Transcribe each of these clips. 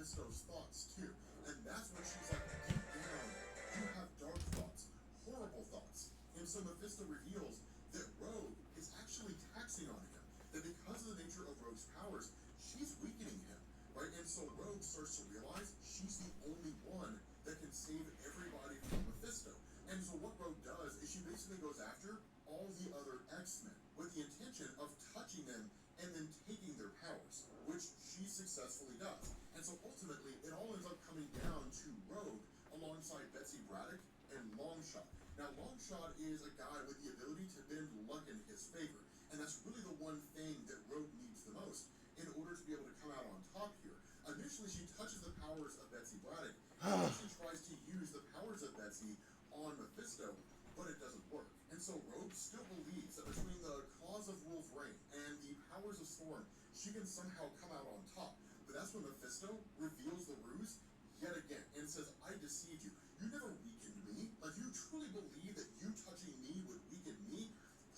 Mephisto's thoughts too. And that's when she's like, deep down, you have dark thoughts, horrible thoughts. And so Mephisto reveals that Rogue is actually taxing on him. That because of the nature of Rogue's powers, she's weakening him. Right? And so Rogue starts to realize she's the only one that can save everybody from Mephisto. And so what Rogue does is she basically goes after all the other X-Men with the intention of touching them and then taking their powers, which she successfully does. And so ultimately, it all ends up coming down to Rogue alongside Betsy Braddock and Longshot. Now, Longshot is a guy with the ability to bend luck in his favor, and that's really the one thing that Rogue needs the most in order to be able to come out on top here. Initially, she touches the powers of Betsy Braddock, and she tries to use the powers of Betsy on Mephisto, but it doesn't work. And so Rogue still believes that between the claws of Wolverine and the powers of Storm, she can somehow come out on top. But that's when Mephisto reveals the ruse yet again and says, I deceived you. You never weakened me. Like, you truly believe that you touching me would weaken me?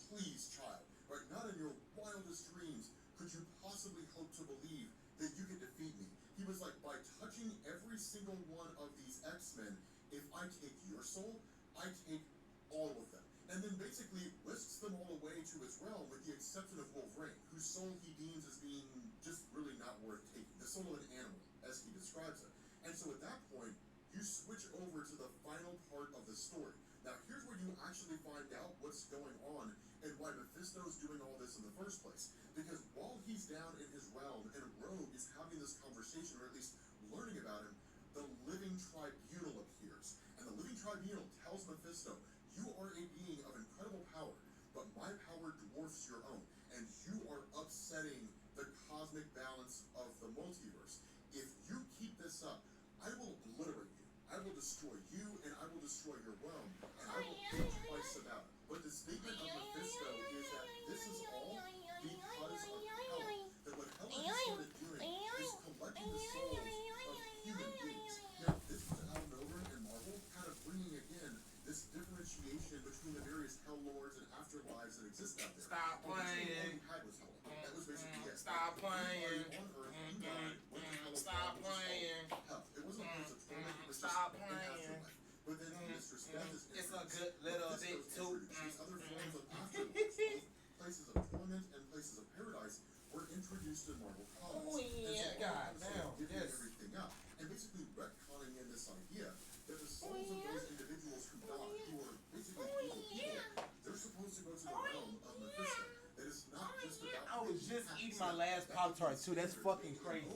Please, child. Right? Not in your wildest dreams could you possibly hope to believe that you could defeat me. He was like, by touching every single one of these X-Men, if I take your soul, I take all of them. And then basically whisks them all away to his realm with the exception of Wolverine, whose soul he deems as being just really not worth taking. The soul of an animal, as he describes it. And so at that point, you switch over to the final part of the story. Now, here's where you actually find out what's going on and why Mephisto's doing all this in the first place. Because while he's down in his realm and Rogue is having this conversation, or at least learning about him, the Living Tribunal appears. And the Living Tribunal tells Mephisto, you are a being of incredible power, but my power dwarfs your own, and you are upsetting the cosmic balance of the multiverse. If you keep this up, I will obliterate you. I will destroy you, and I will destroy your realm, and I will think twice about it. But the statement of Mephisto is that this is all because of Hela. That what Hela has started doing is collecting the souls of human beings. Now, this was out of nowhere in Marvel, kind of bringing again this differentiation between the various Hell Lords and afterlives that exist out there. Stop playing. All you had was Hela. That was basically it. Stop playing. On Earth, you died, went to Hela. Stop playing. Hell, it wasn't a place of torment, it was Stop just an playing. afterlife. But then Mistress Death is It's a good little bit too. These other forms of afterlives, both places of torment and places of paradise, were introduced in Marvel Comics. Oh, yeah, goddamn, yes. Everything up, and basically retconning in this idea that the souls of those individuals who die, who are basically evil people, they're supposed to go to the realm of Mephisto. That is not just about. I was just eating my last Pop-Tart too. That's fucking crazy.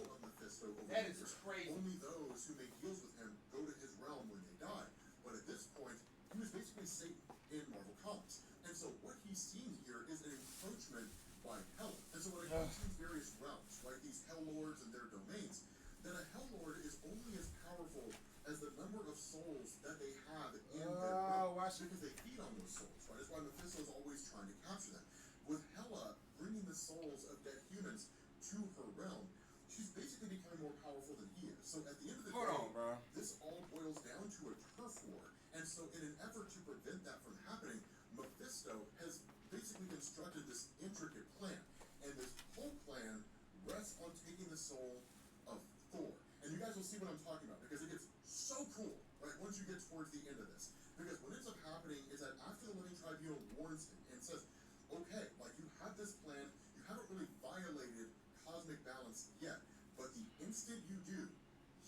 That is crazy. Only those who make deals with him go to his realm when they die. But at this point, he was basically Satan in Marvel Comics. And so what he's seeing here is an encroachment by Hela. And so when it comes to these various realms, right, these Hell Lords and their domains, then a Hell Lord is only as powerful as the number of souls that they have in their realm. Because they feed on those souls, right? That's why Mephisto is always trying to capture them. With Hela bringing the souls of dead humans to her realm, she's basically becoming more powerful than he is. So at the end of the day, this all boils down to a turf war. And so in an effort to prevent that from happening, Mephisto has basically constructed this intricate plan. And this whole plan rests on taking the soul of Thor. And you guys will see what I'm talking about, because it gets so cool, right, once you get towards the end of this. Because what ends up happening is that after the Living Tribunal warns him and says, okay, like, you have this plan, you haven't really violated cosmic balance yet, but the instant you do,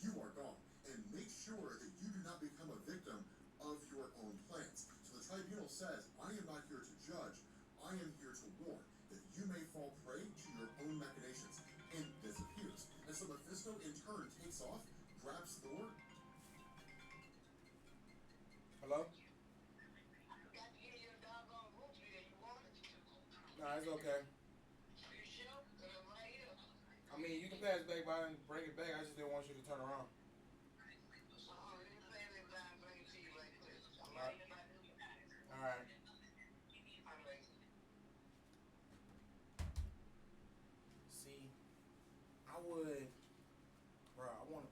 you are gone. And make sure that you do not become a victim of your own plans. So the tribunal says, I am not here to judge, I am here to warn that you may fall prey to your own machinations, and disappears. And so Mephisto in turn takes off, grabs Thor. Hello? Nah, it's okay. I mean, you can pass it back by and bring it back. I just didn't want you to turn around. All right. See, I would, bro. I want.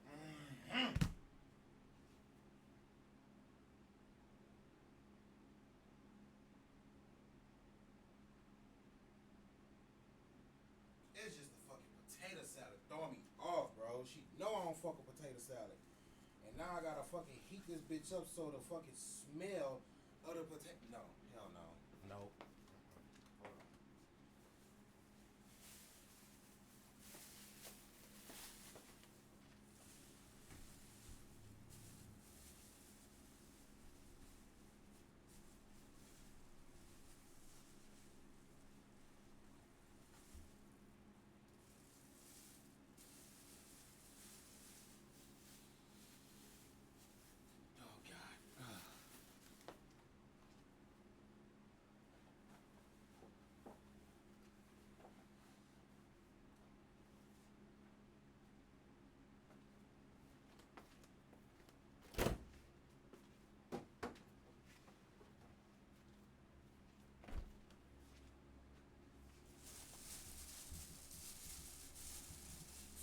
It's just the fucking potato salad throwing me off, bro. She know I don't fuck with potato salad. And now I gotta fucking heat this bitch up so the fucking smell of the potato. No, hell no. Nope. Hold on. Oh God.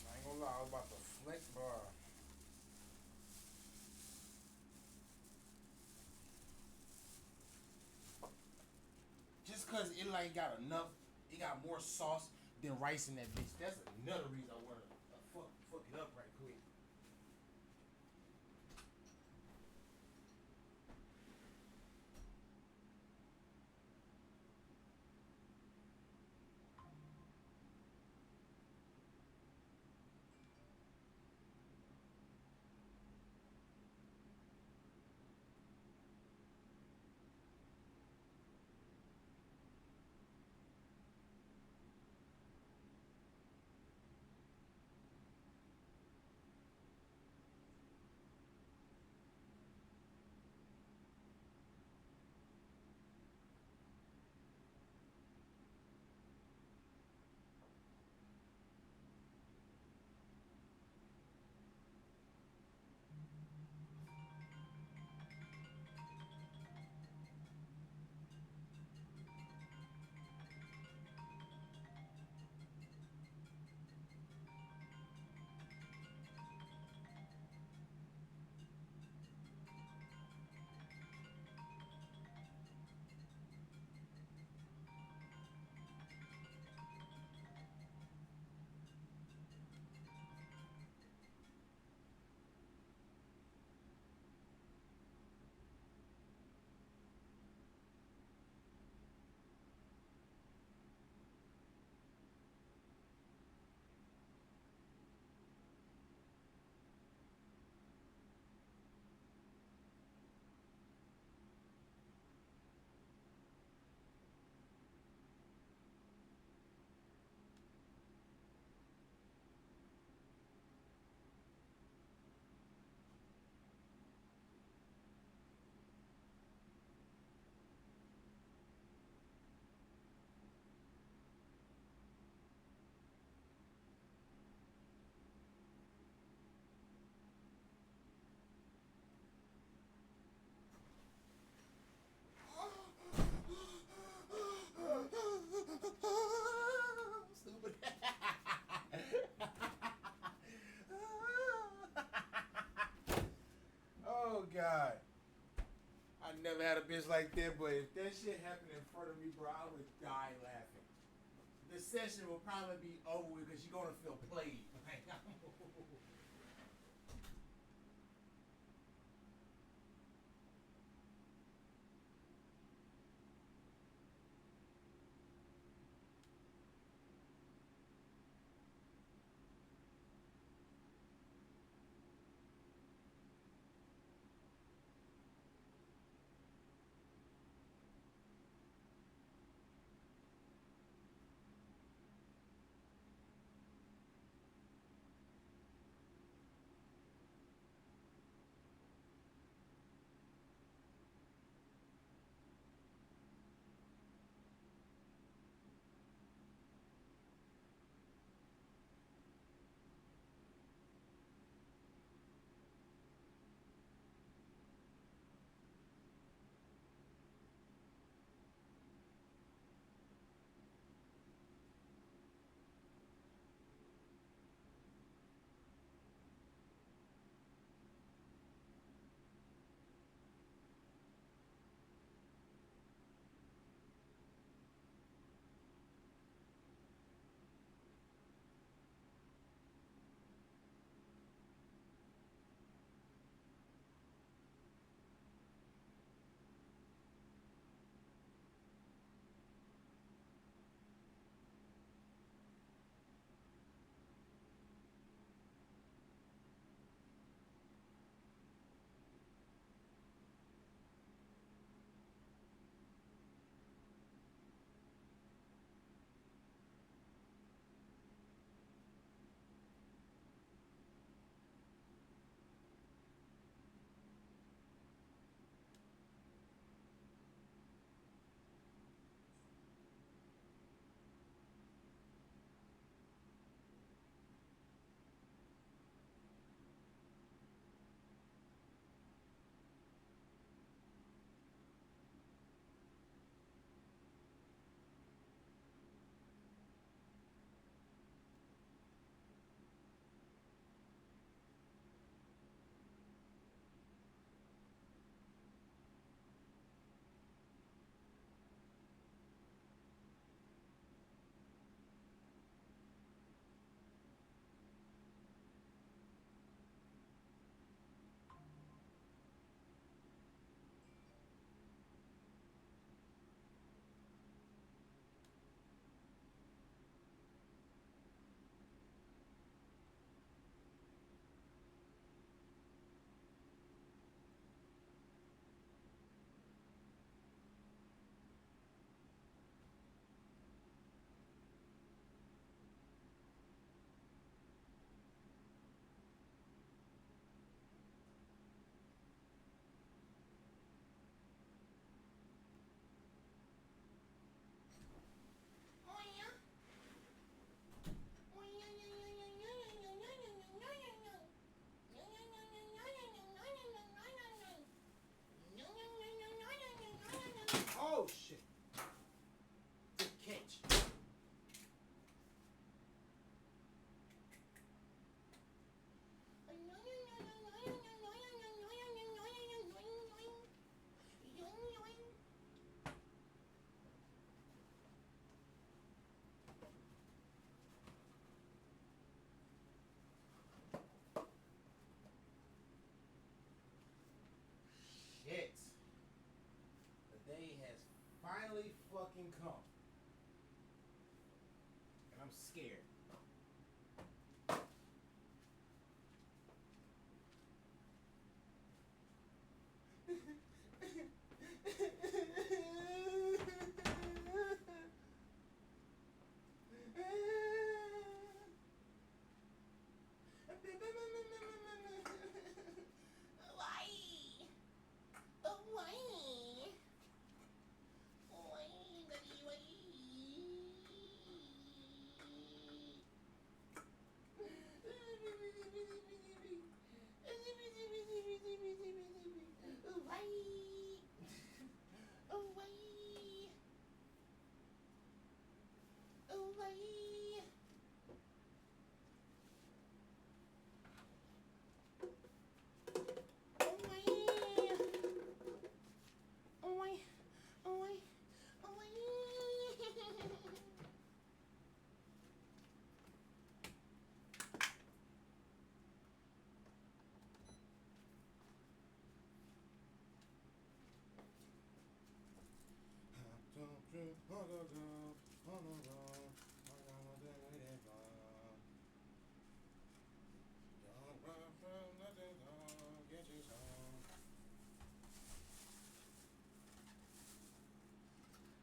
I ain't gonna lie, I was about to flex bar. Just cause it like got enough, it got more sauce than rice in that bitch. That's another reason I wanna fuck it up right quick. Stupid. Oh God. I never had a bitch like that, but if that shit happened in front of me, bro, I would die laughing. The session will probably be over with because you're gonna feel played. scared.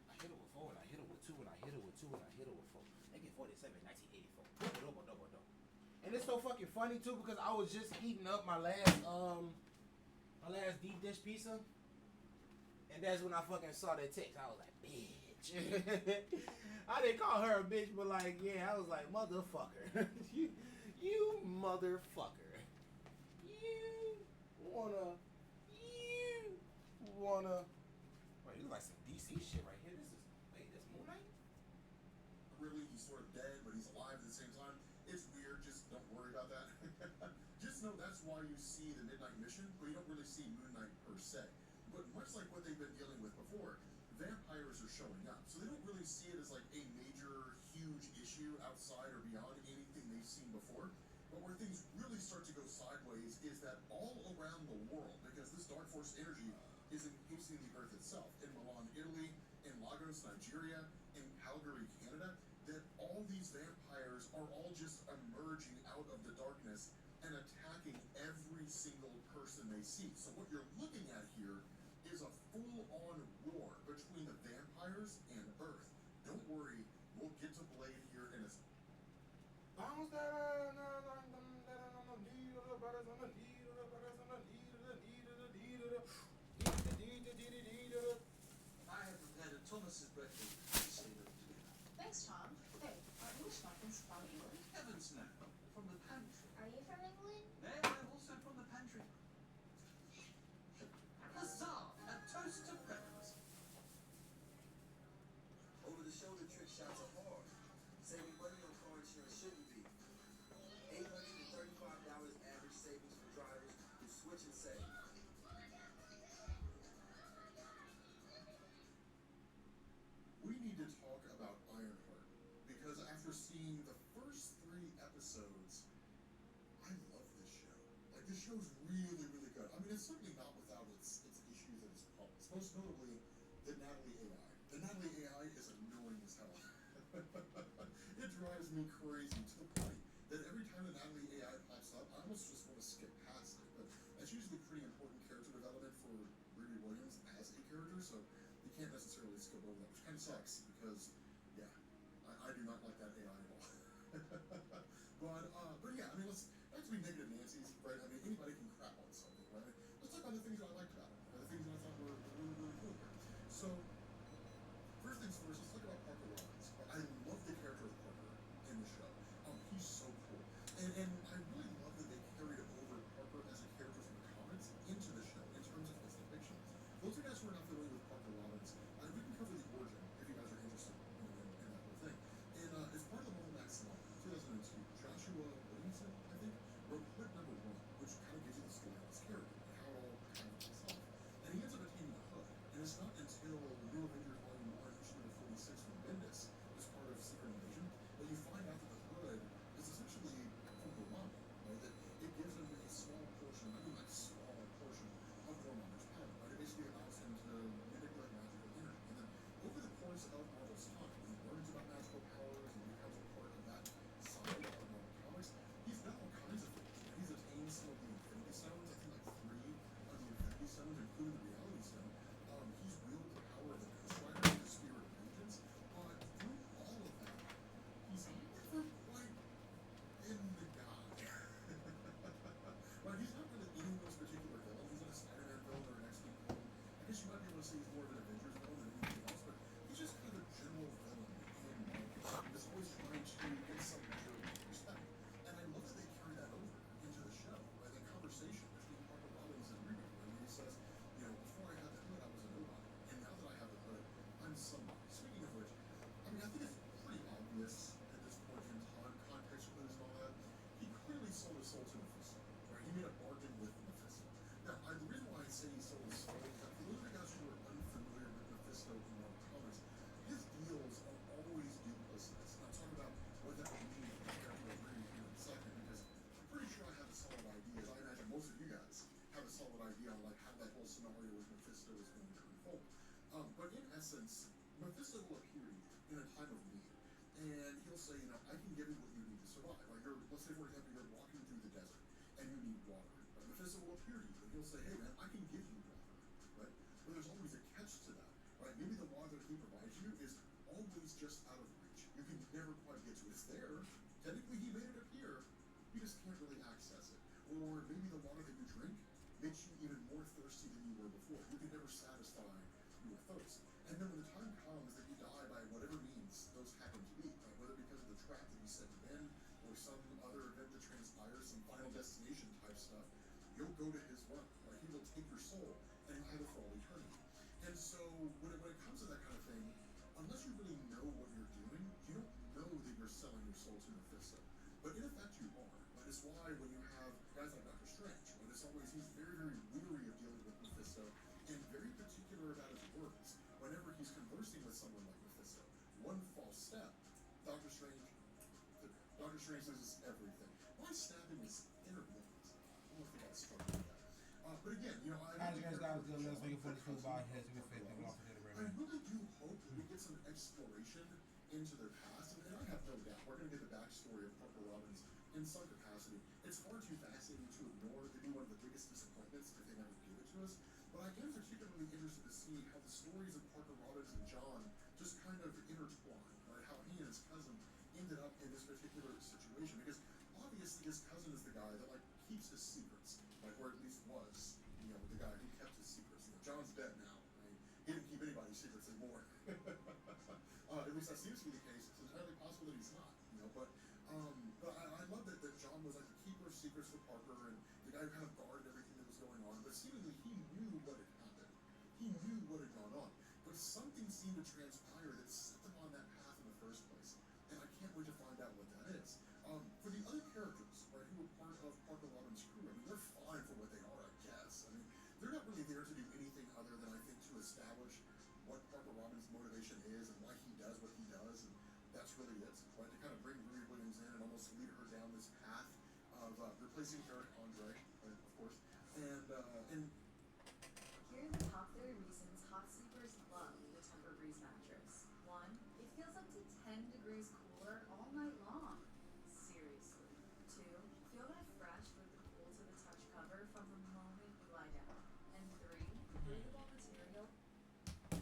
I hit it with 4 and I hit it with 2 and I hit it with 2 and I hit it with 4. AK-47, 1984. And it's so fucking funny too because I was just heating up my last deep dish pizza, and that's when I fucking saw that text. I was like, bitch. I didn't call her a bitch, but like, yeah, I was like, motherfucker. you motherfucker. You wanna. Wait, this is like some DC shit right here. This Moon Knight? Really, he's sort of dead, but he's alive at the same time. It's weird, just don't worry about that. Just know that's why you see the Midnight Mission, but you don't really see Moon Knight per se. But much like what they've been dealing with before, vampires are showing up. So they don't really see it as like a major, huge issue outside or beyond anything they've seen before. But where things really start to go sideways is that all around the world, because this Dark Force energy is encasing the Earth itself, in Milan, Italy, in Lagos, Nigeria, in Calgary, Canada, that all these vampires are all just emerging out of the darkness and attacking every single person they see. So what you're looking at here is a full-on war between the vampires and Earth. Don't worry, we'll get to Blade here in a... I have prepared a Thomas's breakfast. Together. Thanks, Tom. Hey, are English muffins from England? Heavens no, from the pantry. Are you from England? Nay, I'm also from the pantry. Huzzah! A toast to breakfast. Over-the-shoulder trick shots are hard. Saving money on car insurance shouldn't be. $835 average savings for drivers who switch and save. We need to talk about Ironheart, because after seeing the first 3 episodes, I love this show. Like, this show's really, really good. I mean, it's certainly not without its issues and its problems. Most notably, the Natalie AI. The Natalie AI is annoying as hell. It drives me crazy to the point that every time the Natalie AI pops up, I almost just want to skip past it. But that's usually pretty important character development for Ruby Williams as a character, so you can't necessarily skip over that, which kind of sucks because, yeah, I do not like that AI at all. but yeah, I mean, let's not to be negative Nancy's, right? I mean, anybody can crap on something, right? Let's talk about the things that I liked about it, or the things that I thought were really, really cool here. So, first things first, let's talk about Parker Robbins. I love the character of Parker in the show. He's so cool. And I really love that they carried over Parker as a character from the comics into the show in terms of his depiction. Those of you guys who are not familiar with Parker Robbins, we can cover the origin if you guys are interested in that whole thing. And as part of the Marvel Max line, 2002, Joshua essence, Mephisto will appear to you in a time of need, and he'll say, you know, I can give you what you need to survive. Like, let's say, for example, you're walking through the desert and you need water. Right? Mephisto will appear to you and he'll say, hey man, I can give you water. Right? But there's always a catch to that. Right? Maybe the water that he provides you is always just out of reach. You can never quite get to it. It's there. Technically, he made it appear. You just can't really access it. Or maybe the water that you drink makes you even more thirsty than you were before. You can never satisfy your thirst. And then when the time comes that you die by whatever means those happen to be, right? Whether because of the trap that you set him in or some other event that transpires, some final destination type stuff, you'll go to his work, right? He will take your soul and you'll have it for all eternity. And so when it comes to that kind of thing, unless you really know what you're doing, you don't know that you're selling your soul to Mephisto. But in effect, you are. Right? It's why when you have guys like Doctor Strange, right? It's always, he's very, very weary of dealing with Mephisto and very particular about his words. Whenever he's conversing with someone like Mephisto, one false step, Doctor Strange loses everything. Why stabbing his inner wounds? I don't think I'd struggle with that. But again, you know, I really do hope we get some exploration into their past, and I have no doubt we're going to get the backstory of Parker Robbins in some capacity. It's far too fascinating to ignore. It'd be one of the biggest disappointments if they never give it to us. But I am particularly interested to see how the stories of Parker Robbins and John just kind of intertwine, right? How he and his cousin ended up in this particular situation, because obviously his cousin is the guy that like keeps his secrets, like, or at least was, you know, the guy who kept his secrets. You know, John's dead now. Right? He didn't keep anybody's secrets anymore. At least that seems to be the case. It's entirely possible that he's not, you know. But I love that John was like the keeper of secrets for Parker and the guy who kind of guarded everything that was going on. But seemingly he knew what had happened. He knew what had gone on. But something seemed to transpire that set them on that path in the first place. And I can't wait to find out what that is. For the other characters, right, who were part of Parker Robbins' crew, I mean, they're fine for what they are, I guess. I mean, they're not really there to do anything other than, I think, to establish what Parker Robbins' motivation is and why he does what he does, and that's really it, right? To kind of bring Riri Williams in and almost lead her down this path of replacing Eric Andre, right, of course, and Here are the top 3 reasons hot sleepers love the Tempur-Breeze mattress. 1. It feels up to 10 degrees cooler all night long. Seriously. 2. Feel refreshed with the cool to the touch cover from the moment you lie down. And 3. Breathable material.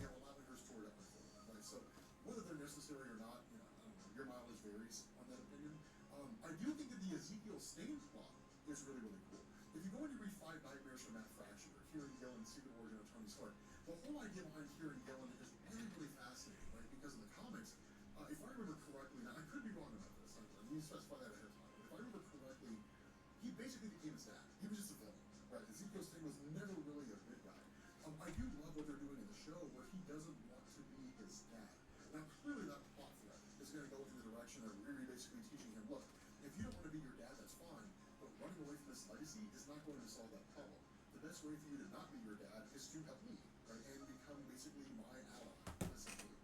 yeah, well, not her story up my phone, right? So whether they're necessary or not, you know, I don't know, your mileage varies on that opinion. I do think that the Ezekiel Stain plot is really, really cool. If you go and you read Five Nightmares from Matt Fraction or Kieran Gillen's Secret Origin of Tony Stark, the whole idea behind Kieran Gillen is really, really fascinating, right? Because in the comics, if I remember correctly, now I could be wrong about this, I need to specify that ahead of time, but if I remember correctly, he basically became his dad. He was just a villain, right? Ezekiel Stain was never really a good guy. I do love what they're doing in the show where he doesn't want to be his dad. Now, clearly that plot thread is going to go in the direction of Riri basically teaching him, look, if you don't want to be your dad, that's fine, but running away from this legacy is not going to solve that problem. The best way for you to not be your dad is to help me, right, and become basically my ally, essentially.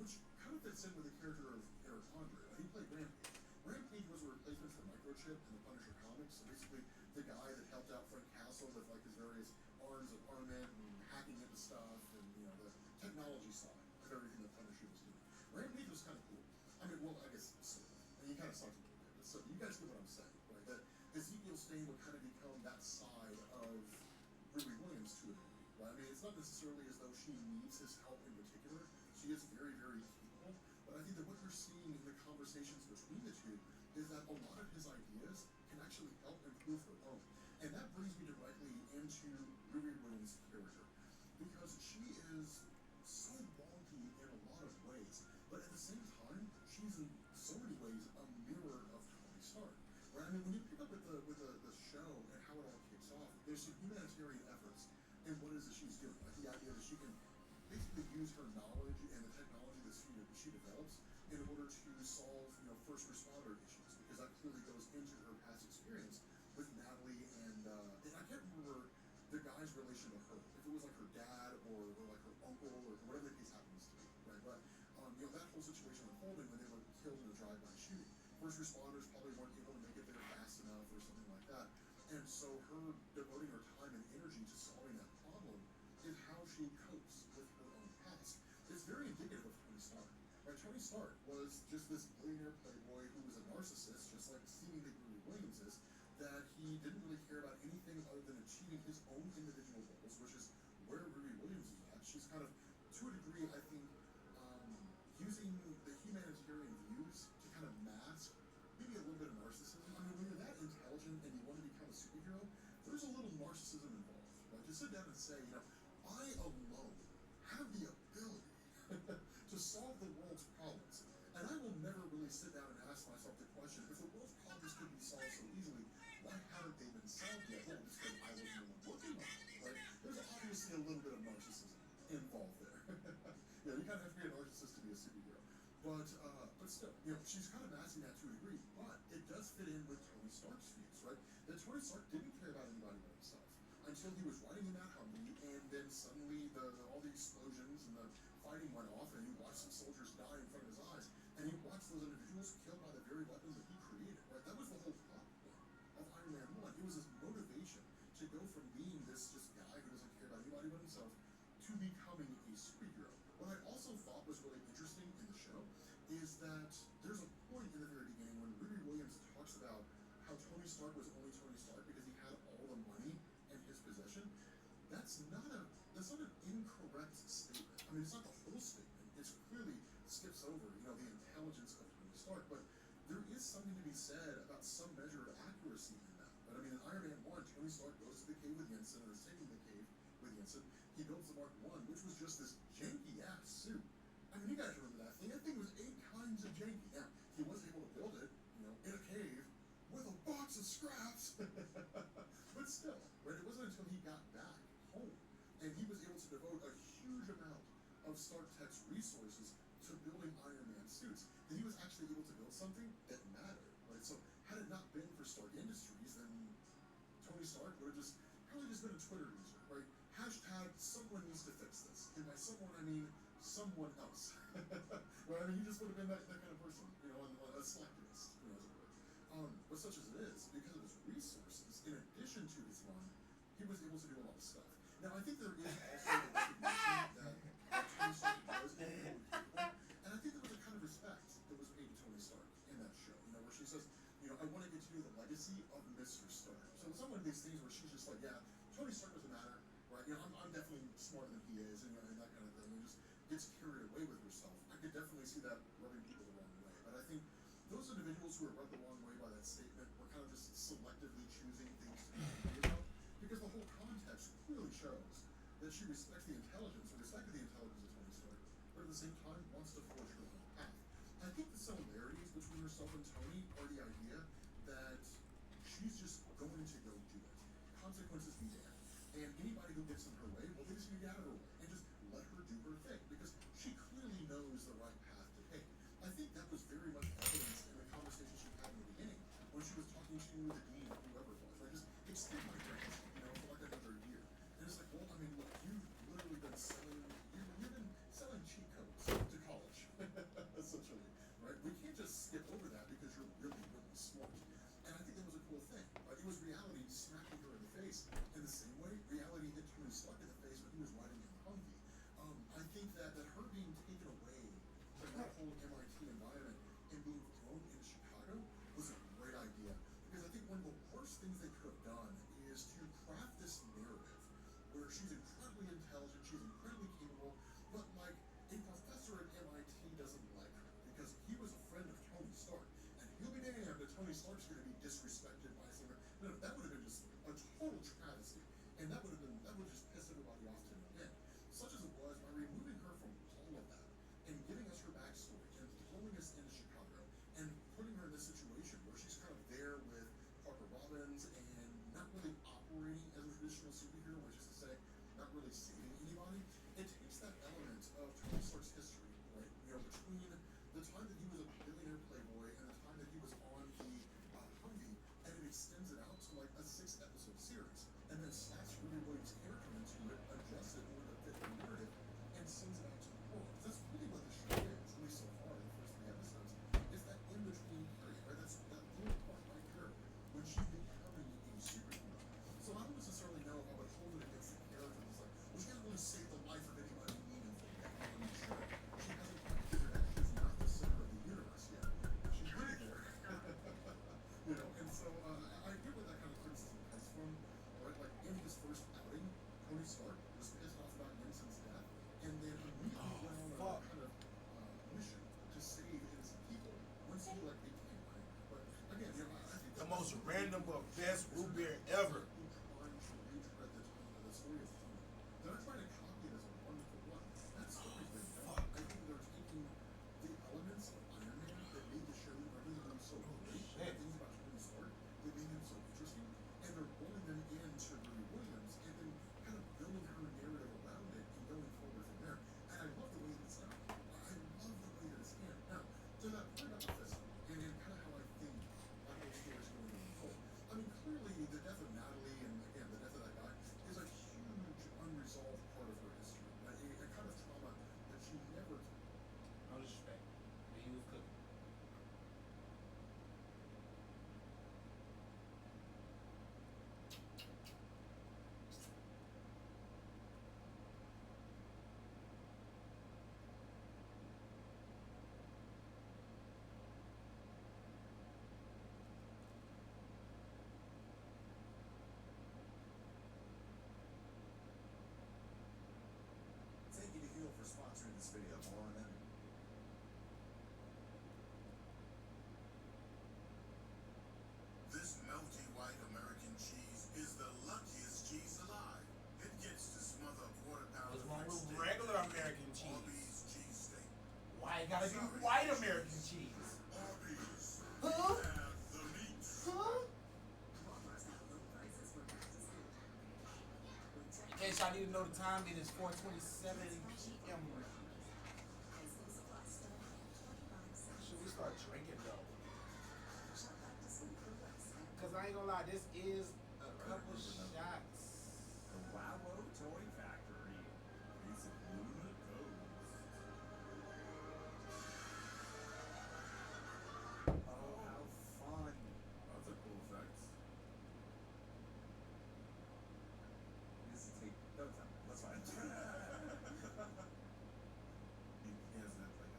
Which kind of fits in with the character of Eric Andre. Right? He played Rampage. Rampage was a replacement for Microchip in the Punisher comics, so basically the guy that helped out Frank Castle with like his various arms of armament and hacking into stuff and, you know, the technology side of everything that Punisher was doing. Rampage was kind of cool. I mean, well, I guess sort of. And he kind of sucked a little bit. But so you guys get what I'm saying, right? That Ezekiel Stain would kind of become that side of Riri Williams to a degree, right? I mean, it's not necessarily as though she needs his help in particular. She is very, very capable. But I think that what you're seeing in the conversations between the two is that a lot of his ideas can actually help improve her own. And that brings me directly into Riri Williams' character. Because she is so wonky in a lot of ways, but at the same time, she's in so many ways a mirror of Tony Stark. Right? I mean, when you pick up with the show and how it all kicks off, there's some humanitarian efforts in what is it she's doing. Like the idea that she can basically use her knowledge and the technology that she develops in order to solve, you know, first responder issues, because that clearly goes into her past experience with Natalie and I can't remember the guy's relation to her, if it was like her dad or like her uncle or whatever the case happens to be, right? But you know, that whole situation unfolding when they were killed in a drive-by shooting. First responders probably weren't able to make it there fast enough or something like that. And so her devoting her time and energy to solving that problem is how she copes with her own past. it's very indicative of Tony Stark. Right? Tony Stark was just this billionaire playboy who was a narcissist, just like seemingly Riri Williams is, that he didn't really care about anything other than achieving his own individual goals, which is where Riri Williams is at. She's kind of, to a degree, I think, using the humanitarian views to kind of mask maybe a little bit of narcissism. I mean, when you're that intelligent and you want to become a superhero, there's a little narcissism involved. Right? To sit down and say, I alone have the ability to solve the world's problems. And I will never really sit down and ask myself the question, if the world's problems could be solved so easily, why haven't they been solved yet? Well, it's because I wasn't the one working on it, right? There's obviously a little bit of narcissism involved there. You kind of have to be a narcissist to be a superhero. But still, she's kind of masking that to a degree. But it does fit in with Tony Stark's views, right? That Tony Stark didn't care about anybody but himself until he was riding in that Humvee, and then suddenly all the explosions and the fighting went off, and he watched some soldiers die in front of his eyes, and he watched those individuals killed by the very weapons that he created, right? That was the whole plot of Iron Man 1. It was his motivation to go from being this just guy who doesn't care about anybody but himself to becoming a superhero. What I also thought was really interesting in the show is that there's a point in the very beginning when Riri Williams talks about how Tony Stark was only Tony Stark because he had all the money in his possession. That's not an incorrect statement. I mean, it's not the whole statement. It clearly skips over, the intelligence of Tony Stark, but there is something to be said about some measure of accuracy in that. But I mean, in Iron Man 1, Tony Stark goes to the cave with Yinsen, or is taking the cave with Yinsen. He builds the Mark 1, which was just this janky-ass suit. I mean, you guys remember that thing? That thing was 8 kinds of janky. Now, he was able to build it, in a cave with a box of scraps. But still, right? It wasn't until he got back home and he was able to devote a huge amount of Stark Tech's resources to building Iron Man suits that he was actually able to build something that mattered, right? So, had it not been for Stark Industries, then Tony Stark would have probably just been a Twitter user, right? Hashtag someone needs to fix this. And by someone, I mean someone else. Right? I mean, he just would have been that kind of person, a slacktivist, as it were. But such as it is, because of his resources, in addition to his money, he was able to do a lot of stuff. Now, I think there is also a recognition that Tony Stark was incredibly capable, and I think there was a kind of respect that was paid to Tony Stark in that show, where she says, I want to continue the legacy of Mr. Stark. So it's not one of these things where she's just like, yeah, Tony Stark doesn't matter, right? I'm definitely smarter than he is, and that kind of thing, and just gets carried away with herself. I could definitely see that rubbing people the wrong way, but I think those individuals who are rubbed the wrong way by that statement were kind of just selectively choosing things to be angry about, because the whole context clearly shows that she respects the intelligence, or respected the intelligence of Tony Stark, but at the same time wants to forge her own path. I think the similarities between herself and Tony are the idea that she's just going to go do it. Consequences be damned. And anybody who gets in her way, well, they just need to get out of her way and just let her do her thing, because she clearly knows the right path to take. I think that was very much evidenced in the conversation she had in the beginning when she was talking to the dean or whoever it was. Right? Just extend my grant, for like another year. And it's like, well, I mean, look, you've literally been selling cheat codes to college, essentially, right? We can't just skip over that because you're really, really smart. And I think that was a cool thing, right? It was reality smacking her in the face. In the same way, reality hit Tony Stark in the face when he was riding in Humvee. I think that her being taken away from that whole MIT environment and being thrown into Chicago was a great idea. Because I think one of the worst things they could have done is to craft this narrative where she's incredibly intelligent, she's incredibly capable, but like a professor at MIT doesn't like her because he was a friend of Tony Stark, and he'll be damned that Tony Stark's going to be disrespected by someone. No, that would have been just a total travesty, and that would just piss everybody off to no end. Such as it was, by removing her from all of that and giving us her backstory and throwing us into Chicago and putting her in this situation where she's kind of there with Parker Robbins and not really operating as a traditional superhero, which is to say, not really saving anybody. It takes that element of Tony Stark's history, right? Between the time that he was a billionaire playboy and the time that he was on the Humvee, and it extends it out to like a 6-episode series, and then slaps Riri Williams' character into it, adjusts it in order to fit the narrative, and sends it out to the world. That's really what the show is, at least so far in the first 3 episodes. It's that in-between period, right? That's that little part right there when she's becoming a superhero. So I don't necessarily know how I would hold it against the character. It's like, well, she hasn't really saved the life of anybody meaningful yet. I'm not sure. most random but best root beer ever. Trying to retread the story of food. They're not trying to copy it as a wonderful one. That story's been done. I think they're taking the elements of Iron Man that made the show everything so great. shit. The things about Tony Stark that made him so interesting, and they're rolling them into Riri Williams and then kind of building her narrative around it and going forward from there. And I love the way that it's done. I love the way that it's done. Now, to that point about Mephisto, and then kind of how I think that whole story's going to unfold. I mean, clearly the death of Natalie and again the death of that guy is a huge unresolved part of her history. A kind of trauma that she never. No disrespect, but he was cooking. Thank you to Hill for sponsoring this video. More on them. This melty white American cheese is the luckiest cheese alive. It gets to smother a quarter pound What's of wrong French with steak regular American cheese? Arby's cheesesteak. Why it gotta be white American cheese? Arby's. Huh? Have the meat. Huh? Walmart's got low prices for back to school. In case y'all need to know the time, it is 4:27 p.m. High school supply store, 25 cents. Should we start drinking though? Shop back to school for less. Cause I ain't gonna lie, this is a couple shots. The Wallow Toy Factory. Piece of Luna Coast. Oh, how fun. That's a cool effect. This is take no time. That's fine. He has that like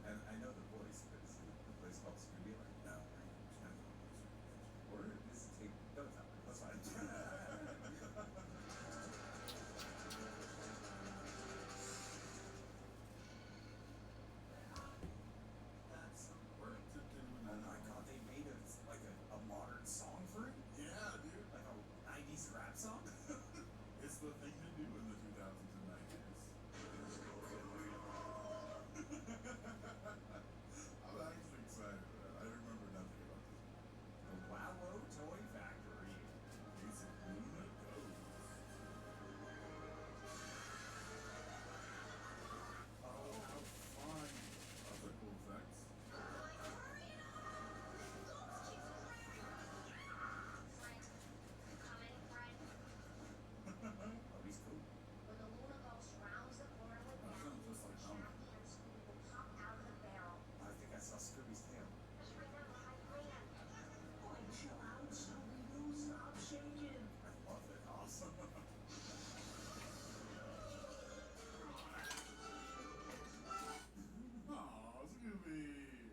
I know the voice, but it's the voice called Scooby. Like, no, or this is take no time. That's fine. that's where it took in Oh my god, they made a modern song for it? Yeah, dude. Like a 90s rap song? It's the thing to do in the 2000s and 90s. I'm actually excited for that. I remember nothing about this. The Wallow Toy Factory. Piece of Luna Coast. Oh, how fun. That's a cool effect. Oh, he's cool. When the Luna Gulch rounds the corner with That them, sounds just like Shaggy Elmo. and Scooby will pop out of the barrel. I think I saw Scooby's tail. Just remember how you ran. Boy, chill out, Scooby-Doo. Stop shaking. I love it. Awesome. Aw, Scooby.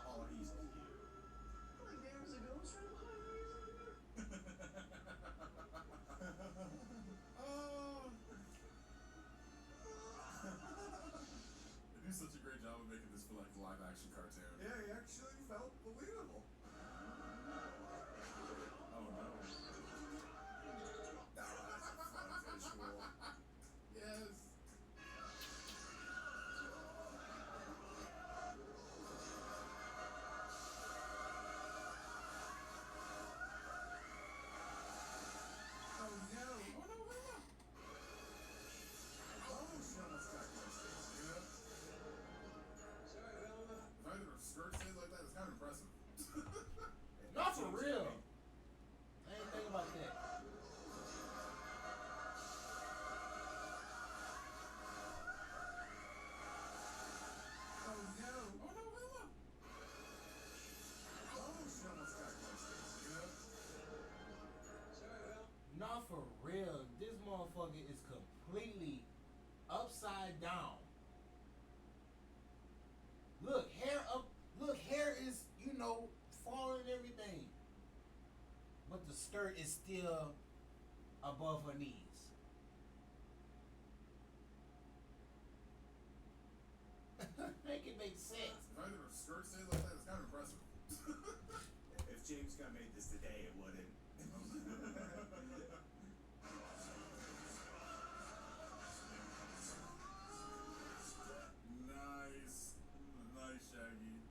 Oh, he's cute. Like there's a ghost right behind me. Oh. They do such a great job of making this feel like a live action cartoon. Yeah, he actually felt believable. Oh no. That's a fun visual. Yes. Oh no! Oh no, wait, no. Oh, she almost got ghosted. Yeah. The fact that her skirt stays like that is kind of impressive. Not for real. I ain't think about that. Oh no! Oh no, wait, no. Oh, she almost got ghosted. Yeah. Not for real. This motherfucker is completely upside down. Look, hair up. Look, hair is, falling and everything. But but the skirt is still above her knees. Make it make sense. The fact that her skirt stays like that is kind of impressive. If James Gunn made this today, it wouldn't. Nice. Nice, Shaggy.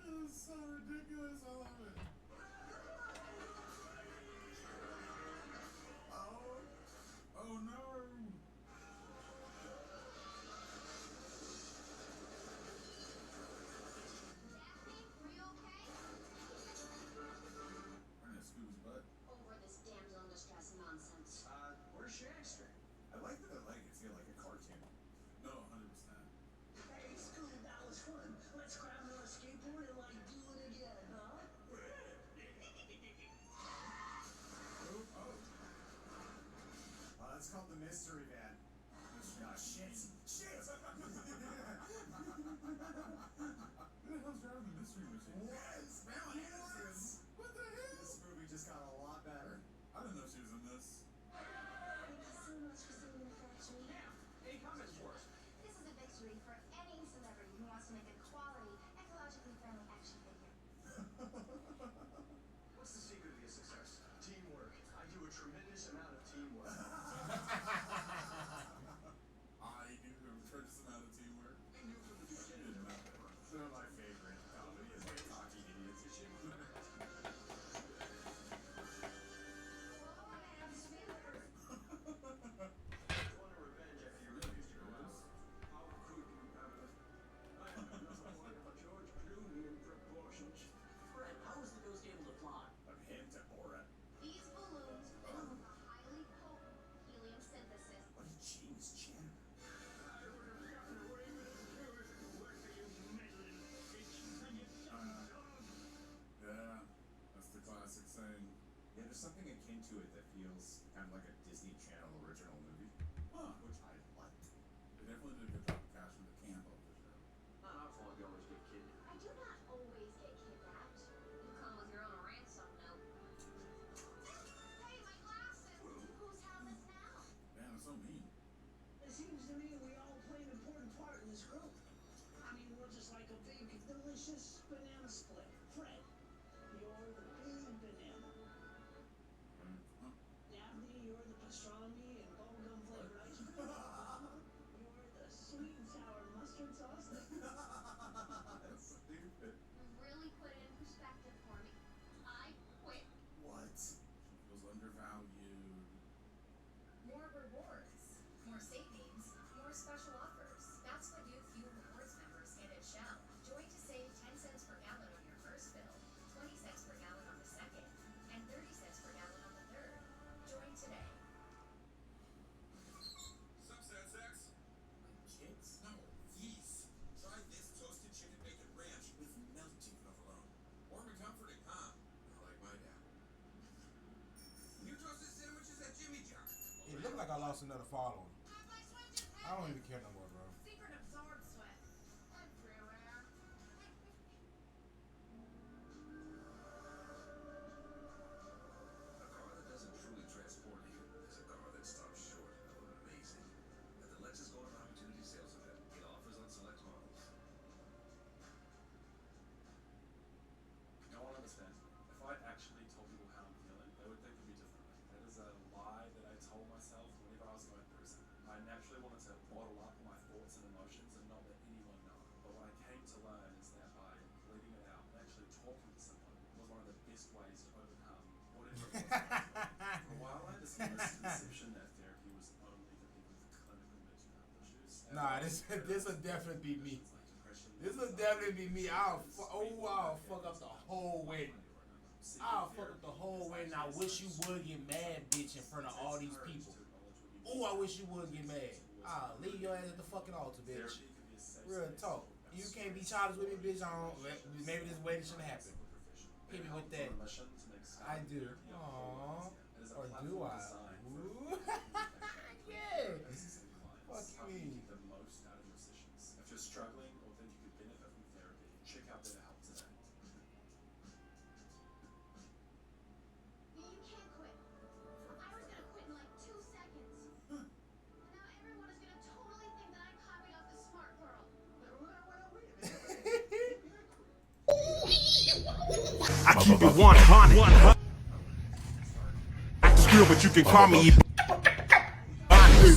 This is so ridiculous. I love it. Oh no. Daphne, are you okay? Running at Scooby's butt. Over this damsel in distress nonsense. Where's Shagster? I like that they're letting it feel like a cartoon. No, 100%. Hey, Scooby, that was fun. Let's grab another skateboard and like do it again, huh? Oh. That's called the mystery van. Ah, shit. Shit! Who the hell's driving the mystery machine? Yes! Pamela Anderson! What the hell? This movie just got a lot better. I didn't know she was in this. Thank you so much for saving the factory. Hey, comments for us. This is a victory for any celebrity who wants to make a quality, ecologically friendly action figure. What's the secret of your success? Teamwork. I do a tremendous amount of teamwork. I do a tremendous amount of teamwork. We knew from the beginning. Didn't know that. Some of my favorite comedy is like talking idiots and shit. Whoa, man, Sweetheart. Want a revenge after you refused to go out? How could you have it? I have nothing like a George Clooney in proportions. Fred, how was the ghost able to fly? From him to Borat. These balloons come from a highly potent helium synthesis. What a genius janitor. I would have gotten away with it too if it weren't for you meddling bitch. And you done. Yeah, that's the classic saying. Yeah, there's something akin to it that feels kind of like a Disney Channel original movie, Huh. which I like. They definitely did a good job of capturing the camp of the show. Not our fault you always get kidnapped. I do not always get kidnapped. You come with your own ransom note. Hey, my glasses! Whose house is now? Man, it's so mean. It seems to me we all play an important part in this group. I mean, we're just like a big, delicious banana split. Fred, you're the big banana. Huh? Daphne, you're the pastrami and bubblegum flavored ice cream. You're the sweet and sour mustard sauce. That's stupid. Really put it in perspective for me. I quit. What? She feels undervalued. More rewards, more savings, more special offers. That's what new Fuel Rewards members get at Shell. Join to save 10 cents per gallon on your first fill, 20 cents per gallon on the second, and 30 cents per gallon on the third. Join today. Subset sex? Kids? No, these. Try this toasted chicken bacon ranch with melting provolone. Warm and comforting, huh? Like my dad. New toasted sandwiches at Jimmy John's. It looked like I lost another following. Have my sweat I don't even care no more, bro. Secret absorbed sweat. Everywhere. A car that doesn't truly transport you is a car that stops short of amazing. At the Lexus Golden Opportunity Sales Event, get offers on select models. No one understands me. If I actually told people how I'm feeling, they would think of me differently. That is a lie that I told myself whenever I was going through something. I naturally wanted to bottle up my thoughts and emotions and not let anyone know. But what I came to learn is that by letting it out and actually talking to someone was one of the best ways to overcome whatever it was. For a while, I had this misconception that therapy was only for people with clinical mental health issues. And Nah, this will definitely be me. This will definitely be me. I'll fuck up the whole wedding. I'll fuck up the whole wedding. I wish you would get mad, bitch, in front of all these people. Ooh, I wish you would get mad. I'll leave your ass at the fucking altar, bitch. Real talk. You can't be childish with me, bitch. Maybe this wedding shouldn't happen. Hit me with that. I do. Aww. Or do I? Ooh. Yeah. Fuck me. The most out of your sessions. I've just tried I keep it 100. It's real, but you can call me.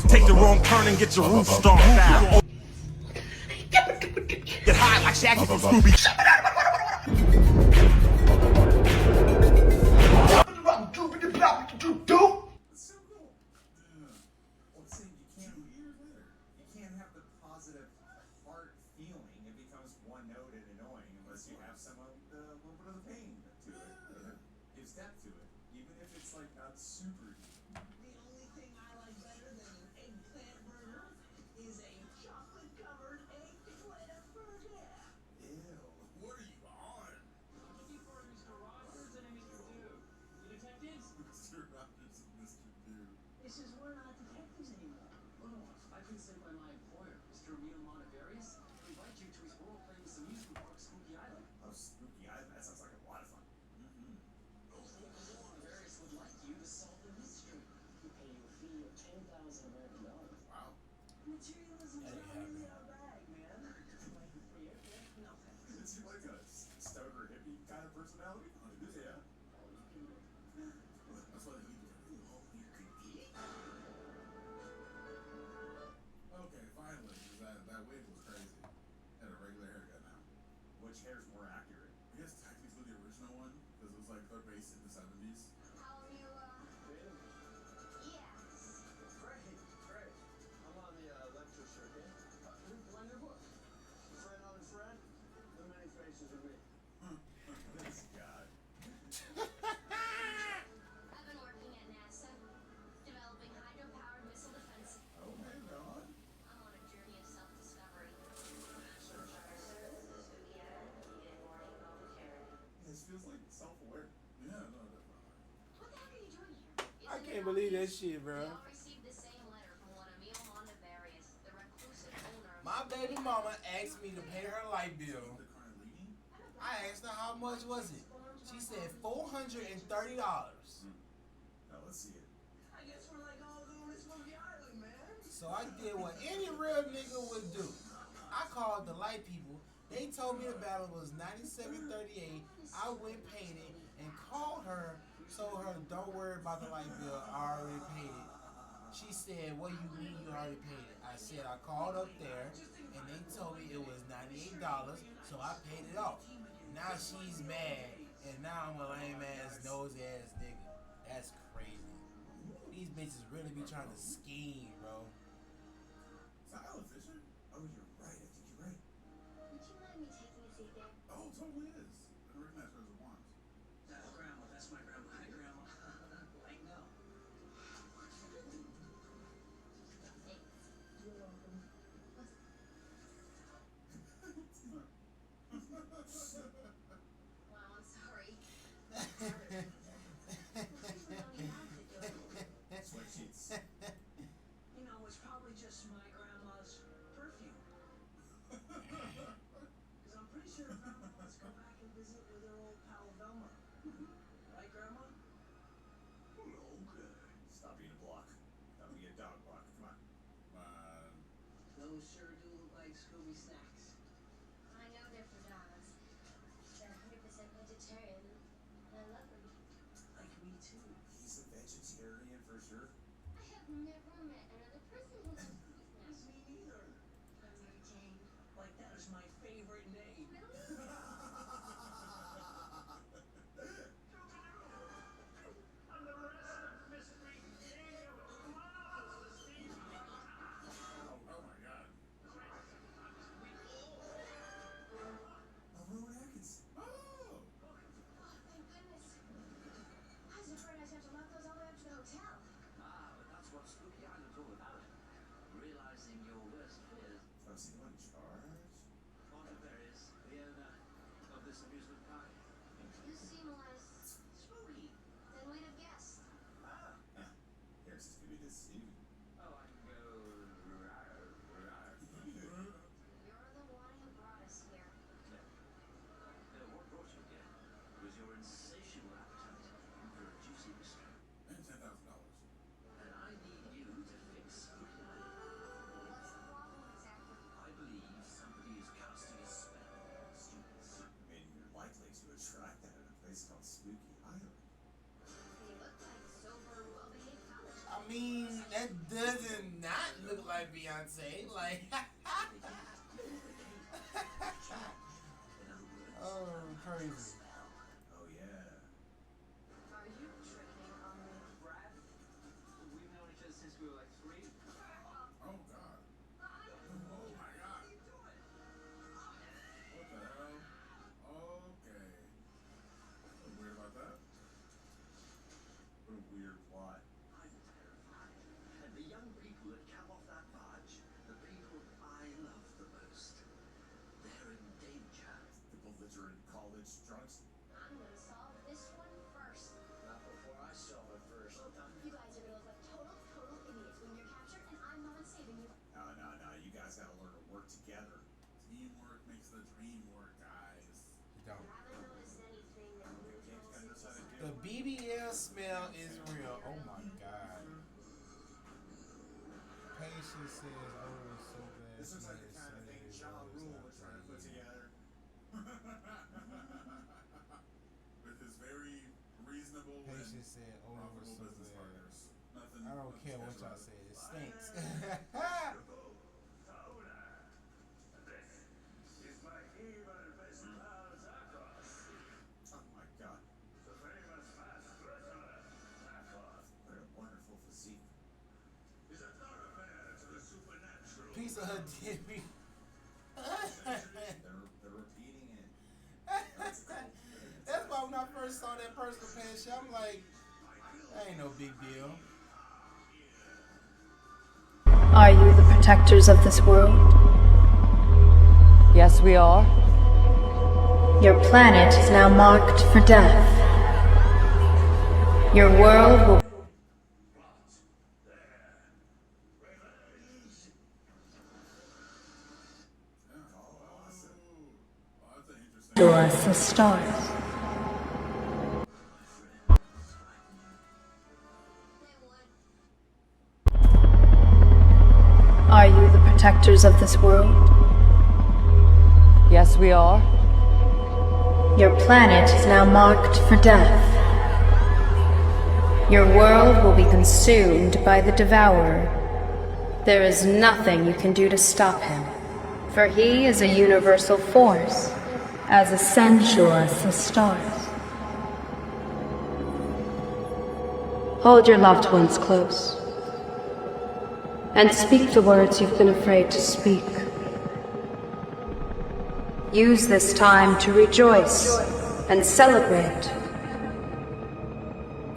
Take the wrong turn and get your roof stomped out. Get high like Shaggy from Scooby. It's so cool. Well, see, you can't have the positive heart feeling. It becomes one note and annoying unless you have some of the little bit of the pain to it. You know? Gives depth to it, even if it's like not super deep. The only thing I like better than an eggplant burger is a chocolate-covered eggplant burger. Ew. What are you on? Looking for Mr. Rogers and Mr. Do. The detectives? Mr. Rogers and Mr. Dude. This is we're not detectives anymore. Oh no, I've been sent by my employer, Mr. Emil Montevarius, to invite you to his world-famous amusement park, Spooky Island. Oh, spooky island. That sounds like a lot of fun. Emil Montevarius would like you to solve the mystery. He'll pay you a fee of $10,000 American dollars. Wow. Materialism's That not ain't really our bag, man. Like free airfare? No thanks. Is he like a stoner hippie kind of personality? Yeah. That's why they eat it. Oh, you could eat? Okay, finally. 'Cause that wig was crazy. Had a regular haircut now. Which hair is more accurate? I guess technically the original one, because it was like they're based in the 70s. How are you, Yes. Great. I'm on the lecture circuit. Blend your book. Friend on friend, the many faces of me. This guy. I've been working at NASA, developing hydro-powered missile defense. Oh, man, God. I'm on a journey of self-discovery. National Charter Services, Spooky Island, keeping warning momentarily. This feels like self-aware. Yeah, no, definitely. What the heck are you doing here? I can't believe that shit, bro. We all received the same letter from one Emil Montevarius, the reclusive owner of My baby mama asked me to pay her light bill. The current leading? I asked her how much was it. She said $430. Now, let's see it. I guess we're like all going to Spooky Island, man. So I did what any real nigga would do. I called the light people. They told me the balance was $97.38. I went paid it and called her, told her don't worry about the light bill. I already paid it. She said, what do you mean you already paid it? I said I called up there and they told me it was $98, so I paid it off. Now she's mad and now I'm a lame ass nose ass nigga. That's crazy. These bitches really be trying to scheme, bro. Is that Alan Fisher? Oh, you're right. I think you're right. Would you mind me taking a seat there? Oh, it totally is. I recognize her as a once. Grandma, that's my grandma. Hi, Grandma. Like, no. Thanks. You're welcome. Wow, I'm sorry. Sweat sheets. You know, it's probably just my grandma's perfume. Because I'm pretty sure Grandma wants to go back and visit with her old pal Velma. Right, Grandma? Okay. Stop being a block. Stop being a dog block. Come on. Those sure do look like Scooby snacks. I know they're for dogs. They're 100% vegetarian, and I love them. Like me too. He's a vegetarian for sure. I have never met another person who loves these Me neither. I'm Mary Jane. Like that is my favorite name. Really? I'm the resident mystery king of marvelous Steve. Oh my god. Oh, Rowan Atkinson. Oh! Oh, thank goodness. I was afraid I'd have to lug those all the way up to the hotel. But that's what Spooky Island's all about. Beyonce. Like, oh, crazy. Oh yeah. Are you tricking on me? Brad, we've known each other since we were like 3. Oh God. Oh my God. What the hell? Okay. What's weird about that? What a weird plot. I'm terrified. And the young people that come off that barge, the people I love the most, they're in danger. The belligerent college drunks. I'm gonna solve this one first. Not before I solve it first. You guys are gonna look like total idiots when you're captured, and I'm the one saving you. No. You guys gotta learn to work together. Teamwork makes the dream work, guys. Don't. Haven't noticed anything that James gotta know how to do. The BBL smell is real. Oh my God. Patience says, oh, it's so bad. This looks like the kind of thing Ja Rule would try to put together. With his very reasonable Patience said, oh, it was profitable so business bad. partners. Nothing. I don't care what special y'all about say. it. It stinks. Is my evil pal Zakos, Oh my God. the famous masked wrestler. Zakos What a wonderful physique. is a thoroughfare to the supernatural. Piece of her did me. They're repeating it. That's cool. That's why when I first saw that personal page shit, I'm like, that ain't no big deal. Are you the protectors of this world? Yes, we are. Your planet is now marked for death. Your world will Awesome. Oh, that's an interesting. show us the stars. Are you the protectors of this world? Yes, we are. Your planet is now marked for death. Your world will be consumed by the Devourer. There is nothing you can do to stop him, for he is a universal force, as essential as the stars. Hold your loved ones close, and speak the words you've been afraid to speak. Use this time to rejoice and celebrate,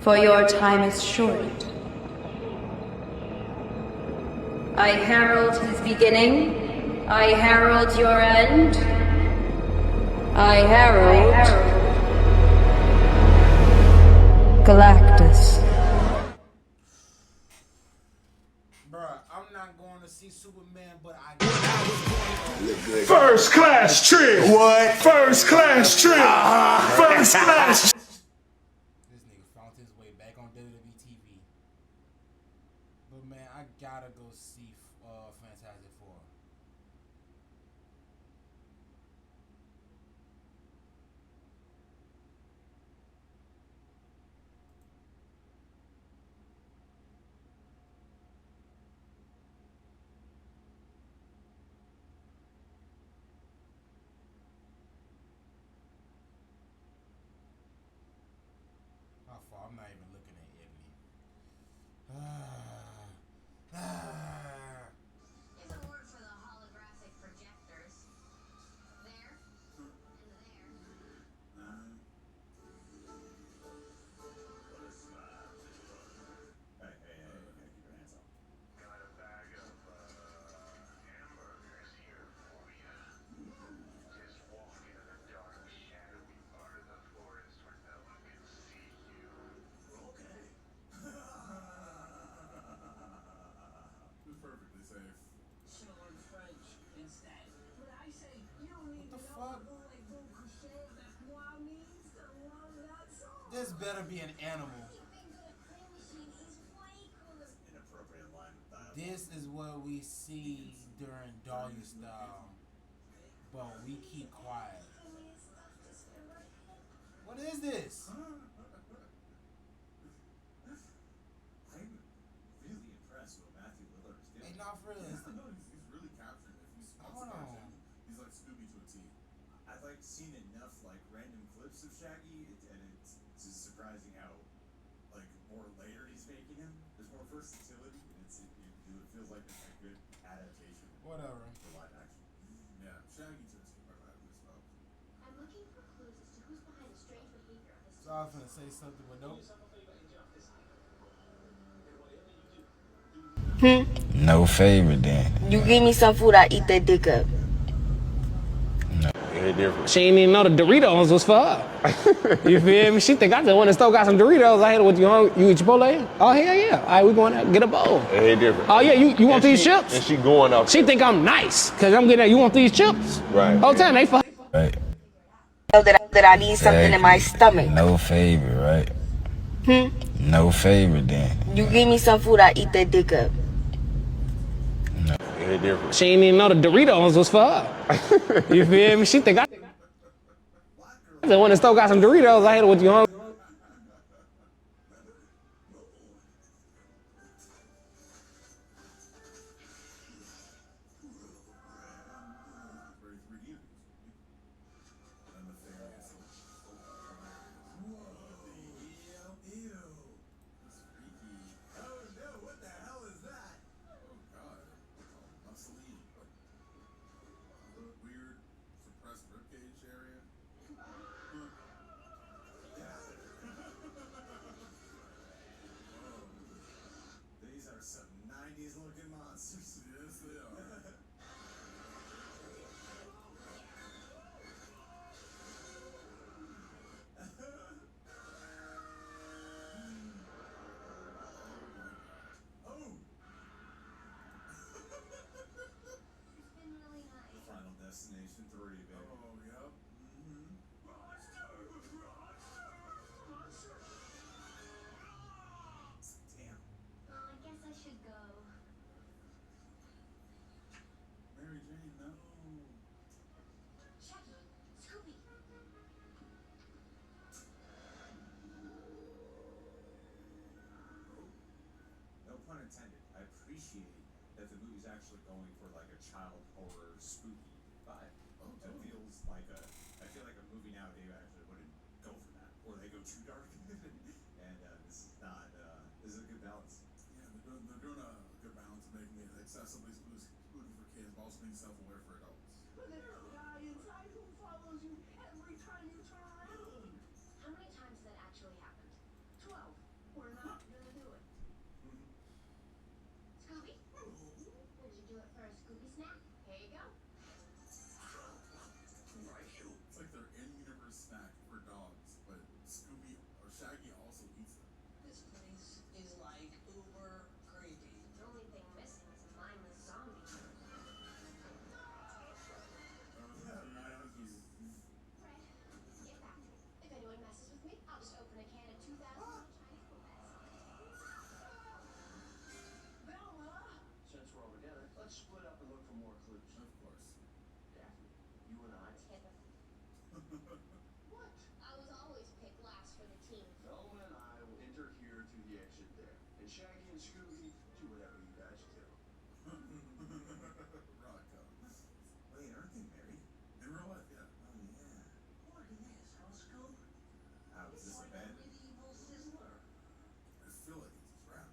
for your time is short. I herald his beginning, I herald your end, I herald Galactus. Bruh, I'm not going to see Superman, but I First class trip. What? First class trip. First class. This nigga found his way back on WWE TV. But man, I gotta go see Fantastic Four. My fault, I'm not even looking at Ebony. It's a word for the holographic projectors. There and there. Hey, keep your hands off. Got a bag of hamburgers here for you. Just walk into the dark, shadowy part of the forest where no one can see you. Okay. It's perfectly safe. Should learn French instead. But I say, you don't need What the to fuck? know like bon coucher that moi means to love that song. This better be an animal. Inappropriate line of dialogue. This is what we see during Doggy Style, but we keep quiet. What is this? I'm really impressed with what Matthew Lillard is Hey, doing. not for real. seen enough like random clips of Shaggy, and it's just surprising how like more layered he's making him. There's more versatility, and it feels like a good adaptation. Whatever. For live action. Yeah, Shaggy took some part out of this film. I'm looking for clues as to who's behind the strange behavior of this. So I was gonna say something, but nope. No favor then. You give me some food, I eat that dick up. She ain't even know the Doritos was for her. You feel me? She think I just went and stole got some Doritos. I hit her with you eat Chipotle? Oh, hell yeah. All right, we going out, get a bowl. Hey, different. Oh, yeah, you want these chips? And she going out. She think I'm nice, because I'm getting that. You want these chips? Right. Whole time they fuck. Right. Know that I need something in my stomach. No favor, right? No favor then. You give me some food, I eat that dick up. Hey, different. She ain't even know the Doritos was for her. You feel me? She think I just went and stole got some Doritos. I hit her with you hungry. Weird suppressed ribcage area. These are some 90s looking monsters. Yes, they are. It's been really nice. Final Destination 3, baby. Oh, yep. Damn. I guess I should go. Mary Jane, no. Shaggy, Scooby. No pun intended. I appreciate that the movie's actually going for like a child horror spooky vibe. Oh, It feels like I feel like a movie nowadays actually wouldn't go for that, or they go too dark. And this is not. This is a good balance. Yeah, they're doing a good balance of making it accessibly spooky for kids, but also being self-aware for adults. But there's a guy inside who follows you every time you turn around. How many times that actually happened? 12. We're not gonna do it. Scooby? Would you do it for a Scooby snack? Here you go. It's like their in-universe snack for dogs, but Scooby or Shaggy also eats them. This place is like uber creepy. The only thing missing is a mindless zombie. Fred, get back. If anyone messes with me, I'll just open a can of 2,000 Chinese Bella! Since we're all together, let's split up and look for more clues. Of course. Daphne, you and I. What? I was always picked last for the team. Velma and I will enter here to the exit there. And Shaggy and Scooby, do whatever you guys do. Rocco. Wait, aren't they married? In real life, yeah. Oh yeah. Look at this, huh, Scoop? How is this a Like bed? a medieval sizzler. I feel like it's a trap.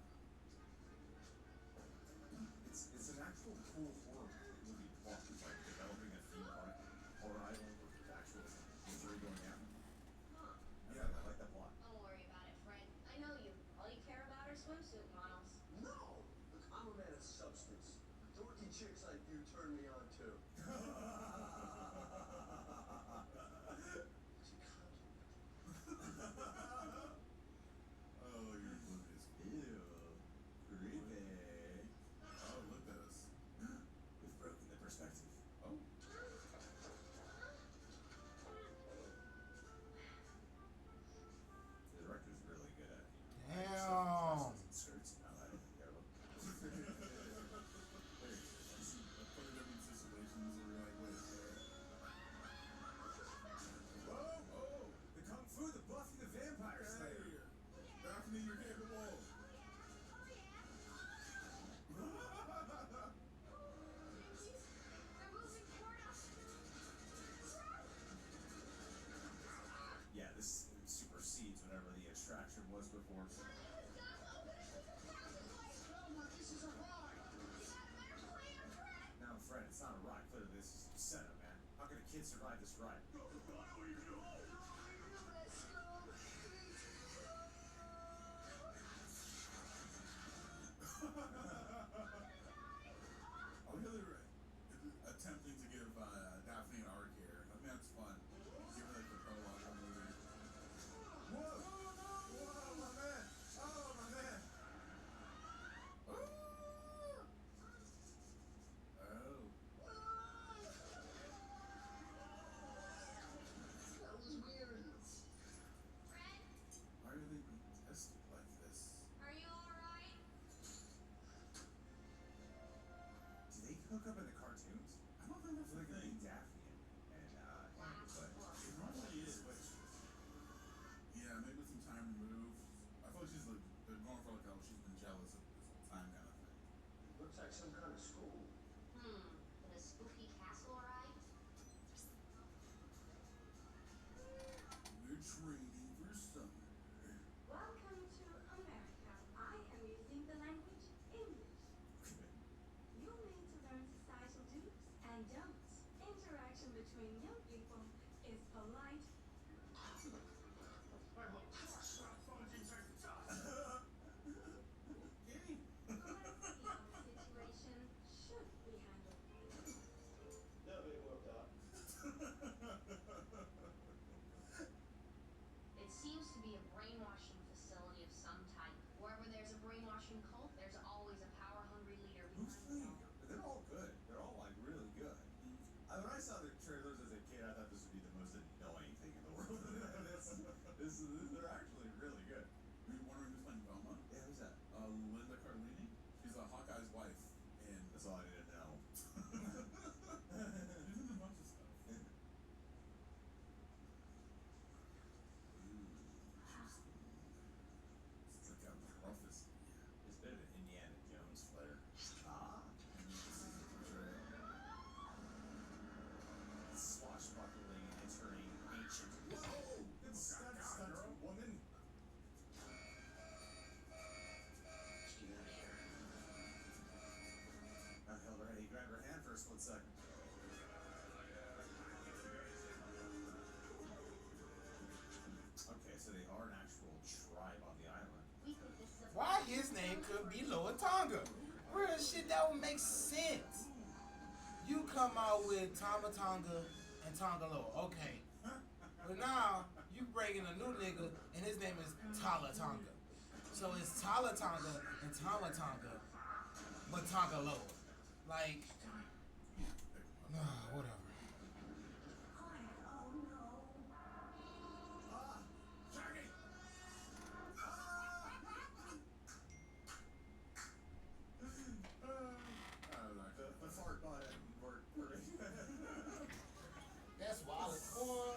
It's an actual cool horror movie plot. It's like developing a theme park horror island with actual misery going down. Yeah, I like that plot. Don't worry about it, Fred. I know you. All you care about are swimsuit models. No! Look, I'm a man of substance. Dorky chicks like you turn me on too. Oh, you're oblivious. Ew. Creepy. Oh, look at us. We've broken the perspective. Oh. The director's really good at Damn. skirts and how that go. Hey, put it in situations before. This is a ride. No, Fred, it's not a ride. Clearly, this is a setup, man. How can a kid survive this ride? Oh, really attempting to give Daphne an arc here. I mean, that's fun. Give her like the prologue of the movie. Whoa, my man! Oh, my man! Oh. That was weird. Fred, Why are they being tested like this? are you alright? Do they hook up in the cartoons? I don't think that's I feel the like thing. Daphne and Hank, but It probably is. Yeah, maybe some time removed. I feel like she's like they're going for like, oh, she's been jealous of this whole time kind of thing. Looks like some kind of school. In a spooky castle, right? We're training for summer. Welcome to America. I am using the language English. You're made to learn societal do's and don'ts. Interaction between young people is polite. Situation should be handled. Nobody worked out. It seems to be a brainwashing facility of some type. Wherever there's a brainwashing cult, there's always a power-hungry leader who's behind playing it all. them? But they're all good. They're all like really good. When I saw the trailers as a kid, I thought this would be the most annoying thing in the world. They're actually really good. Are you wondering who's playing Velma? Yeah, who's that? Linda Cardellini. She's Hawkeye's wife. And That's all I need to know. she's in a bunch of stuff. It's like a prophecy. It's a bit of an Indiana Jones flair. Swashbuckling and entering ancient. Whoa! It's stunt woman. I held her. He grabbed her hand for a split second. Okay, so they are an actual tribe on the island. We think this is a Why his name could be Loa Tonga? Real shit, that would make sense. You come out with Tama Tonga and Tonga Loa, okay. But now, you bring in a new nigga, and his name is Tala Tonga. So it's Tala Tonga and Tama Tonga, but Tonga Loa. Like, whatever. The fart button worked great. That's wild as corn.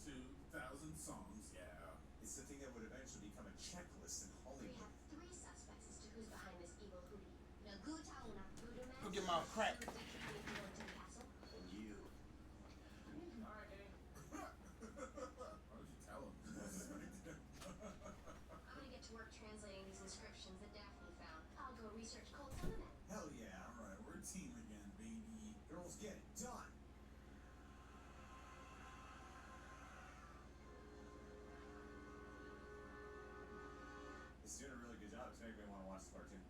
2,000 songs, yeah. It's the thing that would eventually become a checklist in We Hollywood. have three suspects as to who's behind this evil hoodie. Naguta una voodoo man. Go get my crack. Who detected the influence in the castle. And you. Alright, gang. Why would you tell him? I'm gonna get to work translating these inscriptions that Daphne found. I'll go research cults on the net. Hell yeah. Alright, we're a team again, baby. Girls, get it done. It's doing a really good job. It's making me want to watch the cartoon.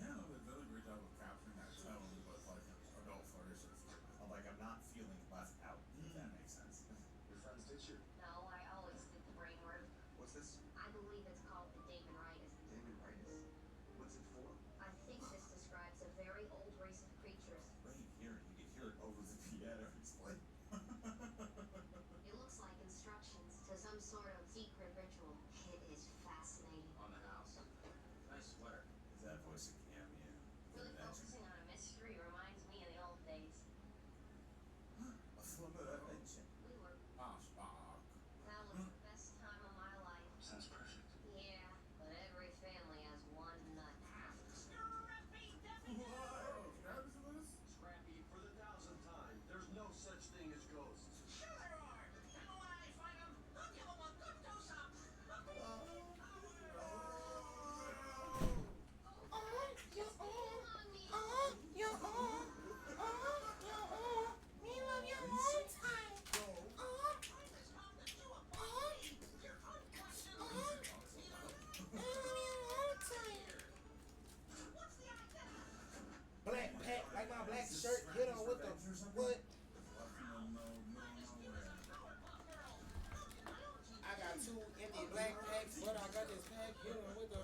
Yeah, no, they've done a great job of capturing that tone, but like adult flourishes. I'm not feeling left out, if that makes sense. Your friends ditch you. No, I always did the brain work. What's this? I believe it's called the Damonitis. Damonitis? What's it for? I think this describes a very old race of creatures. Right here, you can hear it over the piano. Explain. It looks like instructions to some sort of secret ritual. It is fascinating. On the house. Nice sweater. Is that voice a cameo? Really focusing on a mystery reminds me of the old days. A flip of that mention. We were. Ashbach. That was the best time of my life. Sounds perfect. Yeah, but every family has one nut. Whoa! Travis in this? Scrappy, for the 1,000th time, there's no such thing as ghosts. Sure there are. black shirt hit on with the what? I got 2 empty black packs, but I got this pack hit on with the.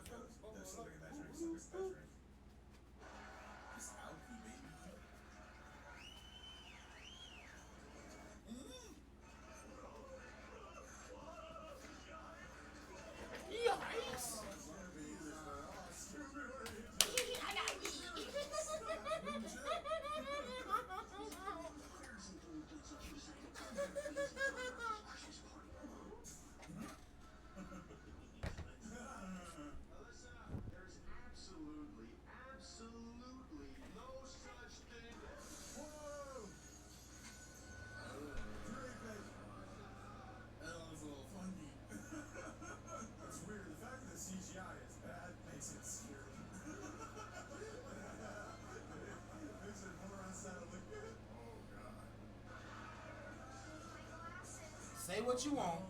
Say what you want,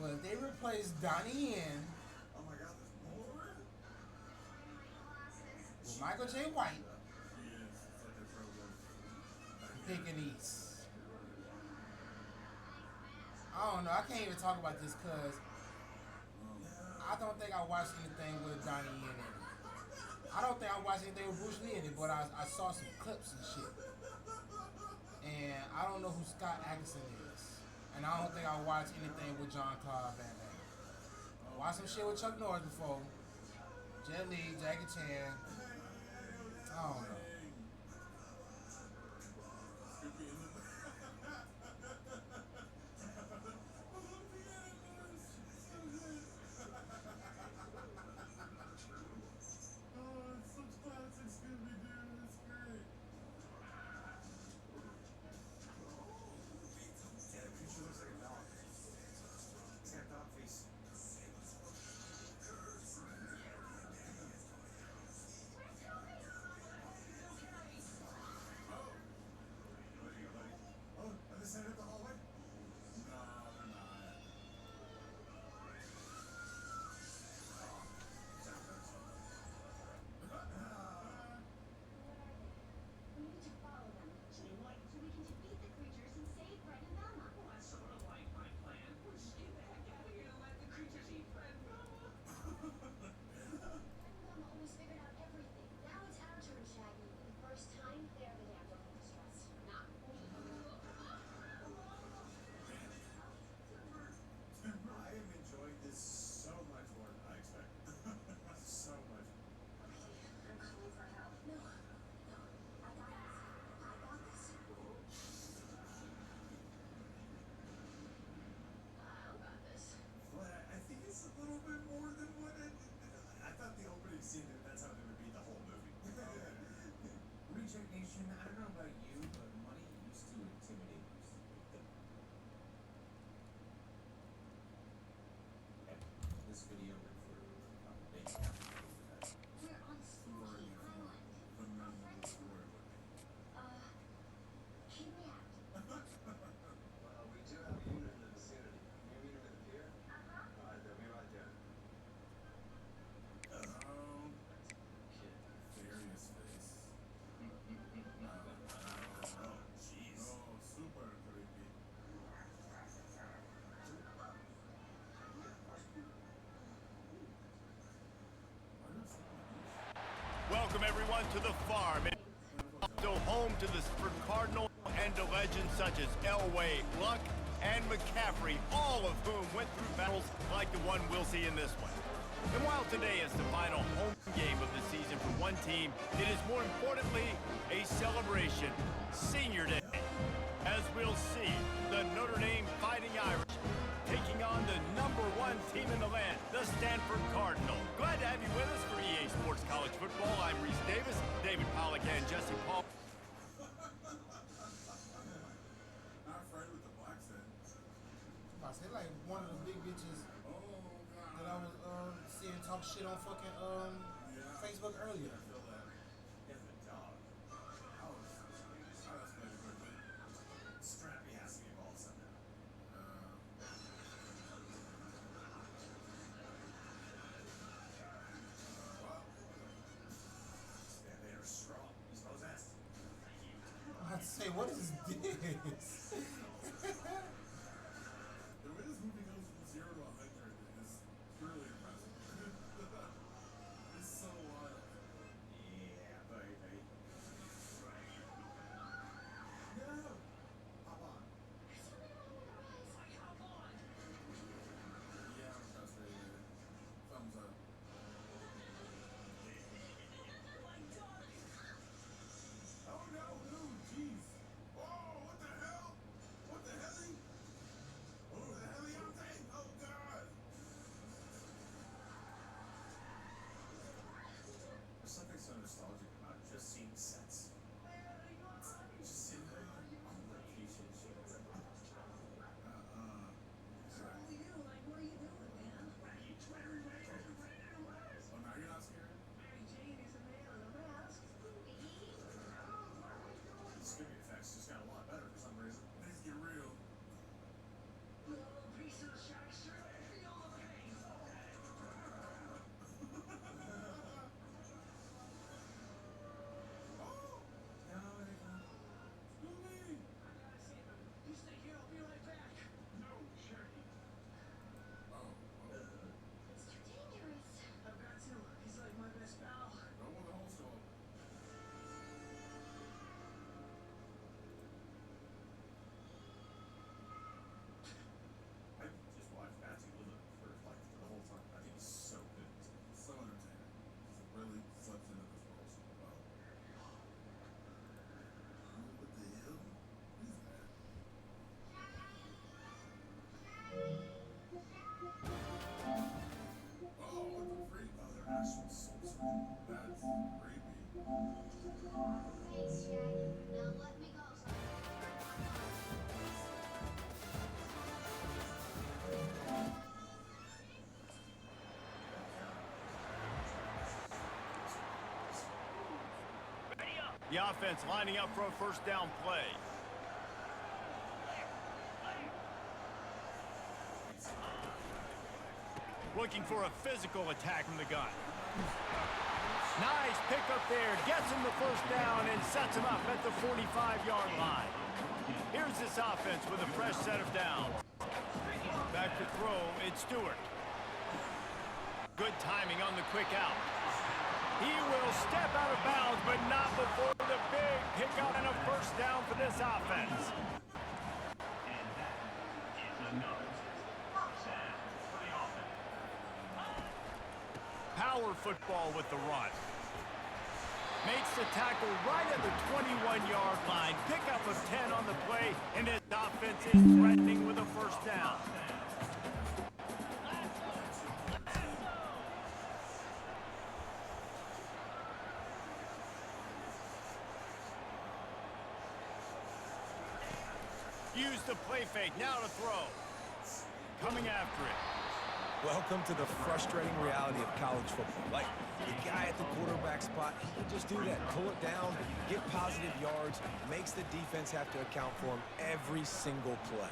but if they replace Donnie Yen with Michael J. White, picking East. I don't know. I can't even talk about this because I don't think I watched anything with Donnie Yen in it. I don't think I watched anything with Bruce Lee in it, but I saw some clips and shit. And I don't know who Scott Adkison is. And I don't think I watched anything with John Claude Van Damme. I watched some shit with Chuck Norris before. Jet Li, Jackie Chan. I don't know. Welcome everyone to the farm. So home to the Spur Cardinal and to legends such as Elway, Luck, and McCaffrey, all of whom went through battles like the one we'll see in this one. And while today is the final home game of the season for one team, it is more importantly a celebration, Senior Day. As we'll see, the Notre Dame Fighting Irish taking on the #1 team in the land, the Stanford Cardinal. Glad to have you with us for EA Sports College Football. I'm Reese Davis, David Pollack, and Jesse Paul. I said like one of the big bitches that I was seeing talk shit on fucking Facebook earlier. to say, what is this? The way this movie goes from 0 to 100 is really impressive. It's so wild. Yeah, baby. No! Hop on. Yeah, I'm frustrated. Thumbs up. Oh no, dude, jeez. Whoa, what the hell? What the helly? Oh, the heliante? Oh god. There's something so nostalgic about just seeing sets. Just sitting there on location shows. It's only you. Like, what are you doing, man? Oh, now you're not scared? Mary Jane is a man in a mask. The scary effects just got a lot better for some reason. Things get real. You little piece of shyster. Feel the pain. No, it ain't gonna. Scooby! You stay here. I'll be right back. No, Shaggy. Oh, It's too dangerous. I've got to. He's like my best pal. go with the whole story. I just watched Matthew Lillard for like the whole time. I think he's so good. So entertaining. It really slips into this role so well. What the hell? What is that? Oh, what the freak? Oh, they're actual sorcery. That's creepy. Thanks, Shaggy. Now let me go. The offense lining up for a first down play. Looking for a physical attack from the gun. Nice pick up there. Gets him the first down and sets him up at the 45-yard line. Here's this offense with a fresh set of downs. Back to throw, it's Stewart. Good timing on the quick out. He will step out of bounds, but not before the big pickup and a first down for this offense. Power football with the run. Makes the tackle right at the 21-yard line. Pickup of 10 on the play, and this offense is threatening with a first down. Use the play fake, now to throw. Coming after it. Welcome to the frustrating reality of college football. Like, the guy at the quarterback spot, he can just do that. Pull it down, get positive yards, makes the defense have to account for him every single play.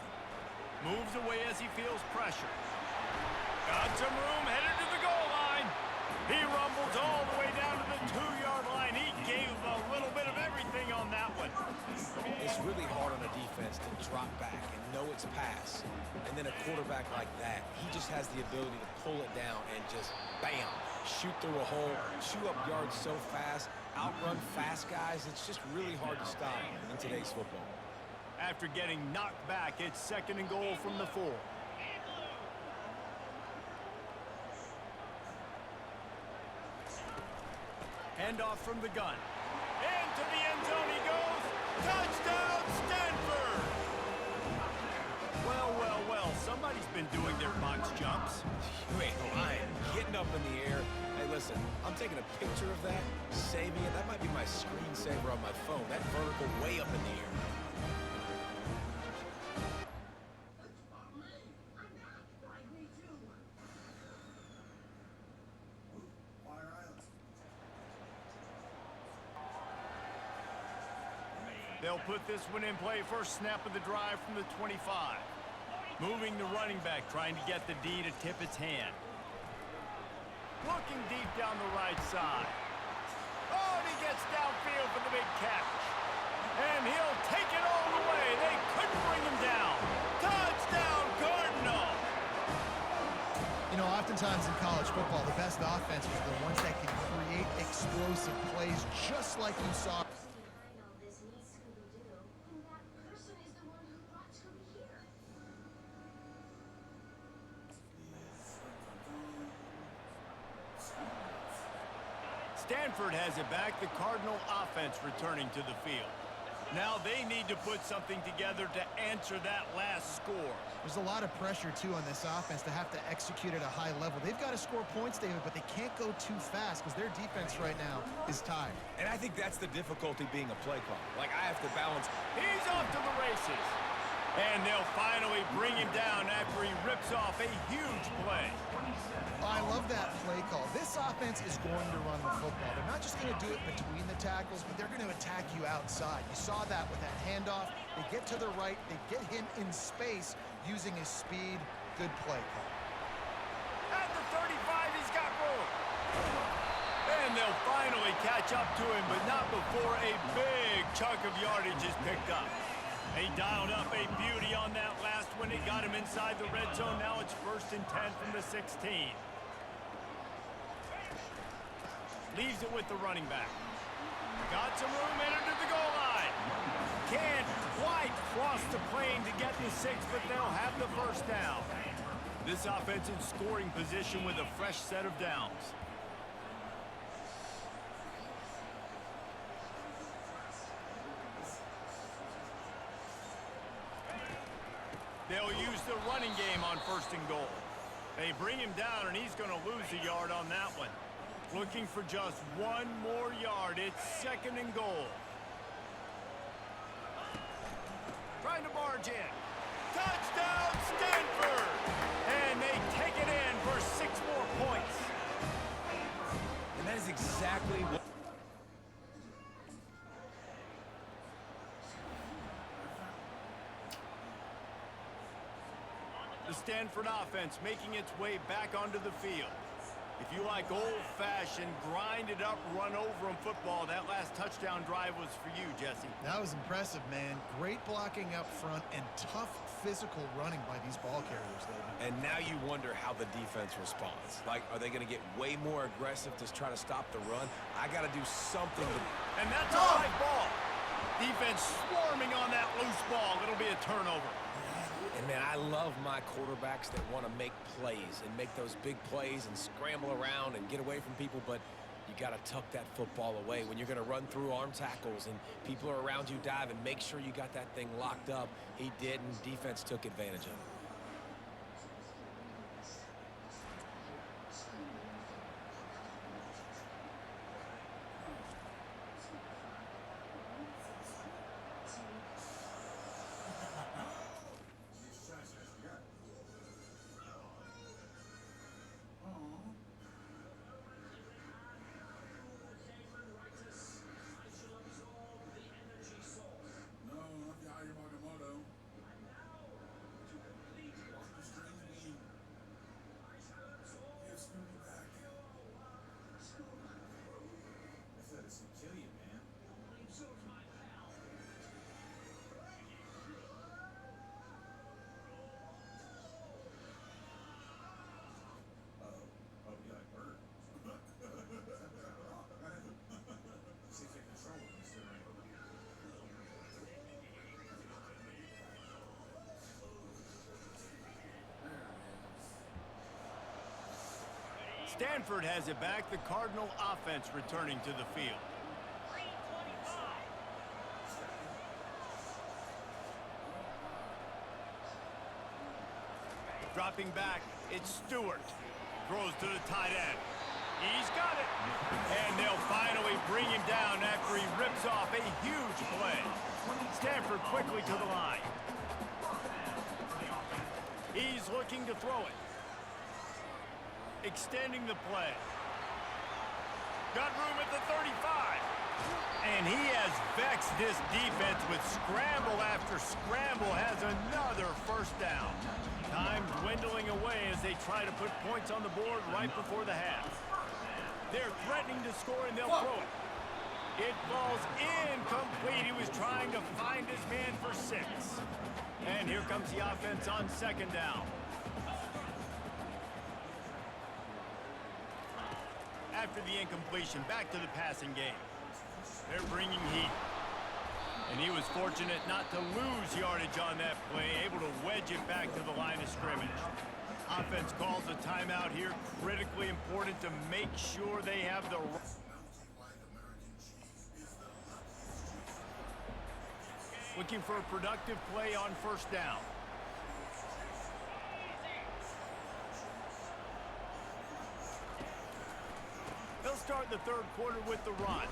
Moves away as he feels pressure. Got some room, headed to the goal line. He rumbles all the way down to the 2-yard line. He gave a little bit of everything on that one. It's really hard on a defense to drop back and know it's pass. And then a quarterback like that, he just has the ability to pull it down and just, bam, shoot through a hole, chew up yards so fast, outrun fast guys. It's just really hard to stop in today's football. After getting knocked back, it's 2nd and goal from the 4. Handoff from the gun. Into the end zone he goes. Touchdown, Stanford! Well, well, well. Somebody's been doing their box jumps. You ain't lying. Getting up in the air. Hey, listen, I'm taking a picture of that, saving it. That might be my screensaver on my phone. That vertical way up in the air. They'll put this one in play. First snap of the drive from the 25. Moving the running back, trying to get the D to tip its hand. Looking deep down the right side. Oh, and he gets downfield for the big catch. And he'll Oftentimes in college football, the best offenses are the ones that can create explosive plays, just like you saw. Stanford has it back. The Cardinal offense returning to the field. Now they need to put something together to answer that last score. There's a lot of pressure, too, on this offense to have to execute at a high level. They've got to score points, David, but they can't go too fast because their defense right now is tied. And I think that's the difficulty being a play caller. Like, I have to balance. He's off to the races. And they'll finally bring him down after he rips off a huge play. I love that play call. This offense is going to run the football. They're not just going to do it between the tackles, but they're going to attack you outside. You saw that with that handoff. They get to the right. They get him in space using his speed. Good play call. At the 35, he's got room. And they'll finally catch up to him, but not before a big chunk of yardage is picked up. He dialed up a beauty on that last one. It got him inside the red zone. Now it's 1st and 10 from the 16. Leaves it with the running back. Got some room, entered to the goal line. Can't quite cross the plane to get the 6, but they'll have the first down. This offense in scoring position with a fresh set of downs. They'll use the running game on 1st and goal. They bring him down, and he's going to lose a yard on that one. Looking for just one more yard. It's 2nd and goal. Trying to barge in. Touchdown, Stanford! And they take it in for 6 more points. And that is exactly what... The Stanford offense making its way back onto the field. If you like old-fashioned, grind-it-up, run-over-'em football, that last touchdown drive was for you, Jesse. That was impressive, man. Great blocking up front and tough physical running by these ball carriers, David. And now you wonder how the defense responds. Like, are they going to get way more aggressive to try to stop the run? I got to do something to... And that's a high ball. Defense swarming on that loose ball. It'll be a turnover. And, man, I love my quarterbacks that want to make plays and make those big plays and scramble around and get away from people, but you got to tuck that football away. When you're going to run through arm tackles and people are around you diving, make sure you got that thing locked up. He did, and defense took advantage of it. Stanford has it back. The Cardinal offense returning to the field. Dropping back, it's Stewart. Throws to the tight end. He's got it. And they'll finally bring him down after he rips off a huge play. Stanford quickly to the line. He's looking to throw it. Extending the play. Got room at the 35. And he has vexed this defense with scramble after scramble. Has another first down. Time dwindling away as they try to put points on the board right before the half. They're threatening to score and they'll throw it. It falls incomplete. He was trying to find his man for 6. And here comes the offense on 2nd down. after the incompletion, back to the passing game. They're bringing heat. And he was fortunate not to lose yardage on that play, able to wedge it back to the line of scrimmage. Offense calls a timeout here, critically important to make sure they have the... Looking for a productive play on first down. They'll start the third quarter with the run.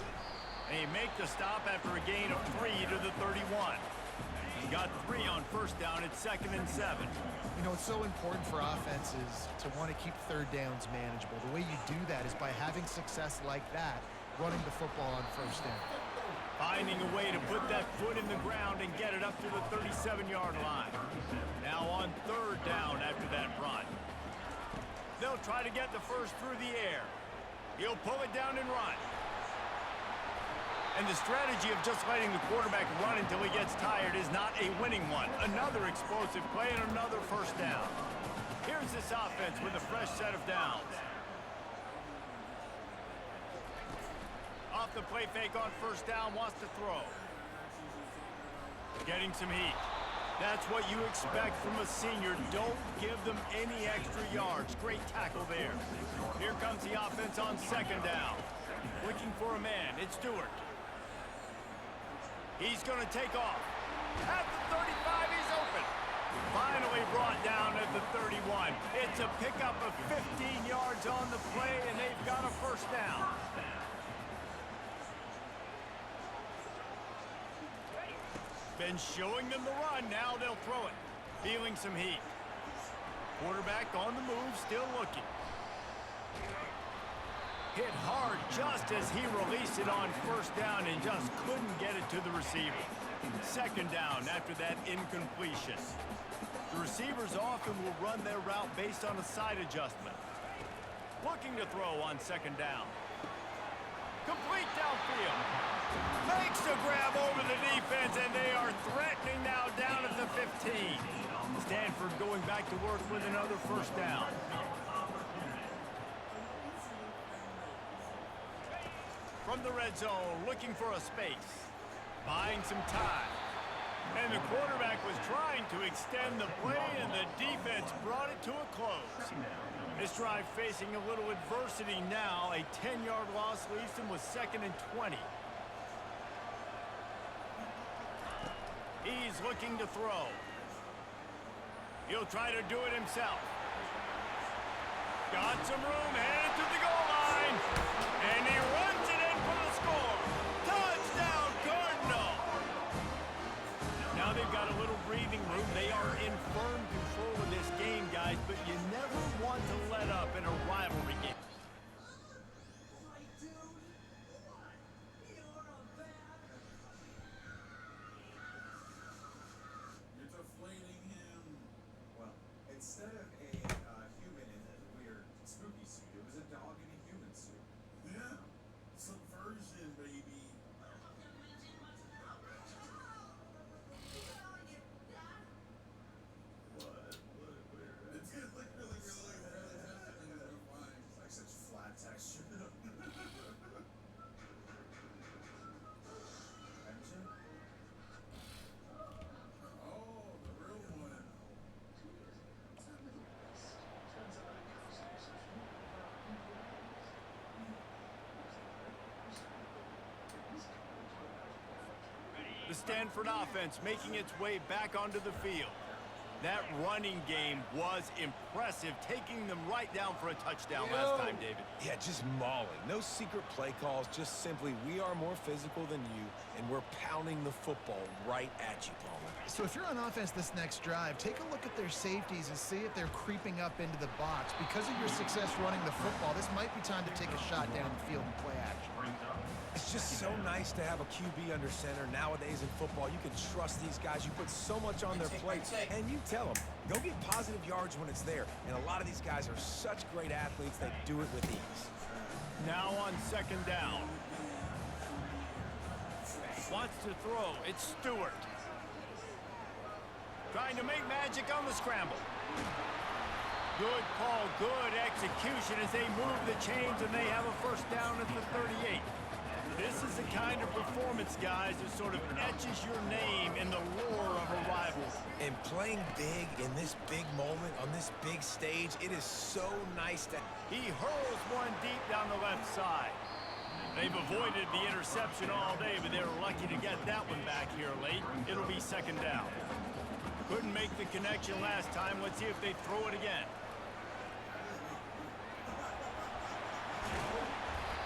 They make the stop after a gain of 3 to the 31. He got 3 on first down at 2nd and 7. You know, it's so important for offenses to want to keep third downs manageable. The way you do that is by having success like that, running the football on first down. Finding a way to put that foot in the ground and get it up to the 37-yard line. Now on third down after that run. They'll try to get the first through the air. He'll pull it down and run. And the strategy of just letting the quarterback run until he gets tired is not a winning one. Another explosive play and another first down. Here's this offense with a fresh set of downs. Off the play fake on first down, wants to throw. Getting some heat. That's what you expect from a senior. Don't give them any extra yards. Great tackle there. Here comes the offense on second down. Looking for a man. It's Stewart. He's going to take off. At the 35, he's open. Finally brought down at the 31. It's a pickup of 15 yards on the play, and they've got a first down. Been showing them the run. Now they'll throw it. Feeling some heat. Quarterback on the move, still looking. Hit hard just as he released it on first down and just couldn't get it to the receiver. Second down after that incompletion. The receivers often will run their route based on a side adjustment. Looking to throw on second down. Complete downfield. Makes the grab over the defense, and they are threatening now down at the 15. Stanford going back to work with another first down. From the red zone, looking for a space. Buying some time. And the quarterback was trying to extend the play, and the defense brought it to a close. This drive facing a little adversity now. A 10-yard loss leaves them with 2nd and 20. He's looking to throw. He'll try to do it himself. Got some room, headed to the goal line. And he runs it in for the score. Touchdown, Cardinal. Now they've got a little breathing room. They are in firm control of this game, guys, but you never want to let up in a rivalry game. You're deflating him. Well, instead of a human in a weird spooky suit, it was a dog in a human suit. Yeah. Subversion, baby. It's good, like really fine. It's like such flat texture. Haven't you? Oh, the real one. The Stanford offense making its way back onto the field. That running game was impressive, taking them right down for a touchdown last time, David. Yeah, just mauling. No secret play calls, just simply we are more physical than you, and we're pounding the football right at you, Palmer. So if you're on offense this next drive, take a look at their safeties and see if they're creeping up into the box. Because of your success running the football, this might be time to take a shot down the field and play action. It's just so nice to have a QB under center. Nowadays in football, you can trust these guys. You put so much on their plates, and you tell them, go get positive yards when it's there. And a lot of these guys are such great athletes, they do it with ease. Now on second down. Wants to throw. It's Stewart. Trying to make magic on the scramble. Good call, good execution as they move the chains and they have a first down at the 38. This is the kind of performance, guys, that sort of etches your name in the lore of a rival. And playing big in this big moment, on this big stage, it is so nice to... He hurls one deep down the left side. They've avoided the interception all day, but they were lucky to get that one back here late. It'll be second down. Couldn't make the connection last time. Let's see if they throw it again.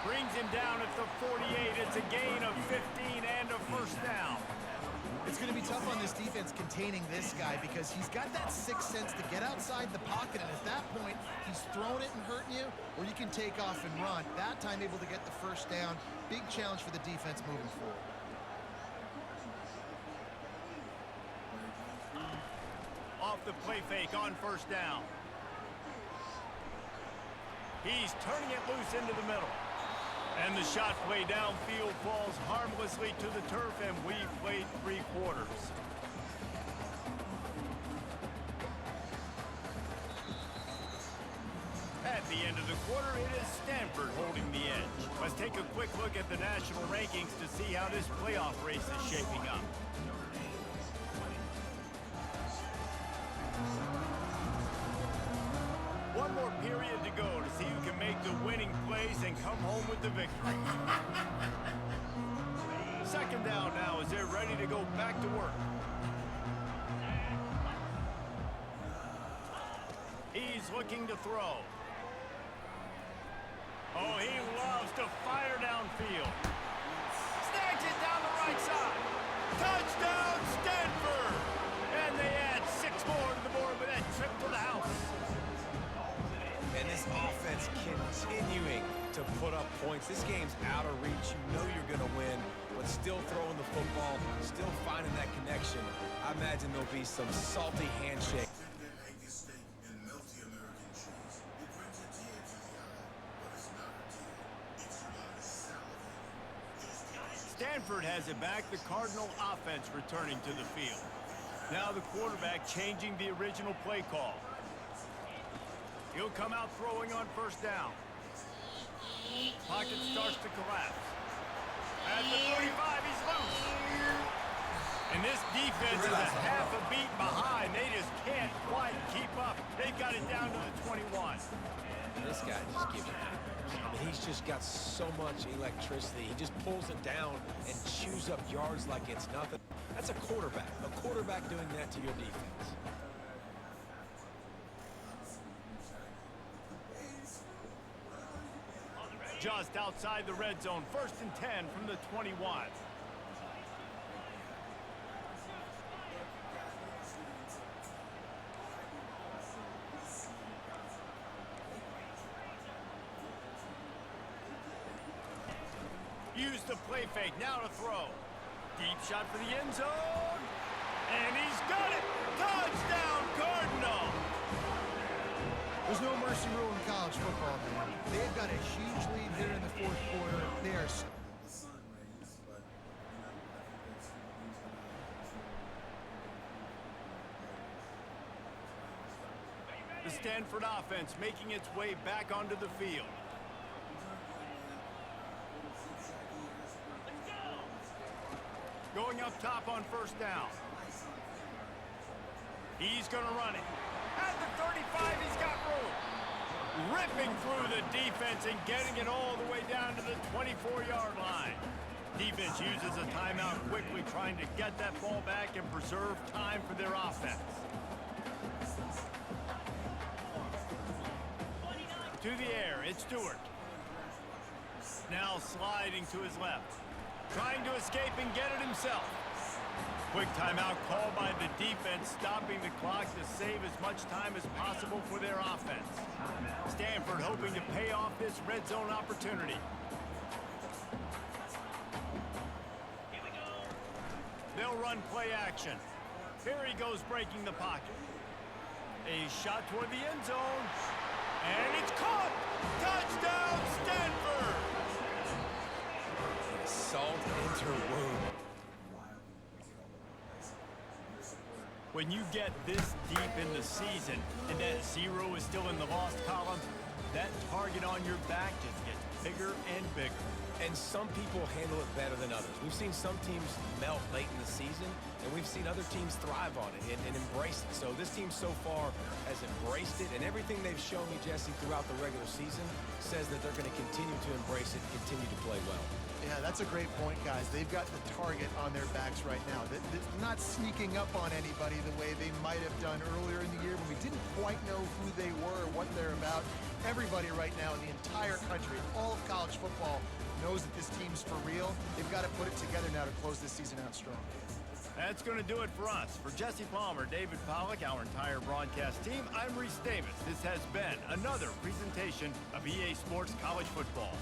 Brings him down at the 48. It's a gain of 15 and a first down. It's going to be tough on this defense containing this guy because he's got that sixth sense to get outside the pocket, and at that point, he's throwing it and hurting you, or you can take off and run. That time able to get the first down. Big challenge for the defense moving forward. Off the play fake on first down. He's turning it loose into the middle. And the shot play downfield falls harmlessly to the turf, and we've played 3 quarters. At the end of the quarter, it is Stanford holding the edge. Let's take a quick look at the national rankings to see how this playoff race is shaping up. One more period to go to see who can make the winning plays and come home with the victory. Second down now as they're ready to go back to work. He's looking to throw. Oh, he loves to fire downfield. Snags it down the right side. Touchdown, Stanford! And they add 6 more to the board with that trip to the house. And this offense continuing to put up points. This game's out of reach. You know you're going to win, but still throwing the football, still finding that connection. I imagine there'll be some salty handshake. Stanford has it back. The Cardinal offense returning to the field. Now the quarterback changing the original play call. He'll come out throwing on first down. Pocket starts to collapse. At the 35, he's loose. And this defense is a half a beat behind. They just can't quite keep up. They've got it down to the 21. This guy just gives you that. I mean, he's just got so much electricity. He just pulls it down and chews up yards like it's nothing. That's a quarterback. A quarterback doing that to your defense. Just outside the red zone. 1st and 10 from the 21. Use the play fake. Now to throw. Deep shot for the end zone. And he's got it. Touchdown, Cardinal. There's no mercy rule in college football, man. They've got a huge lead here in the 4th quarter. They are... The Stanford offense making its way back onto the field. Going up top on first down. He's going to run it. At the 35, he's got room. Ripping through the defense and getting it all the way down to the 24-yard line. Defense uses a timeout quickly, trying to get that ball back and preserve time for their offense. To the air, it's Stewart. Now sliding to his left. Trying to escape and get it himself. Quick timeout called by the defense, stopping the clock to save as much time as possible for their offense. Stanford hoping to pay off this red zone opportunity. They'll run play action. Here he goes breaking the pocket. A shot toward the end zone. And it's caught! Touchdown, Stanford! Salt into wound. When you get this deep in the season and that 0 is still in the lost column, that target on your back just gets bigger and bigger. And some people handle it better than others. We've seen some teams melt late in the season, and we've seen other teams thrive on it and embrace it. So this team so far has embraced it, and everything they've shown me, Jesse, throughout the regular season says that they're going to continue to embrace it and continue to play well. Yeah, that's a great point, guys. They've got the target on their backs right now. They're not sneaking up on anybody the way they might have done earlier in the year when we didn't quite know who they were or what they're about. Everybody right now in the entire country, all of college football, knows that this team's for real. They've got to put it together now to close this season out strong. That's going to do it for us. For Jesse Palmer, David Pollack, our entire broadcast team, I'm Reese Davis. This has been another presentation of EA Sports College Football.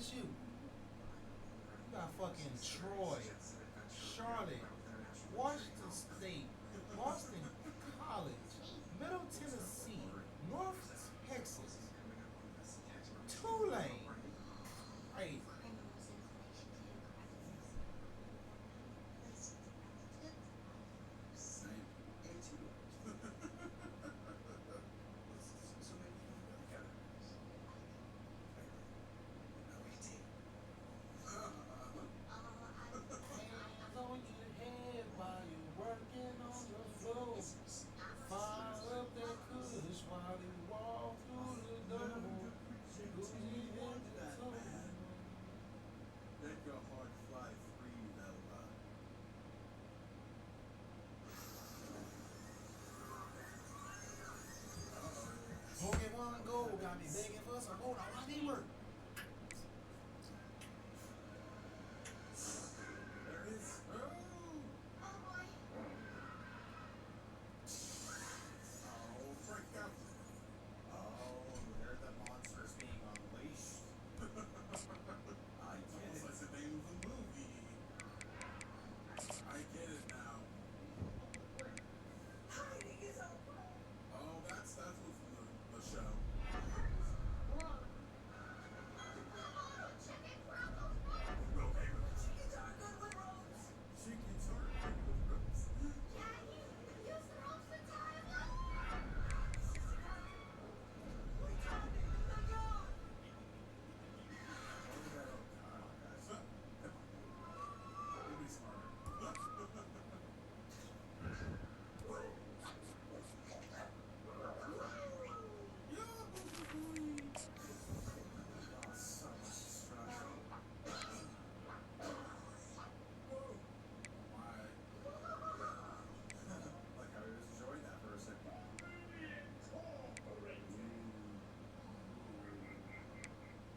LSU. You got fucking Troy, Charlotte, Washington State, Boston College, Middle Tennessee, North Texas, Tulane. Right. Pokemon Go got me begging for some more. I need work. There it is. Oh boy. Oh, Frank out. Oh, they're the monsters being unleashed. I get it. That's the name of the movie. I get it now. Hiding is over. Oh, that's from the show. Chickens are good with ropes. Chickens are good with ropes. Daddy, use the ropes to tie him up. We tied it in the yard. Come on. You'll be smarter. So much destruction. Why? Like I was enjoying that for a second.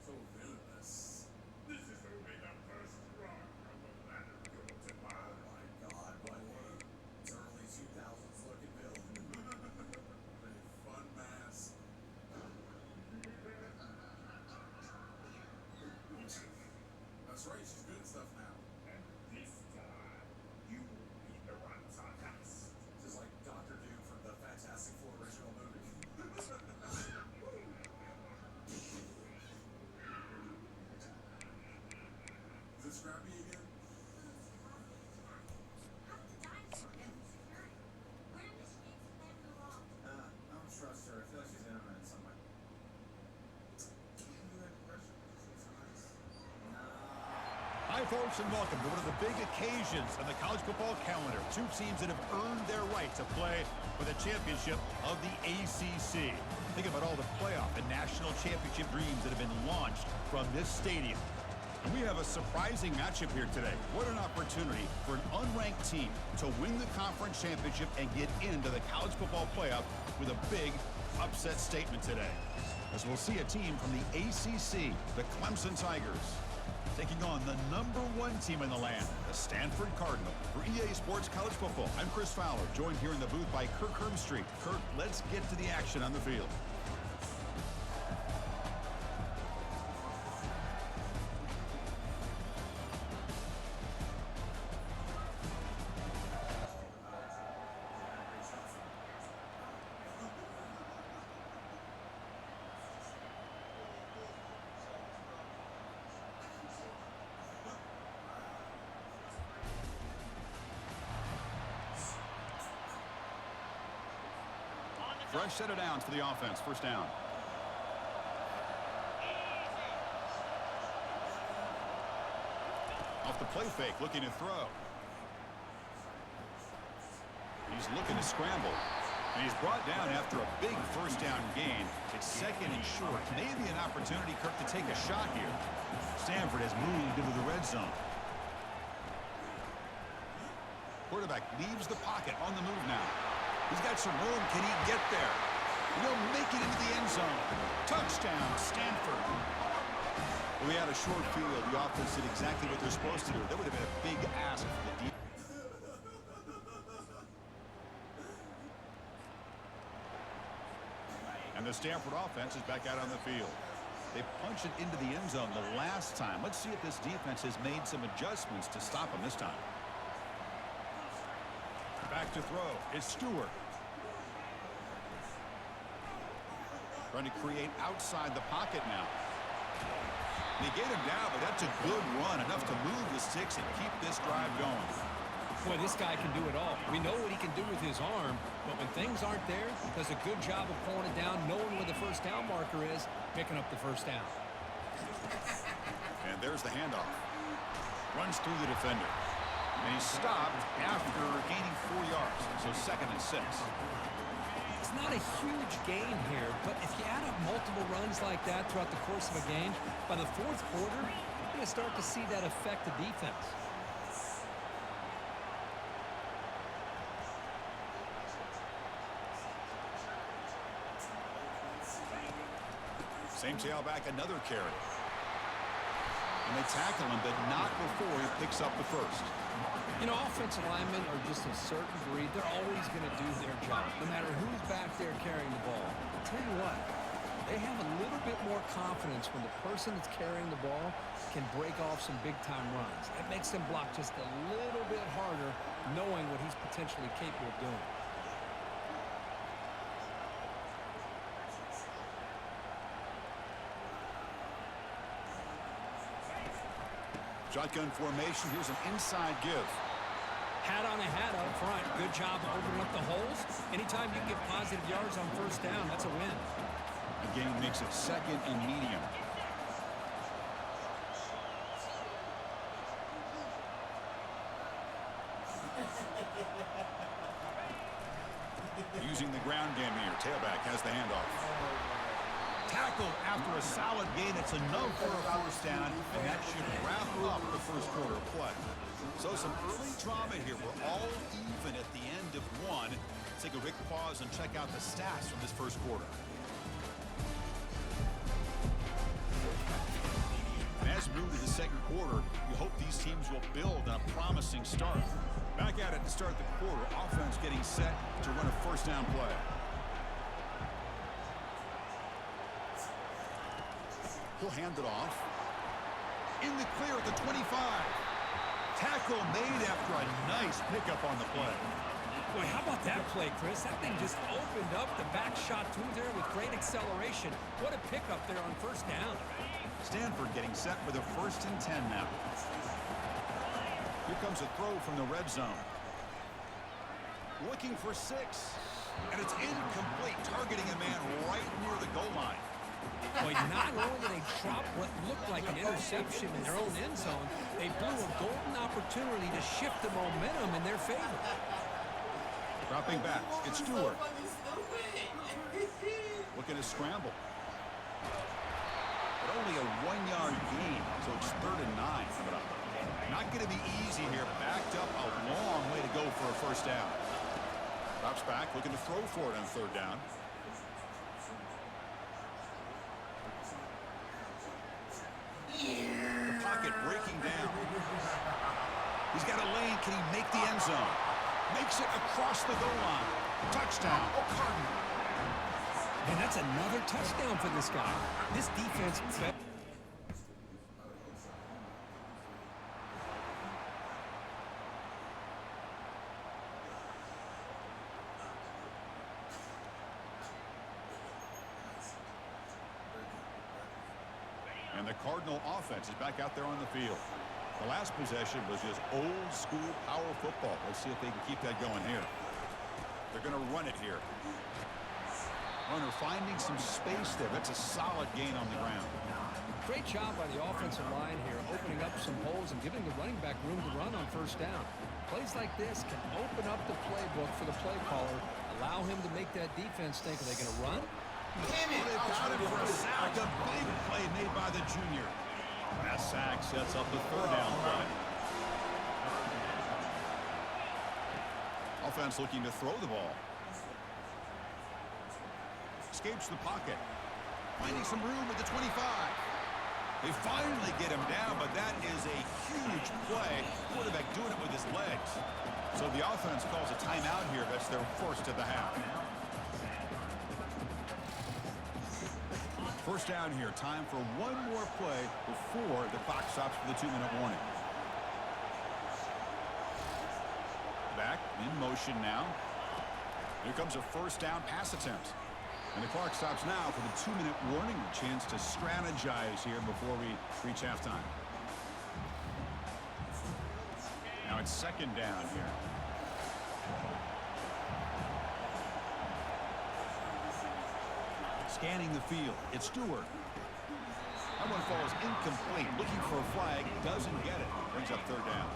So venomous. This is who made the first run of the ladder go to Oh my god, what a early 2000s looking build. A fun mask. That's right, she's good at stuff now. And this time, you will be the ones on us. Just like Doctor Doom from the Fantastic Four original movie. Is it Scrappy again? How'd the dinosaur get through security? Where did this fancy plant go wrong? I don't trust her. I feel like she's intimate in some way. Give you that impression? She's nice. Hi, folks, and welcome to one of the big occasions on the college football calendar. Two teams that have earned their right to play for the championship of the ACC. Think about all the playoff and national championship dreams that have been launched from this stadium. And we have a surprising matchup here today. What an opportunity for an unranked team to win the conference championship and get into the college football playoff with a big upset statement today. As we'll see a team from the ACC, the Clemson Tigers, taking on the #1 team in the land, the Stanford Cardinal. For EA Sports College Football, I'm Chris Fowler, joined here in the booth by Kirk Hermstreet. Kirk, let's get to the action on the field. Fresh set of downs for the offense. First down. Off the play fake, looking to throw. He's looking to scramble. And he's brought down after a big first down gain. It's second and short. Maybe an opportunity, Kirk, to take a shot here. Stanford has moved into the red zone. Quarterback leaves the pocket on the move now. He's got some room. Can he get there? He'll make it into the end zone. Touchdown, Stanford. We had a short field. The offense did exactly what they're supposed to do. That would have been a big ask for the defense. And the Stanford offense is back out on the field. They punched it into the end zone the last time. Let's see if this defense has made some adjustments to stop them this time. Back to throw is Stewart. Trying to create outside the pocket now. They get him down, but that's a good run, enough to move the sticks and keep this drive going. Boy, this guy can do it all. We know what he can do with his arm, but when things aren't there, does a good job of pulling it down, knowing where the first down marker is, picking up the first down. And there's the handoff. Runs through the defender. And he's stopped after gaining 4 yards, so 2nd and 6. It's not a huge gain here, but if you add up multiple runs like that throughout the course of a game, by the 4th quarter, you're going to start to see that affect the defense. Same tailback, another carry. And they tackle him, but not before he picks up the first. You know, offensive linemen are just a certain breed. They're always going to do their job, no matter who's back there carrying the ball. I'll tell you what, they have a little bit more confidence when the person that's carrying the ball can break off some big-time runs. It makes them block just a little bit harder, knowing what he's potentially capable of doing. Shotgun formation. Here's an inside give. Hat on a hat up front. Good job opening up the holes. Anytime you get positive yards on first down, that's a win. The game makes it 2nd and medium. Using the ground game here. Tailback has the handoff. Tackle after a solid gain. It's enough for a first down, and that should wrap up the first quarter of play. So some early drama here. We're all even at the end of one. Let's take a quick pause and check out the stats from this first quarter. And as we move to the second quarter, we hope these teams will build on a promising start. Back at it to start the quarter. Offense getting set to run a first down play. He'll hand it off. In the clear at the 25. Tackle made after a nice pickup on the play. Boy, how about that play, Chris? That thing just opened up the back shot through there with great acceleration. What a pickup there on first down. Stanford getting set for the 1st and 10 now. Here comes a throw from the red zone. Looking for 6. And it's incomplete, targeting a man right near the goal line. Boy, not only did they drop what looked like an interception in their own end zone, they blew a golden opportunity to shift the momentum in their favor. Dropping back, it's Stewart. Looking to scramble. But only a 1-yard gain, so it's 3rd and 9 coming up. Not going to be easy here. Backed up a long way to go for a first down. Drops back, looking to throw for it on 3rd down. The pocket breaking down. He's got a lane. Can he make the end zone? Makes it across the goal line. Touchdown. Cardinal. And that's another touchdown for this guy. This defense... And the Cardinal offense is back out there on the field. The last possession was just old school power football. Let's see if they can keep that going here. They're going to run it here. Runner finding some space there. That's a solid gain on the ground. Great job by the offensive line here, opening up some holes and giving the running back room to run on first down. Plays like this can open up the playbook for the play caller, allow him to make that defense think, are they going to run? Damn it! They got him for a sack. A big play made by the junior. That sack sets up the 3rd down play. Offense looking to throw the ball. Escapes the pocket. Finding some room at the 25. They finally get him down, but that is a huge play. Quarterback doing it with his legs. So the offense calls a timeout here. That's their first of the half. First down here. Time for one more play before the clock stops for the 2-minute warning. Back in motion now. Here comes a first down pass attempt. And the clock stops now for the 2-minute warning. A chance to strategize here before we reach halftime. Now it's second down here. Scanning the field. It's Stewart. That one falls incomplete. Looking for a flag. Doesn't get it. Brings up third down.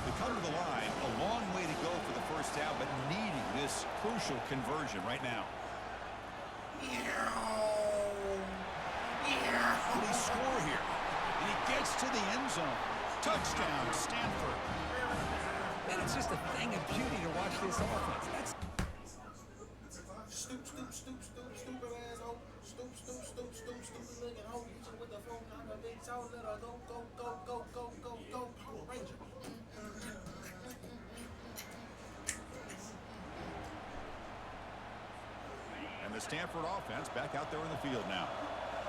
They come to the line. A long way to go for the first down, but needing this crucial conversion right now. Will he score here? And he gets to the end zone. Touchdown, Stanford. Man, it's just a thing of beauty to watch this offense. That's Stupid asshole. Stupid looking hoe. You just with the phone, I'm a big toe, let her go, Power Ranger. And the Stanford offense back out there in the field now.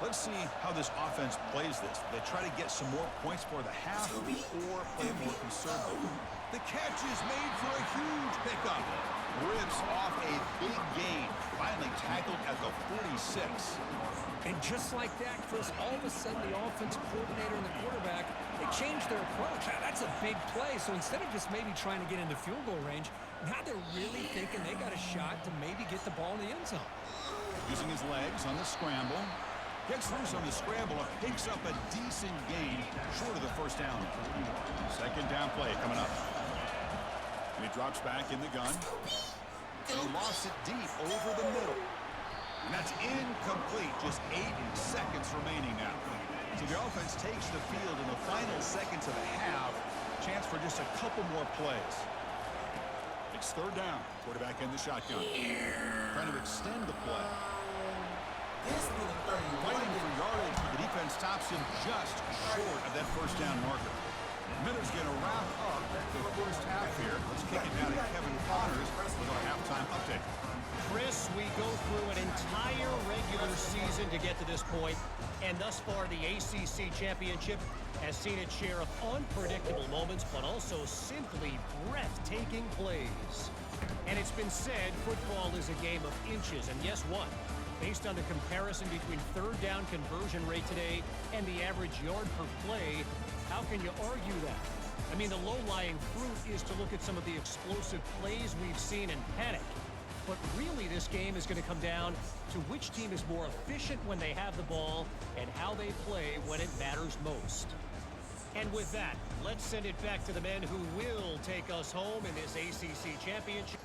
Let's see how this offense plays this. They try to get some more points for the half or play more conservative. The catch is made for a huge pickup. Rips off a big gain. Finally tackled at the 46. And just like that, Chris, all of a sudden the offensive coordinator and the quarterback, they changed their approach. Now, that's a big play. So instead of just maybe trying to get into field goal range, now they're really thinking they got a shot to maybe get the ball in the end zone. Using his legs on the scramble. Gets loose on the scramble and picks up a decent gain short of the first down. Second down play coming up. And he drops back in the gun. And he lost it deep over the middle. And that's incomplete. Just 8 seconds remaining now. So the offense takes the field in the final seconds of the half. Chance for just a couple more plays. It's third down. Quarterback in the shotgun. Trying to extend the play. Fighting for yardage, but the defense stops him just short of that first down marker. Miller's going to wrap up the first half here. Let's kick it now to Kevin Connors with our halftime update. Chris, we go through an entire regular season to get to this point, and thus far the ACC Championship has seen its share of unpredictable moments, but also simply breathtaking plays. And it's been said football is a game of inches, and guess what? Based on the comparison between third down conversion rate today and the average yard per play, how can you argue that? I mean, the low-lying fruit is to look at some of the explosive plays we've seen and panic. But really, this game is going to come down to which team is more efficient when they have the ball and how they play when it matters most. And with that, let's send it back to the men who will take us home in this ACC Championship.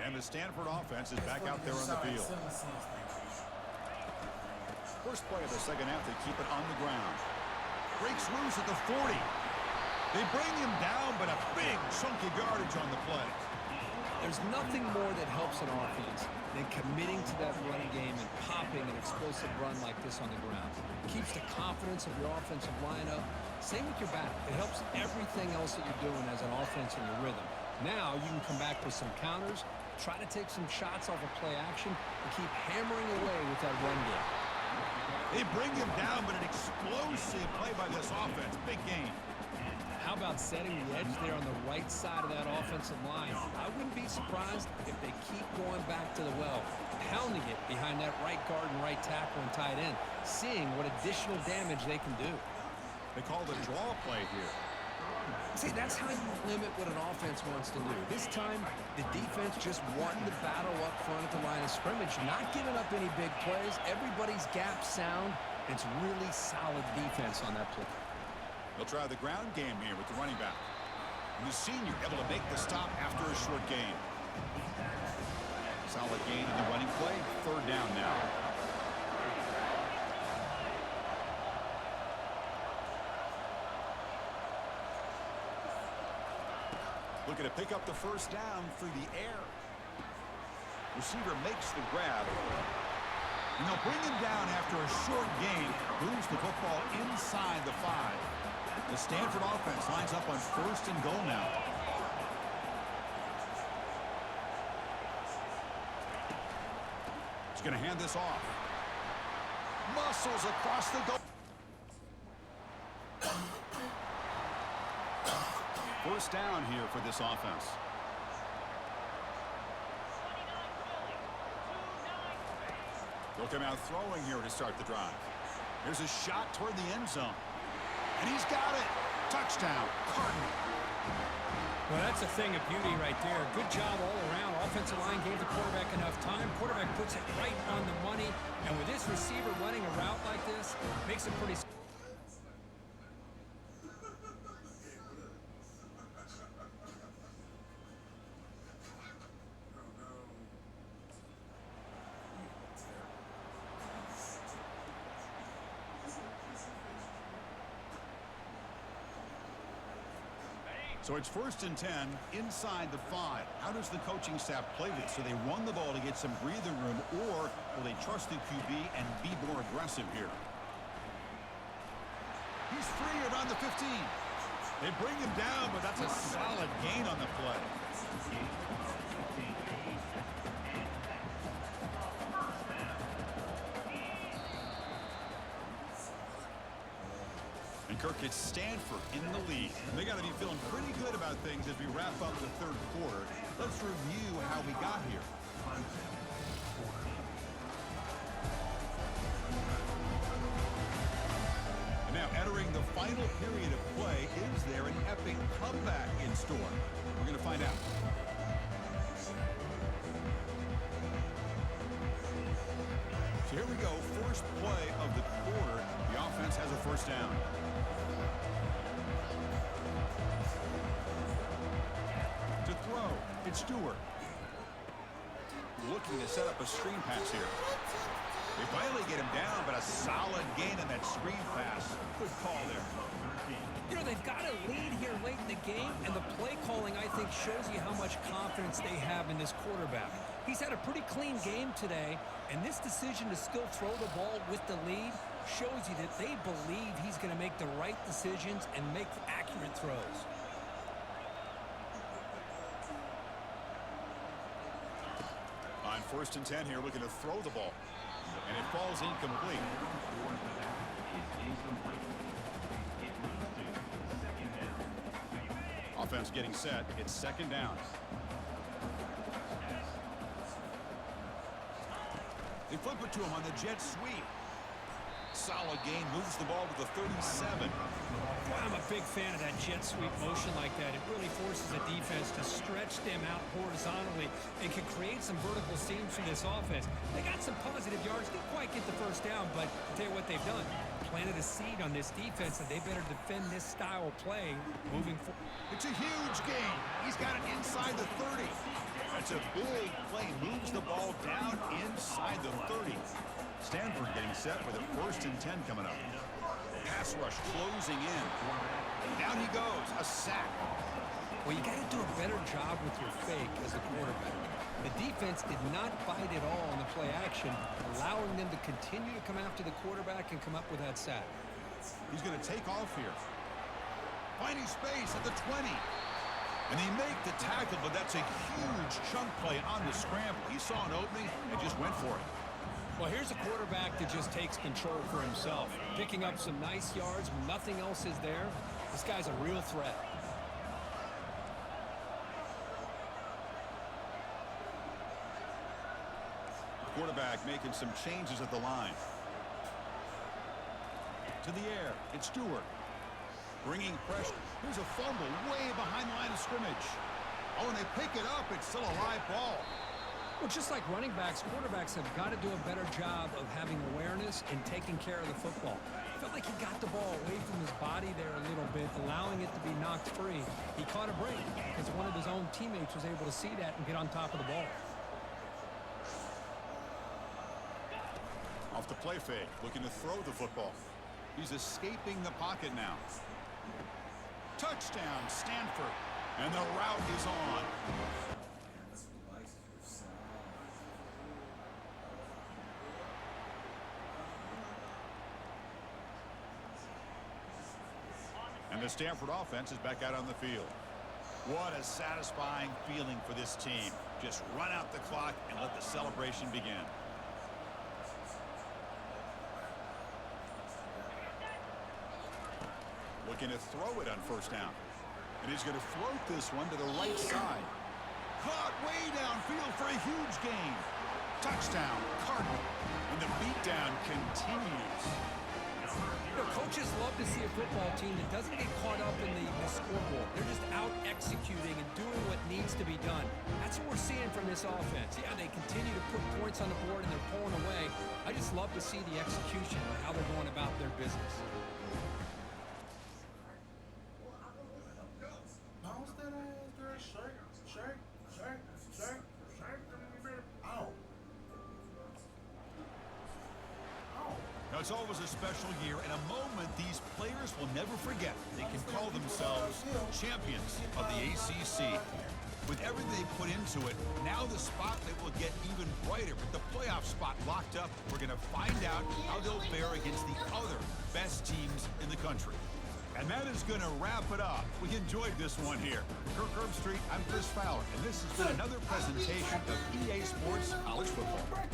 And the Stanford offense is back out there on the field. First play of the second half, they keep it on the ground. Breaks loose at the 40. They bring him down, but a big chunk of yardage on the play. There's nothing more that helps an offense than committing to that running game and popping an explosive run like this on the ground. It keeps the confidence of your offensive lineup. Same with your back. It helps everything else that you're doing as an offense in your rhythm. Now you can come back with some counters, try to take some shots off of play action, and keep hammering away with that run game. They bring him down, but an explosive play by this offense. Big gain. How about setting the edge there on the right side of that offensive line? I wouldn't be surprised if they keep going back to the well, pounding it behind that right guard and right tackle and tight end, seeing what additional damage they can do. They call the draw play here. See, that's how you limit what an offense wants to do. This time, the defense just won the battle up front at the line of scrimmage, not giving up any big plays. Everybody's gap sound. It's really solid defense on that play. They'll try the ground game here with the running back. And the senior able to make the stop after a short gain. Solid gain in the running play. 3rd down now. Looking to pick up the 1st down through the air. Receiver makes the grab. And they'll bring him down after a short gain. Moves the football inside the 5. The Stanford offense lines up on 1st and goal now. He's going to hand this off. Muscles across the goal. 1st down here for this offense. They'll come out throwing here to start the drive. Here's a shot toward the end zone. And he's got it. Touchdown, Cardinal. Well, that's a thing of beauty right there. Good job all around. Offensive line gave the quarterback enough time. Quarterback puts it right on the money. And with this receiver running a route like this, makes it pretty... So it's 1st and 10 inside the 5. How does the coaching staff play this? So they run the ball to get some breathing room, or will they trust the QB and be more aggressive here? He's free around the 15. They bring him down, but that's a solid gain on the play. And Kirk, it's Stanford in the lead. They got to be feeling pretty good about things as we wrap up the 3rd quarter. Let's review how we got here. And now entering the final period of play, is there an epic comeback in store? We're going to find out. So here we go, 1st play of the quarter. The offense has a 1st down. To throw, it's Stewart. Looking to set up a screen pass here. They finally get him down, but a solid gain on that screen pass. Good call there. You know, they've got a lead here late in the game, and the play calling, I think, shows you how much confidence they have in this quarterback. He's had a pretty clean game today, and this decision to still throw the ball with the lead shows you that they believe he's going to make the right decisions and make accurate throws. On 1st and 10 here, looking to throw the ball. And it falls incomplete. Offense getting set. It's 2nd down. They flip it to him on the jet sweep. Solid gain, moves the ball to the 37. Well, I'm a big fan of that jet sweep motion like that. It really forces a defense to stretch them out horizontally and can create some vertical seams for this offense. They got some positive yards. Didn't quite get the 1st down, but I'll tell you what they've done. Planted a seed on this defense, and they better defend this style of play moving forward. It's a huge gain. He's got it inside the 30. That's a big play. Moves the ball down inside the 30. Stanford getting set with a 1st and 10 coming up. Pass rush closing in. Down he goes. A sack. Well, you got to do a better job with your fake as a quarterback. The defense did not bite at all on the play action, allowing them to continue to come after the quarterback and come up with that sack. He's going to take off here. Finding space at the 20. And they make the tackle, but that's a huge chunk play on the scramble. He saw an opening and just went for it. Well, here's a quarterback that just takes control for himself, picking up some nice yards when nothing else is there. This guy's a real threat. Quarterback making some changes at the line. To the air, it's Stewart. Bringing pressure. Here's a fumble way behind the line of scrimmage. Oh, and they pick it up. It's still a live ball. Well, just like running backs, quarterbacks have got to do a better job of having awareness and taking care of the football. I feel felt like he got the ball away from his body there a little bit, allowing it to be knocked free. He caught a break because one of his own teammates was able to see that and get on top of the ball. Off the play fake, looking to throw the football. He's escaping the pocket now. Touchdown, Stanford. And the route is on. And the Stanford offense is back out on the field. What a satisfying feeling for this team. Just run out the clock and let the celebration begin. Looking to throw it on first down. And he's going to float this one to the right side. Caught way downfield for a huge gain. Touchdown, Cardinal. And the beatdown continues. You know, coaches love to see a football team that doesn't get caught up in the scoreboard. They're just out executing and doing what needs to be done. That's what we're seeing from this offense. Yeah, they continue to put points on the board and they're pulling away. I just love to see the execution and how they're going about their business. Bounce that ass, girl. Shake, shake, shake, shake, shake. Ow. Ow. Now, it's always a special year and a moment these players will never forget. They can call themselves champions of the ACC. With everything they put into it, now the spotlight will get even brighter. With the playoff spot locked up, we're going to find out how they'll fare against the other best teams in the country. And that is going to wrap it up. We enjoyed this one here. For Kirk Herbstreit, I'm Chris Fowler, and this has been another presentation of EA Sports College Football.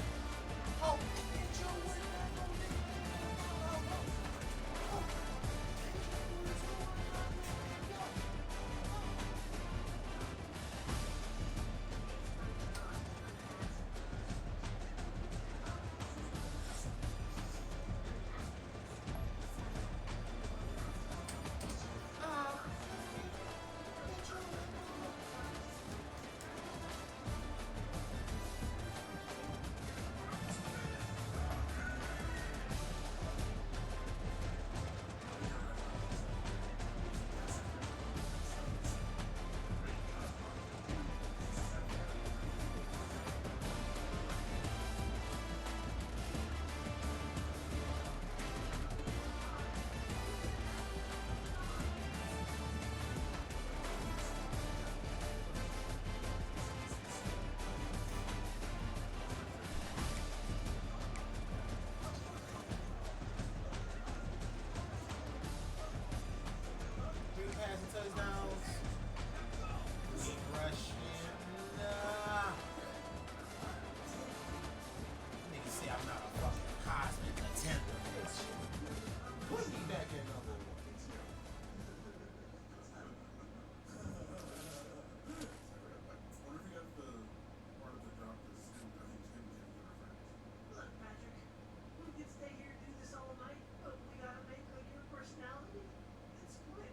Touchdowns. Rushing. Niggas say I'm not a fucking Heisman contender, bitch. Put me back in number one. Look, Patrick, we could stay here and do this all night, but we gotta make your personality and split.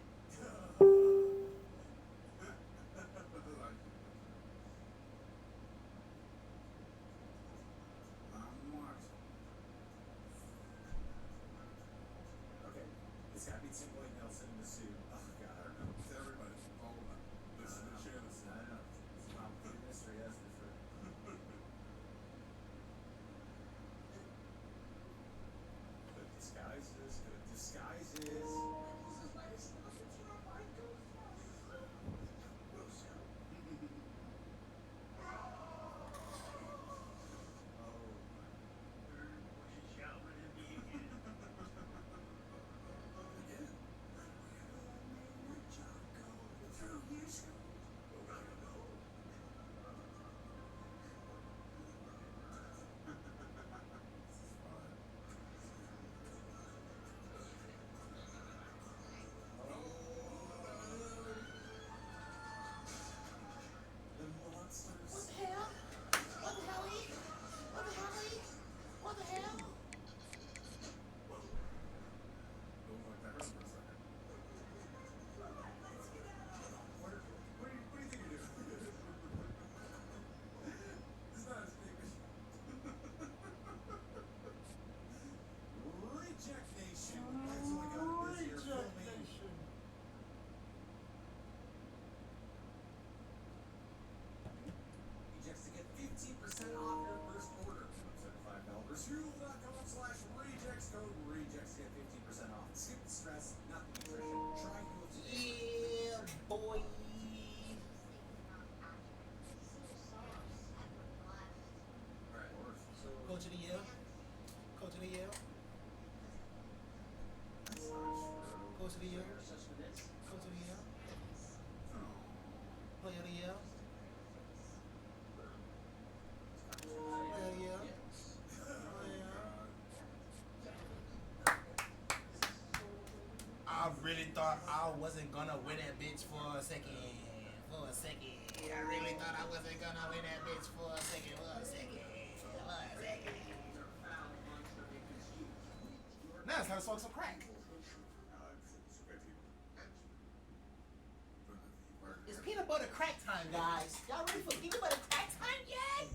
Okay, it's gotta be Tim Boyd Nelson in the suit. Oh god, I don't know. It's everybody. All of them. This is the chance. I don't know. It's a complicated mystery, that's for sure. Good disguises, good disguises. thought I wasn't gonna win that bitch for a second. For a second. I really thought I wasn't gonna win that bitch for a second. For a second. For a second. Now it's time to smoke some crack. It's peanut butter crack time, guys. Y'all ready for peanut butter crack time yet?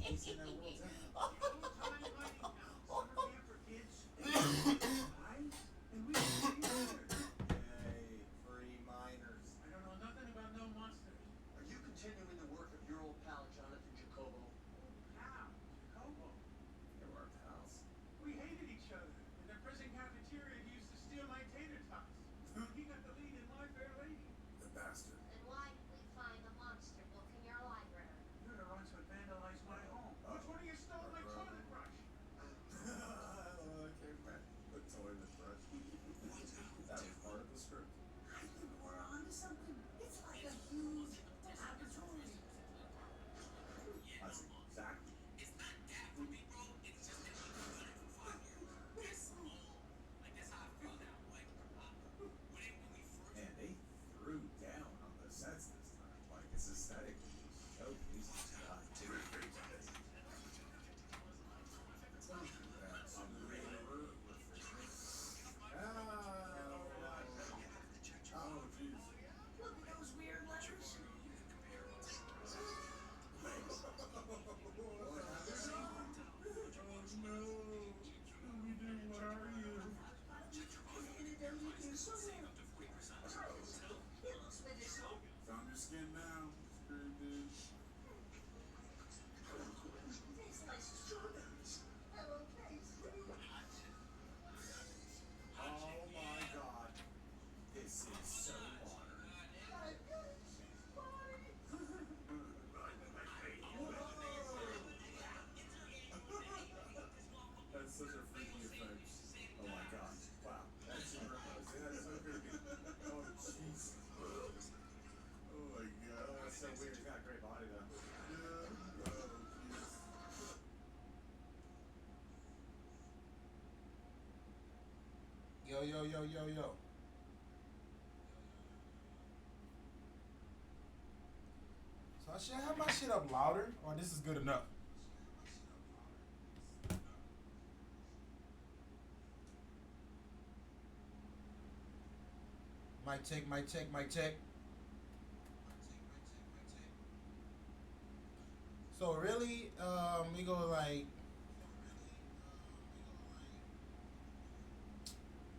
Free miners. I don't know nothing about no monsters. Are you continuing the work of your old pal Jonathan Jacobo? Pal? Jacobo? They were our pals. We hated each other. In the prison cafeteria, he used to steal my tater tots. He got the lead in My Fair Lady. The bastard. Then why did we find the monster book in your library? You're the ones who vandalized my home. Which one of you stole my toilet brush? Okay, man. The toilet brush. That was part of the script. I think we're onto something. It's like a huge laboratory. That's exactly. Man, they threw down on the sets this time. Like, it's aesthetically so decent. Oh, jeez. Look at those weird letters. Found your skin now. Screw, dude. Tastes like strawberries. Hello, Casey. Oh my god. This is so modern. That's such a freaky effect. Oh my god. Wow. That's so creepy. Oh jeez. Oh my god. That's so weird. He's got a great body though. Yeah. Oh, jeez. Yo, yo, yo, yo, yo. So I should have my shit up louder, or this is good enough? Mic check, mic check, mic check. So really, we go like.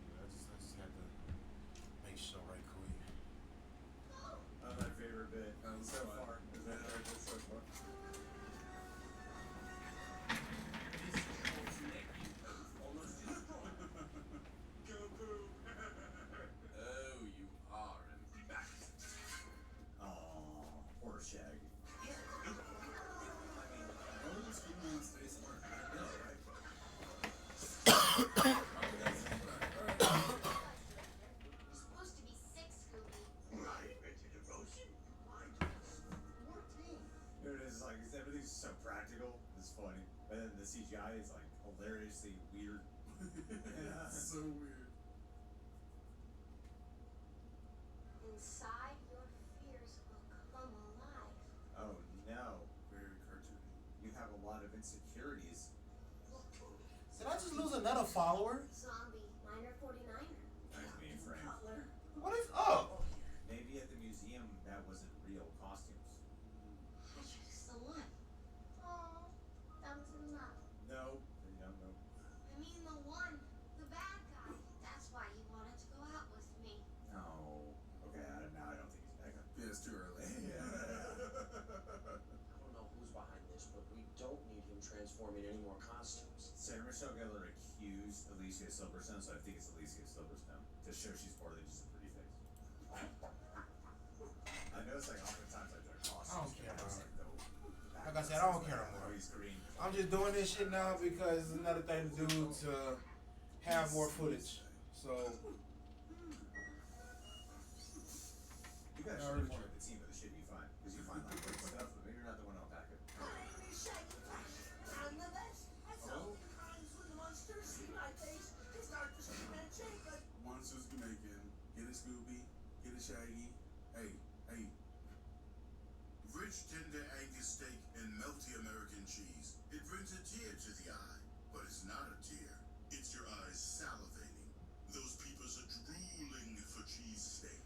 I just had to make sure right quick. That's my favorite bit so far. Is that very good so far? Oh, you are embarrassing. Aw, poor Shaggy. Those Indians say smart. I know, right? You're supposed to be 6, Scooby. There it is, like everything's so practical. It's funny, but then the CGI is like hilariously weird. It's so weird. Inside, your fears will come alive. Oh no, Very cartoony. you have a lot of insecurities. Did I just lose another follower? Zombie, Miner 49er. Nice being Frank. Cutler. What is up? Maybe at the museum that wasn't real costumes. I just the one. Oh, that was enough. No. I mean the one, the bad guy. That's why he wanted to go out with me. No. Okay, I don't think he's back up. Yeah, it's too early. I don't know who's behind this, but we don't need him transforming any more costumes. Sarah Michelle Gellar accused Alicia Silverstone, so I think it's Alicia Silverstone, to show she's more than just a pretty face. I know it's like oftentimes I do costumes. I don't care, but it's bro. like, no. Like I said, I don't care no more. Oh, he's green. I'm just doing this shit now because it's another thing to do to have more footage. So You guys should report the team of the shit you find, because you find like great stuff, but maybe you're not the one to unpack it. My name is Shaggy Flash. I'm the best. I solve crimes when the monsters see my face. They start to scream and shake like Monsters Jamaican. Get it, Scooby. Get it, Shaggy? Hey. Rich tender Angus steak and melty American cheese. It brings a tear to the eye, but it's not a tear. It's your eyes salivating. Those peepers are drooling for cheese steak.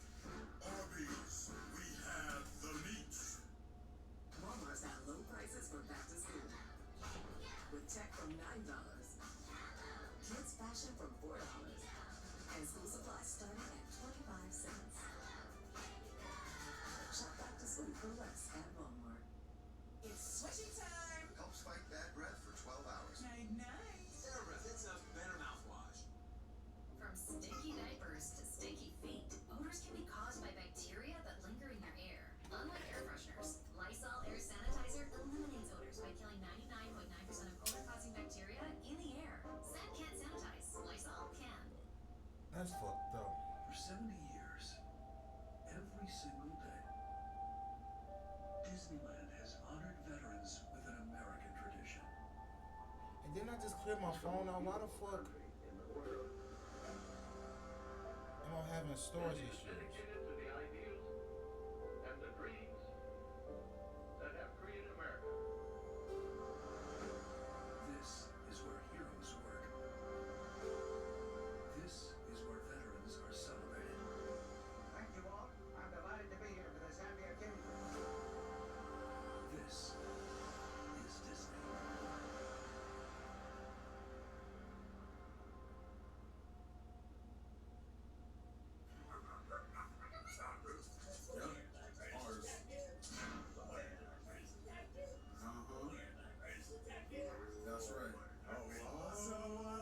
Arby's, we have the meat. Walmart's got low prices for back to school. With tech from $9, kids fashion from $4, and school supplies starting at 25 cents. Shop back to school for less at Walmart. It's swishy time! Helps fight bad breath for 12 hours. Night. Sarah, it's a better mouthwash. From stinky diapers to stinky feet, odors can be caused by bacteria that linger in your air. Unlike air fresheners, Lysol Air Sanitizer eliminates odors by killing 99.9% of odor-causing bacteria in the air. Scent can't sanitize, Lysol can. That's fucked up. For 70 years, every single day, Disneyland has honored veterans with an American tradition. And then I just cleared my phone out. Why the fuck am I having storage issues? And the dreams that have created America. This is where heroes work. This is where veterans are celebrated. Thank you all. I'm delighted to be here for this happy occasion. This is Disney. That's right.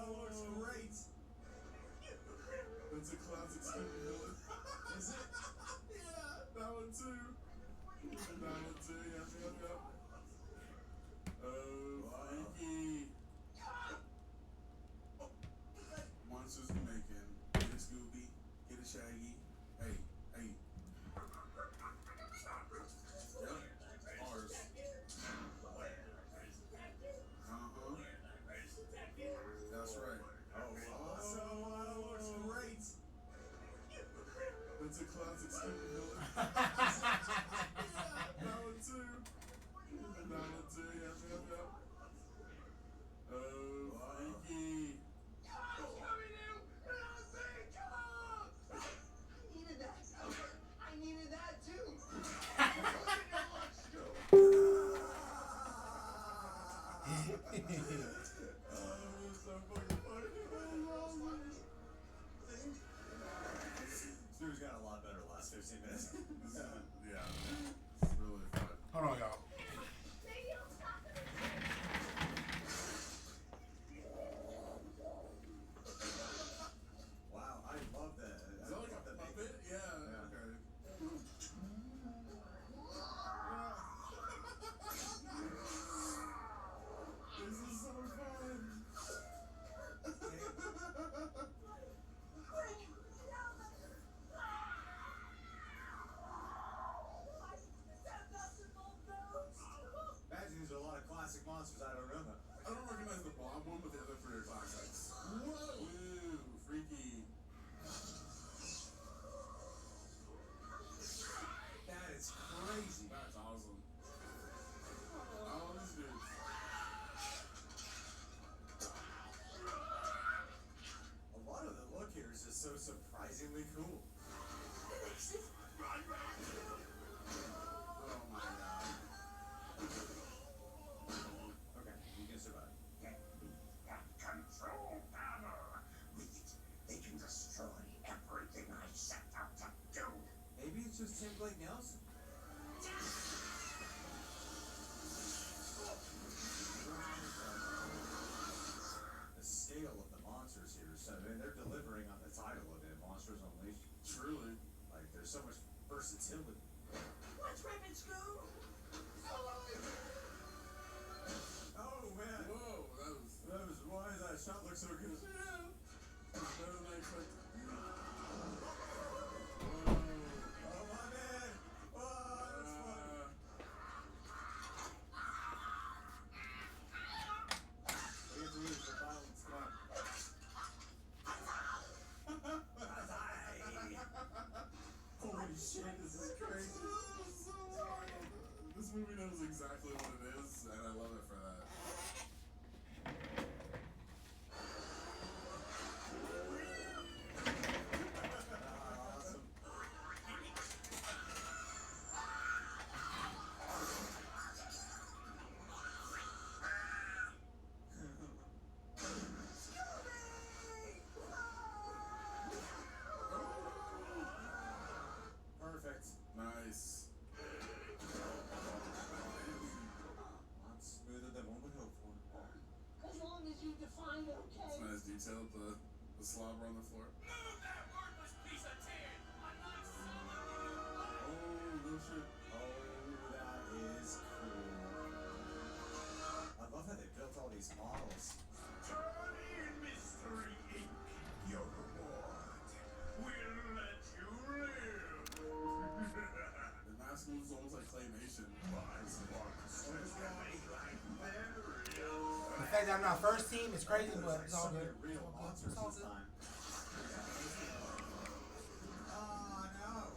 Looks great. It's a classic Stupid villain. Is it? Yeah, that one too. Yep. Oh, freaky. Monsters in Macon. Get it, Scooby. Get it, Shaggy. Hey. Yep. Ours. That's right. Looks great. It's a classic Stupid villain. Yeah, that one too. Yep. Oh, freaky. I needed that too. Stu's got a lot better last 15 minutes. Yeah, it's really fun. Hold on, y'all. Wow, I love that. Is that like a puppet? Yeah. Okay. This is so fun. Imagine there's a lot of classic monsters I don't know about. I don't recognize the Bob one, but the other three are classics. Whoa! Ooh, freaky. That is crazy. That's awesome. All these dudes. A lot of the look here is just so surprisingly cool. Oh my god. Okay, you can survive. Control panel. With it, they can destroy everything I set out to do. Maybe it's just Tim Blake Nelson. The scale of the monsters here, so they're delivering on the title of it, Monsters Unleashed. Truly. Like, there's so much versatility. What's ripping, Scoob? Oh man! Whoa, That was why that shot looked so good. yeah. It's better than I expected. Whoa. Oh my man! Oh, that's fun. We have to use the violence. Come on. Oh movie knows exactly what it is, and I love it for that. Perfect. Nice. A lot smoother than one would hope for. As long as you define it, It's okay? nice detail, the slobber on the floor. Oh, no shit. Oh, that is cool. I love how they built all these models. Johnny and Mystery Inc. Your reward. We'll let you live. The mask moves almost like claymation. The fact that I'm not first team is crazy, but it's all good. Real monsters It's all this good. time. Oh no.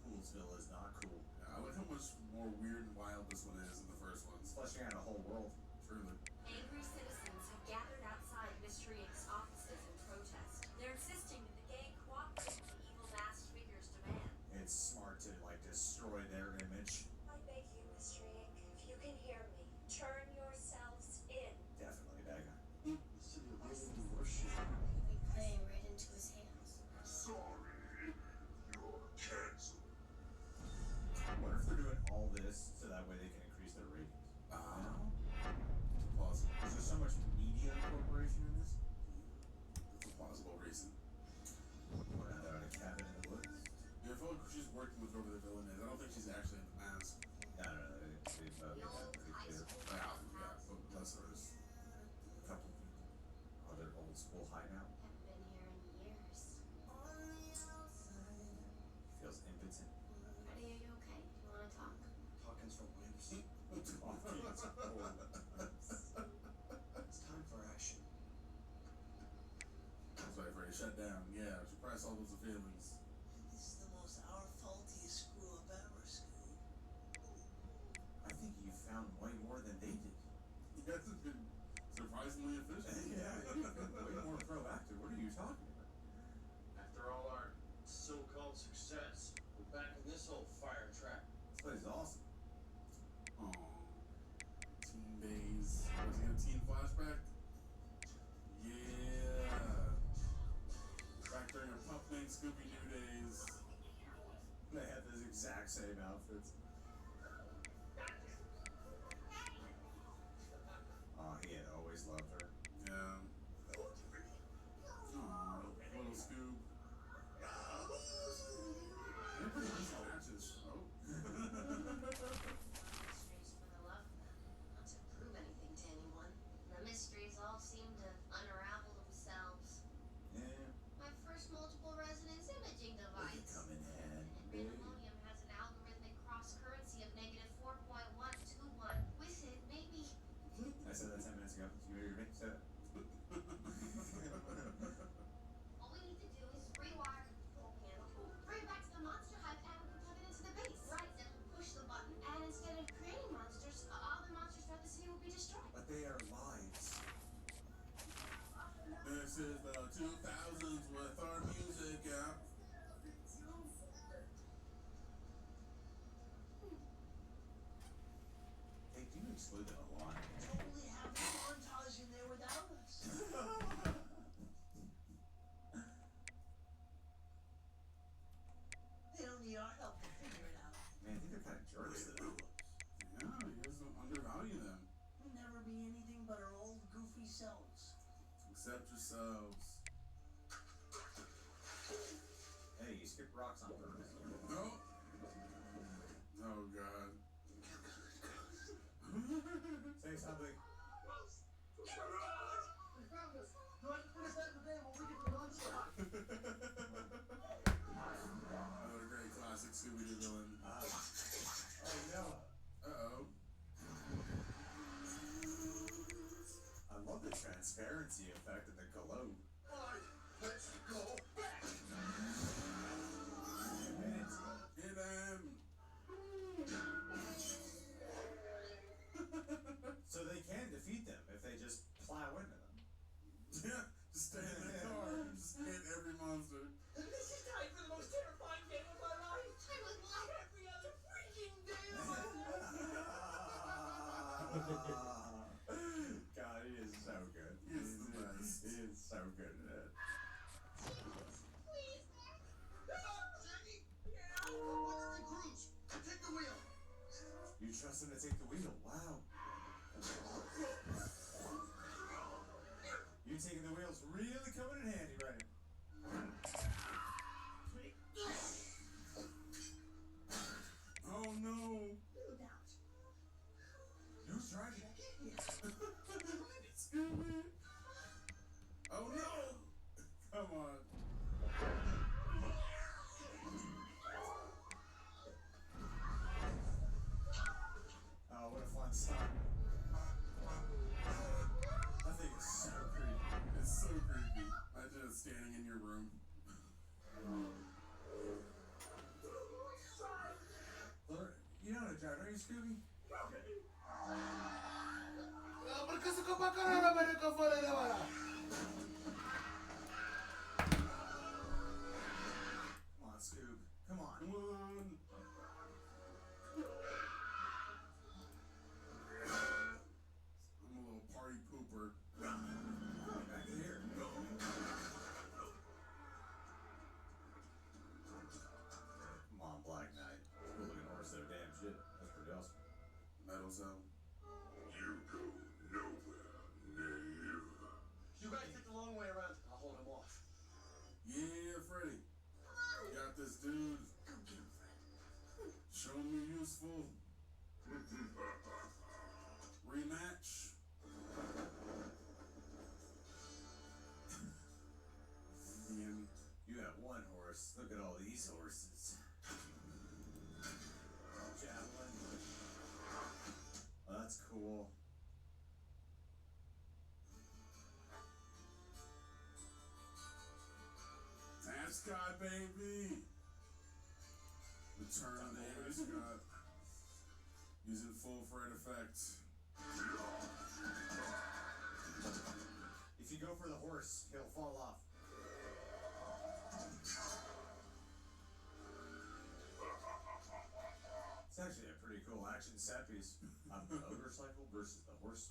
Coolsville is not cool. Yeah, I like how much more weird and wild this one is than the first one. Fleshing out a whole world. Truly. Angry citizens have gathered outside Mystery Inc.'s offices in protest. They're insisting that the gang cooperate with the evil masked figure's demand. It's smart to like destroy their image. I beg you, Mystery Inc., if you can hear me, turn yourselves in. Definitely that guy. The city of William worship. We playing right into his hands. Sorry, you're canceled. I wonder if they're doing all this so that way they can increase their ratings. Plausible. Is there so much media incorporation in this? It's a plausible reason. Or now they're at a cabin in the woods? Yeah, I feel like she's working with whoever the villain is. I don't think she's actually in the mask. No, they've made that pretty clear. Yeah, but bless her. A couple other old school hideout. Haven't been here in years. Feels impotent. Buddy, are you okay? Do you want to talk? Talking's for wimps. Talking's for wimps. It's time for action. That's right, Freddy. Shut down. Yeah, suppress all those feelings. This is the most our faultiest screw up ever, Scoob. I think you found way more than they did. You guys have been surprisingly efficient. Way more proactive. What are you talking about? After all our so-called success, we're back in this old fire trap. This place is awesome. Teen days. Was he a teen flashback? Yeah. Back during our Pup Named Scooby-Doo days. They had those exact same outfits. He had always loved her. Yeah. Aw, little Scoob. They're pretty decent matches. Oh. Mysteries for the love of them, not to prove anything to anyone. The mysteries all seem to unravel themselves. Yeah. My first multiple resonance imaging device. Come in handy. Randomonium has an algorithmic cross currency of -4.121. With it, maybe. I said that 10 minutes ago. You hear me? Say that. All we need to do is rewire the control panel, bring it back to the monster hive, and we can plug it into the base. Right, then push the button, and instead of creating monsters, all the monsters throughout the city will be destroyed. But they are lives. This is the 2000s with our music, yeah. They do exclude them a lot. Totally have the montage in there without us. They don't need our help to figure it out. Man, I think they're kind of jerks to them. Yeah, you guys don't undervalue them. We'll never be anything but our old goofy selves. Accept yourselves. Hey, you skip rocks on purpose. No. Oh, God. Say something. We found us. Do I finish that today when we get to monster hive? Another great classic Scooby-Doo villain. Oh no. Uh-oh. I love the transparency effect of the globe. Let's go back. Get him. You trust him to take the wheel? Wow. You taking the wheels really coming in handy right now. Oh no. Who's driving? Scooby. Oh no. Come on. Oh, what a fun stop. That thing is so creepy. It's so creepy. Imagine it standing in your room. You know how to drive, don't you, Scooby? Come on, Scoob. Come on. Come on. I'm a little party pooper. Back to here. Come on, Black Knight. Cool looking horse there. Damn shit. That's pretty awesome. Metal Zone. You go nowhere, Nave. You guys take the long way around. I'll hold him off. Yeah, Freddy. You got this, dude. Go get him, Fred. Show me useful. Rematch. Damn. You got one horse. Look at all these horses. Javelin. Oh, that's cool. Ascot, baby. Return of the Ascot. Using full Fred effect. If you go for the horse, he'll fall off. It's actually a pretty cool action set piece. A motorcycle versus the horse.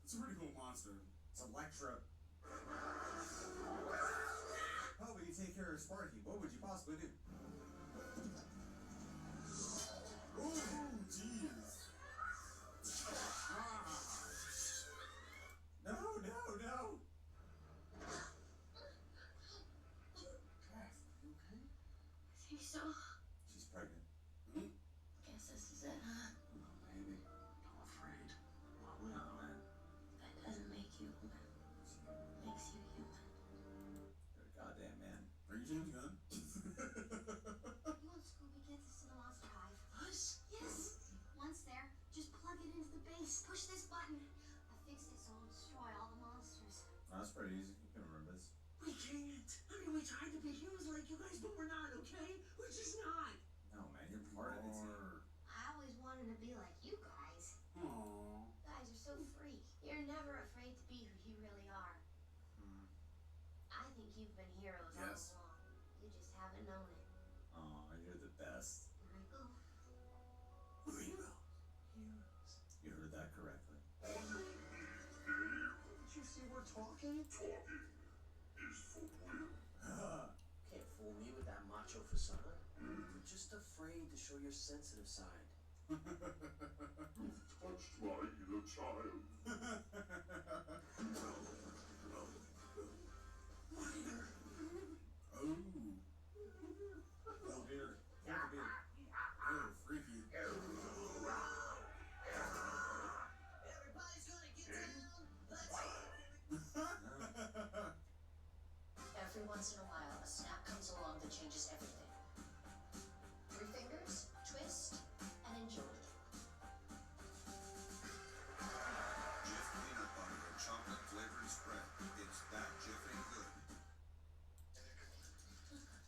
It's a pretty cool monster. It's Electra. How would you take care of Sparky? What would you possibly do? Ooh, jeez. No, no, no. I think so. She's pregnant. Guess this is it, huh? Maybe. I'm afraid. No, man. That doesn't make you human. Makes you human. You're a goddamn man. Are you James Gunn? Come on, Scooby, get this to the monster hive. Push? Yes. Once there, just plug it into the base. Push this button. I fixed it so it'll destroy all the monsters. That's pretty easy. You can remember this. We can't. I mean, we tried to be humans like you guys, but we're not, okay? We're just not. No, man. You're part of the team. I always wanted to be like you guys. Aww. You guys are so free. You're never afraid to be who you really are. I think you've been heroes Yes. all along. You just haven't known it. Aw, you're the best. Michael. You heard that correctly. Did you see we're talking? Talking is for real. Can't fool me with that macho facade. You're just afraid to show your sensitive side. Touched my inner child. Oh. Oh, dear. Oh, dear. Oh, freaky. Everybody's gonna get down. Let's Every once in a while, a snap comes along that changes everything. 3 fingers, twist, and enjoy. Jif peanut butter and chocolate flavored spread. It's that Jif ain't good.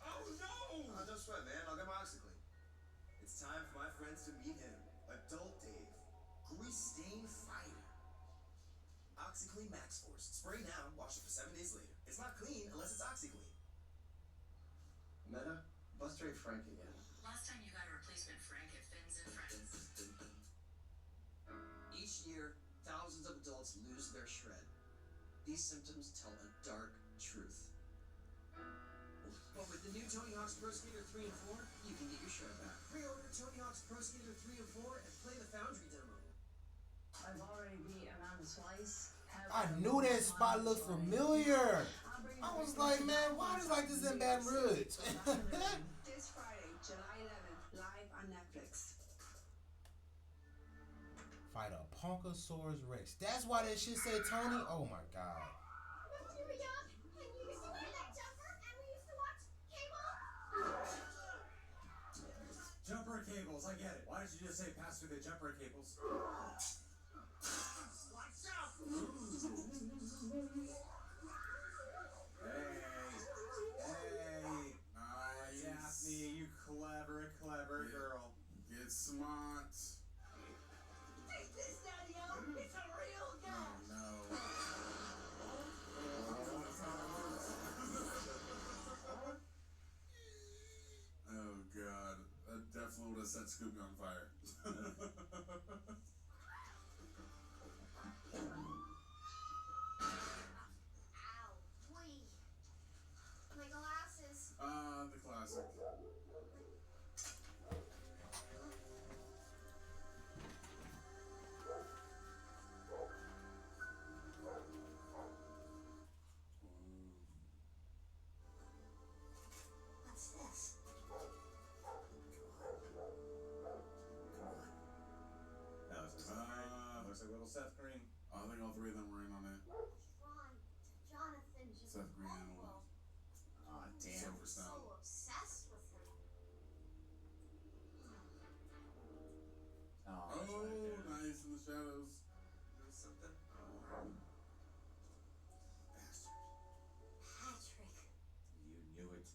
Oh no! Don't sweat, man. I'll get my OxyClean. It's time for my friends to meet him. Adult Dave. Grease stain fighter. OxyClean Max Force. Spray now, wash it for 7 days later. It's not clean unless it's OxyClean. Meta, bust Ray Frank again. Last time you got a replacement Frank at Fins and Friends. Each year, thousands of adults lose their shred. These symptoms tell a dark truth. But with the new new Tony Hawk's Pro Skater 3 and 4, you can get your shirt back. Pre-order Tony Hawk's Pro Skater 3 and 4 and play the Foundry demo. I've already beat Amanda Slice. I knew that spot looked familiar. I was like, man, why is like this in Baton Rouge? This Friday, July 11th, live on Netflix. Fight a Punkosaurus Rex. That's why that shit say Tony. Oh my god. When we were young, and you used to wear that jumper, and we used to watch cable. Jumper cables, I get it. Why did you just say pass through the jumper cables? Watch out! Hey, Daphne, you clever girl. Get smart. Take this, Daddy-O. It's a real gun. No. Oh god, that definitely would have set Scooby on fire. Ow, wee. My glasses. The classic. What's this? That was just looks like little Seth Green. I think all three of them were in on it. Ron, Jonathan just Seth Green and awful. Aw, damn. Silver Stone. So obsessed with him. Oh, nice in the shadows. You know something? Patrick, You knew it.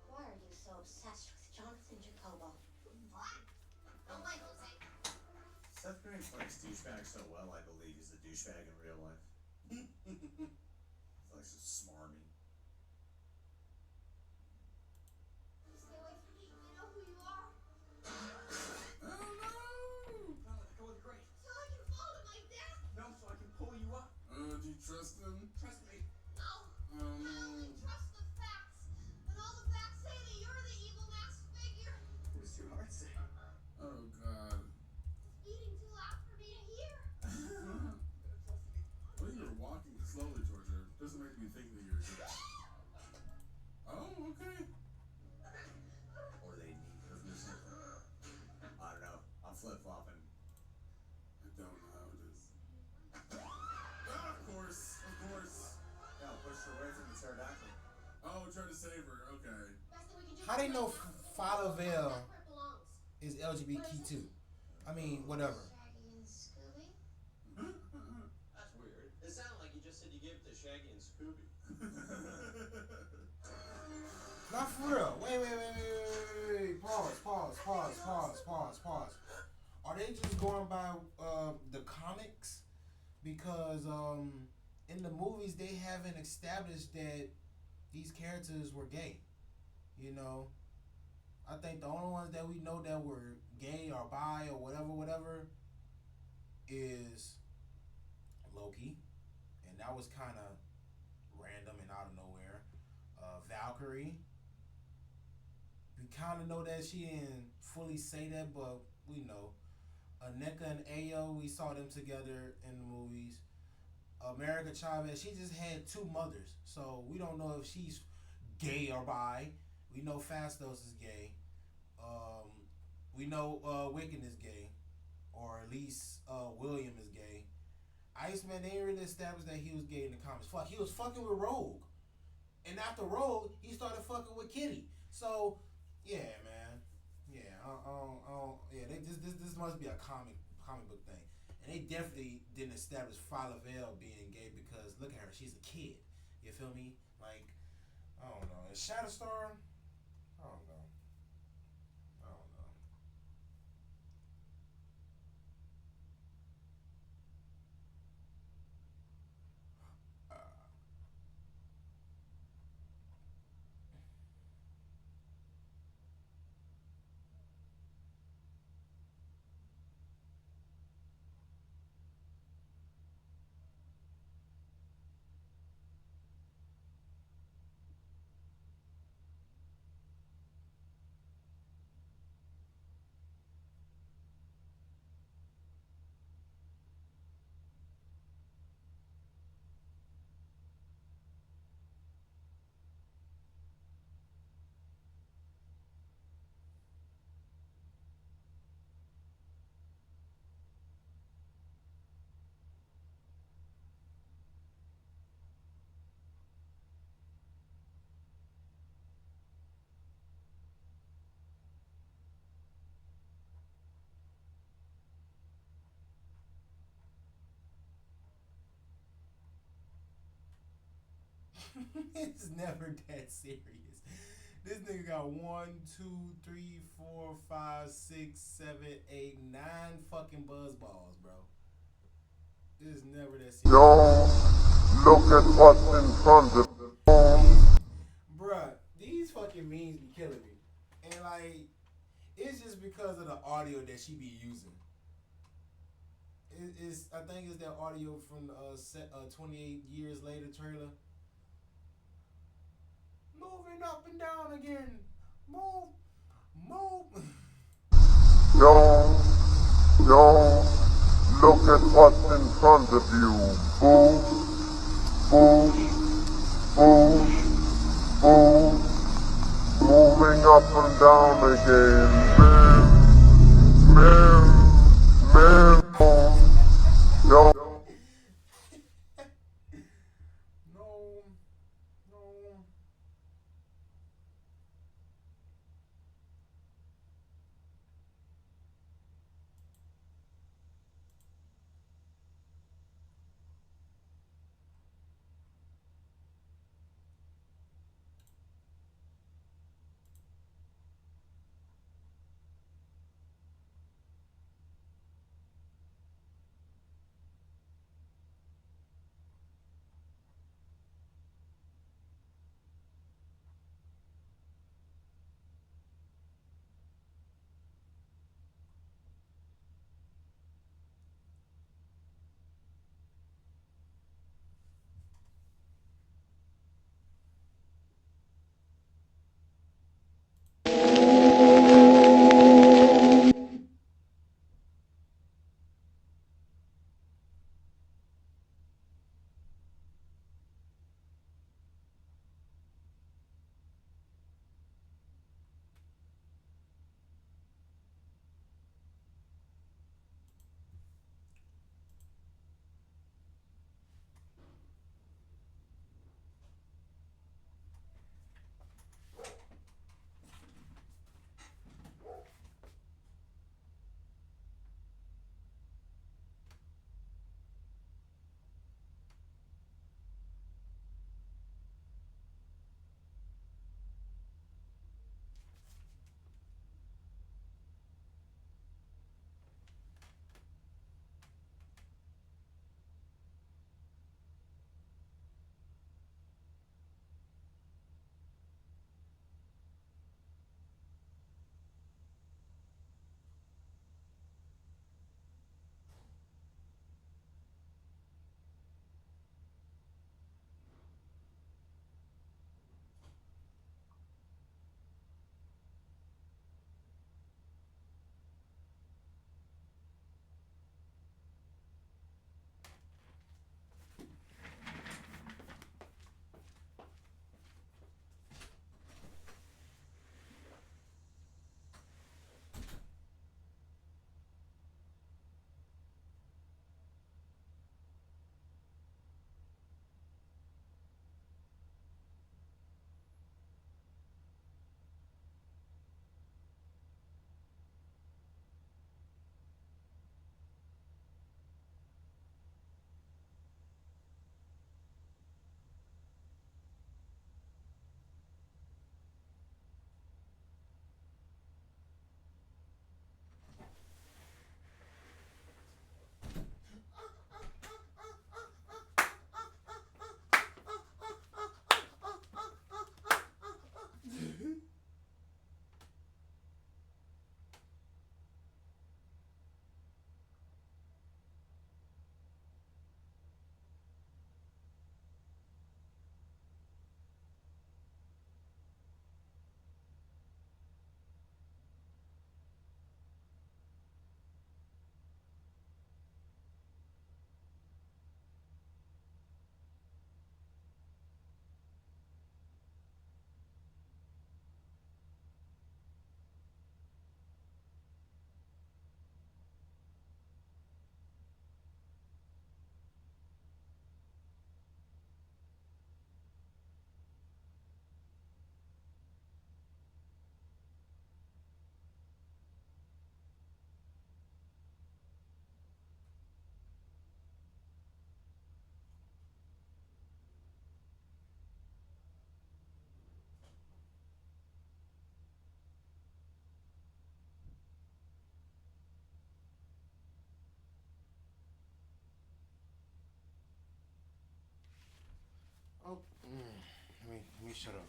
why are you so obsessed with Jonathan Jacobo? What? Don't wait, Jose. Seth Green plays douchebag so well, I believe he's a douchebag in real life. He's like so smarmy. Stay away from me. You know who you are. Oh no! That would be great. So I can fall to my death. No, so I can pull you up. Do you trust them? Trust me. No. Oh I only no. trust the facts. But all the facts say that you're the evil masked figure. What does your heart say? Oh god. It's beating too loud for me to hear. Well, you're walking slowly towards her. Doesn't make me think that you're good. Oh, okay. Or they need her for something. I don't know. I'm flip-flopping. I don't know how it is. Ah, of course. Yeah, I'll push her away from the pterodactyl. Oh, trying to save her. Okay. Best that we can do How they is know right now. Falavel That's where it belongs. is LGBTQ? I mean, whatever. Shaggy and Scooby. That's weird. It sounded like you just said you gave it to Shaggy and Scooby. Not for real. Wait. Pause. Are they just going by the comics? Because in the movies they haven't established that these characters were gay. You know, I think the only ones that we know that were gay or bi or whatever is Loki, and that was kind of random and out of nowhere. Valkyrie, we kind of know that she didn't fully say that, but we know. Aneka and Ayo, we saw them together in the movies. America Chavez, she just had two mothers, so we don't know if she's gay or bi. We know Fastos is gay. We know Wiccan is gay, or at least William is gay. Iceman, they didn't really establish that he was gay in the comics. Fuck, he was fucking with Rogue. And after Rogue, he started fucking with Kitty. So, yeah, man. Yeah, this must be a comic book thing. And they definitely didn't establish Falavel being gay because look at her, she's a kid. You feel me? Like, I don't know. And Shatterstar, I don't know. It's never that serious. This nigga got 1, 2, 3, 4, 5, 6, 7, 8, 9 fucking buzz balls, bro. It's never that serious. Yo, look at what's in front of you. Bruh, these fucking memes be killing me. And like, it's just because of the audio that she be using. I think it's that audio from 28 Years Later trailer. Moving up and down again. Move. Yo, look at what's in front of you. Moving up and down again. Man. Yo. No. me shut up.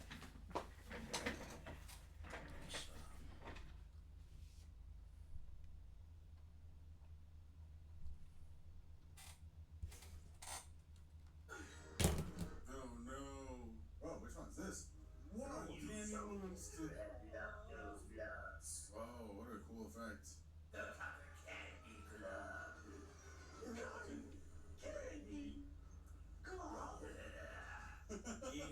Oh no. Oh, which one's this? Whoa, Candy Monster. Whoa, what a cool effect. The Cotton Candy Club. Cotton Candy Club. Eat it.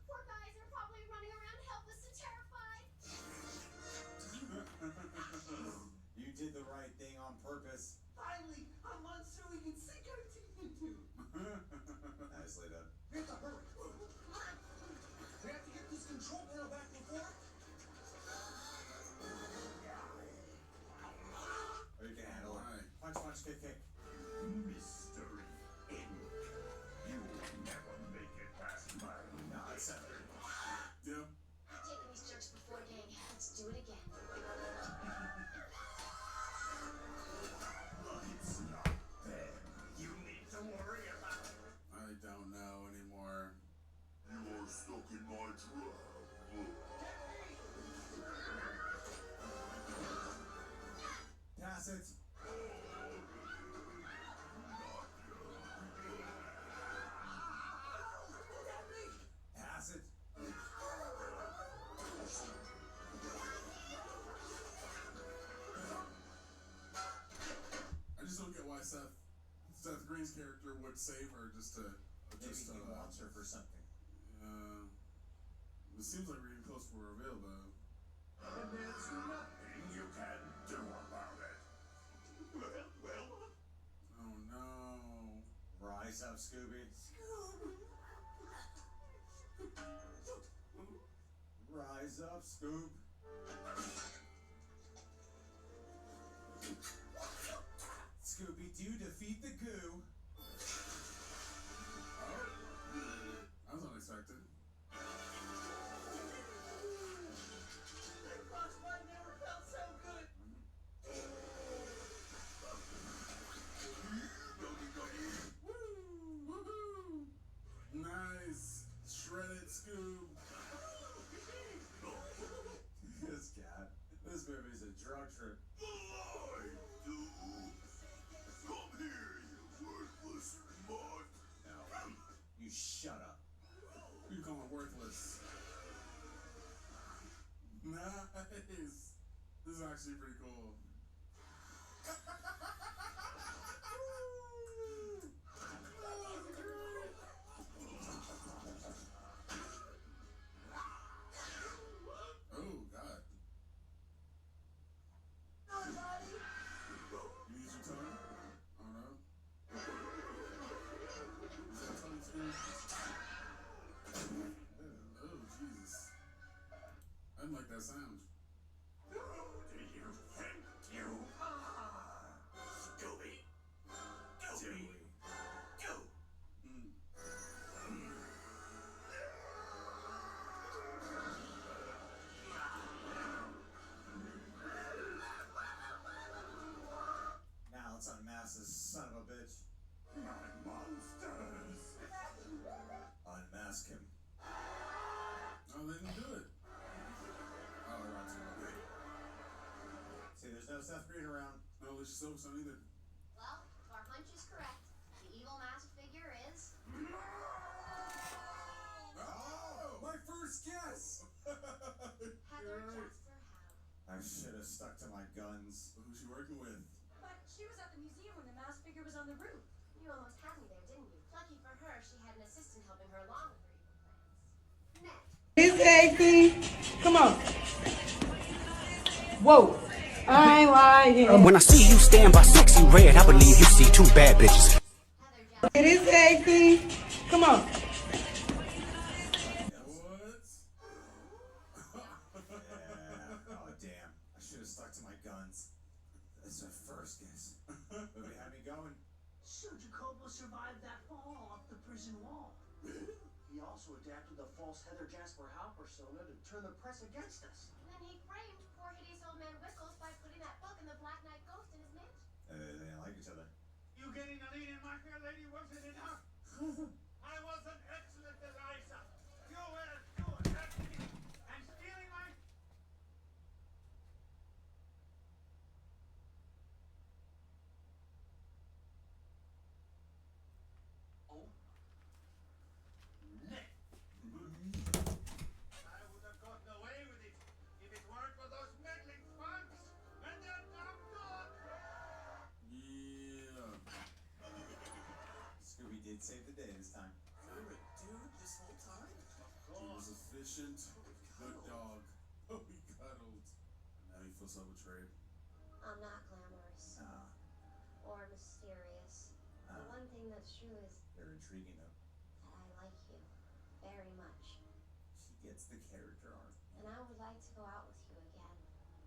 Poor guys are probably running around helpless and terrified. You did the right thing on purpose. Finally, a monster we can sink our teeth into. Nicely done. We have to hurry. We have to get this control panel back before. Or you can handle it. Punch, punch, kick, kick. Mystery Inc. You'll never make it past my non-center. Yep. I've taken these jerks before, gang. Let's do it again. It's not them you need to worry about. I don't know anymore. You are stuck in my trap. Pass it. Pass it. I just don't get why Seth Green's character would save her just to Maybe he wants her for something. It seems like we're getting close for a reveal though. And there's nothing you can do about it. Well. Oh no. Rise up, Scooby. Rise up, Scoob. Scooby-Doo defeat the goo. That was unexpected. Frostbite never felt so good. Nice. Shredded Scoob. This cat. This movie's a drug trip. Come here, you worthless mutt. No, you shut up. You call him worthless. Nice. This is actually pretty cool. Oh God. You use your tongue? Oh no. Is that tongue screw? Oh Jesus. I didn't like that sound. Who do you think you are? Scooby? Dooby? Doo. Now let's unmask this son of a bitch. My monsters. Unmask him. Oh, they didn't do it. Oh, they're not too late. See, there's no Seth Green around. No, Alicia Silverstone either. Well, if our hunch is correct, the evil masked figure is. Oh, my first guess. Heather Jasper Howe. I should have stuck to my guns. Who's she working with? But she was at the museum when the masked figure was on the roof. You almost had me there, didn't you? Lucky for her, she had an assistant helping her along with her evil plans. Next. It's sexy. Come on. Whoa. I ain't lying. When I see you stand by sexy red, I believe you see two bad bitches. It is sexy. Come on. What? Yeah. Oh, damn. I should have stuck to my guns. That's my first guess. Movie had me going. So Jacobo survived that fall off the prison wall. He also adapted the false Heather Jasper Howe persona to turn the press against us. and he framed poor hideous old man Wickles by putting that book and the Black Knight Ghost in his mansion. They didn't like each other. You getting the lead in my fair lady wasn't enough. I was an excellent Eliza. You were good at me. And stealing my... Oh. Nick. I would have gotten away with it if it weren't for those meddling punks and their dumb dog. Yeah. Scooby did save the day this time. You were a dude this whole time? He was efficient, good dog. Oh, he cuddled. And now he feels so betrayed. I'm not glamorous or mysterious. The one thing that's true is They're intriguing though. that I like you very much. She gets the character arc. And I would like to go out with you again.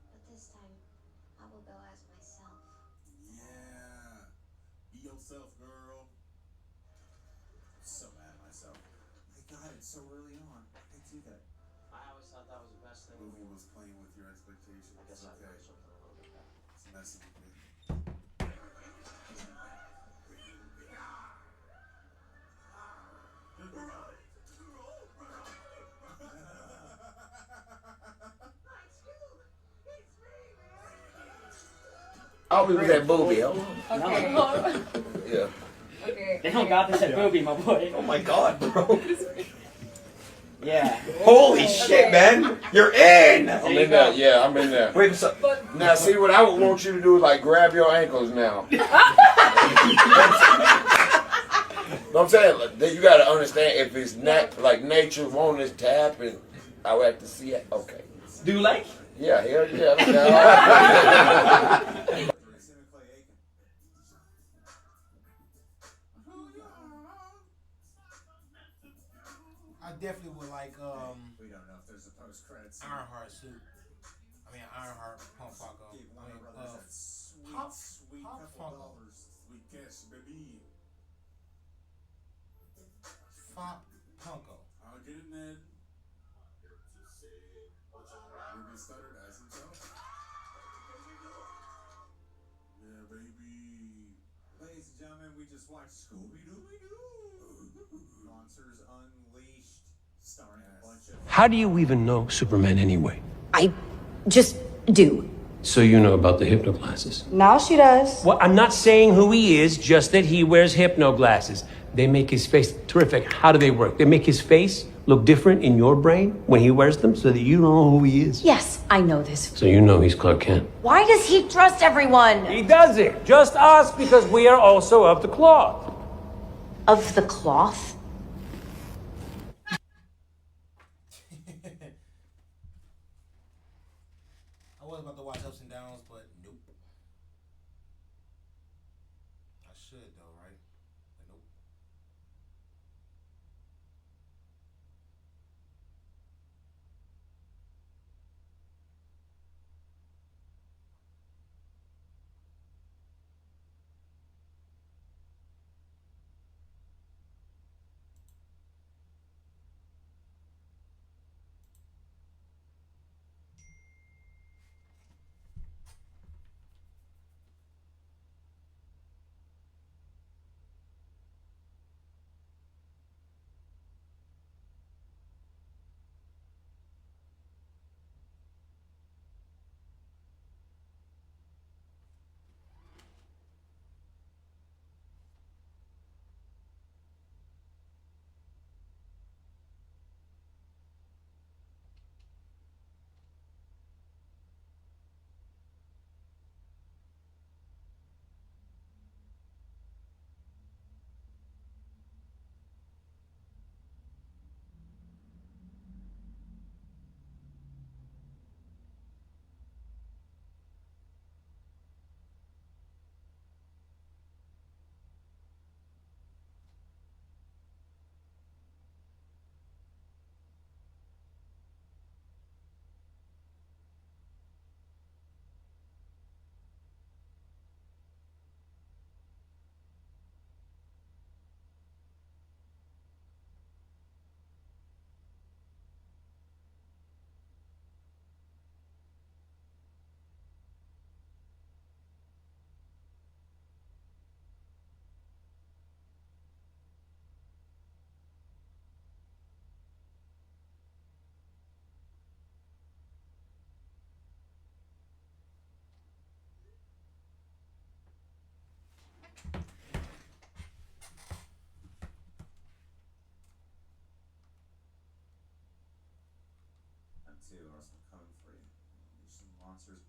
But this time, I will go as myself. Yeah. Be yourself, girl. So mad at myself. I got it so early on. Why did I do that? I always thought that was the best thing. The movie was playing with your expectations. I guess It's I okay. learned something a little bit better. It's messing with me. Oh, we was at Booby. Oh. Okay. Yeah. Okay. They don't got this at Booby, my boy. Oh my God, bro. Yeah. Holy shit, man. You're in. I'm in there. Yeah, I'm in there. Wait, so, Now, see, what I would want you to do is like grab your ankles now. You know what I'm saying? Like, you got to understand if it's not like nature wanting this to happen, I would have to see it. Okay. do you like? Yeah, hell yeah. I definitely would like We don't know if there's a post-credits. Ironheart suit. I mean Ironheart Punk Funko. Gave I Warner mean, Brothers that sweet, Pop- sweet Pop couple Funko. dollars. Sweet cash, baby. Pop Funko. I'll get it, Ned. Ruben stuttered as himself. Yeah, baby. Ladies and gentlemen, we just watched Scooby-Doo. Monsters Unleashed, starring a bunch of... How do you even know Superman anyway? I just do. So you know about the hypno glasses. Now she does. Well, I'm not saying who he is, just that he wears hypno glasses. They make his face terrific. How do they work? They make his face look different in your brain when he wears them so that you don't know who he is. Yes, I know this. So you know he's Clark Kent. Why does he trust everyone? He does it. Just us, because we are also of the cloth. Of the cloth? I was about to watch Ups and Downs, but nope. I should though, right? But nope. too, or else I'm coming for you. There's some monsters.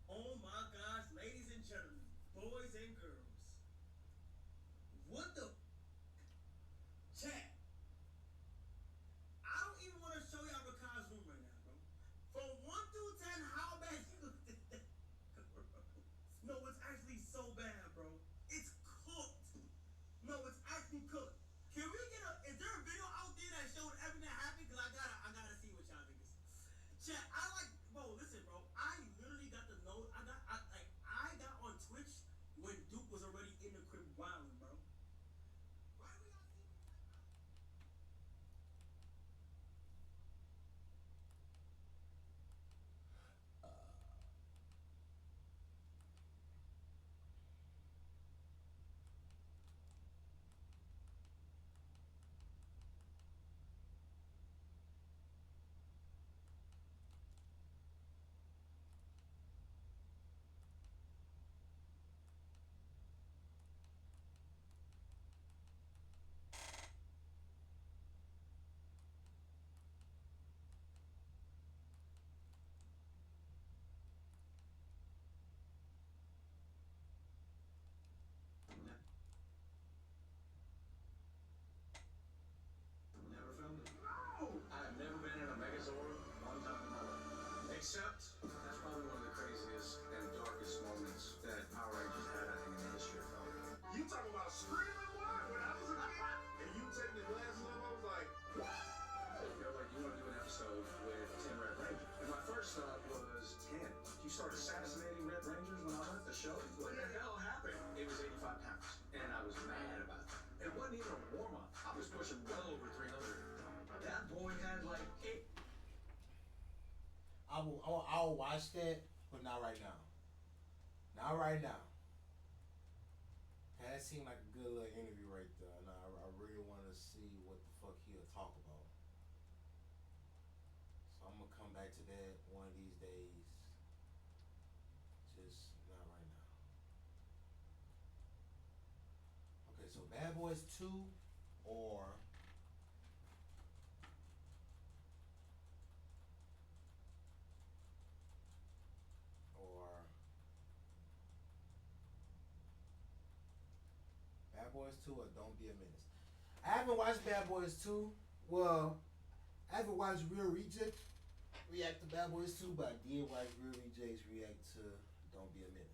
Oh my gosh, ladies and gentlemen, boys and girls. What the chat? I don't even want to show y'all Rakai's room right now, bro. From 1 through 10, how bad you think that? No, it's actually so bad, bro. It's cooked. No, it's actually cooked. Can we get is there a video out there that showed everything that happened? Cause I gotta see what y'all think is. Chat, bro, listen, bro. I literally got the note. I got on Twitch when Duke was already in the crib wilding, bro. Why do we not see? Never filmed it? No! I have never been in a Megazord one time in my life. Except, that's probably one of the craziest and darkest moments that Power Rangers had, I think, in the history of film. You talk about screaming what? When I was a kid, and you taking the glasses off, I was like, what? They were like, you want to do an episode with 10 Red Rangers? And my first thought was 10. You start assassinating Red Rangers when I left the show? What the hell happened? It was 85 pounds, and I was mad about that. It wasn't even a warm-up. I was pushing well over 300. That boy had like 8. I'll watch that, but not right now. Not right now. That seemed like a good little interview right there, and I really want to see what the fuck he'll talk about. So I'm gonna come back to that one of these days. Just not right now. Okay, so Bad Boys 2 or Bad Boys 2 or Don't Be a Menace. I haven't watched Bad Boys 2. Well, I haven't watched Real Rejects react to Bad Boys 2, but I did watch Real Rejects react to Don't Be a Menace.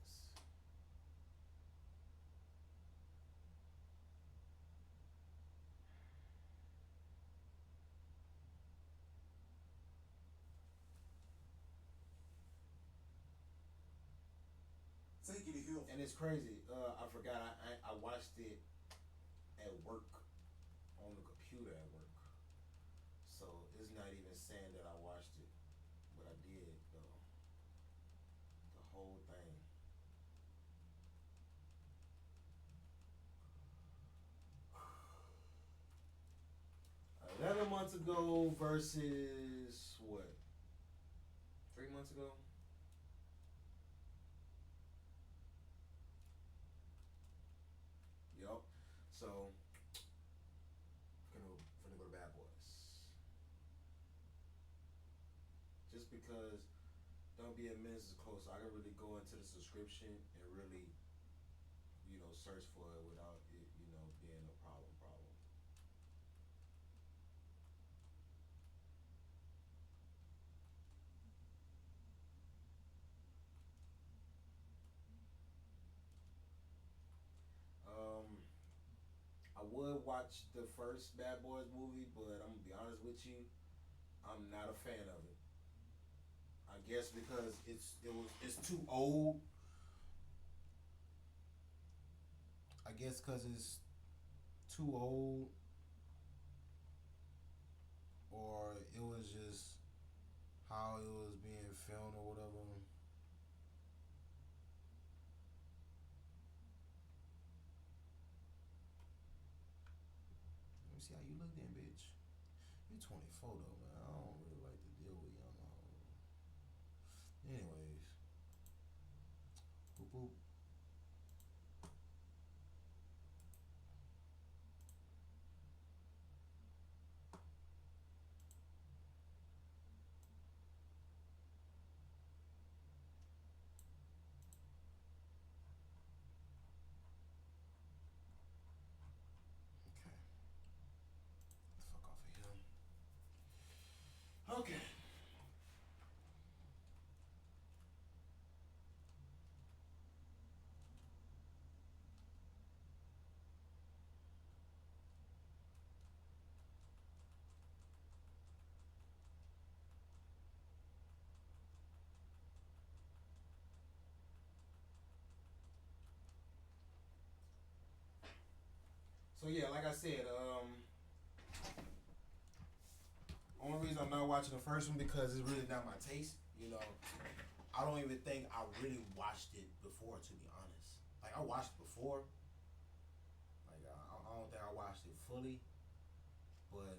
Take you to Hill. And it's crazy. I forgot. I watched it at work on the computer at work, so it's not even saying that I watched it, but I did though. The whole thing. 11 months ago versus what? 3 months ago. Yup. So, finna go to Bad Boys. Just because Don't Be a Menace is close, I can really go into the subscription and really, search for it without it, being a problem. I would watch the first Bad Boys movie, but I'm gonna be honest with you, I'm not a fan of it. I guess because it's too old. I guess because it's too old, or it was just how it was being filmed or whatever. See how you look then, bitch. You're 24 though, man. I don't really like to deal with young hoes. Anyways. Boop boop. Fuck off of him. Okay. So yeah, like I said, only reason I'm not watching the first one because it's really not my taste. You know, I don't even think I really watched it before, to be honest. Like I watched it before. Like I don't think I watched it fully, but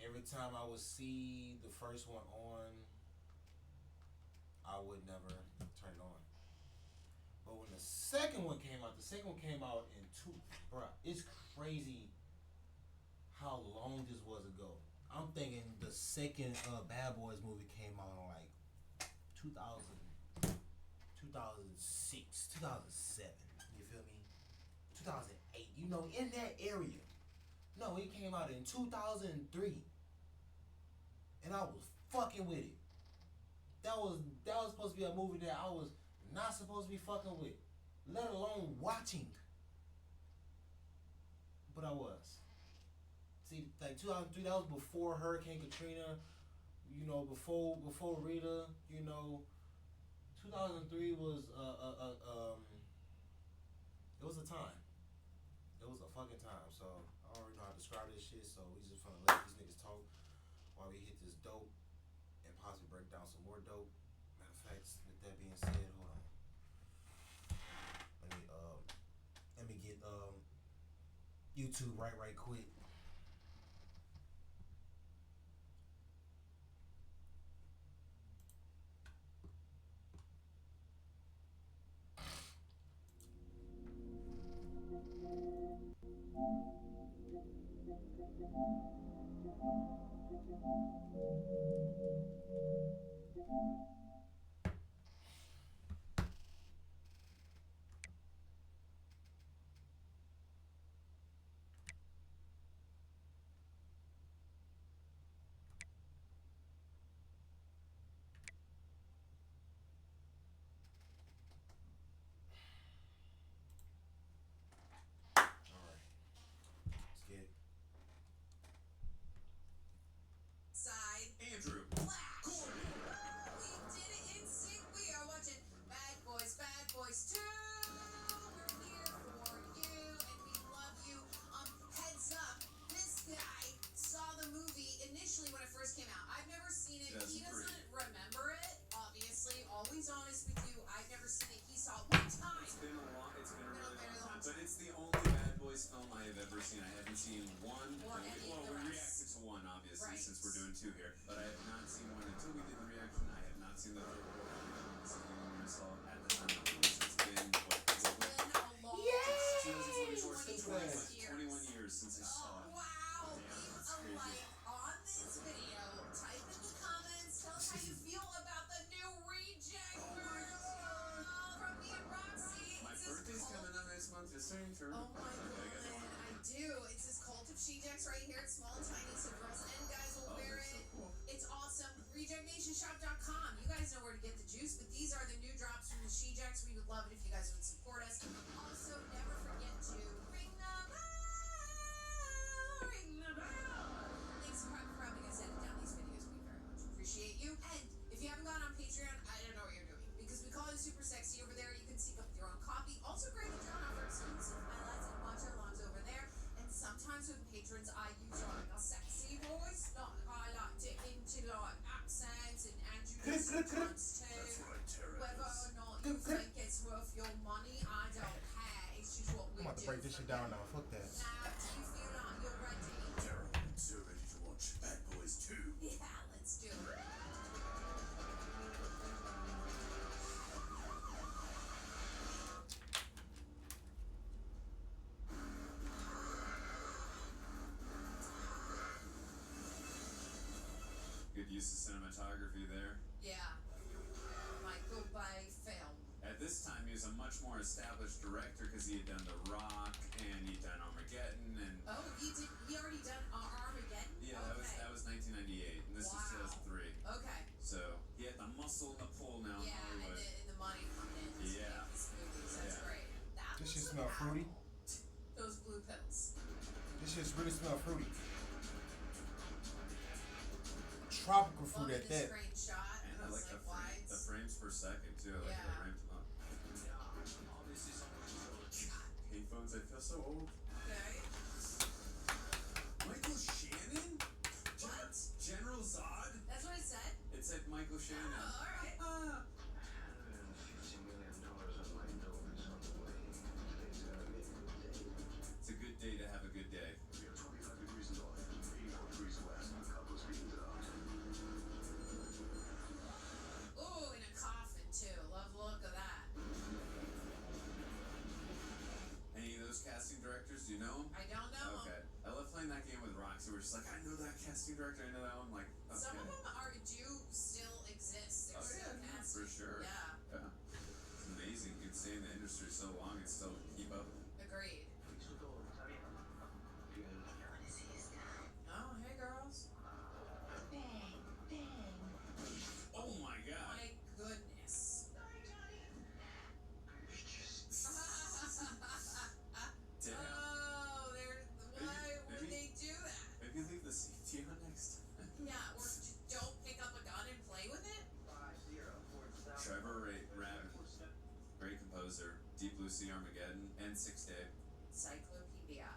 every time I would see the first one on, I would never turn it on. But when the second one came out in bruh, it's crazy how long this was ago. I'm thinking the second Bad Boys movie came out in like 2000, 2006, 2007. You feel me? 2008. You know, in that area. No, it came out in 2003, and I was fucking with it. That was supposed to be a movie that I was not supposed to be fucking with, let alone watching. But I was. See, like 2003, that was before Hurricane Katrina, you know, before Rita, you know. 2003 was it was a time. It was a fucking time. So I don't really know how to describe this shit. So we just gonna let these niggas talk while we hit this dope and possibly break down some more dope. Matter of fact, with that being said, hold on. Let me get YouTube right quick. Andrew. Flash. Cool. We did it in sync. We are watching Bad Boys 2. We're here for you, and we love you. Heads up, this guy saw the movie initially when it first came out. I've never seen it. He doesn't remember it. Obviously, always honest with you. I've never seen it. He saw it one time. It's been a really long time, but it's the only Bad Boys film I have ever seen. I haven't seen one. Or any of the we rest. reacted to one, obviously, Right. since we're doing two here. But I have not seen one until we did the reaction. I have not seen the third one. It's the only one I saw at the time. It's been, what, It's been a long 2024, 21 years since I saw it. Wow. Damn, Leave that's a crazy. like on this video. Type in the comments. Tell us how you feel about the new Reject merch from me and Roxy. My birthday's coming up next month. Just saying, sure. Oh my god, I do. It's this Cult of She-Jacks right here. It's small and tiny, so girls and guys will wear it. So cool. It's awesome. RejectNationShop.com. You guys know where to get the juice, but these are the new drops from the She-Jacks. We would love it if you guys would support us. Also, never forget to ring the bell. Ring the bell. Thanks for helping us edit down these videos. We very much appreciate you. And if you haven't gone on Patreon, I don't know what you're doing, because we call it Super Sexy over there. You can seek up your own copy. Also, great to join our exclusive highlights and watch alongs over there. And sometimes with patrons, I use like a sexy voice. Like I like to into like accents and Andrew sometimes too. Whether or not you think it's worth your money, I don't care. It's just what we I'm about to do. break this shit down now. Fuck that. Now, do you feel like you're ready? Daryl, so ready to watch Bad Boys 2. Yeah, let's do it. use of cinematography there. Yeah. Michael Bay film. At this time, he was a much more established director because he had done The Rock and he'd done Armageddon and. Oh, he already done Armageddon? Yeah, okay. that was 1998, and this is 2003. Okay. So he had the muscle and the pull now in Yeah, Hollywood. and the money coming in. Yeah. These movies. That's great. That This was shit what smell fruity. happened. Those blue pills. This shit really smell fruity. Tropical fruit at that. Screenshot. And I like the frames per second too. I like Yeah. the ramp them up. Payphones, I feel so old. Okay. Michael Shannon? What? General Zod? That's what I said? It said Michael Shannon. Oh, alright. It's a good day to have a good day. Ooh, in a coffin too. Love the look of that. Any of those casting directors, do you know them? I don't know 'em. Okay. I love playing that game with Roxy. We're just like, I know that casting director, I know that one. Like, okay. Some of them do still exist. They're still casting. For sure. Yeah. It's amazing. You can stay in the industry so long and still keep up. Agreed. Oh, hey girls. Bang, bang. Oh my god. My goodness. Damn. Oh, why would they do that? Maybe leave the CT on next time. Yeah, or just don't pick up a gun and play with it? Trevor Rabin, great composer, Deep Blue Sea, Armageddon, and 6 Day. Cyclopedia.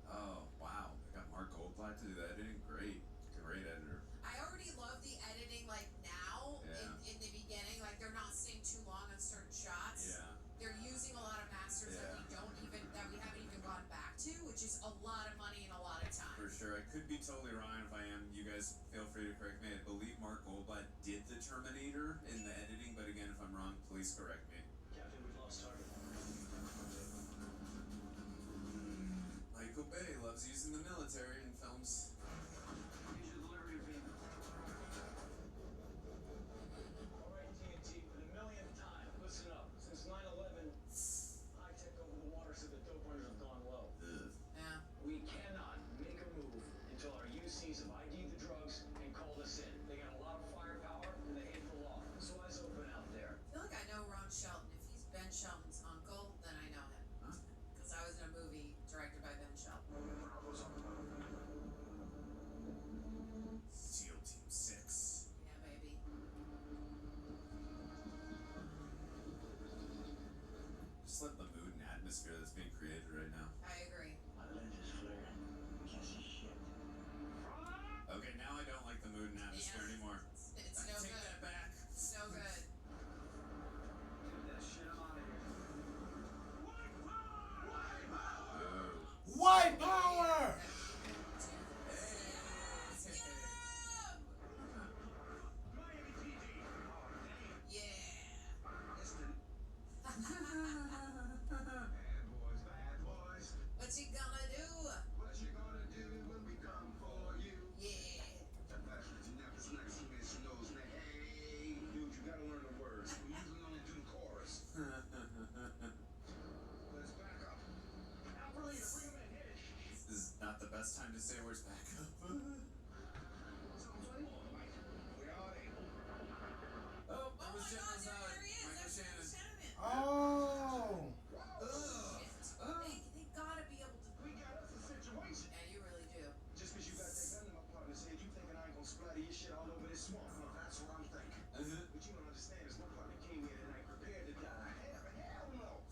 Oh wow, I got Mark Goldblatt to do the editing. Great editor. I already love the editing like now in the beginning. Like they're not staying too long on certain shots. Yeah. They're using a lot of masters that we haven't even gone back to, which is a lot of money and a lot of time. For sure. I could be totally wrong. If I am, you guys feel free to correct me. I believe Mark Goldblatt did the Terminator in the editing, but again, if I'm wrong, please correct me. Captain, we've lost target. Michael Bay loves using the military in films. Here's your delivery payment. Alright, TNT, for the millionth time, listen up. Since 9/11, high tech over the water said the dope runners have gone low. Yeah. We cannot make a move until our UCs have ID'd the drugs and called us in. They got a lot of firepower and they hate the law. So eyes open out there. I feel like I know Ron Shelton. If he's Ben Shelton's uncle, then I know him. Because I was in a movie directed by Ben Shelton. SEAL Team 6. Yeah, baby. Just love the mood and atmosphere that's being created right now. I agree. My lens is flaring. Can't see shit. Okay, now I don't like the mood and atmosphere anymore. It's I no take good. that back. It's no good. Get that shit out of here. White power! What you gonna do? What you gonna do when we come for you? Yeah. Hey, dude, you gotta learn the words. We usually only do the chorus. Let's back up. Alfredo, bring him in. Hit it. This is not the best time to say where's back up. Oh, that was General Zod. Michael Shannon. Oh. They gotta be able to. We got us a situation. Yeah, you really do. Just because you got that gun in my partner's head, you thinking I ain't gonna splatter your shit all over this swamp. Well, that's what I'm thinking. But you don't understand is my partner came here tonight prepared to die. Hell no. A,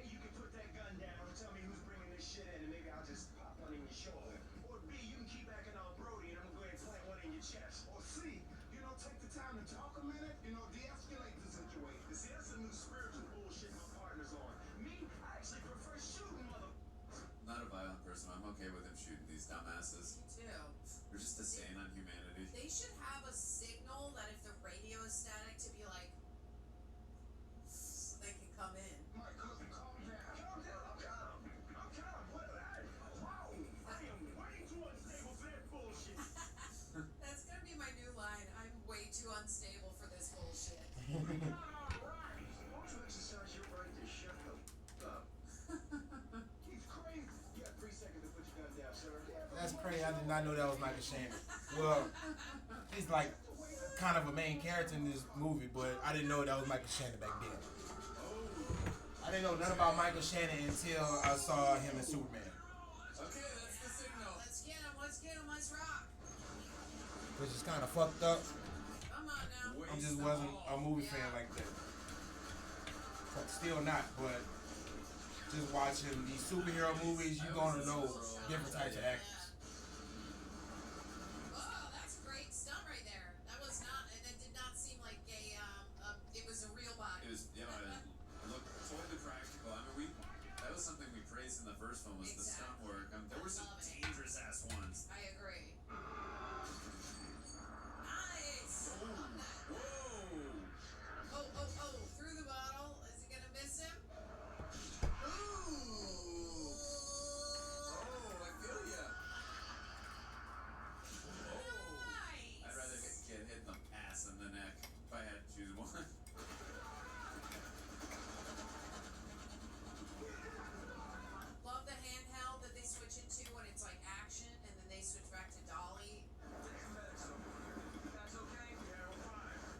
you can put that gun down and tell me who's bringing this shit in, and maybe I'll just pop one in your shoulder. Or B, you can keep acting all Brody, and I'm gonna go ahead and plant one in your chest. Or C, take the time to talk a minute, de-escalate the situation. See, that's the new spiritual bullshit my partner's on. Me, I actually prefer shooting mother. Not a violent person. I'm okay with him shooting these dumbasses. Me too. They're just a stain on humanity. They should have a signal that if the radio is static to be like, so they can come in. Mike, calm down. Calm down. I'm calm. What? exercise your right to shut up. He's crazy. You got 3 seconds to put your gun down, sir. That's crazy. I did not know that was Michael Shannon. Well, he's like kind of a main character in this movie, but I didn't know that was Michael Shannon back then. I didn't know nothing about Michael Shannon until I saw him in Superman. Okay, that's the signal. Let's get him, let's rock. Which is kind of fucked up. Come on now. I just wasn't a movie fan like that. But still not, but just watching these superhero movies, you're gonna know different types of actors. Oh, that's a great stunt right there. That did not seem like it was a real body. It was, look, totally practical. I mean, that was something we praised in the first film was the stunt work. There were some dangerous ass ones. I agree. Nice. Whoa. Oh, through the bottle. Is he gonna miss him? Ooh. Oh, I feel ya. Nice. I'd rather get hit in the ass than the neck if I had to choose one. Love the handheld that they switch into when it's like action, and then they switch back to dolly.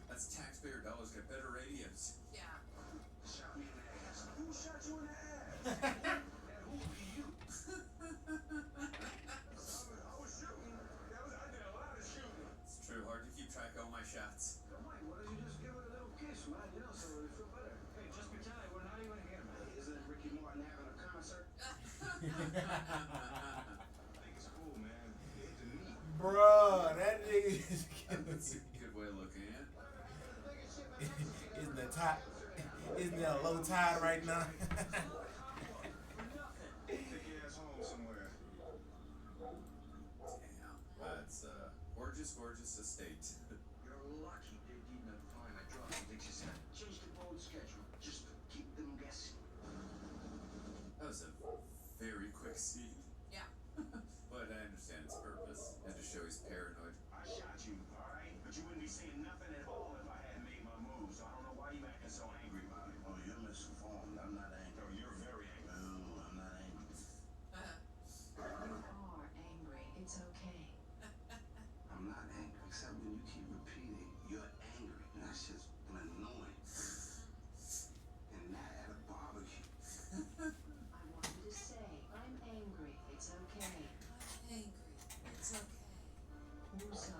That's taxpayer dollars. Get better radios. Yeah. Shot me in the ass. Who shot you in the ass? And who would be you? I was shooting. I did a lot of shooting. It's true. Hard to keep track of all my shots. Mike, why don't you just give it a little kiss, man? You know, so it'll feel better. Hey, just be tired. Well, how do you want to get him? Isn't it Ricky Martin having a concert? I think it's cool, man. Hit the knee. Bruh, that nigga is That's a good way of looking at it. Isn't the top? Isn't there a low tide right now? Take your ass home somewhere. Damn. That's gorgeous, gorgeous estate. You're lucky they didn't find a drug addiction center. Change the boat schedule. Just keep them guessing. That was a very quick scene. Yeah. But I understand its purpose. And to show he's paranoid. I shot you, alright? But you wouldn't be saying nothing at all if I hadn't made my move. So I don't know why you acting so angry about it. Oh, you're misinformed. I'm not angry. Oh, you're very angry. No, I'm not angry. Uh-huh. You are angry. It's okay. I'm not angry, except when you keep repeating, you're angry. And that's just annoying. And not at a barbecue. I want you to say, I'm angry. It's okay. I'm angry. It's okay. Woosah.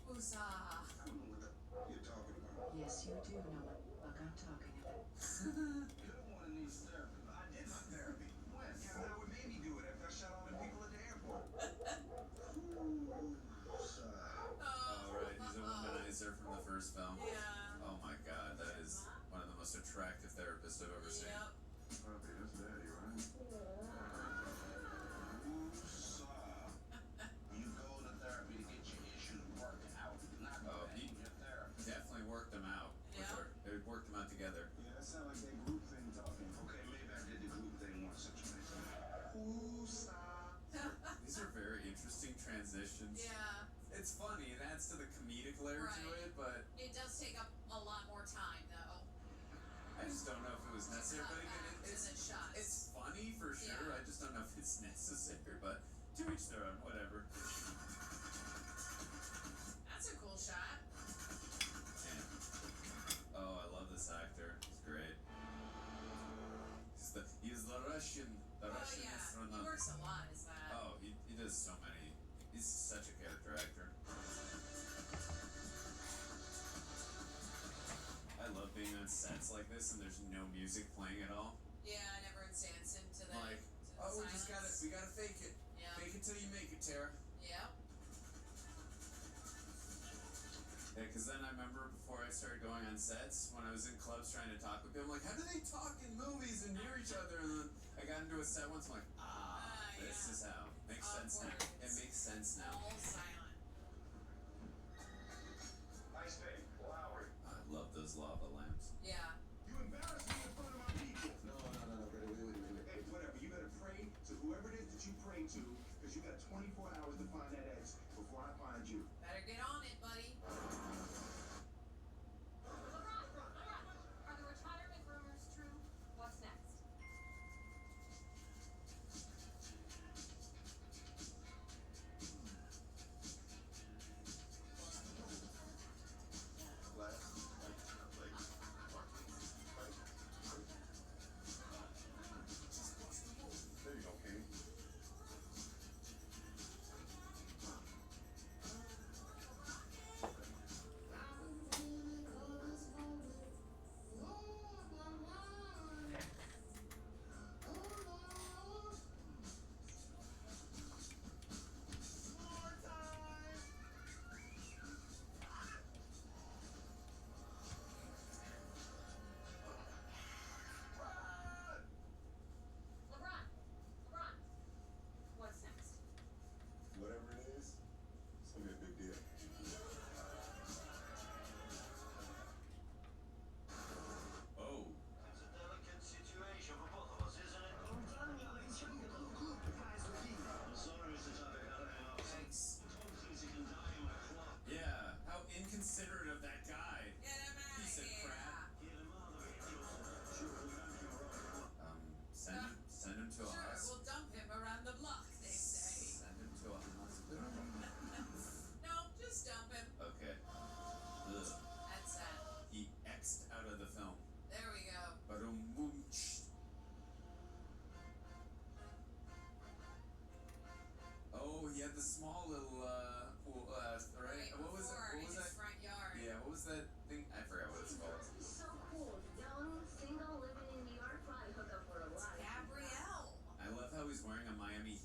Woosah. I don't know what you're talking about. Yes, you do know what the fuck I'm talking about. You're the one that needs therapy. I did my therapy. When? Captain Howard made me do it after I shot all the people at the airport. Alright, he's a womanizer from the first film. Yeah. Oh my god, that is one of the most attractive therapists I've ever seen. Yep. Probably that's daddy, right? You go to therapy to get your issues worked out, not Oh, he your therapy. definitely worked them out. For Yeah. sure. They worked them out together. Yeah, that sounds like that group thing talking. Okay, maybe I did the group thing once or twice. These are very interesting transitions. Yeah. It's funny, it adds to the comedic layer to Right. it, but It does take up a lot more time, though. I just don't know if it was necessary. But again, Actors and shots. it's funny for sure. Yeah. I just don't know if it's necessary. But to each their own, whatever. That's a cool shot. And, oh, I love this actor. He's great. He's the Russian. The Oh, Russian yeah. astronaut. He works a lot, is that? Oh, he does so many. He's such a character actor. I love being on sets like this and there's no music playing at all. Yeah, and everyone stands into the Like, to the oh, we gotta fake it. Yeah. Fake it till you make it, Tara. Yep. Yeah, because then I remember before I started going on sets, when I was in clubs trying to talk with people, I'm like, how do they talk in movies and hear each other? And then I got into a set once, I'm like, this is how. Makes sense now. It makes sense now. All silent. Nice day, Lowry. I love those lava lamps. Yeah. You embarrassed me in front of my people. No, wait. Hey, whatever. You better pray to whoever it is that you pray to, because you got 24 hours to find that ex before I find you. Better get on it, buddy.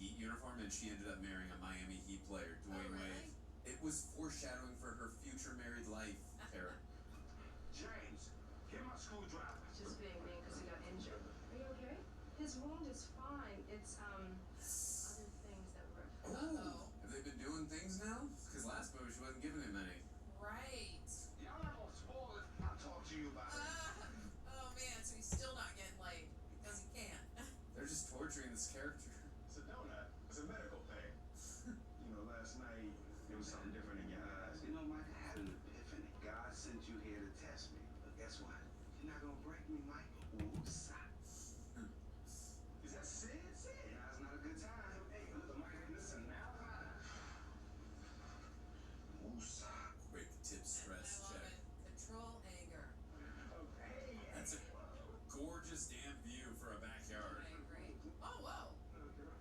Heat uniform, and she ended up marrying a Miami Heat player, Dwayne Wade. It was foreshadowing for her future married life, Tara. James, get my screwdriver. Just being mean because he got injured. Are you okay? His wound is fine. It's, other things that were. Ooh. Have they been doing things now? Because last movie she wasn't giving him any. Right. Y'all not gonna spoil it. I'll talk to you about it. Oh man, so he's still not getting laid because he can't. They're just torturing this character. It's a donut. It's a medical thing. You know, last night there was something different in your eyes. You know, Mike, I had an epiphany. God sent you here to test me. But guess what? You're not gonna break me, Mike. Woosah. Is that Sid? Now it's not a good time. Hey, look, Mike, listen now. Woosah. Quick tip stress I love check. it. Control anger. Hey, That's a gorgeous damn view for a backyard. I agree. Oh whoa.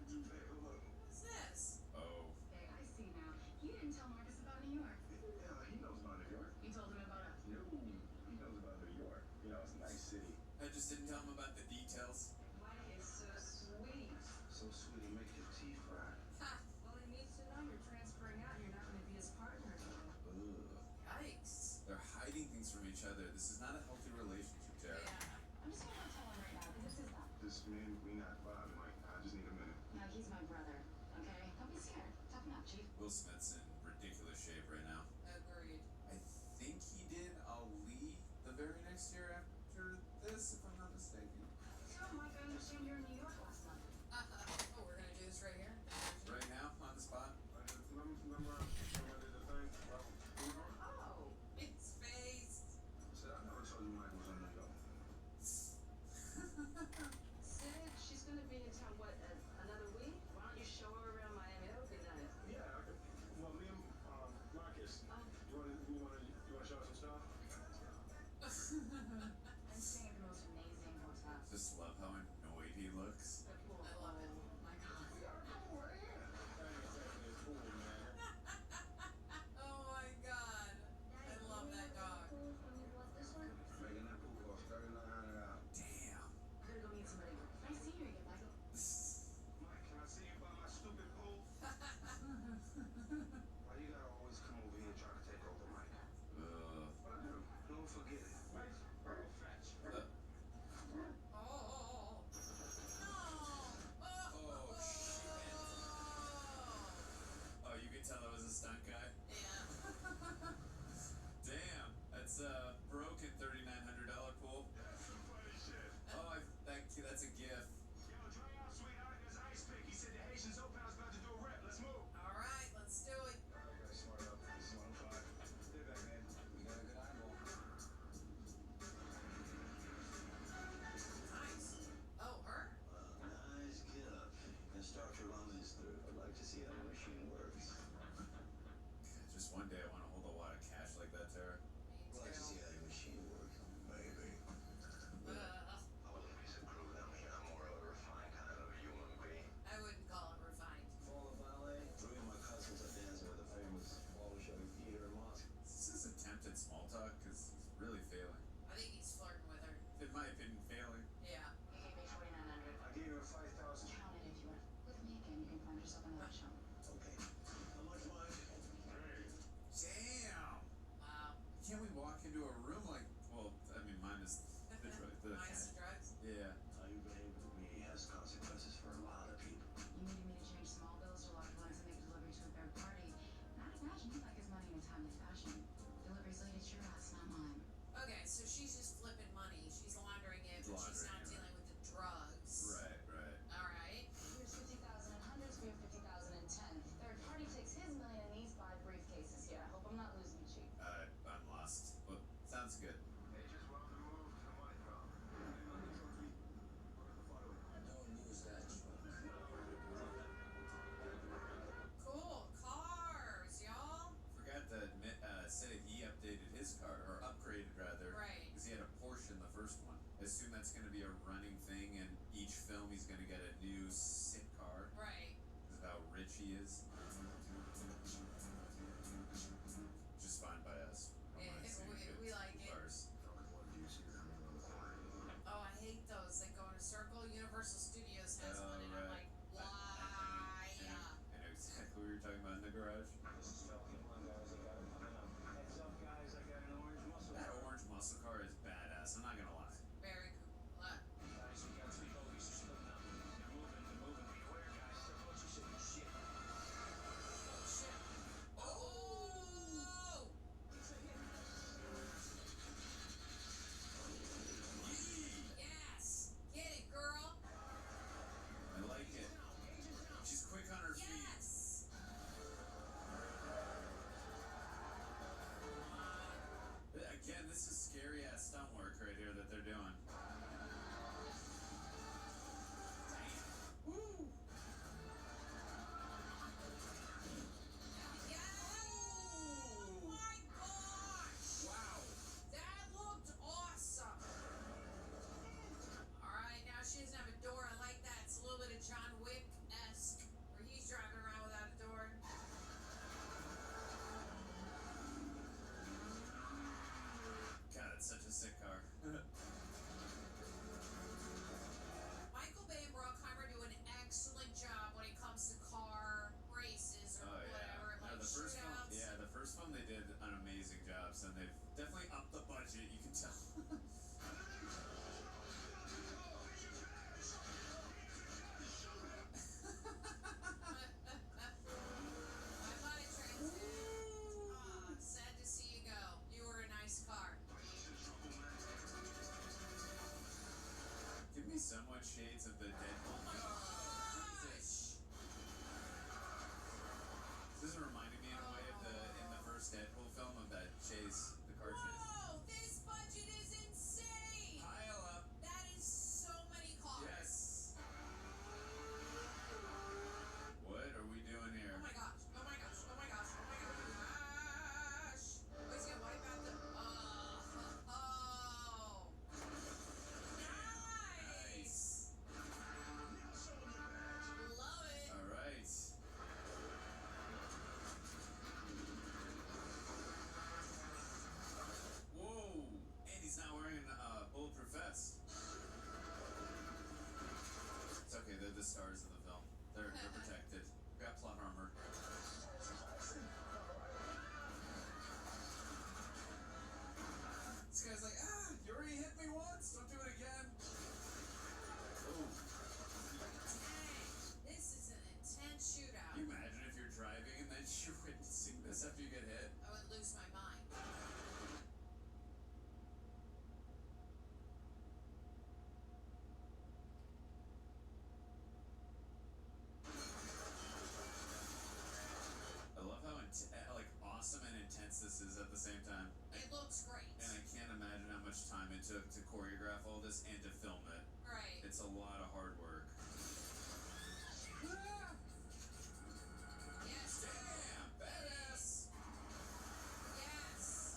What's this? Oh. Okay, I see now. You didn't tell Marcus about New York. Yeah, he knows about New York. You told him about us. No, he knows about New York. You know, it's a nice city. I just didn't tell him about the details. Mike is so sweet. So sweet, it makes your teeth fry. Ha. Well, he needs to know you're transferring out. You're not going to be his partner anymore. Yikes. They're hiding things from each other. This is not a healthy relationship, Tara. Yeah. I'm just going to tell him right now because this is not. This man, we not vibing, Mike. I just need a minute. No, he's my brother. Okay? Don't be scared. Toughen up, Chief. Will Smith's in ridiculous shape right now. Agreed. I think he did Ali the very next year after this, if I'm not mistaken. So, Mike, I understand you're in New York last month. Oh, we're gonna do this right here. Right now, on the spot. Remember I did the thing about New York? Oh, his face. Said I never told you Mike was in New York. Sid, she's going to be in town, what, another week? Why don't you show her around Miami? That would be nice. Yeah, I could. Well, me and Marcus, you wanna show us some stuff? I'm staying at the most amazing hotel. Just love how annoyed he looks. The pool. I love it. Oh my god. We gotta go right here. That ain't exactly a pool, man. Oh my god. I love that dog. Making that pool cost $3,900. Damn. Gotta go meet somebody. Nice seeing you again, Michael. Mike, can I see you by my stupid pool? Why you gotta always come over here and try to take over, Mike? What I do? Don't forget it. Mike's real fetch. Oh. Oh. Oh, shit. Oh, you can tell that was a stunt guy? Yeah. Damn. That's a broken $3,900 pool. That's some funny shit. Oh, that's a gift. Yo, dry out, sweetheart. There's Ice Pick. He said the Haitian Zopound's about to do a rep. Let's move. All right, let's do it. Alright, guys, smart up. This is 105. Stay back, man. We got a good eyeball. Nice. Oh, her? Nice get up. And start your runnings through. I'd like to see how the machine works. Just one day I want to hold a wad of cash like that, Tara. I'd like to see how your machine works. Maybe. I will leave you some crew down here. I'm more of a refined kind of human being. I wouldn't call it refined. For the ballet, 3 of my cousins are dancing with the famous Bolshoi Peter Mosk. Is this attempted small talk? Because he's really failing. I think he's flirting with her. In my opinion, failing. Yeah. He gave me $4,900. I gave her 5,000. Count it if you want. With me again, you can find yourself another show. Okay. How much, Mike? Damn. Wow. Can't we walk into a room like? Well, I mean, minus the Minus the drugs. Yeah. How you behave with me has consequences for a lot of people. You needed me to change small bills to large ones and make a delivery to a third party. And I'd imagine you'd like his money in a timely fashion. Delivery's late, it's your ass, not mine. Okay, so she's just flipping money. She's laundering it, but she's not Laundering, dealing with the drugs. Right, right. All right. Here's 50,000 in hundreds, we have 50,000 in 10. Third party takes his million in these 5 briefcases here. I hope I'm not losing you, Chief. I'm lost. Well, sounds good. Hey, just welcome to move to my car. Don't lose that truck. Cool. Cars, y'all. Forgot to admit, say he updated his car, or upgraded rather. Right. Because he had a Porsche the Deadpool. Jesus. This is reminding me in a way of in the first Deadpool film of that chase, the car chase. Whoa, this budget is insane. Pile up. That is so many cars. Yes. What are we doing here? Oh my gosh. Oh my gosh. Oh my gosh. Oh my gosh. Oh, he's gonna wipe out the. Oh. Nice. Love it. All right. Whoa! And he's not wearing a bulletproof vest. It's okay. They're the stars of the film. They're protected. We got plot armor. This guy's like, you already hit me once. Don't do it again. Oh. This is an intense shootout. Can you imagine if you're driving and then you're witnessing this after you get hit? I would lose my mind. I love how like awesome and intense this is at the same time. It looks great. And I can't imagine how much time it took to choreograph all this and to film it. Right. It's a lot of hard work. Yes. Damn, badass. Yes.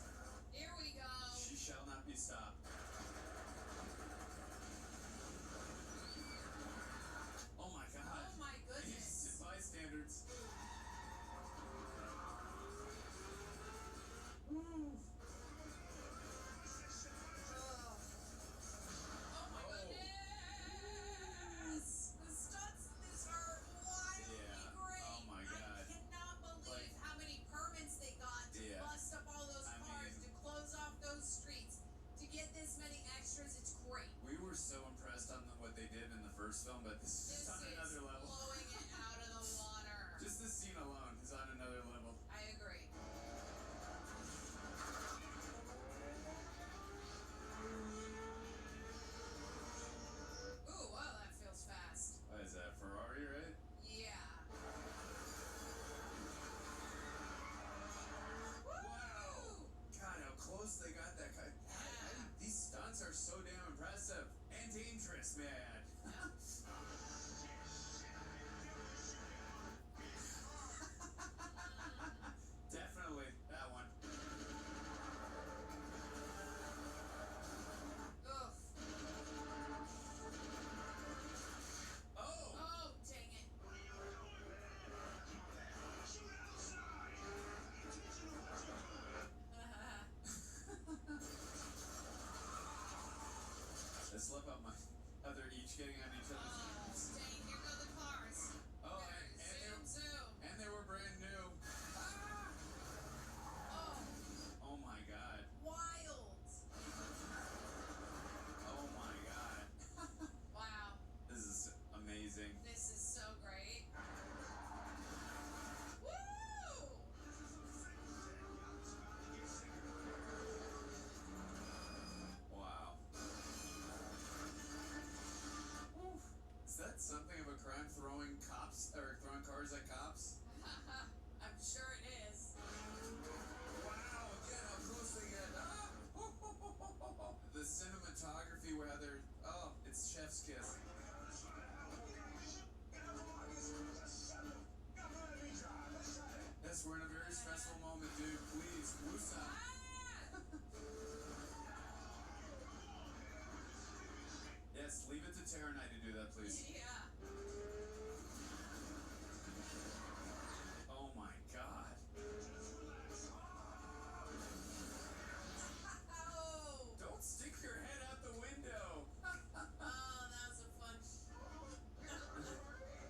Here we go. She shall not be stopped. Oh my god. Oh my goodness. Innocent bystanders. Oh my goodness. The stunts in this are wildly Yeah. great. Oh my god. I cannot believe Like- how many permits they got to Yeah. bust up all those I cars, mean- to close off those streets, to get this many extras. It's great. We were so impressed on what they did in the first film, but this is This just on is another level. blowing it out of the water. Just this scene alone is on another level. I agree. Ooh, wow, that feels fast. What is that, Ferrari, right? Yeah. Wow! God, how close they got that guy. These stunts are so damn impressive and dangerous, may I add. Definitely that one. Oof. Oh! Oh, dang it. I slept up my. How they're each getting on each other's Oh, nerves. dang, here go the cars. Oh, Zoom, zoom. and they were brand new. Oh, Oh my god. wild. Oh my god. Wow, This is amazing. this is so great. Woo! Wow. Is that something of a crime, throwing cops or throwing cars at cops? I'm sure it is. Wow, again, how close they get. Ah! The cinematography, where they're. Oh, it's Chef's Kiss. Yes, we're in a very stressful moment, dude. Please, woosah. Yes, leave it to Tara and I to do that, please. Yeah. Oh my god. Oh. Don't stick your head out the window. Oh, that was a fun.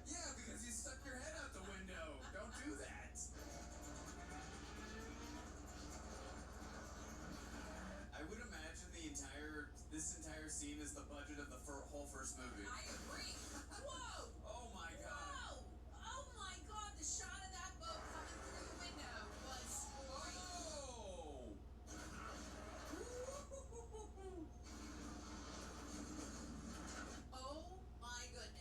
Yeah, because you stuck your head out the window. Don't do that. I would imagine this entire scene is the budget of the whole first movie. I agree. Whoa. Oh my god. Whoa. Oh my god, the shot of that boat coming through the window was great. Oh. Oh my goodness.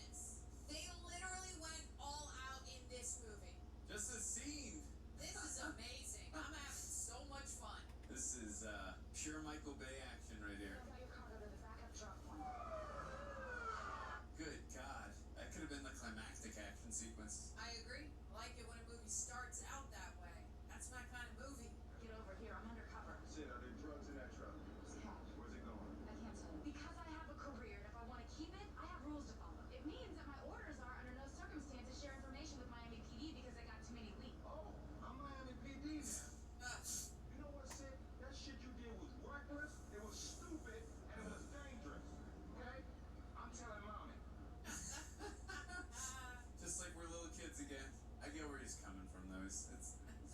pure Michael Bay action right here. Good God, that could have been the climactic action sequence. I agree. I like it when a movie starts out that way. That's my kind of movie. Get over here. I'm undercover. Shit, are there drugs in that truck? It's cash. Where's it going? I can't tell you. Because I have a career, and if I want to keep it, I have rules to follow. It means that my orders are under no circumstances share information with Miami PD because they got too many leaks. Oh, I'm Miami PD now. You know what, Sid? That shit you did was reckless, it was stupid, and it was dangerous. Okay? I'm telling mommy. Just like we're little kids again. I get where he's coming from, though. It's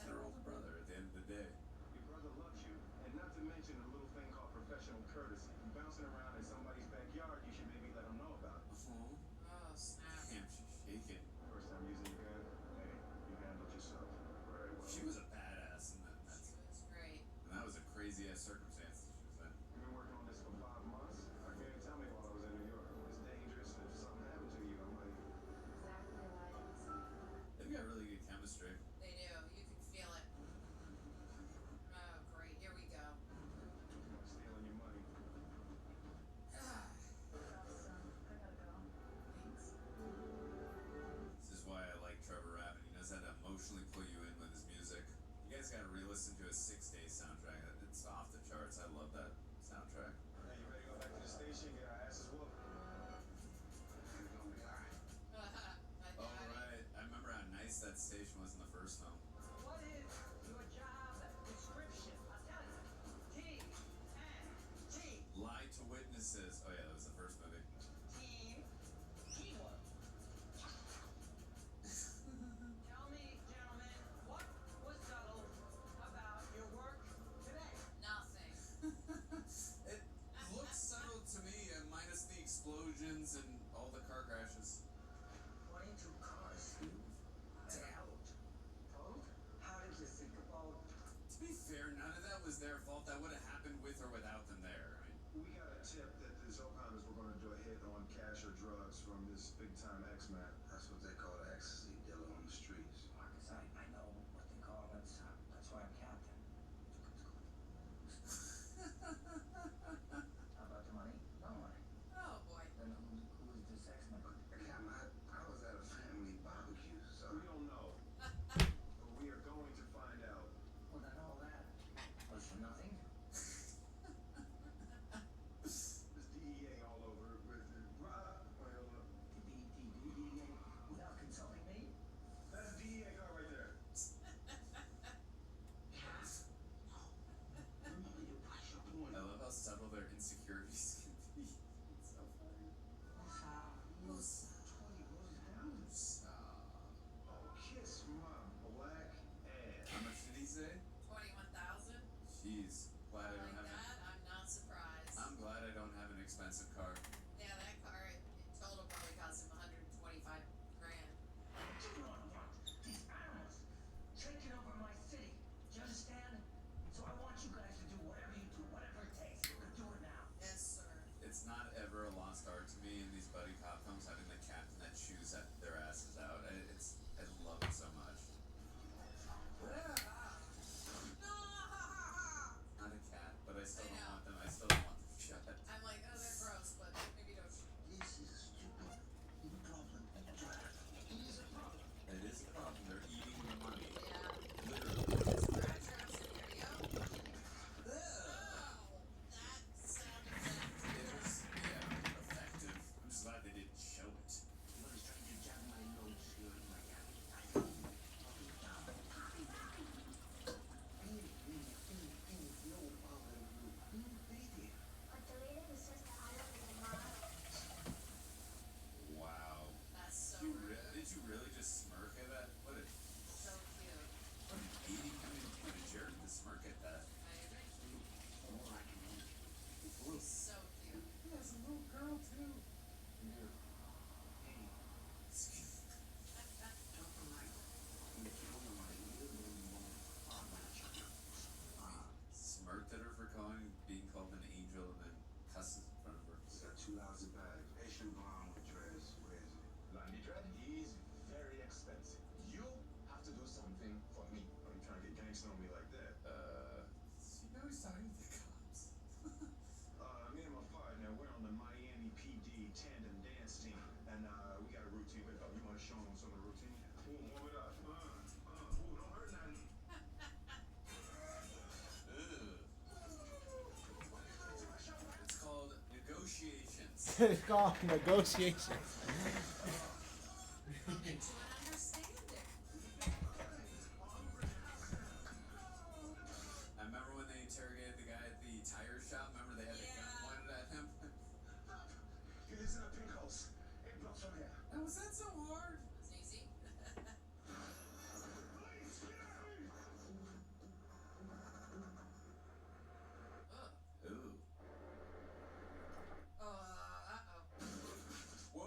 their older brother at the end of the day. Your brother loves you, and not to mention a little thing called professional courtesy. You bouncing around in somebody's backyard, you should maybe let them know about it. Oh, snap. Damn, she's shaking. First time using your gun, hey, you handled yourself very well. She was a badass in that. She was great. And that was a crazy ass circumstance she was in. You've been working on this for 5 months. I can't tell me while I was in New York. It's dangerous, and if something happened to you, I might. Exactly why I didn't see it. They've got really good chemistry. They do. You can feel it. Oh, great. Here we go. I'm stealing your money. This is why I like Trevor Rabin. He knows how to emotionally pull you in with his music. You guys gotta re-listen to his 6 Days soundtrack. It's off the charts. I love that soundtrack. Hey, you ready to go back to the station? Get our asses whooped. It's gonna be alright. Oh, right. I remember how nice that station was in the first film. What is your job description? I'll tell you. T. Lie to Witnesses. Oh, yeah, that was the first movie. Team. Teamwork. Tell me, gentlemen, what was subtle about your work today? Nothing. It looks subtle to me, minus the explosions and all the car crashes. 22 cars, Steve. Out. Pulled? How did you think about? To be fair, none of that was their fault. That would have happened with or without them there. I mean, We got a tip that the Zopheimas were going to do a hit on cash or drugs from this big-time X-Man. That's what they call the ecstasy dealer on the streets. Marcus, I know what they call it. That's why I'm captain. How about the money? No money. Oh, boy. Then who is this X-Man? Captain, I was at a family barbecue, so we don't know. But we are going to find out. Well, then all that was for nothing. There's DEA all over it with the DEA without consulting me? That's a DEA car right there. I love how subtle their insecurities can be. It's so funny. Oh, kiss my black ass. How much did he say? 21,000. Jeez. Glad I don't Like have that, I'm not surprised. I'm glad I don't have an expensive car. Yeah, that car in total probably cost him 125 grand. These animals taking over my city. Do you understand? So I want you guys to do whatever you do, whatever it takes. We're doing it now. Yes, sir. It's not ever a lost art to me in these buddy cop films having the captain that chews their asses out. I love it so much. Not a cat, but I still don't want them. I still don't want them shut. I'm like, oh, they're gross, but maybe don't. This is a stupid problem. It is a problem. It is a problem. They're eating the money. Yeah. Literally. Scratch traps in here, yo. Oh, that sound effect. It was, yeah, effective. I'm just It's called negotiations. I remember when they interrogated the guy at the tire shop. Remember they had the gun pointed at him? He lives in a pink house. 8 blocks from here. Now, was that so hard? It's easy. Ooh. Uh-oh. Whoa.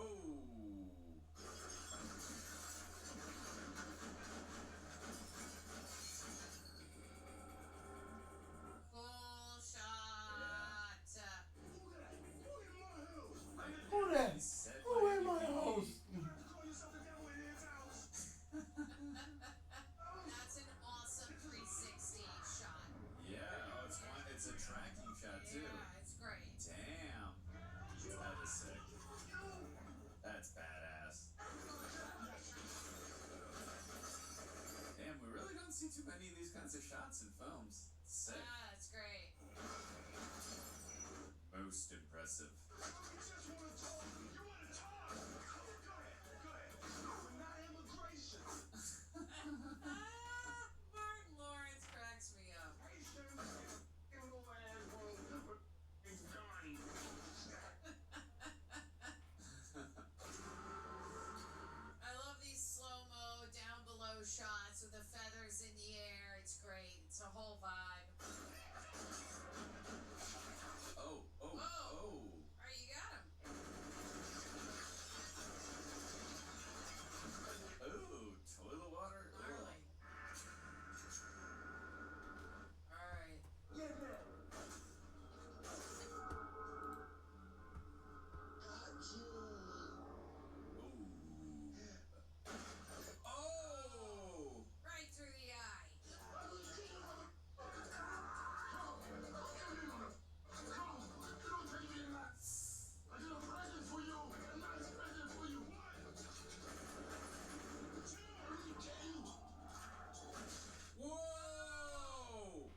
Full shot. Who that? He said Who in my house? That's an awesome 360 shot. Yeah, oh, it's a tracking shot too. Yeah, it's great. Damn. That is sick. That's badass. Damn, we really don't see too many of these kinds of shots in films. Sick. Yeah, it's great. Most impressive. Martin Lawrence cracks me up. I love these slow-mo, down below shots with the feathers in the air. It's great. It's a whole vibe. Oh. Alright, you got him. Ooh, toilet water. Gnarly. Alright. Oh. Right through the eye. Whoa!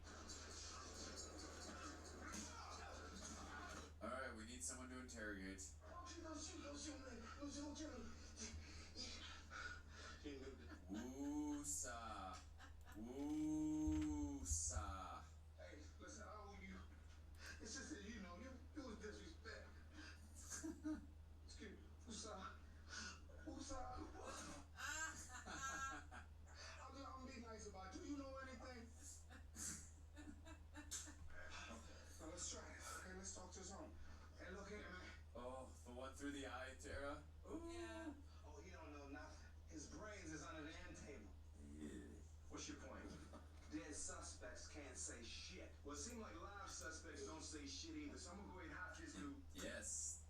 Alright, we need someone to interrogate. Woo-sa. Woo-sa. Hey, listen, I owe you. It's just that, you know, you was disrespect. Excuse me. Woosah. Woosah. I'm being nice about it. Do you know anything? Now let's try it. Okay, let's talk to home. Hey, look here, man. Oh, the one through the eye, Tara. Ooh. Yeah. Oh, he don't know nothing. His brains is under the end table. Yeah. What's your point? Dead suspects can't say shit. Well, it seems like live suspects don't say shit either, so I'm gonna go ahead and hop this dude. Yes.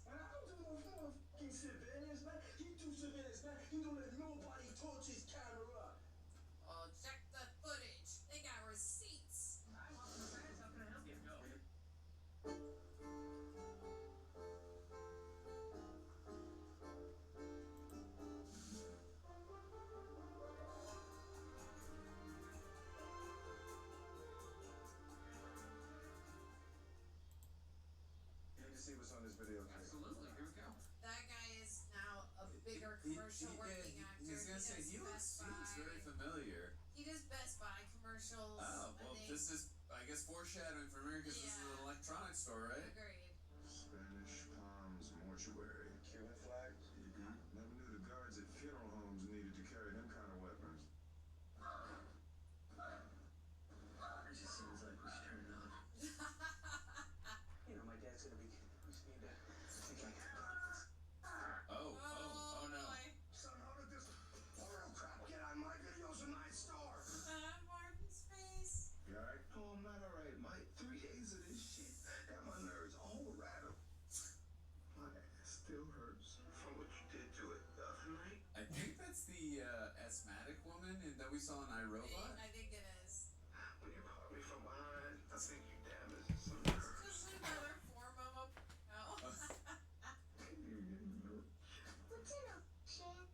Man, I don't do no fucking civilians, man. He do civilians, man. He don't let nobody touch his camera. Oh, check the footage. They got receipts. You need to see what's on this video. Absolutely. Here we go. That guy is now a bigger commercial working actor. He's gonna say he looks very familiar. He does Best Buy commercials. Oh, well, this is, I guess, foreshadowing for me because this is an electronics store, right? Agreed. Spanish Palms Mortuary. Cuban flag? Mm-hmm. Never knew the guards at funeral homes needed to carry them kind of weapons. It just seems like we should turn it on. You know, my dad's gonna be. We just need to think I can. Oh no. Son, how did this? Oh crap! Get out of my videos a night star. Martin's face. You alright? Oh, I'm not alright, Mike. 3 days of this shit got my nerves all rattled. My ass still hurts from what you did to it the other night. I think that's the asthmatic woman that we saw in iRobot. I think it is. When you caught me from behind, I think you damaged some nerves. Just another form of a. Oh.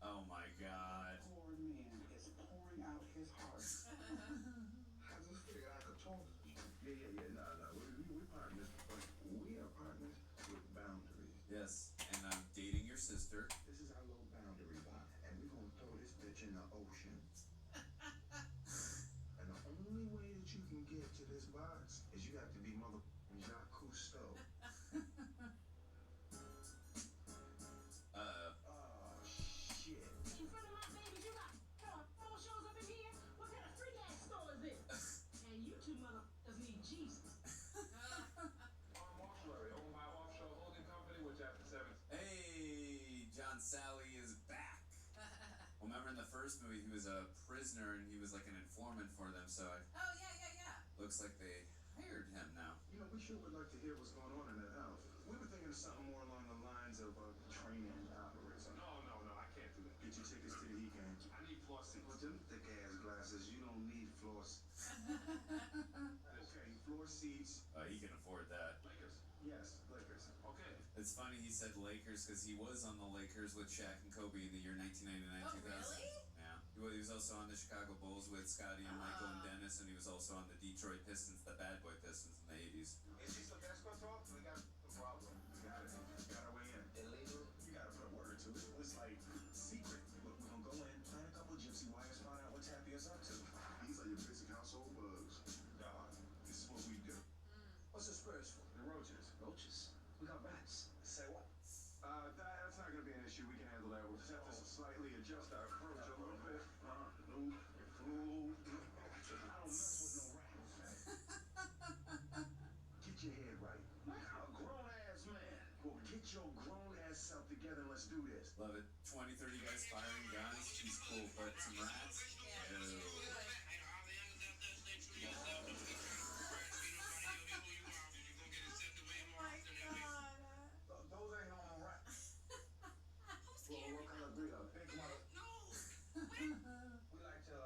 Oh my god. Poor man is pouring out his heart. I just figured I could talk. Yeah. No. We partners, but we are partners with boundaries. Yes, and I'm dating your sister. This is our little boundary box, and we're gonna throw this bitch in the ocean. And the only way that you can get to this box is you have to be mother Jacques Cousteau. Oh shit. In front of my baby, you got 4 shows up in here? What kind of freak ass store is this? And you two motherfuckers need Jesus. Offshore, owned by Offshore Holding Company, which after 7. Hey, John Sally is back. Well, remember in the first movie, he was a prisoner and he was like an informant for them, so it Oh, yeah. looks like they hired him now. You know, we sure would like to hear what's going on in that house. We were thinking of something more along the lines of training operation. No, I can't do that. Get your tickets to the Heat game. I need floor seats. With them thick ass glasses, you don't need floors. Okay, floor seats. He can afford that. Lakers. Yes, Lakers. Okay. It's funny he said Lakers because he was on the Lakers with Shaq and Kobe in the year 1999-2000. really? Yeah. He was also on the Chicago Bulls with Scotty and Michael and Dennis, and he was also on the Detroit Pistons, the bad boy Pistons in the 80s. Is she some basketball talk? We got a problem. You got it. You got to weigh in. Illegal? You got to put a word to it. It's like secret. Look, we're going to go in, plant a couple gypsy wires, find out what Tappy is up to. These are your basic household bugs. Dog, this is what we do. What's the Spurs for? The roaches. Roaches? We got rats. Say what? That's not going to be an issue. We can handle that. We'll just have to slightly adjust our approach a little bit. I don't mess with no rats. Get your head right. A grown-ass man. Well, get your grown-ass self together and let's do this. Love it. 20, 30 guys firing guns. He's cool, but some rats? Ew. Those ain't no rats. Well, what kind of breed? A big mother? No! We like to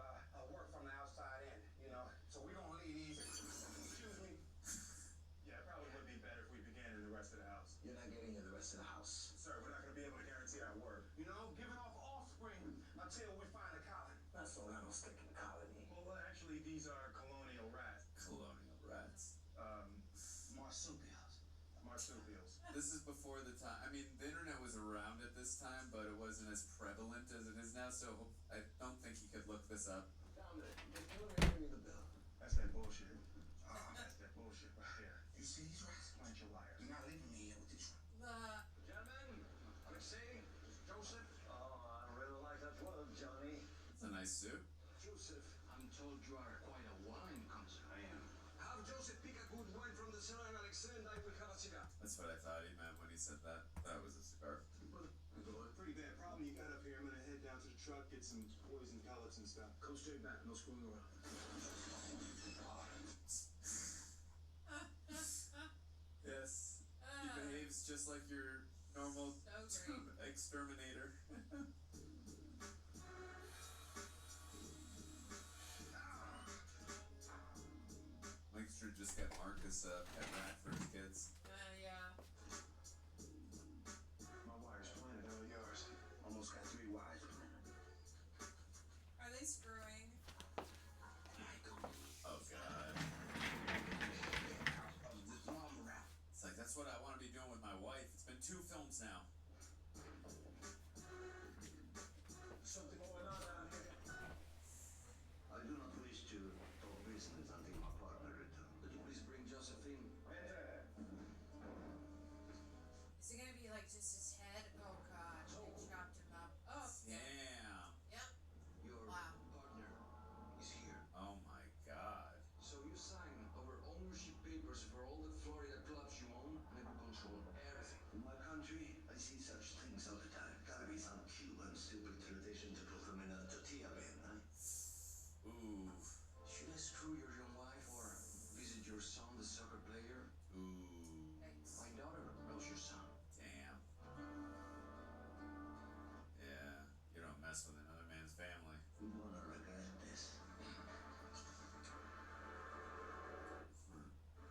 work from the outside in, you know. So we don't leave these. Excuse me. Yeah, it probably would be better if we began in the rest of the house. You're not getting in the rest of the house. Sir, we're not going to be able to guarantee our work. You know, giving off offspring until we find a colony. That's so I don't stick in the colony. Well, actually, these are colonial rats. Colonial rats. Marsupials. Marsupials. This is before the time. I mean, the internet was around at this time, but it wasn't as prevalent as it is now, so I don't think he could look this up. Down there. Just go ahead and bring me the bill. That's that bullshit. That's that bullshit right there. You see these rats? Plant your wires. You're not leaving me here with these rats. Gentlemen, Alexei, Joseph. Oh, I really like that word, Johnny. It's a nice suit. Joseph, I'm told you are quite a wine connoisseur. I am. Have Joseph pick a good wine from the cellar, and Alexei and I will have a cigar. That's what I thought he meant when he said that. That was a cigar. Pretty bad problem you got up here. I'm gonna head down to the truck, get some poison pellets and stuff. Come straight back, no screwing around. Yes. He behaves just like your normal So great. exterminator. Make sure to just get Marcus a pet rat for his kids. Yeah. My wires planted, how are yours? Almost got 3 wires. Are they screwing? Oh god. It's like, that's what I want to be doing with my wife. It's been 2 films now. Something going on down here. I do not wish to talk business until my partner returns. Could you please bring Josephine? Is it gonna be like just his head? Oh god, they chopped him up. Oh, Damn. yep. Your Wow. partner is here. Oh my god. So you sign over ownership papers for all the Florida clubs you own, and I will control everything. In my country, I see such things all the time. Gotta be some Cuban stupid tradition to put them in a tortilla bin, huh? Ooh. Should I screw your young wife or visit your son, the soccer player? Ooh. My daughter knows your son. Damn. Yeah. You don't mess with another man's family. We wanna regret this.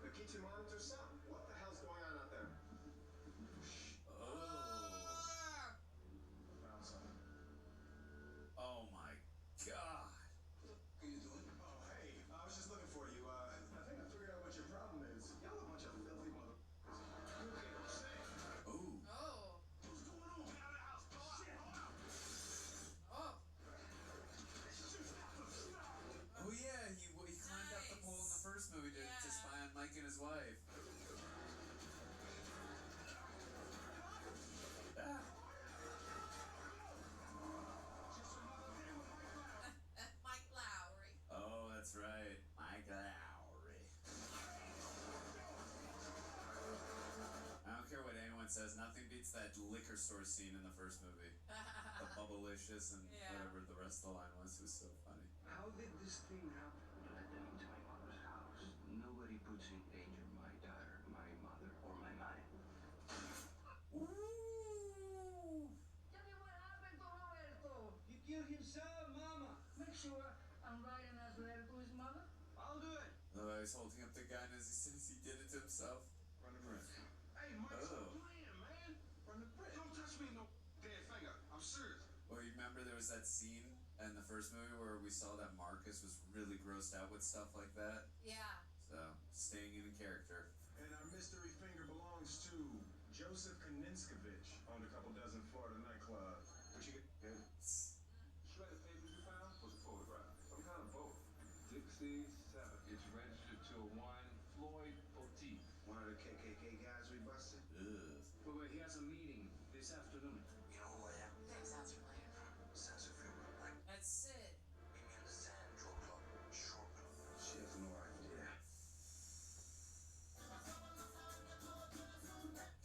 The kitchen monitor, son. What the hell's going on out there? Oh. It's that liquor store scene in the first movie. The Bubblicious and whatever the rest of the line was. It was so funny. How did this thing happen? Let them into my mother's house. Nobody puts in danger my daughter, my mother, or my mind. Tell me what happened to Roberto. He killed himself, Mama. Make sure I'm writing as a letter to his mother. I'll do it. Oh, he's holding up the gun as he says he did it to himself. Run the risk. Hey, Mike, stop playing, man. Run the risk. Don't touch me, no dead finger. I'm serious. Well, you remember there was that scene in the first movie where we saw that Marcus was really grossed out with stuff like that? Yeah. So, staying in character. And our mystery finger belongs to Joseph Kaninskovich. Owned a couple dozen Florida nightclubs. What you get? Shredded paper you found was a photograph. Some kind of boat. Dixie 7. It's registered to a one Floyd Poteet. One of the KKK guys we busted? Ugh. But wait, he has a meeting this afternoon. You know who I am? That sounds familiar. Sense of humor. Like, That's Sid. meet me in the sand, draw club, short club. She has no idea.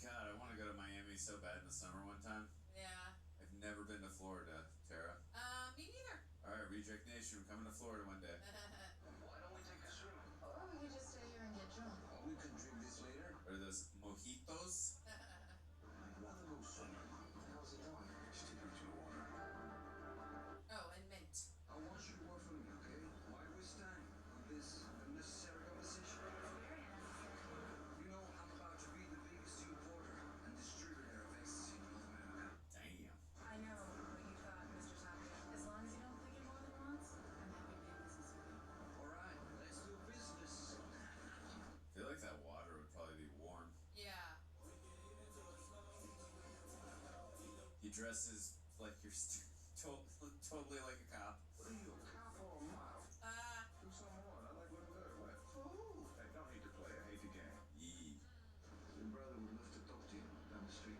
God, I want to go to Miami so bad in the summer one time. Yeah. I've never been to Florida, Tara. Me neither. Alright, Reject Nation, we're coming to Florida one day. Why don't we take a swim? Or we could just stay here and get drunk. We could drink this later. Are those mojitos? I'd rather go swimming. How's it going? Stick her to the water. Oh, and mint. I want you to work for me, okay? Why waste time on this unnecessary conversation? Very unnecessary. You know, I'm about to be the biggest importer and distributor of ecstasy in North America. Damn. I know what you thought, Mr. Tapia. As long as you don't think it more than once, I'm happy to be in business with you. Alright, let's do business. I feel like that water would probably be warm. Yeah. He dresses like you're totally like a cop. What are you, a cop or a model? Do some more. I like looking good. What? Ooh. Hey, don't hate the player, hate the game. Yee. Your brother would love to talk to you down the street.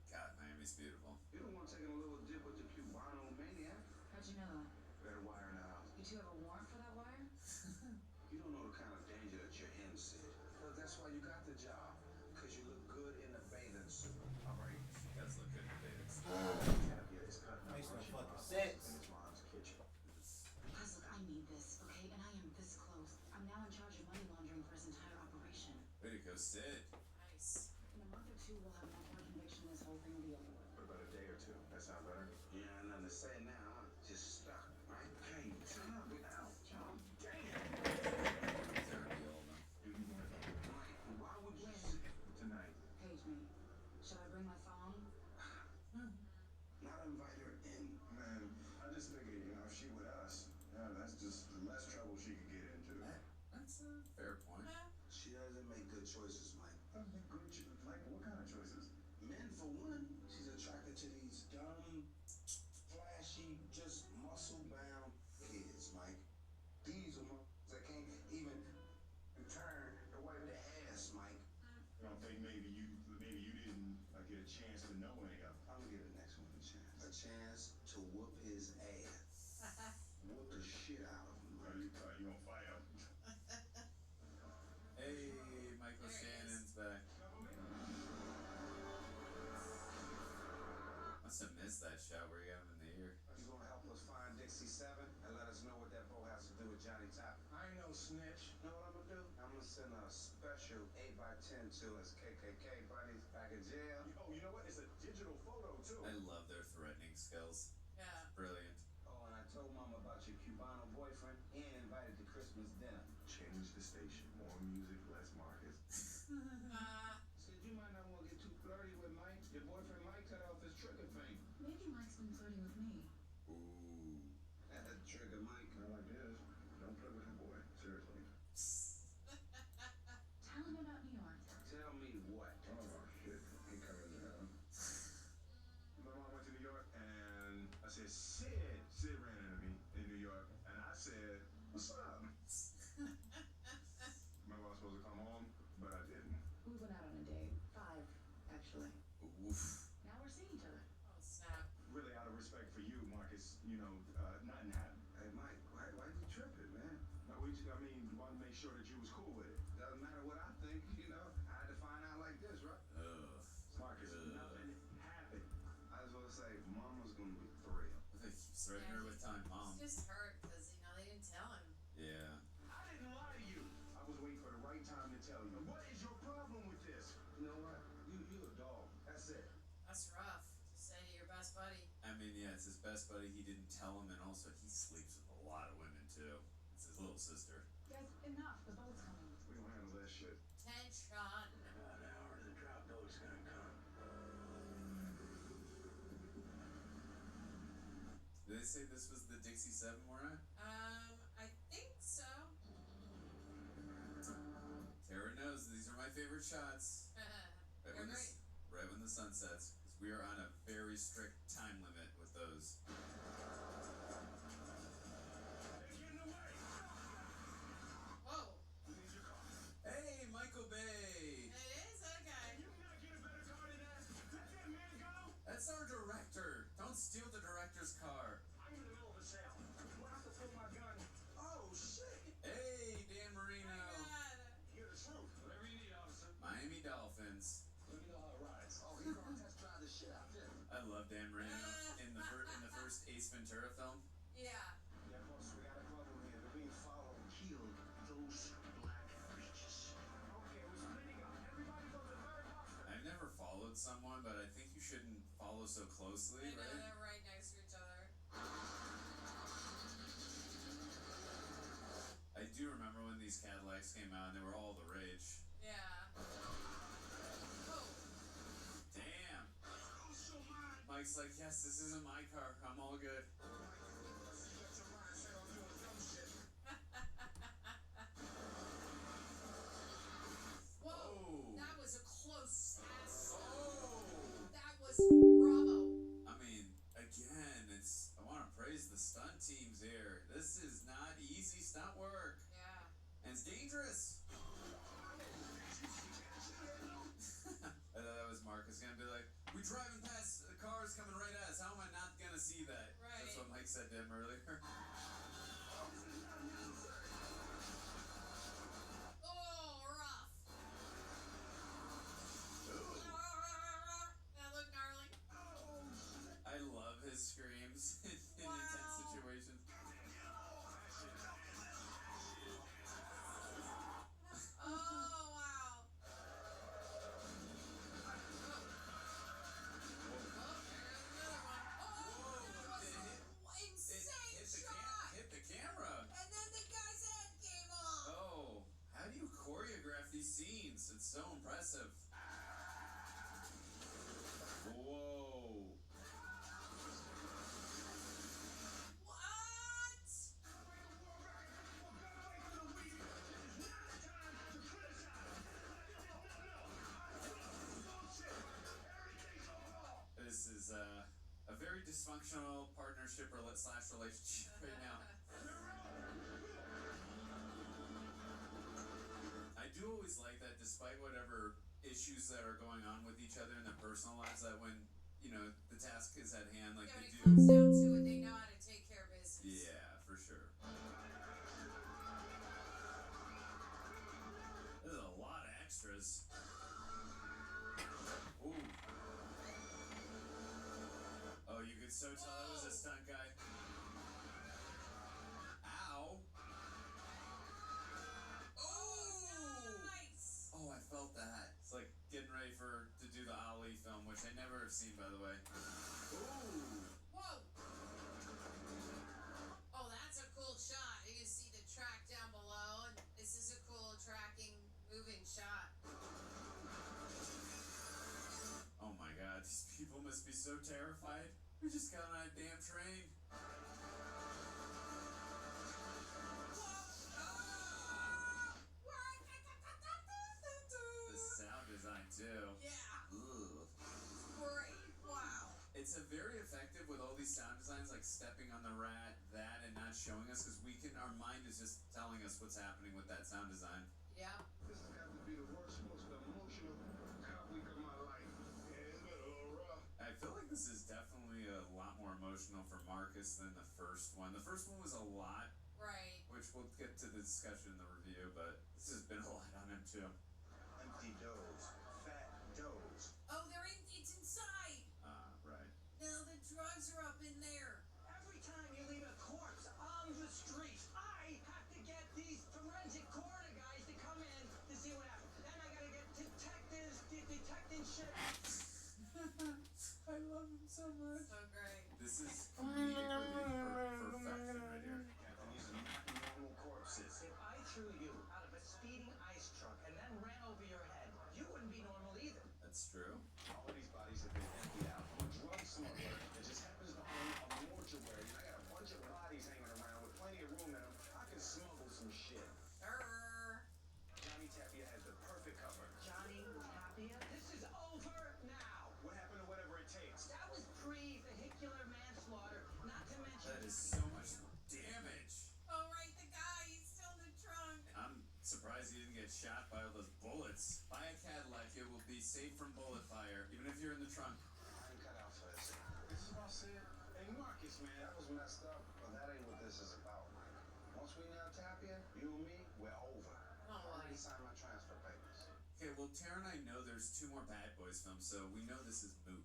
God, Miami's beautiful. You don't want taking a little dip with the Cubano maniac? How'd you know that? Better wire in the house. You two have a warrant for that wire? You don't know the kind of danger that you're in, Sid. Look, that's why you got the job. Because you look good in a bathing suit. All right? That's look good in the days. Yeah, it's cutting up. Makes no Archie fucking Bob's sense. in his mom's kitchen. Guys, look, I need this, okay? And I am this close. I'm now in charge of money laundering for his entire operation. Way to go, Sid. Nice. In a month or two, we'll have enough for a conviction, this whole thing will be over with. What about a day or two? That sound better? Yeah, nothing to say now. Huh? Just stuck, right? Hey, turn up. Get out. Damn. Terribly old, though. Do you want to Mike, why would you When? sit tonight? Page me. Should I bring my phone? not invite her in? Man, I just figured, you know, if she with us, that's just less trouble she could get into. That's a fair point. She doesn't make good choices, Mike. Like, what kind of choices? Men, for one, she's attracted to these dumb, flashy, just muscle-bound kids, Mike. These are that can't even turn to wipe their ass, Mike. I don't think maybe you didn't get a chance to know any of them. I'm gonna give the next one a chance. A chance to whoop his ass. Whoop the shit out of him, You Mike. gonna fight him? Hey, Michael Shannon's back. Must have missed that shot where he got him in the ear. You gonna help us find Dixie 7 and let us know what that boat has to do with Johnny Top? I ain't no snitch. Know what I'm gonna do? I'm gonna send a special 8x10 to his KKK buddies back in jail. Oh, you know what? It's a digital photo too. I love their threatening skills. Yeah. Brilliant. Oh, and I told Mama about your Cubano boyfriend and invited to Christmas dinner. Change the station. More music, less Marcus. Said you might not want to get too flirty with Mike. Your boyfriend Mike cut off his trigger finger. Maybe Mike's been flirting with me. Ooh. Trigger Mike. Not like this. Don't play with him, boy. Seriously. Tell him about New York. Tell me what? Oh, shit. He coming down. My mom went to New York and I said, Sid. Sid ran into me in New York and I said, what's up? Remember I was supposed to come home, but I didn't. We went out on a date. 5, actually. Oof. Now we're seeing each other. Oh, snap. Really out of respect for you, Marcus, you know, nothing happened. Hey Mike, why you tripping, man? No, I mean, wanted to make sure that you was cool with it. Doesn't matter what I think, you know. I had to find out like this, right? threatened her with telling mom. He's just hurt because, you know, they didn't tell him. Yeah. I didn't lie to you. I was waiting for the right time to tell you. What is your problem with this? You know what? You a dog. That's it. That's rough to say to your best buddy. I mean, yeah, it's his best buddy. He didn't tell him, and also he sleeps with a lot of women too. It's his little sister. Guys, enough. The boat's coming. We don't handle that shit. Tension. About an hour, the drop boat's gonna come. Did they say this was the Dixie 7 we're at? I think so. Tara knows these are my favorite shots. You're great. Right when the sun sets, because we are on a very strict time limit with those. Whoa. Hey, Michael Bay! It is? Okay. That's our director. Don't steal the director's car. I'm in the middle of a sale. Do I have to pull my gun? Oh, shit. Hey, Dan Marino. Hear the truth. Whatever you need, officer. Miami Dolphins. Let me know how it rides. Oh, you're gonna test drive the shit out there. I love Dan Marino in the first Ace Ventura film. Yeah. Yeah, boss, we got a problem here. They're being followed. Kill those black bitches. Okay, we're splitting up. Everybody goes to third box. I've never followed someone, but I think you shouldn't follow so closely, I know, right? they're right next to each other. I do remember when these Cadillacs came out and they were all the rage. Yeah. Damn. Mike's like, yes, this isn't my car. I'm all good. Whoa. That was a close ass. That was bravo. I mean, again, I want to praise the stunt teams here. This is not easy stunt work. Yeah. And it's dangerous. I thought that was Marcus gonna be like, we driving past cars coming right at us. How am I not gonna see that? Right. That's what Mike said to him earlier. Oh, rough. That looked gnarly. I love his screams in intense situations. Oh, wow. Hit the camera. And then the guy's head came off. Oh, how do you choreograph these scenes? It's so impressive. Whoa. What? This is a very dysfunctional partnership or slash relationship right now. I do always like that, despite whatever issues that are going on with each other in their personal lives, that when, you know, the task is at hand, like Yeah, they when it do. comes down to it, they know how to take care of business. Yeah, for sure. There's a lot of extras. Ooh. Oh, you could so tell it was a stunt guy. Ow. Nice. Oh, I felt that. It's like getting ready to do the Ali film, which I never have seen, by the way. Ooh. Whoa. Oh, that's a cool shot. You can see the track down below, and this is a cool tracking, moving shot. Oh my god, these people must be so terrified. We just got on a damn train. The sound design too. Yeah. Ugh. Great. Wow. It's a very effective with all these sound designs, like stepping on the rat, that, and not showing us, because our mind is just telling us what's happening with that sound design. Yeah. This has got to be the worst, most emotional cop week of my life. Yeah, it's been a little rough. I feel like this is definitely a lot more emotional for Marcus than the first one. The first one was a lot, Right. which we'll get to the discussion in the review, but this has been a lot on him too. Empty doors. Fat doors. Oh, it's inside. Right. No, the drugs are up in there. Every time speeding ice truck and then ran over your head, you wouldn't be normal either. That's true. All of these bodies have been emptied out. I'm a drug smuggler that just happens to own a mortuary. And I got a bunch of bodies hanging around with plenty of room in them. I can smuggle some shit. Johnny Tapia has the perfect cover. Johnny Tapia, this is over now. What happened to whatever it takes? That was pre-vehicular manslaughter, not to mention. That is so much damage. Oh, right, the guy, he's still in the trunk. I'm surprised he didn't get shot by all those bullets. Buy a Cadillac, it will be safe from bullet fire, even if you're in the trunk. I'm cut out for this. This is what I said. Hey, Marcus, man, that was messed up, but that ain't what this is about, man. Once we nail Tapia, you and me, we're over. I already signed my transfer papers. Okay, well, Tara and I know there's 2 more Bad Boys films, so we know this is moot.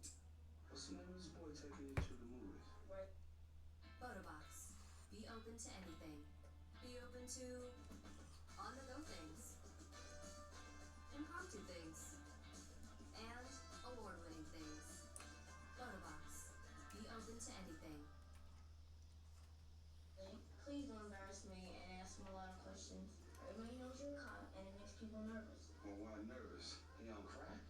What's the name of this boy taking you to the movies? Photobox. Be open to anything. Be open to on-the-go things, impromptu things, and award-winning things. Photobox. Be open to anything. Please don't embarrass me and ask me a lot of questions. Everybody knows you're a cop, and it makes people nervous. Well, why nervous? He on crack?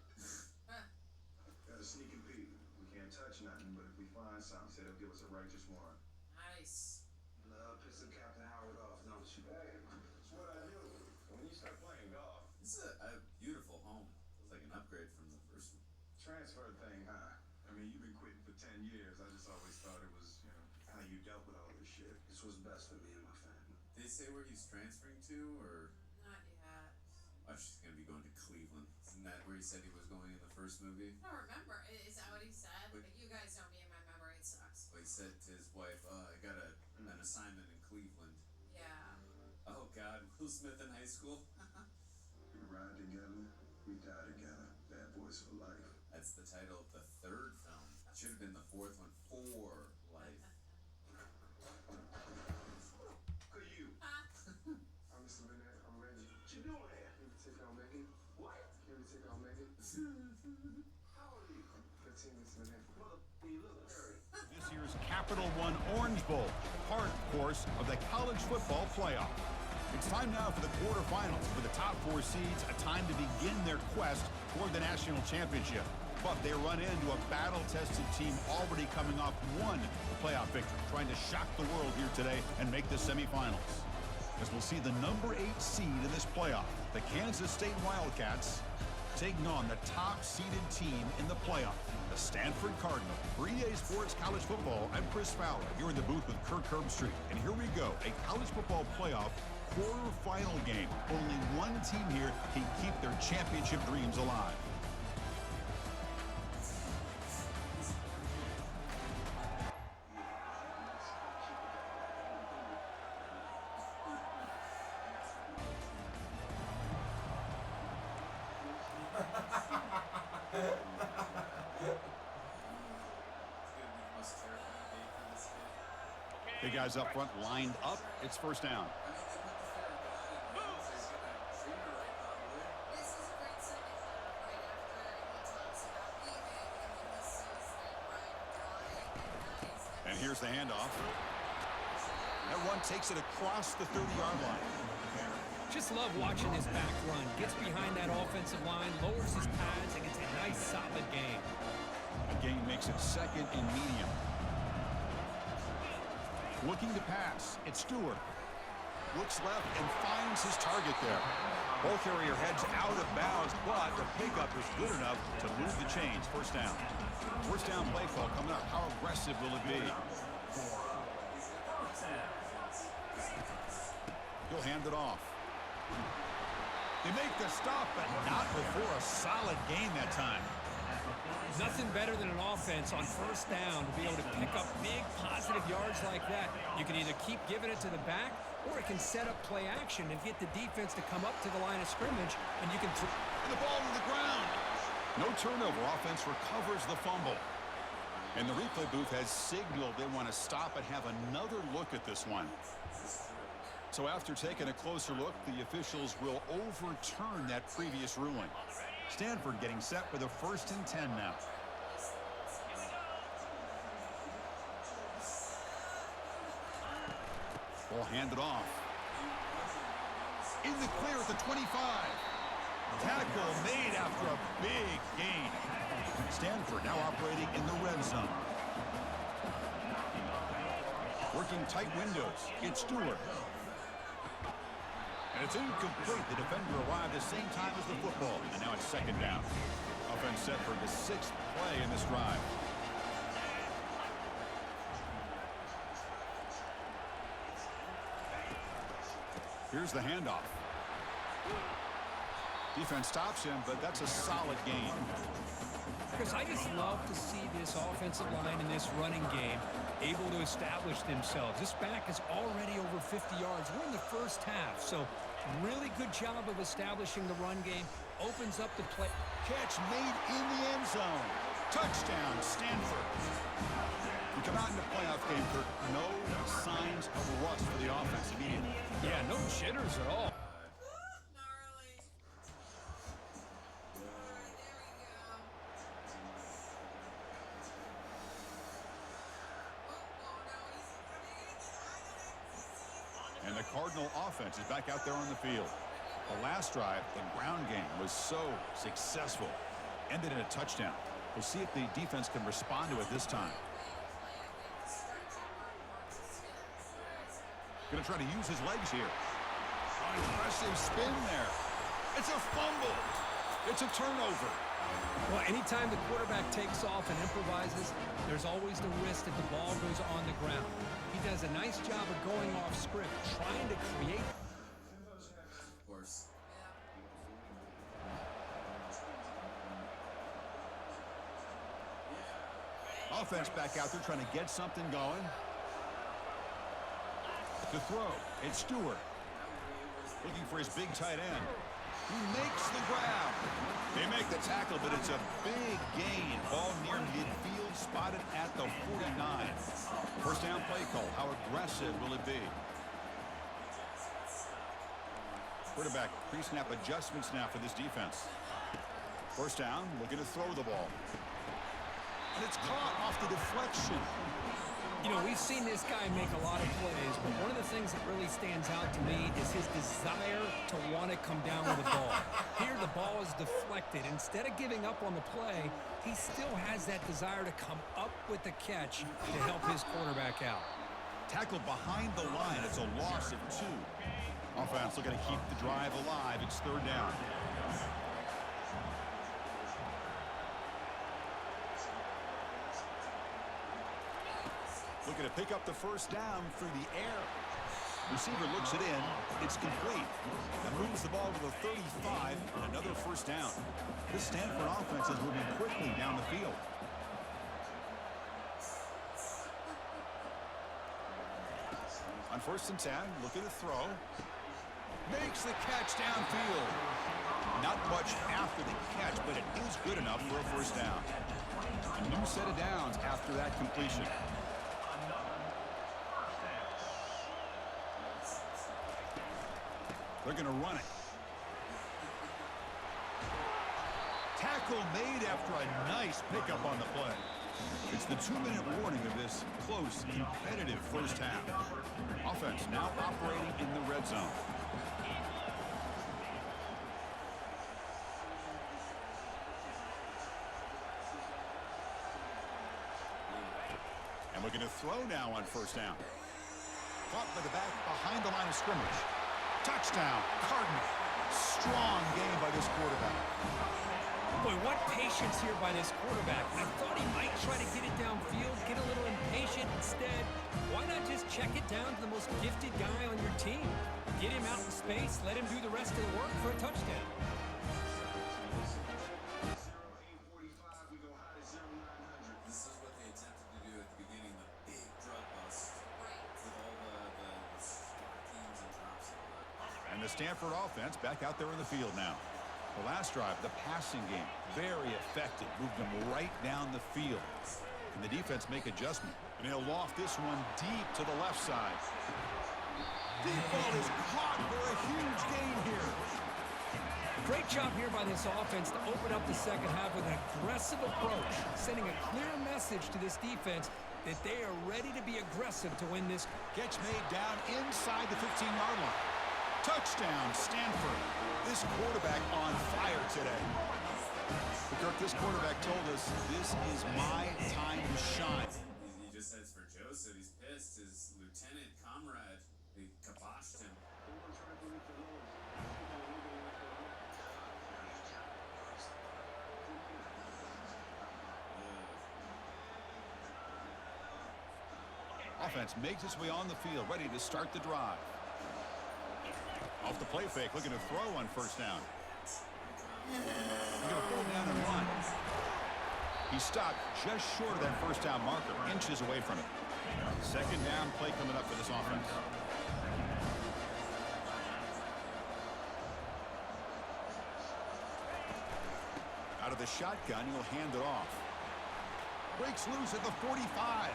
Got a sneaking peek. We can't touch nothing, but if we find something, say they'll give us a righteous warrant. Nice. Love pissing Captain Howard off, don't you? Hey, it's what I do. When you start playing golf. This is a beautiful home. Feels like an upgrade from the first one. Transfer thing, huh? I mean, you've been quitting for 10 years. I just always thought it was, you know, how you dealt with all this shit. This was best for me and my family. Did they say where he's transferring to, or? Not yet. Oh, she's gonna be going to Cleveland. Isn't that where he said he was going in the first movie? I don't remember. Is that what he said? Wait. You guys know me and my memory, it sucks. Well, he said to his wife, I got an assignment in Cleveland. Yeah. Oh, God. Will Smith in high school? We ride together, we die together. Bad boys for life. That's the title of the 3rd film. Should have been the 4th one, For Life. Who are you? I'm Mr. Bennett. I'm Reggie. What you doing here? Here to take out Megan. What? Here to take out Megan. How old are you? 15, Mr. Bennett. Mother, you look dirty. This year's Capital One Orange Bowl, part, of course, of the college football playoff. It's time now for the quarterfinals. For the top 4 seeds, a time to begin their quest toward the national championship. But they run into a battle-tested team already coming off one playoff victory, trying to shock the world here today and make the semifinals. As we'll see the number 8 seed in this playoff, the Kansas State Wildcats, taking on the top-seeded team in the playoff, the Stanford Cardinal. For EA Sports College Football, I'm Chris Fowler, here in the booth with Kirk Herbstreit. And here we go, a college football playoff quarterfinal game. Only one team here can keep their championship dreams alive. The guys up front lined up. It's first down. And here's the handoff. That run takes it across the 30-yard line. Just love watching his back run. Gets behind that offensive line, lowers his pads, and gets a nice, solid gain. The gain makes it second and medium. Looking to pass, it's Stewart. Looks left and finds his target there. Ball carrier heads out of bounds, but the pickup is good enough to move the chains. First down. First down play call coming up. How aggressive will it be? He'll hand it off. They make the stop, but not before a solid gain that time. Nothing better than an offense on first down to be able to pick up big positive yards like that. You can either keep giving it to the back, or it can set up play action and get the defense to come up to the line of scrimmage, and you can throw the ball to the ground. No turnover. Offense recovers the fumble. And the replay booth has signaled they want to stop and have another look at this one. So after taking a closer look, the officials will overturn that previous ruling. Stanford getting set for the 1st and 10 now. Ball handed off. In the clear at the 25. Tackle made after a big gain. Stanford now operating in the red zone. Working tight windows. It's Stewart. And it's incomplete. The defender arrived at the same time as the football. And now it's second down. Offense set for the 6th play in this drive. Here's the handoff. Defense stops him, but that's a solid gain. Because I just love to see this offensive line in this running game able to establish themselves. This back is already over 50 yards. We're in the first half, so really good job of establishing the run game. Opens up the play. Catch made in the end zone. Touchdown, Stanford. We come out in the playoff game, Kirk. No signs of rust for the offense immediately. Yeah, no jitters at all. And the Cardinal offense is back out there on the field. The last drive, the ground game, was so successful. Ended in a touchdown. We'll see if the defense can respond to it this time. Going to try to use his legs here. Impressive spin there. It's a fumble. It's a turnover. Well, anytime the quarterback takes off and improvises, there's always the risk that the ball goes on the ground. He does a nice job of going off script, trying to create. Of course. Offense back out there trying to get something going. To throw, it's Stewart. Looking for his big tight end. He makes the grab. They make the tackle, but it's a big gain. Ball near midfield, spotted at the 49. First down play call. How aggressive will it be? Quarterback pre-snap adjustments now for this defense. First down, looking to throw the ball. And it's caught off the deflection. You know, we've seen this guy make a lot of plays, but one of the things that really stands out to me is his desire to want to come down with the ball. Here, the ball is deflected. Instead of giving up on the play, he still has that desire to come up with the catch to help his quarterback out. Tackled behind the line. It's a loss of 2. Offense looking to keep the drive alive. It's third down. Looking to pick up the first down through the air. Receiver looks it in. It's complete. And moves the ball to the 35. And another first down. This Stanford offense is moving quickly down the field. On 1st and 10, looking to throw. Makes the catch downfield. Not much after the catch, but it is good enough for a first down. A new set of downs after that completion. They're going to run it. Tackle made after a nice pickup on the play. It's the 2-minute warning of this close, competitive first half. Offense now operating in the red zone. And looking to throw now on first down. Caught by the back behind the line of scrimmage. Touchdown, Cardinal. Strong game by this quarterback. Boy, what patience here by this quarterback. I thought he might try to get it downfield, get a little impatient. Instead, why not just check it down to the most gifted guy on your team? Get him out in space, let him do the rest of the work for a touchdown. This is what they attempted to do at the beginning, the big drug bust with all the teams and drops and all that. And the Stanford offense back out there in the field now. The last drive, the passing game, very effective. Moved them right down the field. Can the defense make adjustment? And they'll loft this one deep to the left side. Deep ball is caught for a huge gain here. Great job here by this offense to open up the second half with an aggressive approach, sending a clear message to this defense that they are ready to be aggressive to win this. Catch made down inside the 15-yard line. Touchdown, Stanford. This quarterback on fire today. Kirk, this quarterback told us, this is my time to shine. He just says for Joseph, he's pissed. His lieutenant comrade, he kiboshed him. Offense makes its way on the field, ready to start the drive. Off the play fake, looking to throw on first down. He's going to pull down and run. He stopped just short of that first down marker, inches away from it. Second down play coming up for this offense. Out of the shotgun, he'll hand it off. Breaks loose at the 45.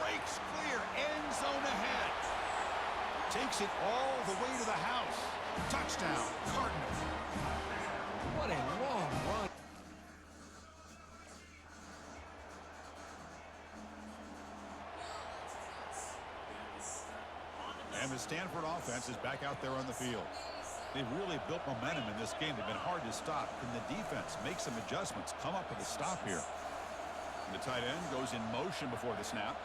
Breaks clear, end zone ahead. Takes it all the way to the house. Touchdown, Cardinals. What a long run. And the Stanford offense is back out there on the field. They've really built momentum in this game. They've been hard to stop. Can the defense make some adjustments, come up with a stop here? The tight end goes in motion before the snap.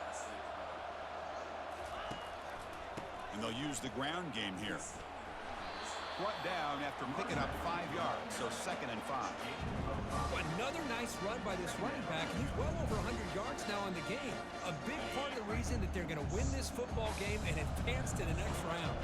And they'll use the ground game here. Brought down after picking up 5 yards, so 2nd and 5. Another nice run by this running back. He's well over 100 yards now in the game. A big part of the reason that they're going to win this football game and advance to the next round.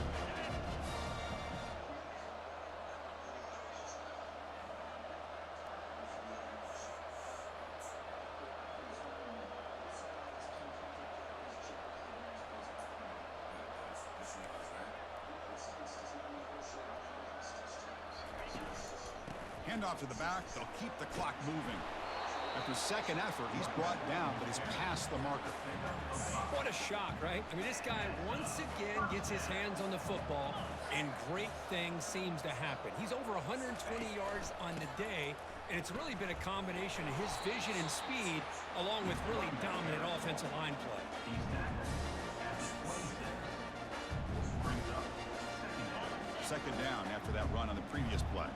Handoff to the back, they'll keep the clock moving. After second effort, he's brought down, but he's past the marker. What a shock, right? I mean, this guy once again gets his hands on the football, and great things seems to happen. He's over 120 yards on the day, and it's really been a combination of his vision and speed, along with really dominant offensive line play. Second down after that run on the previous play.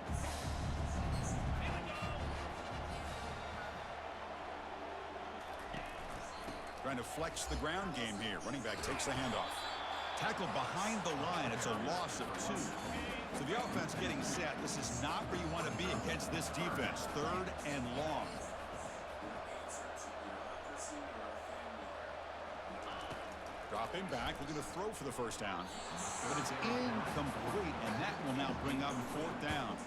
Trying to flex the ground game here. Running back takes the handoff. Tackled behind the line. It's a loss of 2. So the offense getting set. This is not where you want to be against this defense. 3rd and long. Dropping back, looking to throw for the first down. But it's incomplete, and that will now bring up 4th down.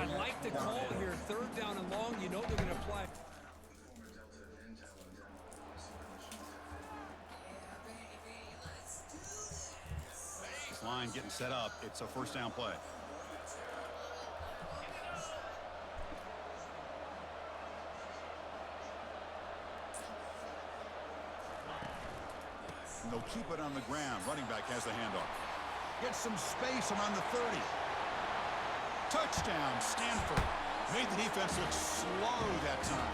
I like the call here. 3rd down and long. You know they're going to apply. Line getting set up. It's a first down play. And they'll keep it on the ground. Running back has the handoff. Gets some space around the 30. Touchdown, Stanford. Made the defense look slow that time.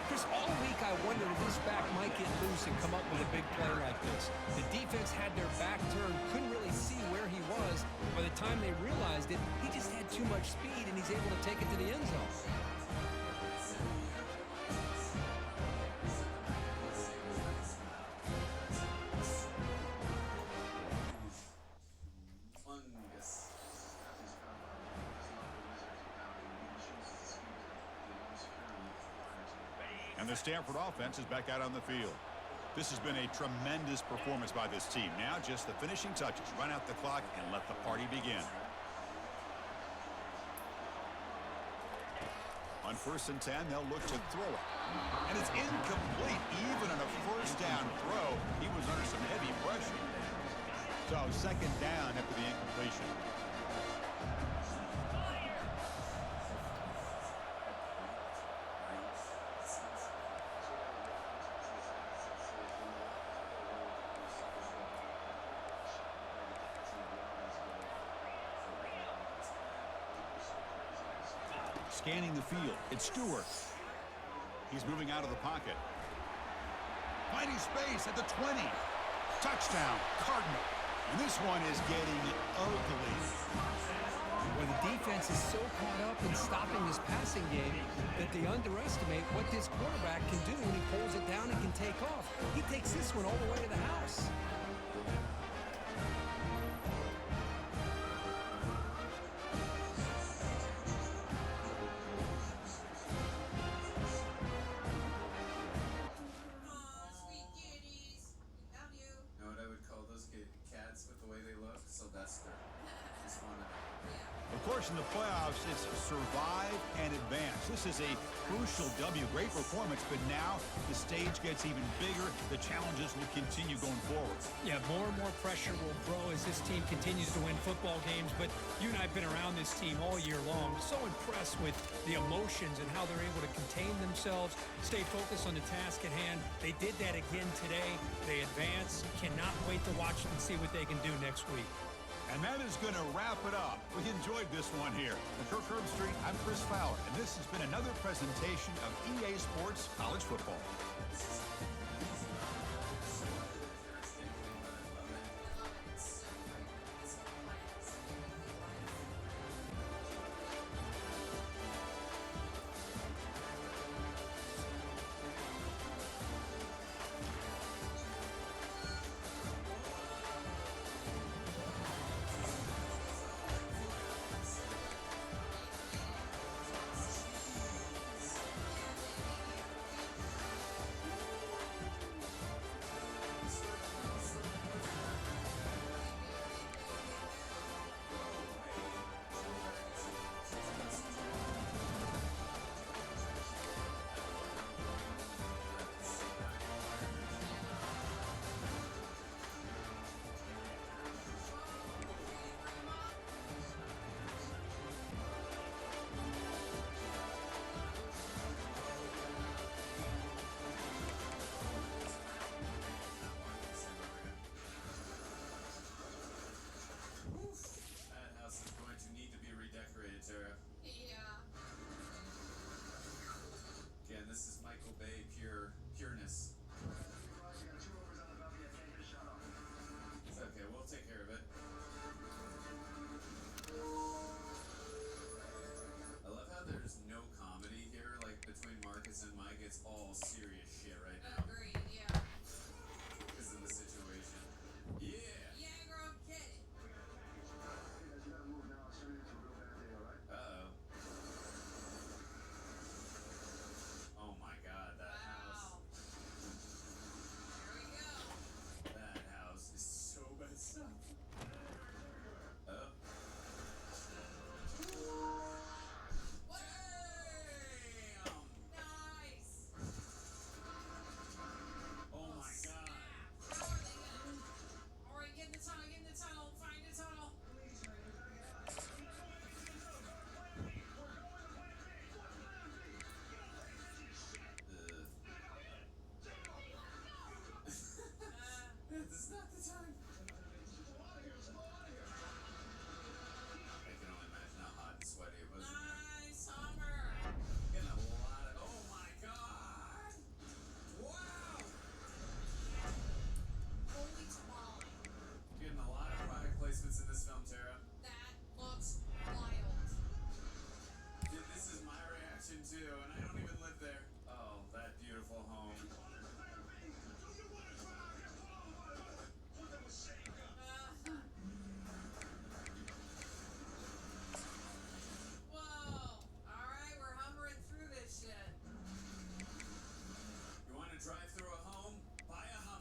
Chris, all week I wondered if this back might get loose and come up with a big play like this. The defense had their back turned, couldn't really see where he was. By the time they realized it, he just had too much speed, and he's able to take it to the end zone. And the Stanford offense is back out on the field. This has been a tremendous performance by this team. Now just the finishing touches. Run out the clock and let the party begin. On 1st and 10, they'll look to throw it. And it's incomplete. Even on a first down throw, he was under some heavy pressure. So 2nd down after the incompletion. Scanning the field, it's Stewart. He's moving out of the pocket. Finding space at the 20. Touchdown, Cardinal. And this one is getting ugly. Well, the defense is so caught up in stopping this passing game that they underestimate what this quarterback can do when he pulls it down and can take off. He takes this one all the way to the house. Know what I would call those cats with the way they look? Sylvester. Just one of them. Of course, in the playoffs, it's survive and advance. This is a crucial W. Great performance, but now the stage gets even bigger. The challenges will continue going forward. Yeah, more and more pressure will grow as this team continues to win football games, but you and I have been around this team all year long. So impressed with the emotions and how they're able to contain themselves, stay focused on the task at hand. They did that again today. They advance. Cannot wait to watch and see what they can do next week. And that is going to wrap it up. We enjoyed this one here. On Kirk Herbstreit, I'm Chris Fowler, and this has been another presentation of EA Sports College Football.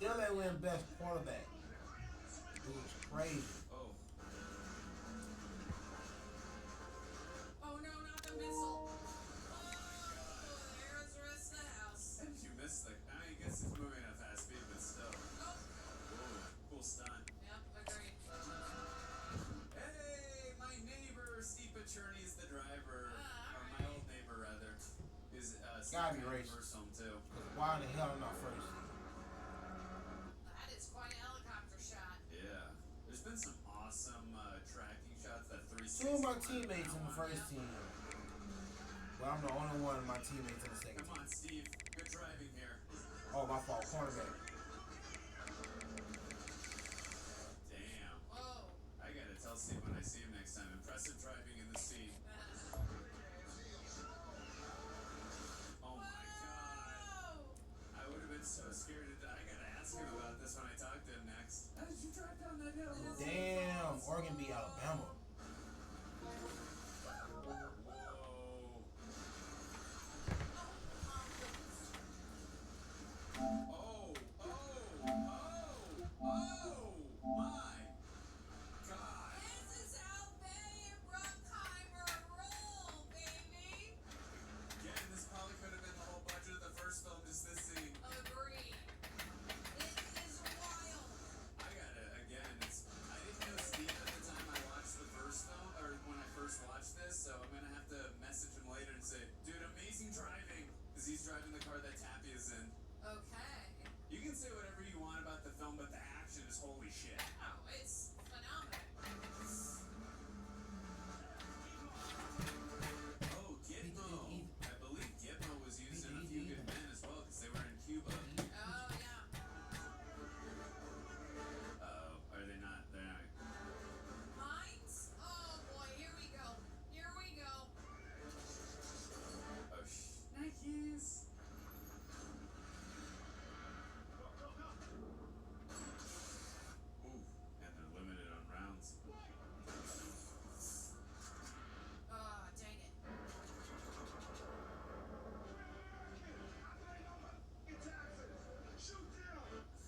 Still ain't win best quarterback. It was crazy. Oh. Oh no, not the missile. Oh, there's the rest of the house. And you missed the. I guess it's moving at a fast speed, but still. Nope. Ooh, cool stunt. Yep, agreed. Hey, my neighbor, Steve Pacherny is the driver. Or my old neighbor, rather. Is Gotta be racist. first home, too. Why in the hell not first? That is quite a helicopter shot. Yeah. There's been some awesome tracking shots that 360. Two of my teammates in the first team. But I'm the only one of my teammates in the second Come on, Steve. Good driving here. Oh, my fault. Cornerback. Damn. tell Steve when I see him next time. Impressive driving in the scene. Oh my god. I would have been so scared to die. I gotta ask him about this when I talk to him next. How did you drive down that hill? Damn, Oregon beat Alabama. He's driving the car that Tappy is in. Okay. You can say whatever you want about the film, but the action is holy shit. Oh, it's phenomenal. Oh, Gitmo. I believe Gitmo was used in A Few Good Men as well, because they were in Cuba. Oh, yeah. Are they not? They're not. Mines? Oh, boy, here we go. Here we go. Oh, Nikes. Ooh, and they're limited on rounds. Oh, dang it.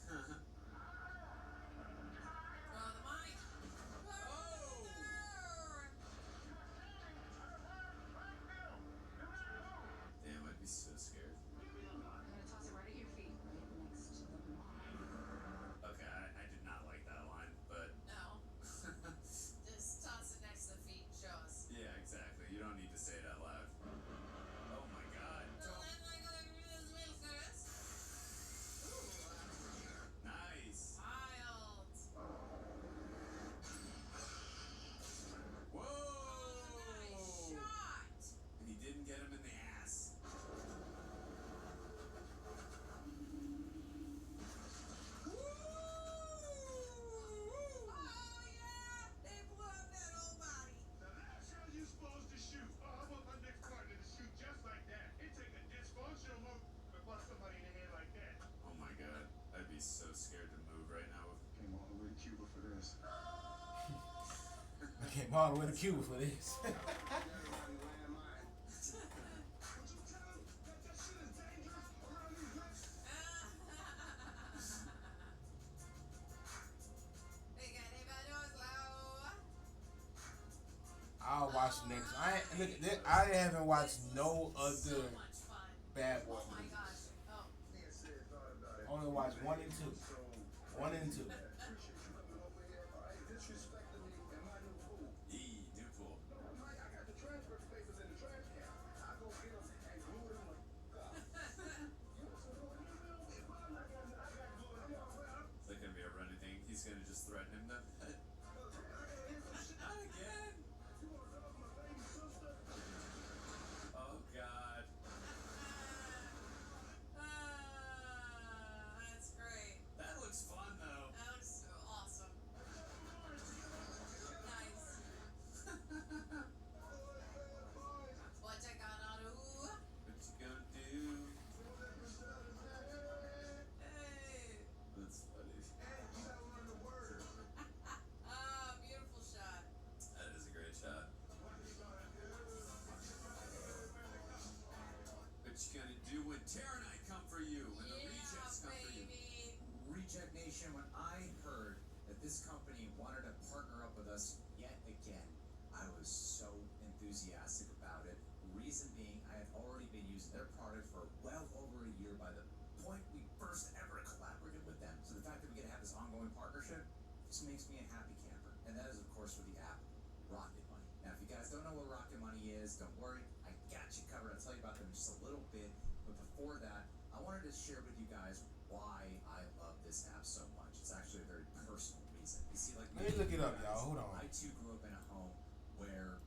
Throw the mic. Damn, I'd be so scared. I'm gonna toss it right at your feet, right next to the line. Okay, I did not like that line, but No. Just toss it next to the feet and show us. yeah, exactly. You don't need to say it out loud. Oh my god. Nice. Wild. Whoa! Nice shot. And he didn't get him in the ass. Oh, yeah. They blew up that old body. Now that's how you supposed to shoot. I want my next partner to shoot just like that. It take a dysfunctional move to bust somebody in the head like that. Oh my god. I'd be so scared to move right now. Came all the way to Cuba for this. I came all the way to Cuba for this. I'll watch next. I haven't watched no other So much fun. Bad Boy Oh my movies. gosh. Oh. Only watched 1 and 2. 1 and 2. Yee, new pool. Is that gonna be a running thing? He's gonna just threaten him then? Not again! Oh god. That's great. That looks fun though. That looks so awesome. Nice. What you gonna do? What you gonna do? Hey. That's funny. Ah, beautiful shot. That is a great shot. What you gonna do when Tara and I come for you? When the rejects come for you? Baby. Reject Nation, when I heard that this company wanted to partner up with us yet again, I was so enthusiastic about it. Reason being, I had already been using their product for well over a year by the point we first ever collaborated with them. So the fact that we get to have this ongoing partnership just makes me a happy camper. And that is, of course, for the app Rocket Money. Now, if you guys don't know what Rocket Money is, don't worry. I got you covered. I'll tell you about them in just a little bit. But before that, I wanted to share with you guys why I love this app so much. It's actually a very personal reason. You see, like Let me look it up, y'all. Hold on. I too grew up in a home where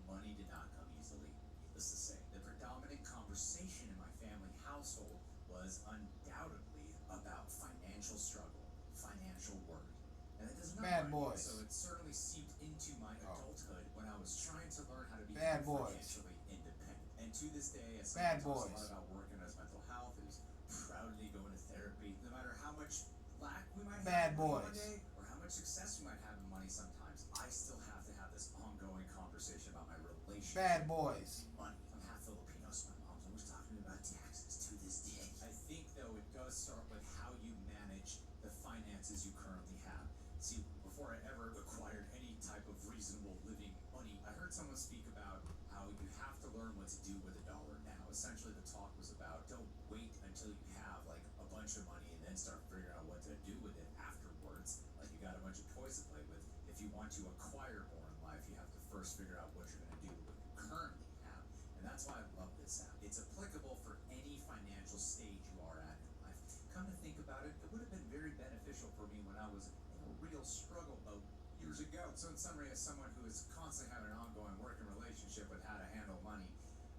money did not come easily. Needless to say, the predominant conversation in my family household was undoubtedly about financial struggle, financial worry. And And it doesn't Bad matter. Boys. So it certainly seeped into my adulthood when I was trying to learn how to become Bad Boys. financially independent. And to this day, as Bad someone who talks Boys. a lot about work and his mental health, is proudly going to therapy, no matter how much lack we might Bad have in money one Boys. day, or how much success we might have in money sometimes, I still have to have this ongoing conversation about my relationship. Bad Boys. Money. I'm half Filipino, so my mom's always talking to me about taxes to this day. I think, though, it does start with how you manage the finances you currently have. See, before I ever acquired any type of reasonable living money, I heard someone speak about how you have to learn what to do with a dollar now. Essentially, the talk was about don't wait until you have like a bunch of money and then start figuring out what to do with it afterwards. Like you got a bunch of toys to play with. If you want to acquire more in life, you have to first figure out what you're going to do with what you currently have. And that's why I love this app. It's applicable for any financial stage you are at in life. Come to think about it, it would have been very beneficial for me when I was in a real struggle about years ago. So in summary, as someone who is constantly having an ongoing working relationship with how to handle money,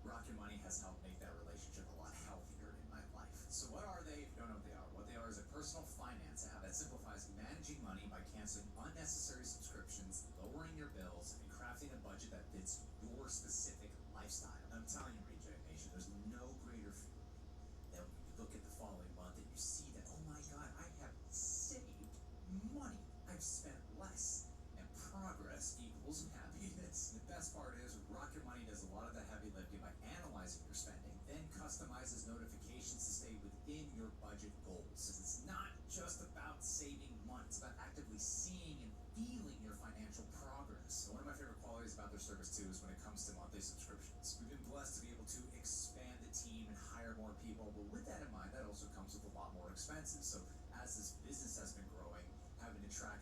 Rocket Money has helped make that relationship a lot healthier in my life. So what are they if you don't know what they are? What they are is a personal finance app that simplifies managing money by canceling unnecessary subscriptions, lowering your bills, and crafting a budget that fits your specific lifestyle. I'm telling you, Reject Nation, there's no greater feeling than when you look at the following month and you see that, oh my God, I have saved money. I've spent less. And progress equals happiness. The best part is Rocket Money does a lot of the heavy lifting by analyzing your spending, then customizes notifications to stay within your budget goals. It's not just about saving money, it's about actively seeing and feeling your financial progress. So one of my favorite qualities about their service too is when it comes to monthly subscriptions. We've been blessed to be able to expand the team and hire more people, but with that in mind, that also comes with a lot more expenses. So as this business has been growing, having to track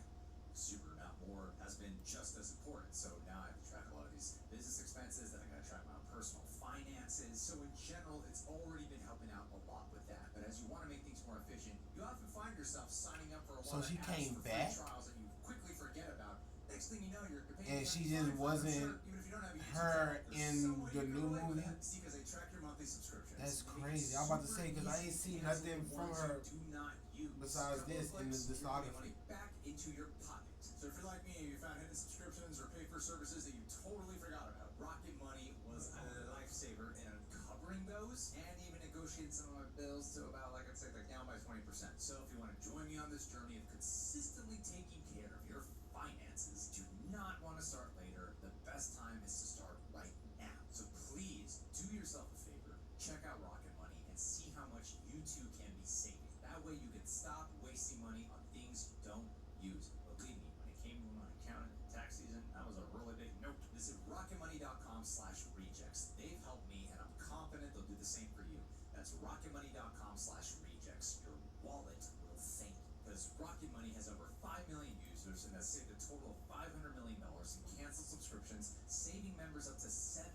super not more has been just as important. So now I have to track a lot of these business expenses, then I gotta track my own personal finances. So in general, it's already been helping out a lot with that. But as you want to make things more efficient, you often find yourself signing up for a So lot she of apps came for back? free trials that you quickly forget about. Next thing you know, you're paying And she $75 just for a wasn't shirt, even if you don't have a YouTube her channel. There's in some way the you can new relate with movie? that. See, because they track your monthly subscriptions. That's They make it crazy. I'm about to say, because I super ain't easy seen to cancel nothing the from ones her you do not use. besides Couple this of in the clicks, you're putting discography. money back into your pocket. So if you're like me and you found hidden subscriptions or pay for services that you totally forgot about, Rocket Money was a lifesaver in uncovering those and even negotiating some of my bills to about, like I'd say, like down by 20%. So if you want to join me on this journey of consistently taking care of your finances, do not want to start later. The best time is to start right now. So please do yourself a favor, check out Rocket Money and see how much you too can be saving. That way you can stop wasting money on things you don't use. Believe me, when it came to my accountant and tax season, that was a really big note. Visit rocketmoney.com/rejects. They've helped me and I'm confident they'll do the same for you. That's rocketmoney.com/rejects. Your wallet will thank you. Because Rocket Money has over 5 million users and has saved a total of $500 million in canceled subscriptions, saving members up to $740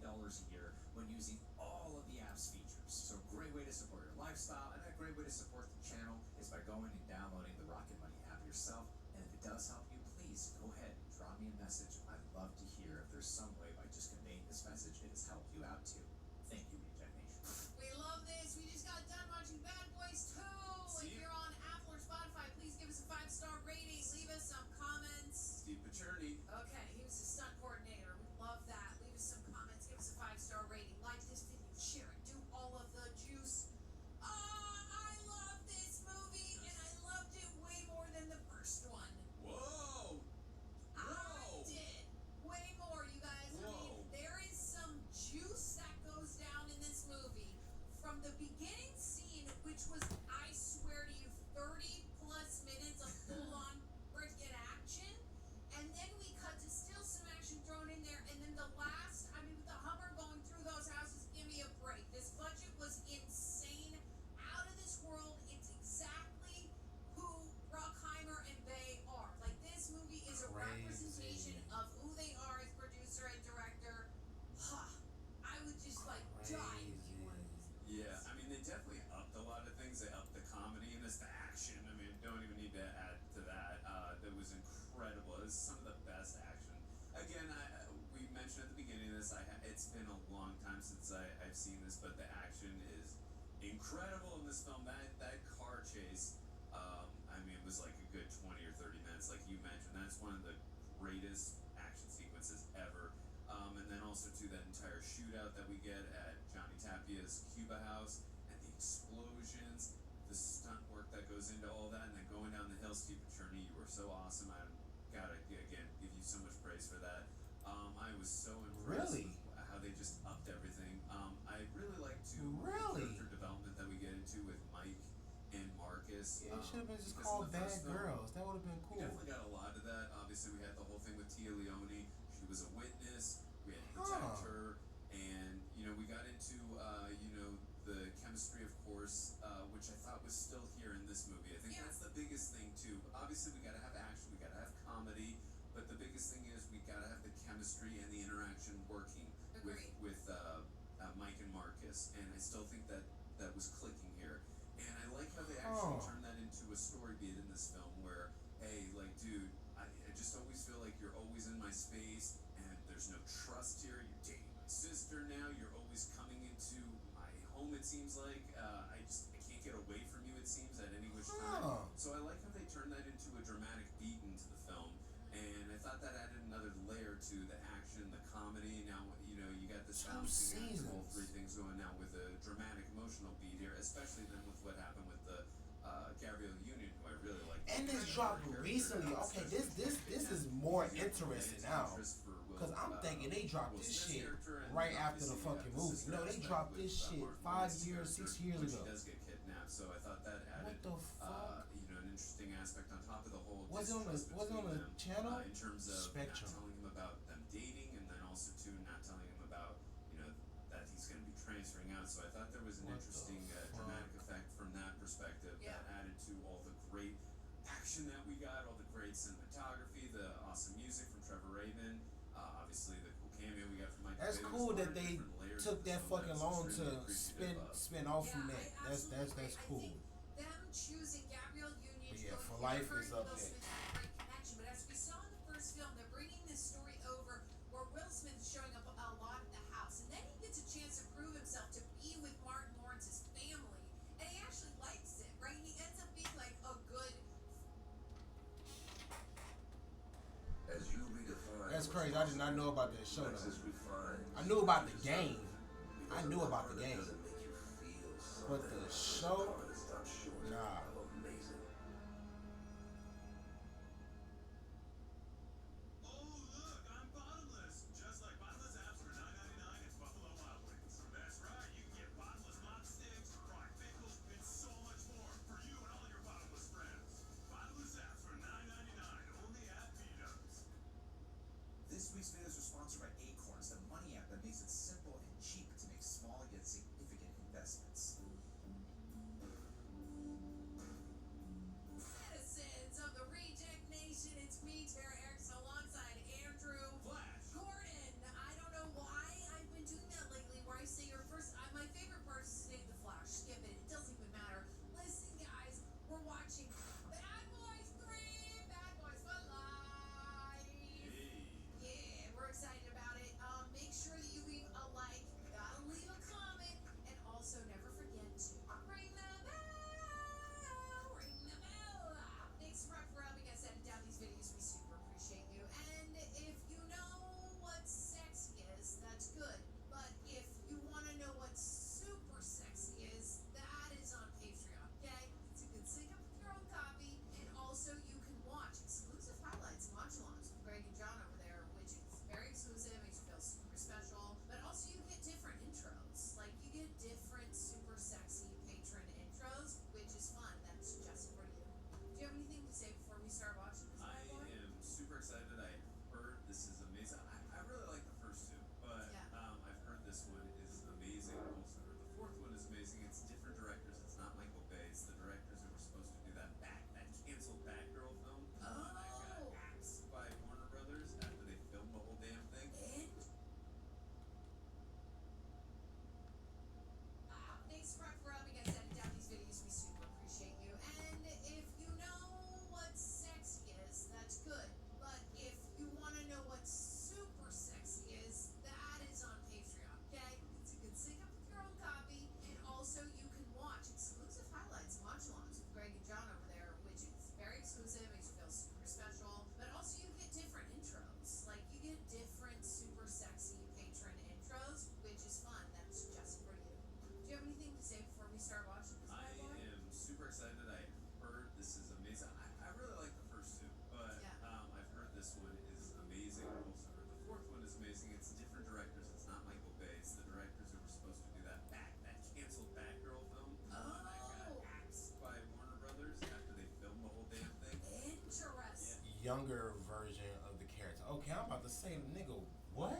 a year when using all of the app's features. So a great way to support your lifestyle and a great way to support the channel is by going and downloading the Rocket Money app yourself. And if it does help you, please go ahead and drop me a message. I'd love to hear if there's some way by just conveying this message it has helped you out too. Thank you, Reject Nation. We love this. We just got done watching Bad Boys 2. If you're on Apple or Spotify, please give us a 5-star rating. Leave us some comments. Steve Pacerni. Okay, he was a stunt coordinator. We love that. Leave us some comments. Give us a 5-star rating. Like this video. Share it. Do all of the juice. I love this movie, and I loved it way more than the first one. Whoa! I did. Way more, you guys. I mean, there is some juice that goes down in this movie. From the beginning scene, which was, I swear to you, 30 plus minutes of full-on freaking action. And then we cut to still some action thrown in there. And then the last, I mean, with the Hummer going through those houses, give me a break. This budget was insane. Out of this world. It's exactly who Bruckheimer and Bay are. Like, this movie is a representation of who they are as producer and director. I would just, like, die if you wanted this. Yeah, I mean, they definitely upped a lot of things. They upped the comedy and the action. I mean, don't even need to add to that. That was incredible. It was some of the best action. Again, we mentioned at the beginning of this, it's been a long time since I've seen this, but the action is incredible in this film. That car chase, I mean, was like a good 20 or 30 minutes, like you mentioned. That's one of the greatest action sequences ever. And then also to that entire shootout that we get at Johnny Tapia's Cuba house, and the explosions, the stunt work that goes into all that, and then going down the hill. Steve Picerni, you were so awesome. I gotta again give you so much praise for that. I was so impressed Really? with how they just upped everything. I really like to Really? character development that we get into with Mike and Marcus. Yeah, it should have been just because in called the Bad first film, Girls. That would have been we cool. definitely got a lot of that. Obviously, we had the whole thing with Tia Leone. She was a witness. We had to protect her, and we got into the chemistry, of course, which I thought was still here in this movie. I think that's the biggest thing too. Obviously, we got to have action, we got to have comedy, but the biggest thing is we got to have the chemistry and the interaction working with Mike and Marcus, and I still think that was clicking here. And I like how they actually turned that into a story beat in this film, where hey, like, dude, I just always feel like you're always in my space, and there's no trust here. You're dating my sister now. You're always coming into my home. It seems like I can't get away from you. It seems at any which time. So I like how they turned that into a dramatic beat into the film, and I thought that added another layer to the action, the comedy. Now you got this balancing act of all three things going now with a dramatic, emotional beat here, especially then with what happened with the Gabrielle Union, who I really like. And this dropped recently. Okay, this is more interesting now. Cause I'm thinking they dropped this shit right after the fucking movie. No, they dropped this shit 5 years, 6 years ago. She does get kidnapped, so I thought that added an interesting aspect on top of the whole. Was it on the channel? In terms of Spectrum. not telling him about them dating, and then also too not telling him about that he's going to be transferring out. So I thought there was an interesting dramatic effect from that perspective that added to all the great action that we got, all the great cinematography, the awesome music from Trevor Rabin, obviously the cool cameo we got from Michael. That's Bay. cool that There's they different layers took of that this film fucking that's long to extremely appreciative of. spin off from that. That's cool. Them choosing Gabrielle Union But yeah, to For go Life her is and up Will there. Smith had a great connection. But as we saw in the first film, they're bringing this story over where Will Smith is showing up a lot at the house, and then he gets a chance to prove himself to be with Martin Lawrence's family, and he actually likes it, right? He ends up being like a good. As you redefine That's crazy. I did not know about that show. Lexus refined. I knew about the game. I knew about the game. Doesn't make you feel But something. the show, Stop short nah. of amazing. Oh, look, I'm bottomless. Just like bottomless apps for $9.99 at Buffalo Wild Wings. That's right, you can get bottomless mop sticks, fried pickles, and so much more for you and all your bottomless friends. Bottomless apps for $9.99 only at B-Dubs. This week's videos are sponsored by Acorns, the money app that makes it simple and cheap to make small yet significant investments. younger version of the character. Okay, I'm about to say, nigga, what?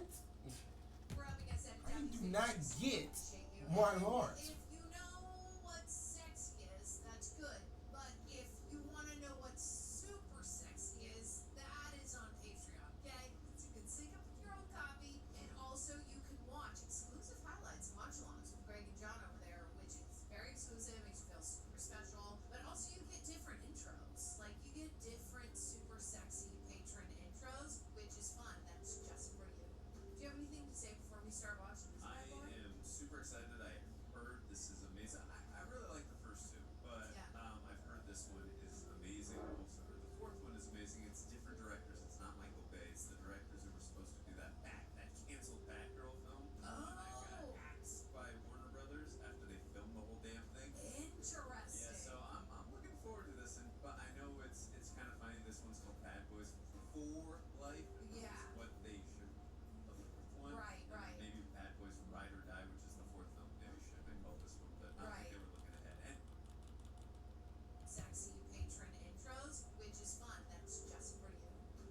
We're up against that I dummy do not figure. get Shake you. Martin Lawrence. If you know what sexy is, that's good. But if you want to know what super sexy is, that is on Patreon, okay? So you can sync up with your own copy, and also you can watch exclusive highlights and watch-alongs with Greg and John over there, which is very exclusive, makes you feel super special. But also you get different intros. Like, you get different super sexy patron intros, which is fun. That's just for you. Do you have anything to say before we start watching this I bad boy? am super excited. I heard this is amazing. I really like the first two, but I've heard this one is amazing. Also heard the fourth one is amazing. It's different directors. It's not Michael Bay. It's the directors who were supposed to do that canceled Batgirl film. That got axed by Warner Brothers after they filmed the whole damn thing. Interesting. Yeah, so I'm looking forward to this, but I know it's kind of funny. This one's called Bad Boys for Life. Which Yeah. is what they should have the fourth one. Right, And right. Maybe Bad Boys Ride or Die, which is the fourth film. Maybe should have been called this one, but I Right. think they were looking ahead. And Sexy patron intros, which is fun. That's just for you.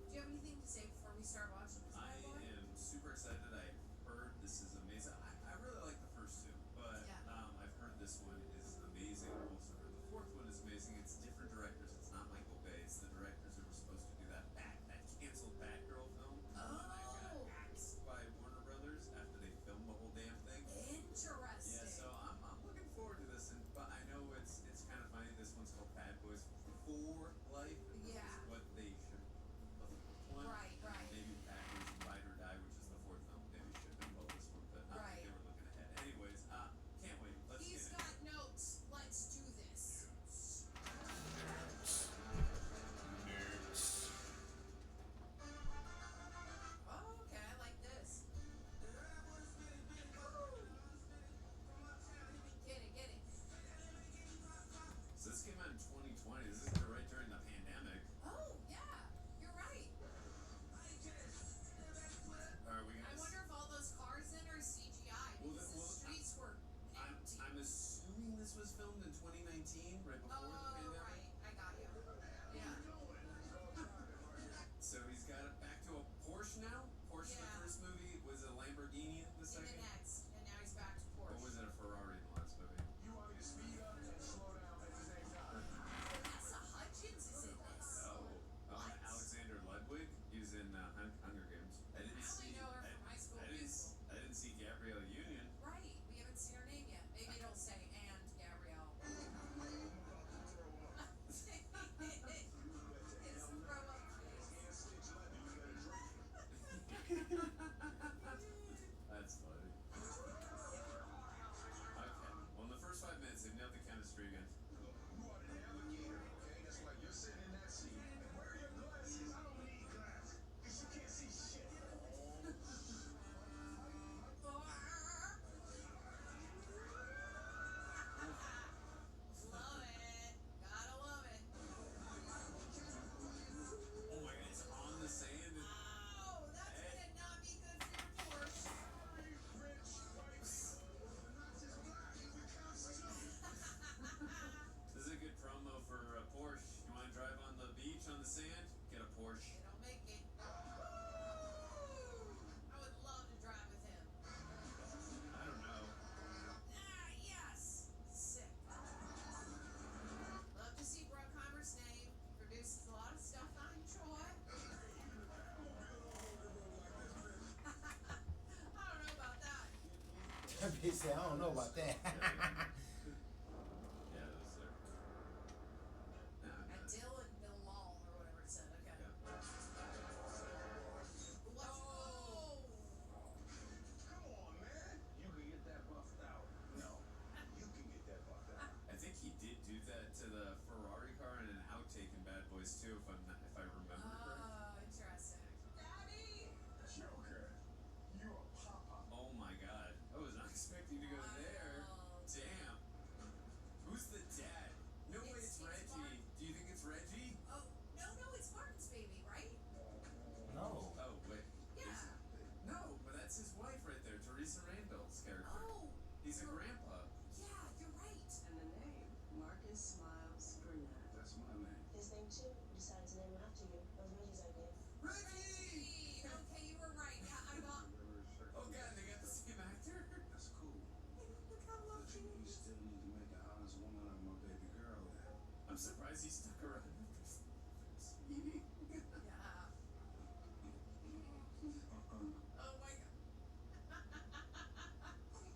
Do you have anything to say before we start watching this I bad boy? am super excited. I heard this is amazing. I really like the first two, but I've heard this one is amazing. Also heard the fourth one is amazing. It's different directors. It's not Michael Bay. It's the directors who were supposed to do that canceled Batgirl film. That got axed by Warner Brothers after they filmed the whole damn thing. Interesting. Yeah, so I'm looking forward to this, but I know it's kind of funny. This one's called Bad Boys for Life. Which Yeah. is what they should have the fourth one. Right, right. Maybe Bad Boys Ride or Die, which is the fourth film. Maybe should have been called this one, but I think they were looking ahead. Anyways, can't wait. Let's He's get got notes. Let's do this. Oh, okay, I like this. Get it. So this came out in 2020. This is right during the pandemic. Oh, yeah, you're right. Are we I gonna? wonder if all those cars in are CGI because the streets were empty. I'm assuming this was filmed in 2019, right before the pandemic. Right. I got you. Yeah. So he's got it back to a Porsche now. Porsche in the first movie was a Lamborghini in the In second. the next, and now he's back to Porsche. Or was it a Ferrari in the last movie? You want me to speed up and slow down at the same time? Vanessa Hudgens is in this. Alexander Ludwig. He was in Hunger Games. I didn't I only see. know her from High School Musical. I didn't see Gabrielle Union. Right. We haven't seen her name yet. Maybe it'll say and Gabrielle. It's the throw up That's funny. Okay. Well, in the first 5 minutes, they nailed the chemistry again. You are the navigator, okay? That's why you're sitting in that seat. And where are your glasses? I don't need glasses. Because you can't see shit. Love it. Gotta love it. Oh my God, it's on the sand. Oh, that's gonna not be good for your Porsche. This is a good promo for a Porsche. You want to drive on the beach on the sand? Get a Porsche. It'll make it. I would love to drive with him. I don't know. Yes. Sick. Love to see Bruckheimer's name. Produces a lot of stuff I enjoy. I don't know about that. That bitch said, I don't know about that. Yeah, those are. At Dylan Bilal or whatever it said. Okay. What's Come on, man. You can get that buffed out. No. You can get that buffed out. I think he did do that to the Ferrari car in an outtake in Bad Boys 2, if I remember correctly. Oh, interesting. Daddy! Joker, you a papa. Oh my God, I was not expecting to go there. Damn. Who's the dad? No way, it's Reggie. Martin. Do you think it's Reggie? Oh, no, it's Martin's baby, right? No. Oh wait. Yeah. No, but that's his wife right there, Teresa Randall's character. Oh. He's a grandpa. Yeah, you're right. And the name, Marcus Miles Burnett. That's my name. His name too. We decided to name him after you. It was Reggie's Reggie! Okay, you were right. Yeah, I got. Oh god, they got the same actor? That's cool. Look how But lucky. you still need to make an honest woman out of my baby girl. I'm surprised he stuck around with this meeting. Yeah. Oh my god.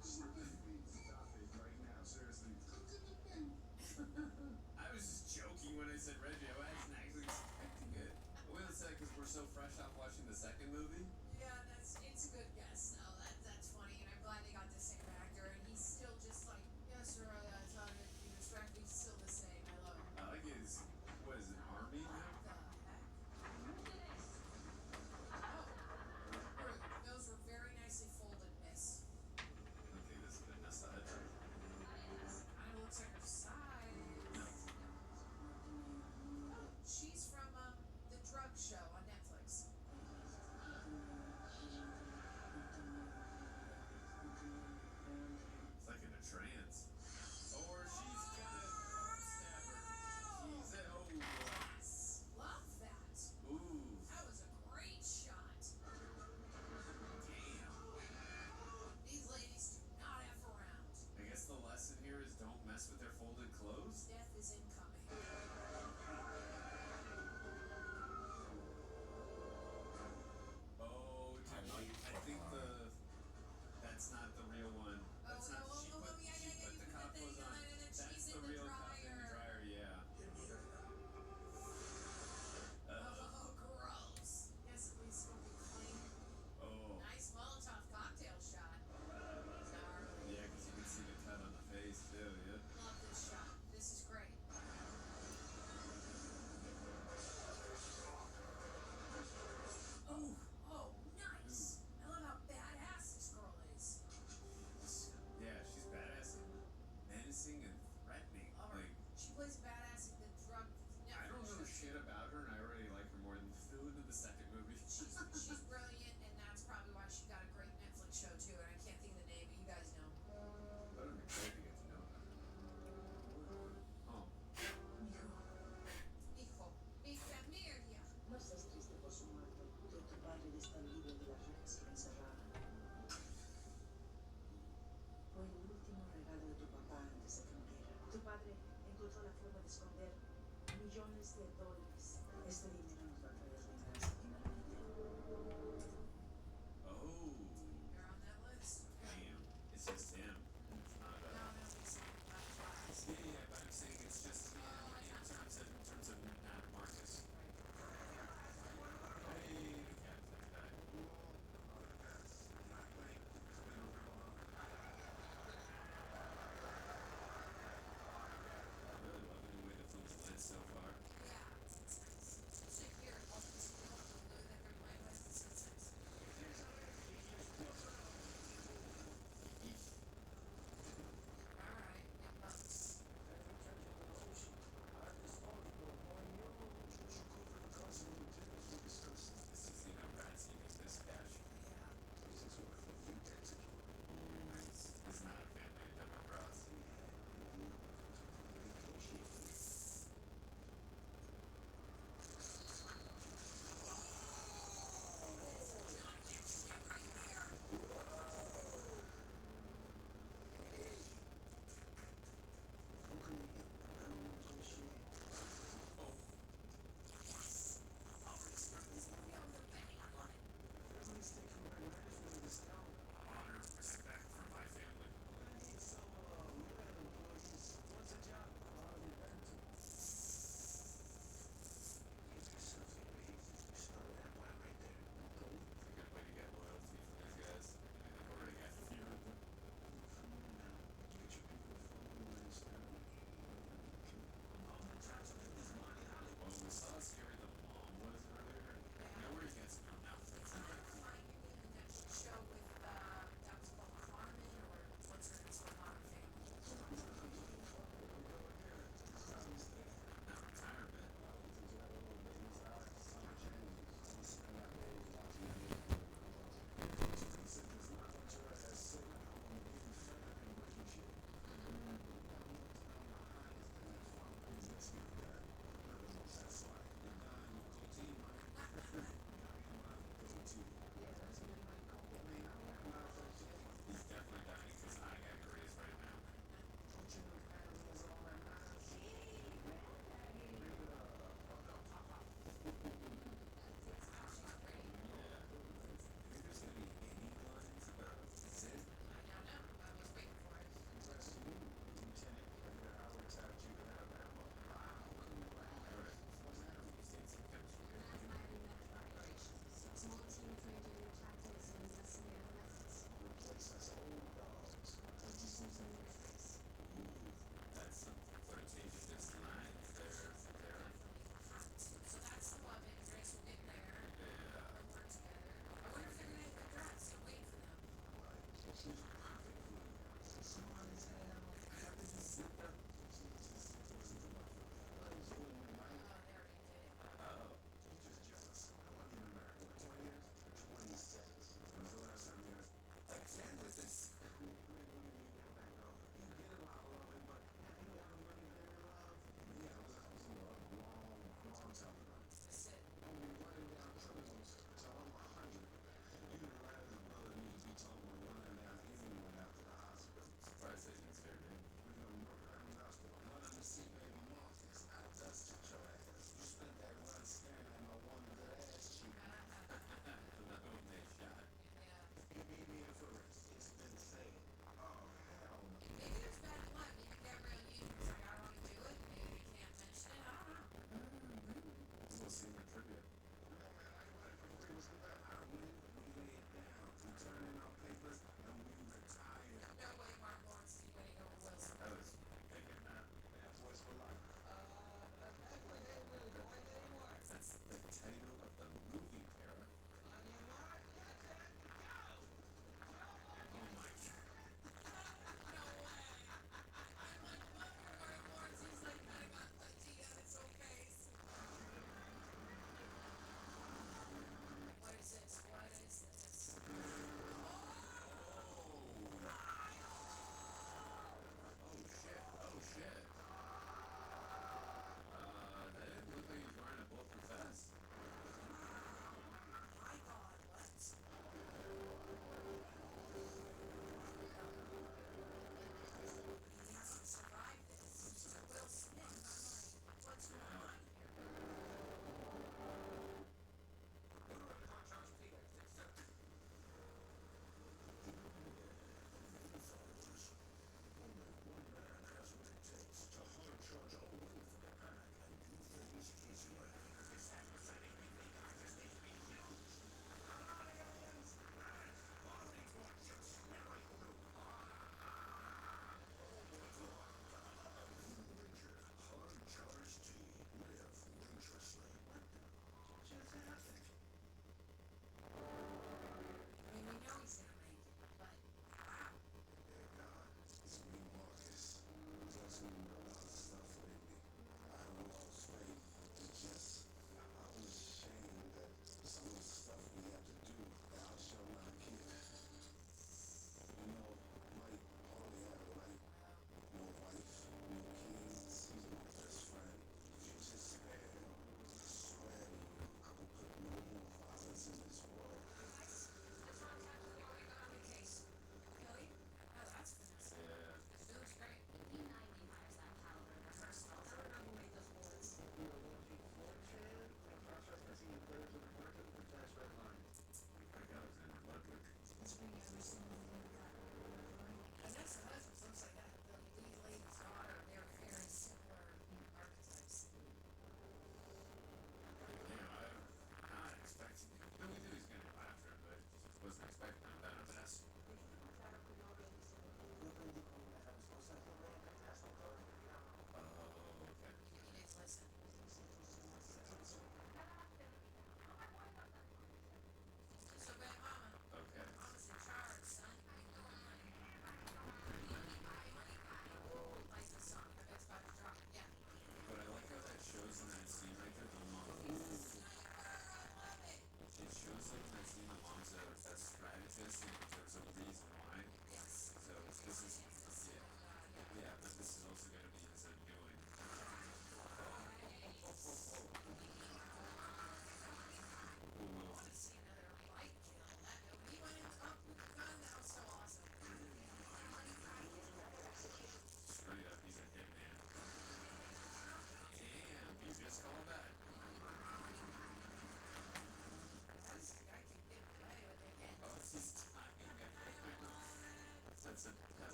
Stop it right now, seriously. I was just joking when I said Reggie. I wasn't actually expecting it. I will say because we're so fresh off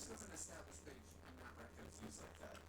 This was an established page. I'm not confused like that.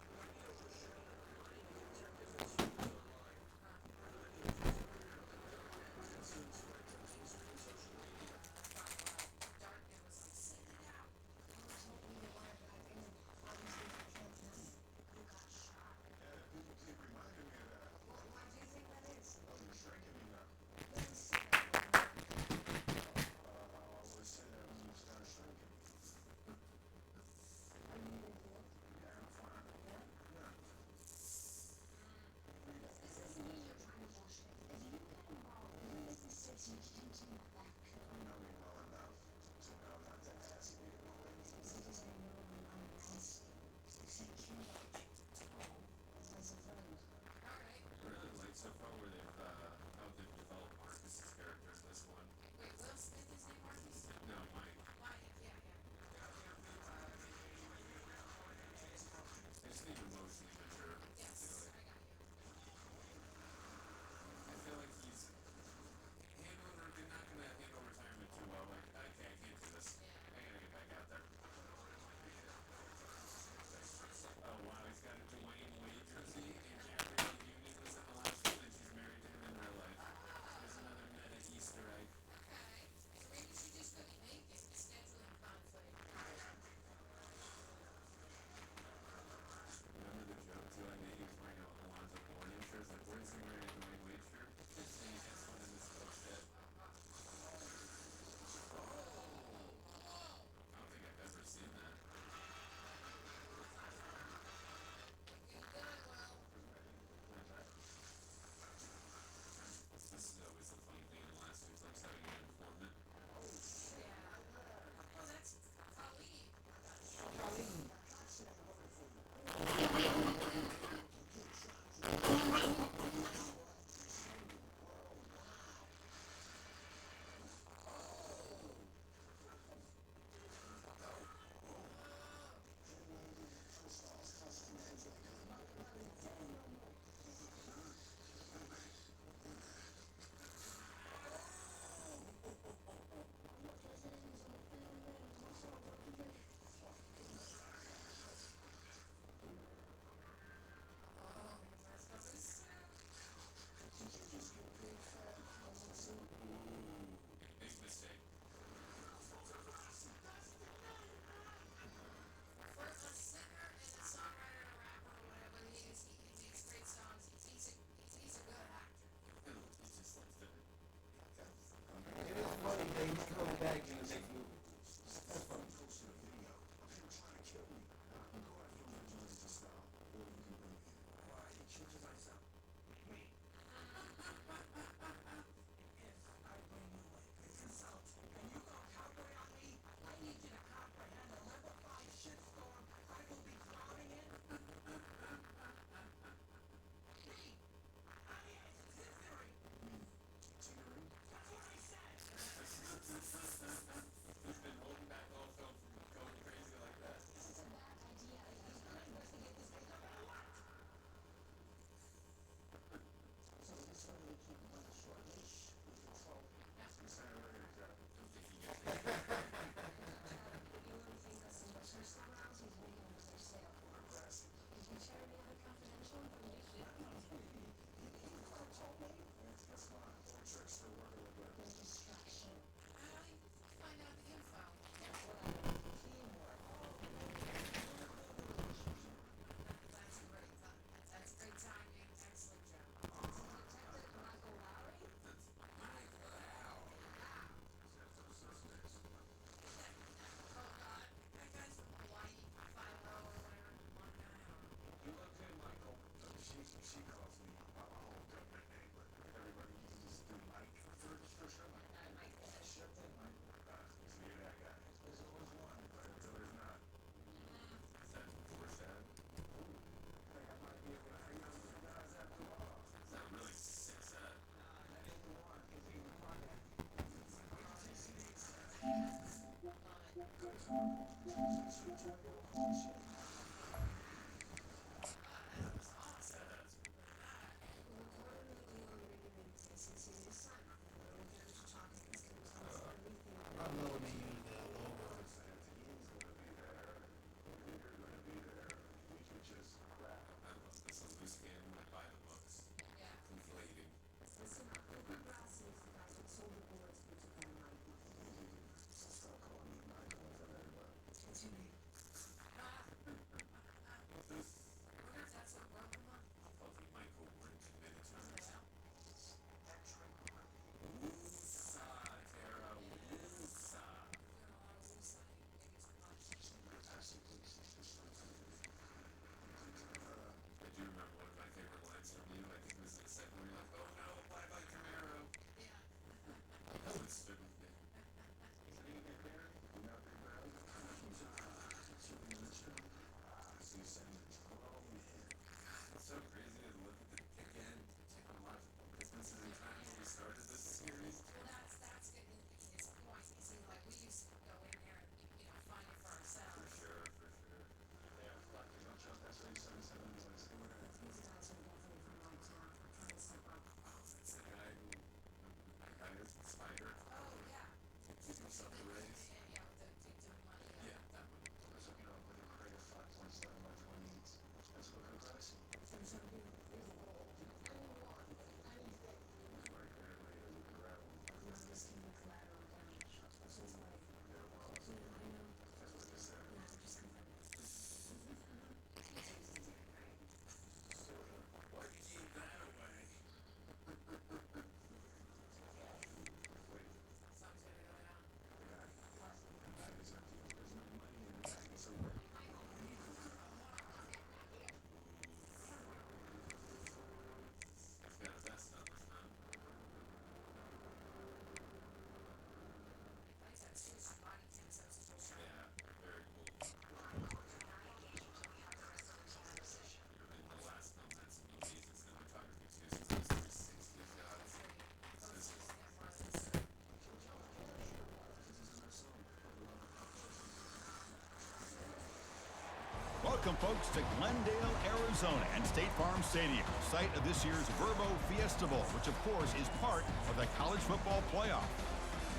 Welcome, folks, to Glendale, Arizona and State Farm Stadium, site of this year's Verbo Fiesta Bowl, which, of course, is part of the college football playoff.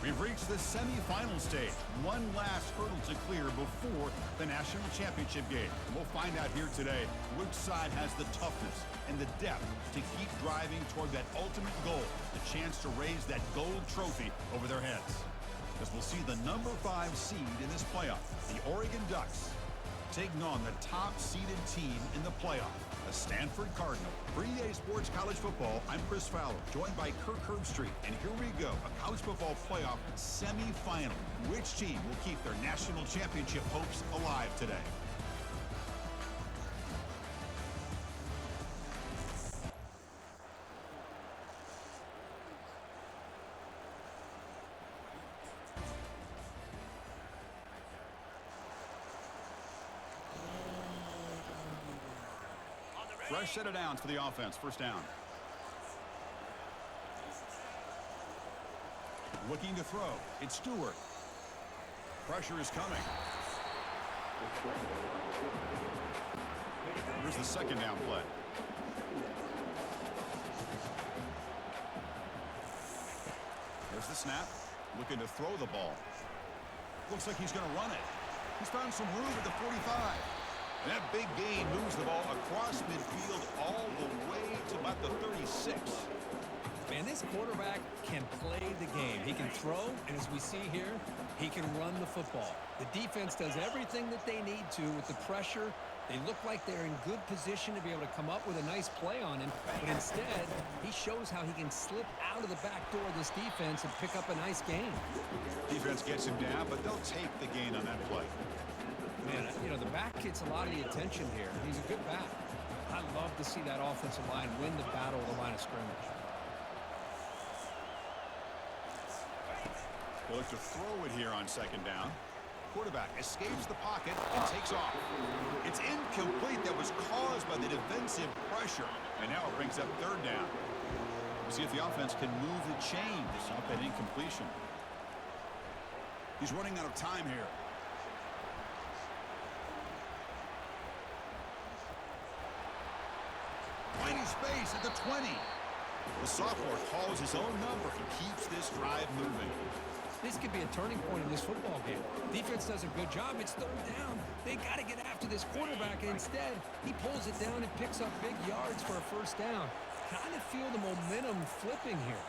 We've reached the semifinal stage, one last hurdle to clear before the national championship game. And we'll find out here today which side has the toughness and the depth to keep driving toward that ultimate goal, the chance to raise that gold trophy over their heads. As we'll see the number 5 seed in this playoff, the Oregon Ducks, taking on the top-seeded team in the playoff, the Stanford Cardinal. For EA Sports College Football, I'm Chris Fowler, joined by Kirk Herbstreit. And here we go, a college football playoff semifinal. Which team will keep their national championship hopes alive today? Fresh set of downs for the offense. First down. Looking to throw. It's Stewart. Pressure is coming. Here's the second down play. There's the snap. Looking to throw the ball. Looks like he's going to run it. He's found some room at the 45. And that big gain moves the ball across midfield all the way to about the 36. Man, this quarterback can play the game. He can throw, and as we see here, he can run the football. The defense does everything that they need to with the pressure. They look like they're in good position to be able to come up with a nice play on him, but instead, he shows how he can slip out of the back door of this defense and pick up a nice gain. Defense gets him down, but they'll take the gain on that play. Man, you know, the back gets a lot of the attention here. He's a good back. I love to see that offensive line win the battle of the line of scrimmage. They'll look to throw it here on second down. Quarterback escapes the pocket and takes off. It's incomplete. That was caused by the defensive pressure. And now it brings up third down. We'll see if the offense can move the chain to stop that incompletion. He's running out of time here. Finding space at the 20. The sophomore calls his own number and keeps this drive moving. This could be a turning point in this football game. Defense does a good job. It's third down. They got to get after this quarterback, and instead, he pulls it down and picks up big yards for a first down. Kind of feel the momentum flipping here.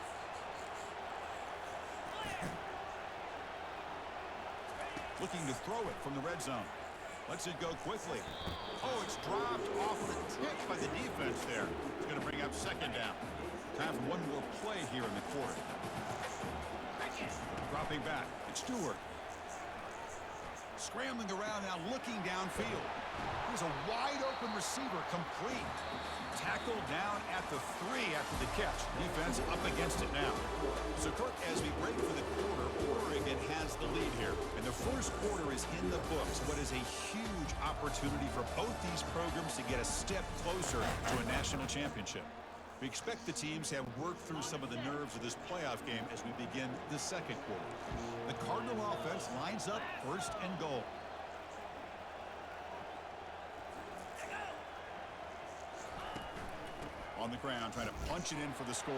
Looking to throw it from the red zone. Lets it go quickly. Oh, it's dropped off the tip by the defense there. It's going to bring up second down. Time for one more play here in the quarter. Dropping back. It's Stewart. Scrambling around now, looking downfield. Here's a wide-open receiver complete. Tackled down at the 3 after the catch. Defense up against it now. So, Kirk, as we break for the quarter, Oregon has the lead here. And the first quarter is in the books. What is a huge opportunity for both these programs to get a step closer to a national championship. We expect the teams to have worked through some of the nerves of this playoff game as we begin the second quarter. The Cardinal offense lines up first and goal. On the ground, trying to punch it in for the score.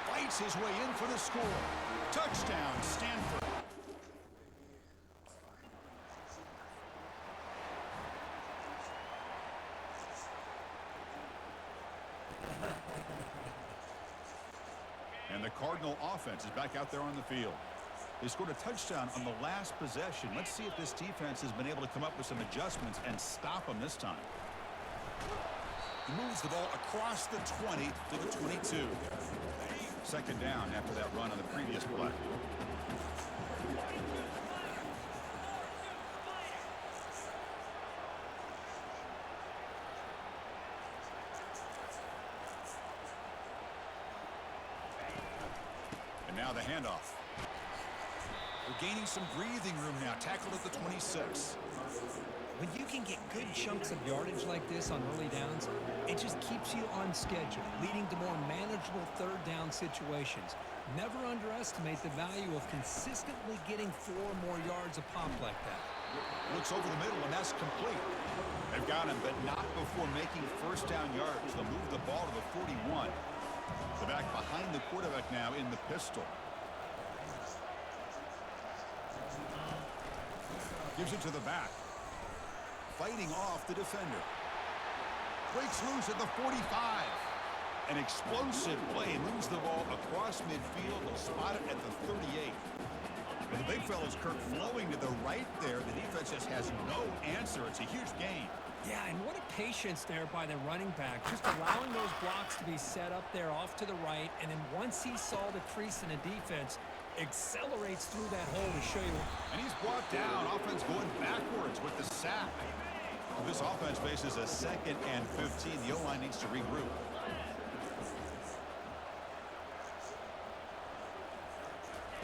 Fights his way in for the score. Touchdown, Stanford. And the Cardinal offense is back out there on the field. They scored a touchdown on the last possession. Let's see if this defense has been able to come up with some adjustments and stop them this time. He moves the ball across the 20 to the 22. Second down after that run on the previous play. And now the handoff. We're gaining some breathing room now. Tackled at the 26. When you can get good chunks of yardage like this on early downs, it just keeps you on schedule, leading to more manageable third down situations. Never underestimate the value of consistently getting 4 more yards a pop like that. Looks over the middle, and that's complete. They've got him, but not before making first down yards. They'll move the ball to the 41. The back behind the quarterback now in the pistol. Gives it to the back. Fighting off the defender. Breaks loose at the 45. An explosive play. Moves the ball across midfield. They'll spot it at the 38. And the big fella's Kirk flowing to the right there. The defense just has no answer. It's a huge gain. Yeah, and what a patience there by the running back. Just allowing those blocks to be set up there off to the right. And then once he saw the crease in the defense, accelerates through that hole to show you. And he's brought down. Offense going backwards with the sack. This offense faces a 2nd and 15. The O-line needs to regroup.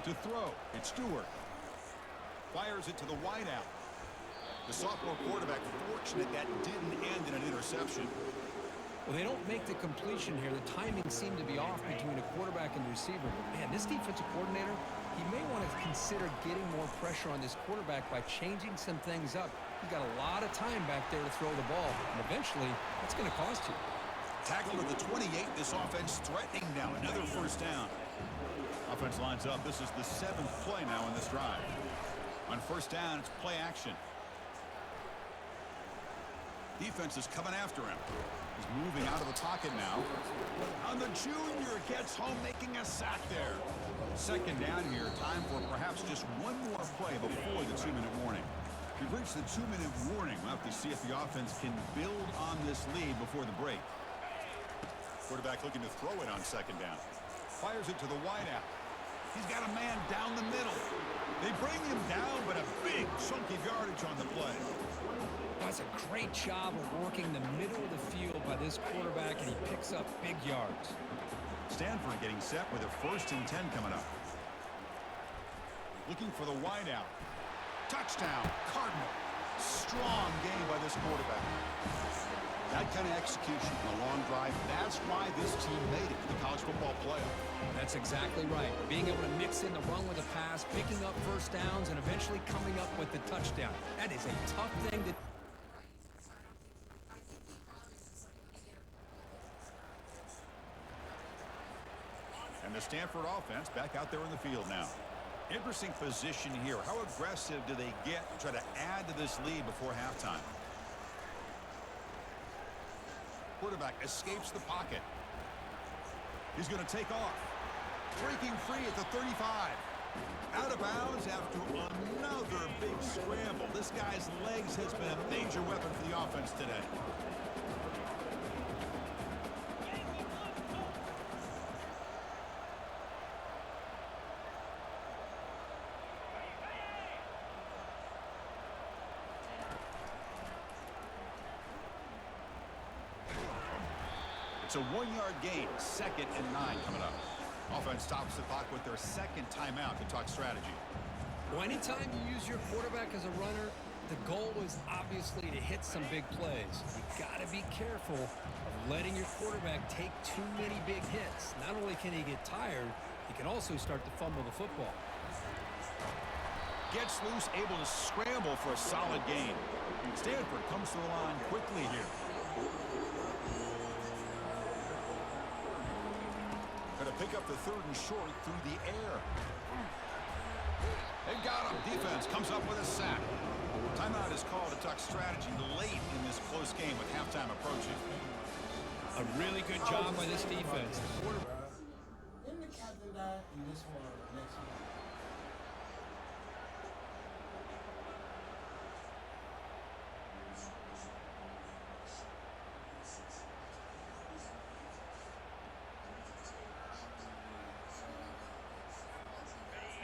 To throw, it's Stewart. Fires it to the wideout. The sophomore quarterback fortunate that didn't end in an interception. Well, they don't make the completion here. The timing seemed to be off between a quarterback and receiver. But man, this defensive coordinator, he may want to consider getting more pressure on this quarterback by changing some things up. He's got a lot of time back there to throw the ball, and eventually, that's going to cost you. Tackle to the 28. This offense threatening now. Another first down. Offense lines up. This is the 7th play now in this drive. On first down, it's play action. Defense is coming after him. He's moving out of the pocket now. And the junior gets home, making a sack there. 2nd down here. Time for perhaps just one more play before the 2-minute warning. We've reached the 2-minute warning. We'll have to see if the offense can build on this lead before the break. Quarterback looking to throw it on 2nd down. Fires it to the wideout. He's got a man down the middle. They bring him down, but a big chunk of yardage on the play. That's a great job of working the middle of the field by this quarterback, and he picks up big yards. Stanford getting set with a 1st and 10 coming up. Looking for the wideout. Touchdown, Cardinal. Strong game by this quarterback. That kind of execution in a long drive, that's why this team made it to the college football playoff. That's exactly right. Being able to mix in the run with a pass, picking up first downs, and eventually coming up with the touchdown. That is a tough thing to... And the Stanford offense back out there in the field now. Interesting position here. How aggressive do they get to try to add to this lead before halftime? Quarterback escapes the pocket. He's going to take off. Breaking free at the 35. Out of bounds after another big scramble. This guy's legs has been a major weapon for the offense today. It's a 1-yard gain, 2nd and 9 coming up. Offense stops the clock with their 2nd timeout to talk strategy. Well, anytime you use your quarterback as a runner, the goal is obviously to hit some big plays. You got to be careful of letting your quarterback take too many big hits. Not only can he get tired, he can also start to fumble the football. Gets loose, able to scramble for a solid gain. Stanford comes to the line quickly here. Going to pick up the 3rd and short through the air. They got him. Defense comes up with a sack. Timeout is called to talk strategy late in this close game with halftime approaching. A really good job by this defense. Didn't the captain die in this one or the next one?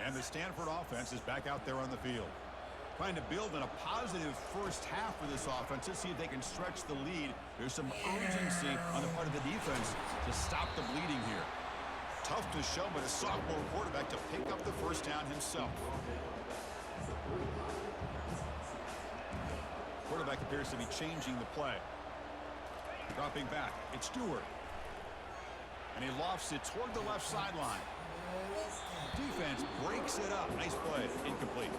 And the Stanford offense is back out there on the field. Trying to build in a positive first half for this offense. Let's see if they can stretch the lead. There's some urgency on the part of the defense to stop the bleeding here. Tough to show, but a sophomore quarterback to pick up the first down himself. Quarterback appears to be changing the play. Dropping back, it's Stewart. And he lofts it toward the left sideline. Defense breaks it up. Nice play. Incomplete.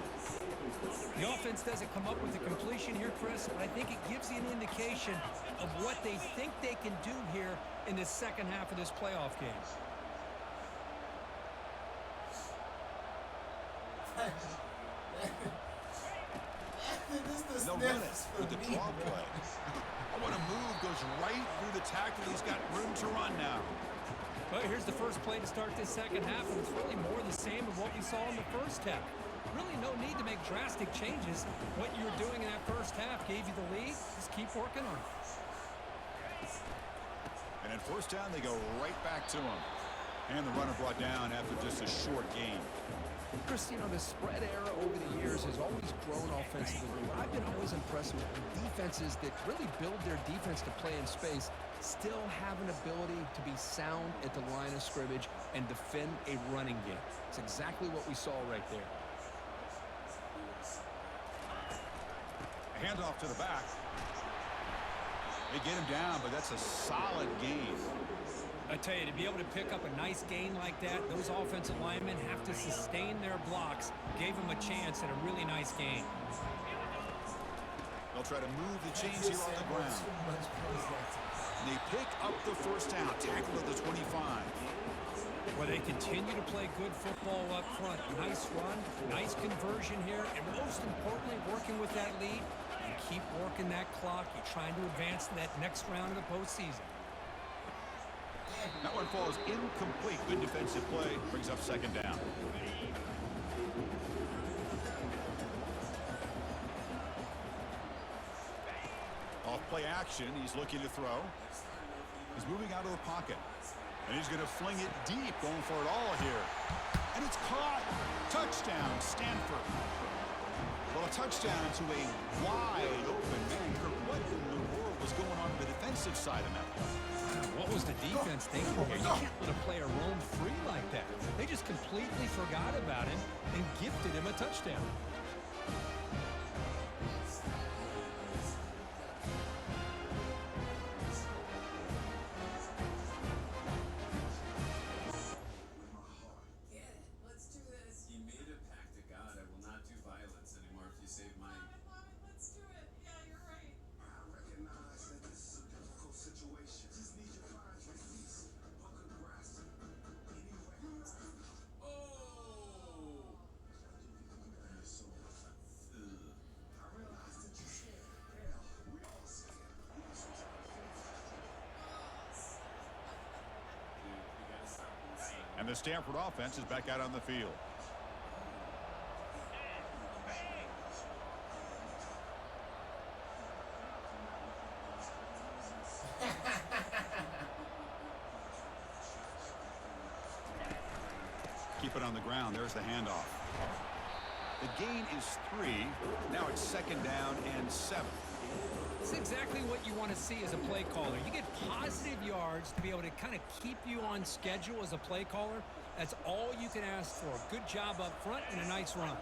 The offense doesn't come up with the completion here, Chris, but I think it gives you an indication of what they think they can do here in the second half of this playoff game. They'll run it with the draw play. Oh, what a move. Goes right through the tackle. He's got room to run now. Well, here's the first play to start this second half, and it's really more the same of what we saw in the first half. Really no need to make drastic changes. What you were doing in that first half gave you the lead. Just keep working on it. And at first down, they go right back to him. And the runner brought down after just a short gain. Chris, the spread era over the years has always grown offensively. What I've been always impressed with defenses that really build their defense to play in space still have an ability to be sound at the line of scrimmage and defend a running game. It's exactly what we saw right there. A handoff to the back. They get him down, but that's a solid gain. I tell you, to be able to pick up a nice gain like that, those offensive linemen have to sustain their blocks. Gave them a chance at a really nice gain. They'll try to move the chains here on the ground. They pick up the first down, tackle at the 25. Well, they continue to play good football up front. Nice run, nice conversion here, and most importantly, working with that lead. You keep working that clock. You're trying to advance to that next round of the postseason. That one falls incomplete. Good defensive play. Brings up second down. Off play action. He's looking to throw. He's moving out of the pocket. And he's going to fling it deep, going for it all here. And it's caught. Touchdown, Stanford. Well, a touchdown to a wide open man. What in the world was going on the defensive side of that play? What was the defense thinking here? You can't let a player roam free like that. They just completely forgot about him and gifted him a touchdown. And the Stanford offense is back out on the field. Keep it on the ground. There's the handoff. The gain is 3. Now it's second down and 7. It's exactly what you want to see as a play caller. You get positive yards to be able to kind of keep you on schedule as a play caller. That's all you can ask for. Good job up front and a nice run.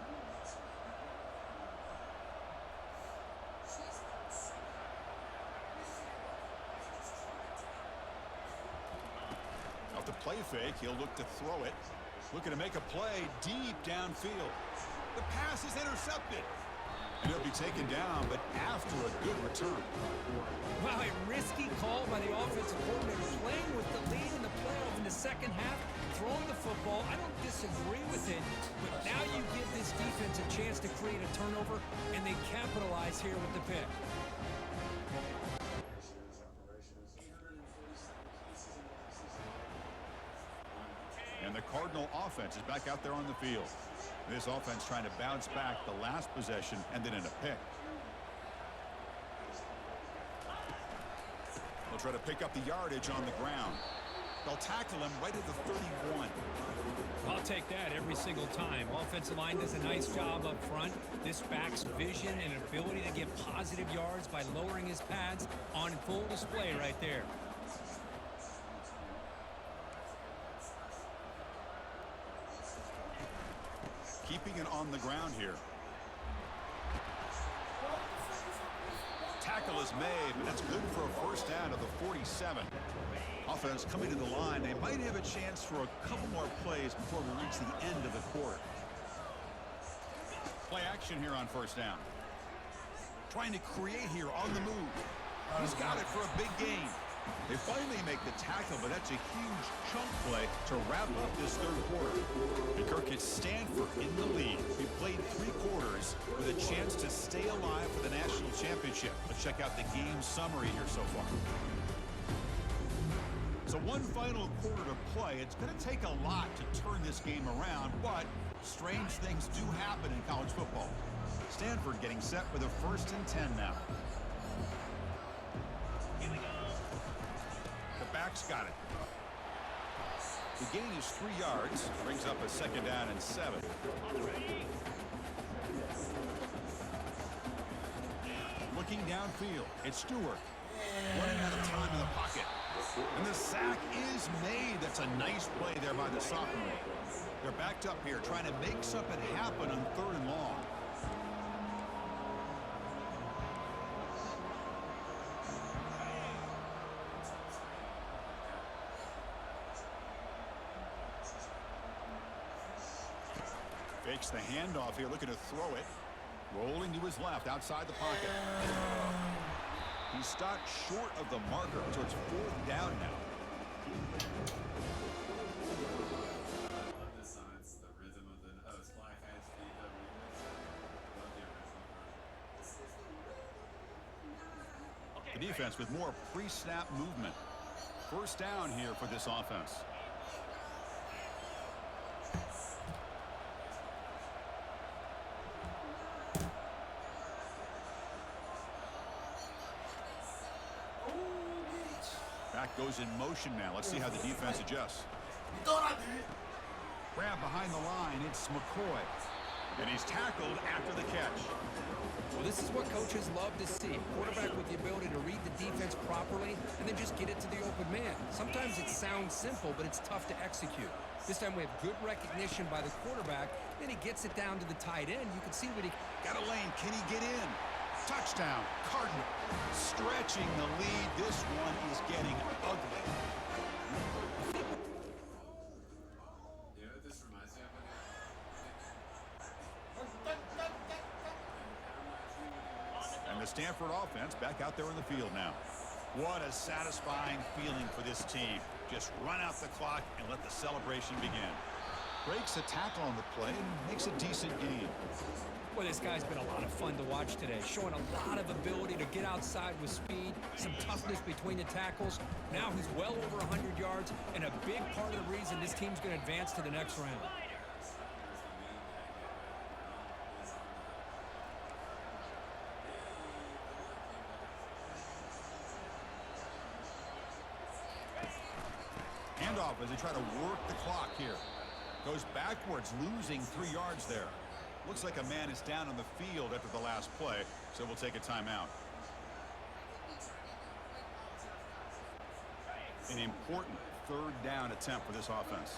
Off the play fake, he'll look to throw it. Looking to make a play deep downfield. The pass is intercepted. And he'll be taken down, but after a good return. Wow, a risky call by the offensive coordinator, playing with the lead in the playoff in the second half, throwing the football. I don't disagree with it, but now you give this defense a chance to create a turnover, and they capitalize here with the pick. And the Cardinal offense is back out there on the field. This offense trying to bounce back the last possession and then in a pick. They'll try to pick up the yardage on the ground. They'll tackle him right at the 31. I'll take that every single time. Offensive line does a nice job up front. This back's vision and ability to get positive yards by lowering his pads on full display right there. Keeping it on the ground here. Tackle is made, but that's good for a first down of the 47. Offense coming to the line. They might have a chance for a couple more plays before we reach the end of the quarter. Play action here on first down. Trying to create here on the move. He's got it for a big gain. They finally make the tackle, but that's a huge chunk play to wrap up this third quarter. And Kirk, it's Stanford in the lead. He played 3 quarters with a chance to stay alive for the national championship. Let's check out the game summary here so far. So one final quarter to play. It's going to take a lot to turn this game around, but strange things do happen in college football. Stanford getting set with a 1st and 10 now. Here we go. The back's got it. The gain is 3 yards. Brings up a 2nd down and 7. Looking downfield, it's Stewart. Running out of time in the pocket. And the sack is made. That's a nice play there by the sophomore. They're backed up here trying to make something happen on 3rd and long. Fakes the handoff here, looking to throw it. Rolling to his left, outside the pocket. He's stopped short of the marker, so it's 4th down now. Love this song. It's the rhythm of the it's Black Eyed Peas remix. Love the original version. The defense with more pre-snap movement. 1st down here for this offense. Back goes in motion now. Let's see how the defense adjusts. Grab behind the line. It's McCoy. And he's tackled after the catch. Well, this is what coaches love to see. A quarterback with the ability to read the defense properly and then just get it to the open man. Sometimes it sounds simple, but it's tough to execute. This time we have good recognition by the quarterback. Then he gets it down to the tight end. You can see what he... Got a lane. Can he get in? Touchdown, Cardinal. Stretching the lead. This one is getting ugly. You know what this reminds me of? And the Stanford offense back out there in the field now. What a satisfying feeling for this team. Just run out the clock and let the celebration begin. Breaks a tackle on the play and makes a decent gain. Well, this guy's been a lot of fun to watch today, showing a lot of ability to get outside with speed, some toughness between the tackles. Now he's well over 100 yards, and a big part of the reason this team's going to advance to the next round. Handoff as they try to work the clock here. Goes backwards, losing 3 yards there. Looks like a man is down on the field after the last play, so we'll take a timeout. An important 3rd down attempt for this offense.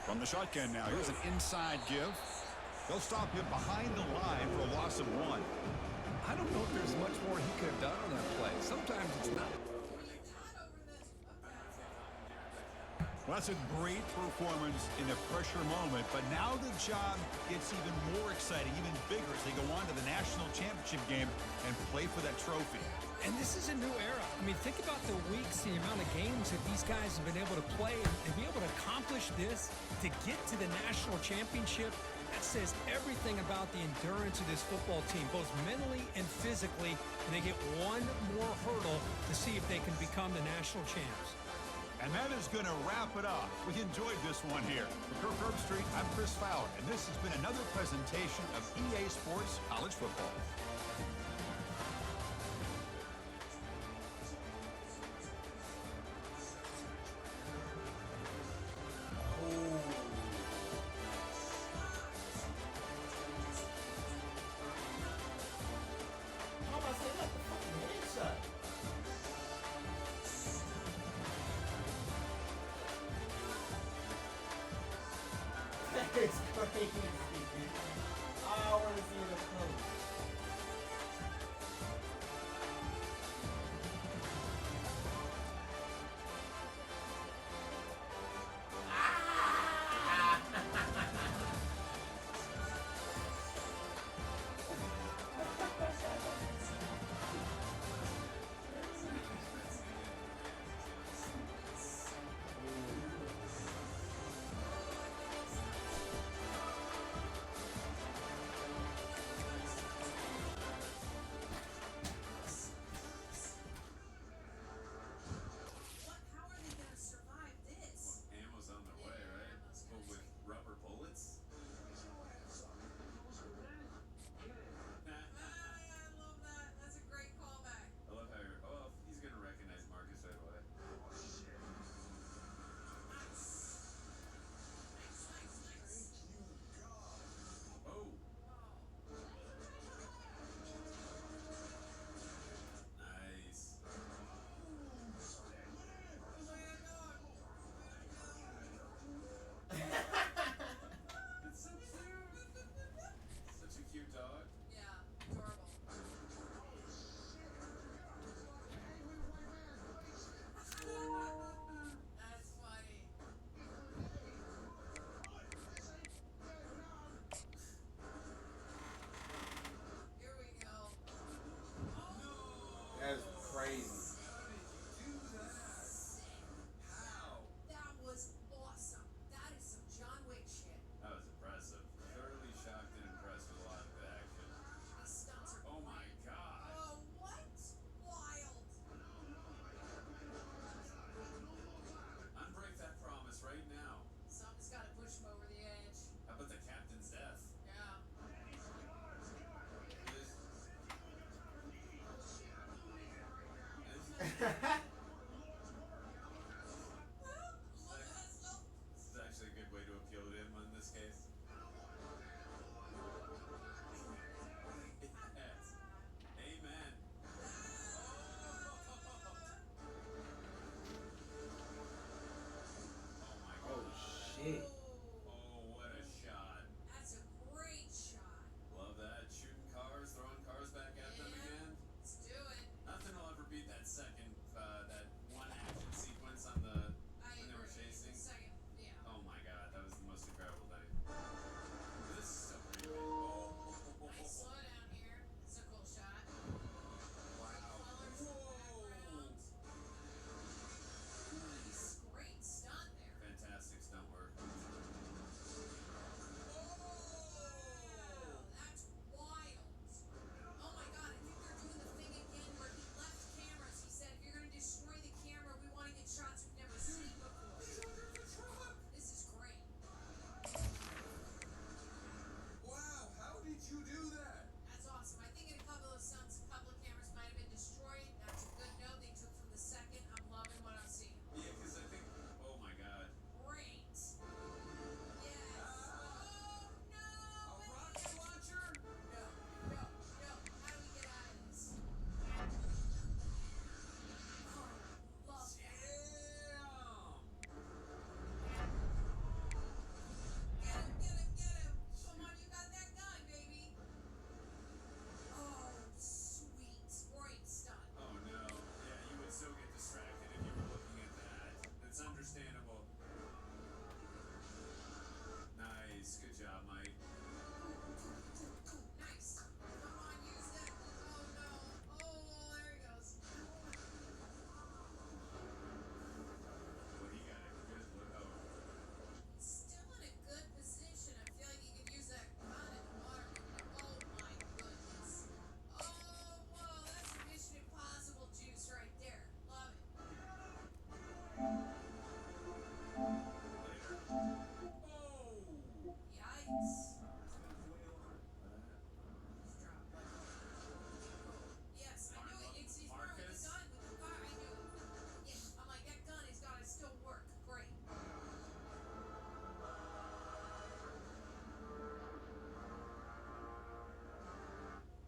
From the shotgun now, here's an inside give. They'll stop him behind the line for a loss of 1. I don't know if there's much more he could have done on that play. Sometimes it's not. Well, that's a great performance in a pressure moment, but now the job gets even more exciting, even bigger as they go on to the national championship game and play for that trophy. And this is a new era. I mean, think about the weeks, the amount of games that these guys have been able to play and be able to accomplish this, to get to the national championship. That says everything about the endurance of this football team, both mentally and physically, and they get one more hurdle to see if they can become the national champs. And that is going to wrap it up. We enjoyed this one here. For Kirk Herbstreit, I'm Chris Fowler, and this has been another presentation of EA Sports College Football. It's crazy. I want to see the post. This is actually a good way to appeal to him in this case. Yes. Amen. Oh shit. Oh, what a shot. That's a great shot. Love that. Shooting cars, throwing cars back at them again. Let's do it. Nothing will ever beat that second, that one action sequence on the when they were chasing. Second, yeah. Oh my god, that was the most incredible thing. This is so great. Oh, Nice slow down here. It's a cool shot. wow. Colors in the background. Nice. Great stunt there. Fantastic stunt work. That's wild. Oh my god, I think they're doing the thing again where he left cameras. He said, if you're gonna destroy the camera, we want to get shots we've never seen before. This is great. Wow, how did you do that? That's awesome. I think in a couple of stunts, a couple of cameras might have been destroyed. That's a good note they took from the second. I'm loving what I'm seeing. Yeah, because I think, oh my god. Great. Yes. Oh no. A rocket launcher? No. No. No. How do we get out of this? Oh, love that. Damn. Get him, get him, get him. Come on, you got that gun, baby. Oh, sweet. Great stunt. Oh no. Yeah, you would so get distracted if you were looking at that. It's understandable. Nice. Good job, Mike. Nice. Come on, use that. Oh no. Oh, there he goes. What do you got? Good look. Oh. Still in a good position. I feel like you could use that gun in the water. Oh my goodness. Oh, whoa, that's Mission Impossible juice right there. Love it. Later. Oh. Yikes. Yes, I knew it. He's throwing the Marcus. gun with the car. I knew it. Yeah, I'm like, that gun has got to still work. Great.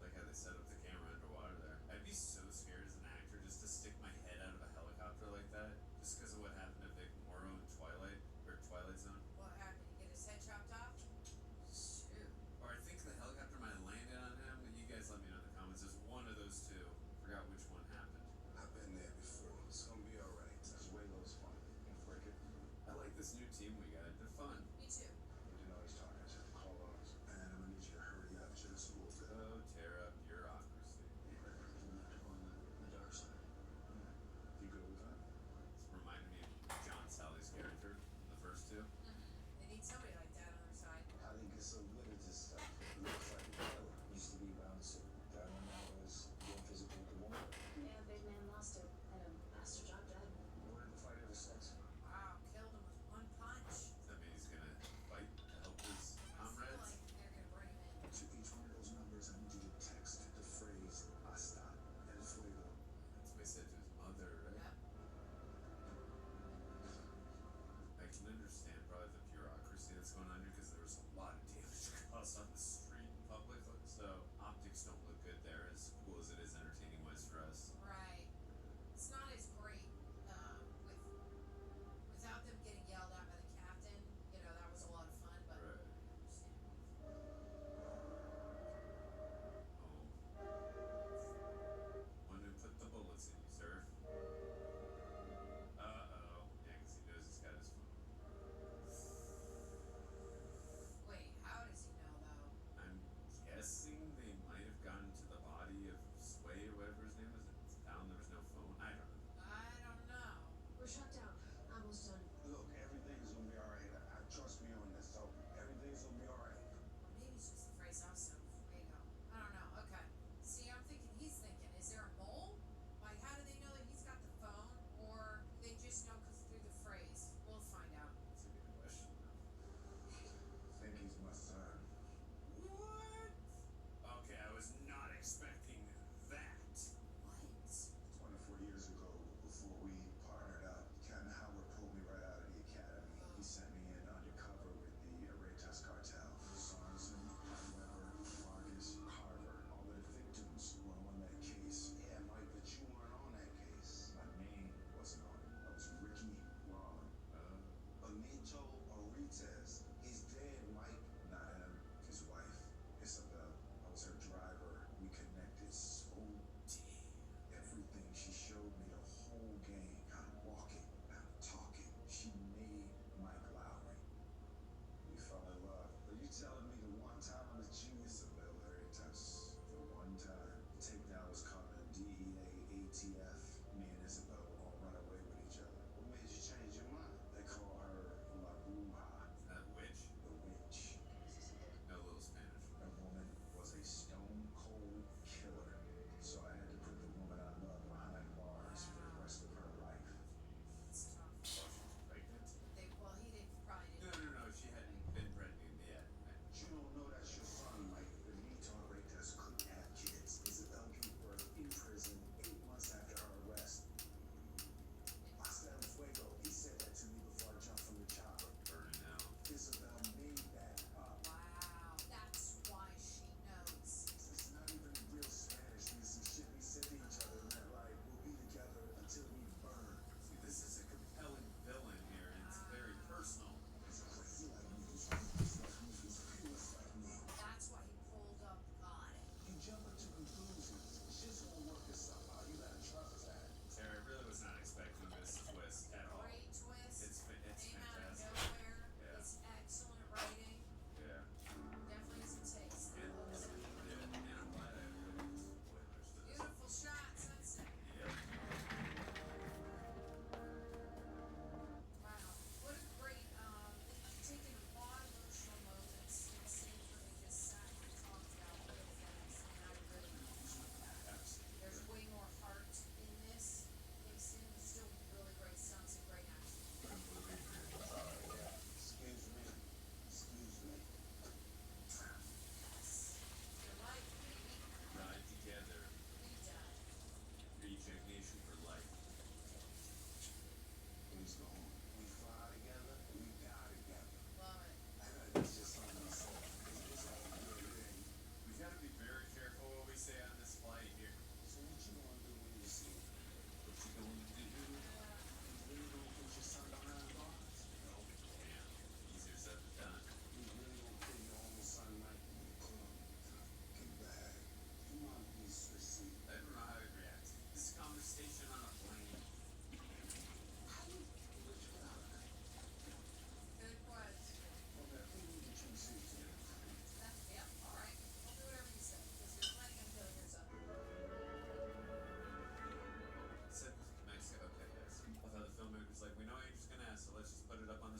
Like how they set up the camera underwater there. I'd be so scared as an actor just to stick my head out of a helicopter like that, just because of what happened to Vic Morrow in Twilight Zone. What happened? He get his head chopped off? Shoot. Or I think the helicopter might have landed on him. You guys let me know in the comments. There's one of those two. Forgot which one happened. I've been there before. It's gonna be alright. That's way less fun. Break it. I like this new team we got. They're fun. Me too. You know he's talking to. Call ours. And I'm gonna need you to hurry up. Just move it. Oh, tear up bureaucracy. The dark side. You good with that? It's reminded me of John Sally's character in the first two. They need somebody like that on their side. I didn't get so good at this stuff. It looks like a killer. Used to be a bouncer. That one now is being physical with the woman. Yeah, big man lost it. Had a master job done. Where did the fight ever since? Wow, killed him with one punch. That means he's gonna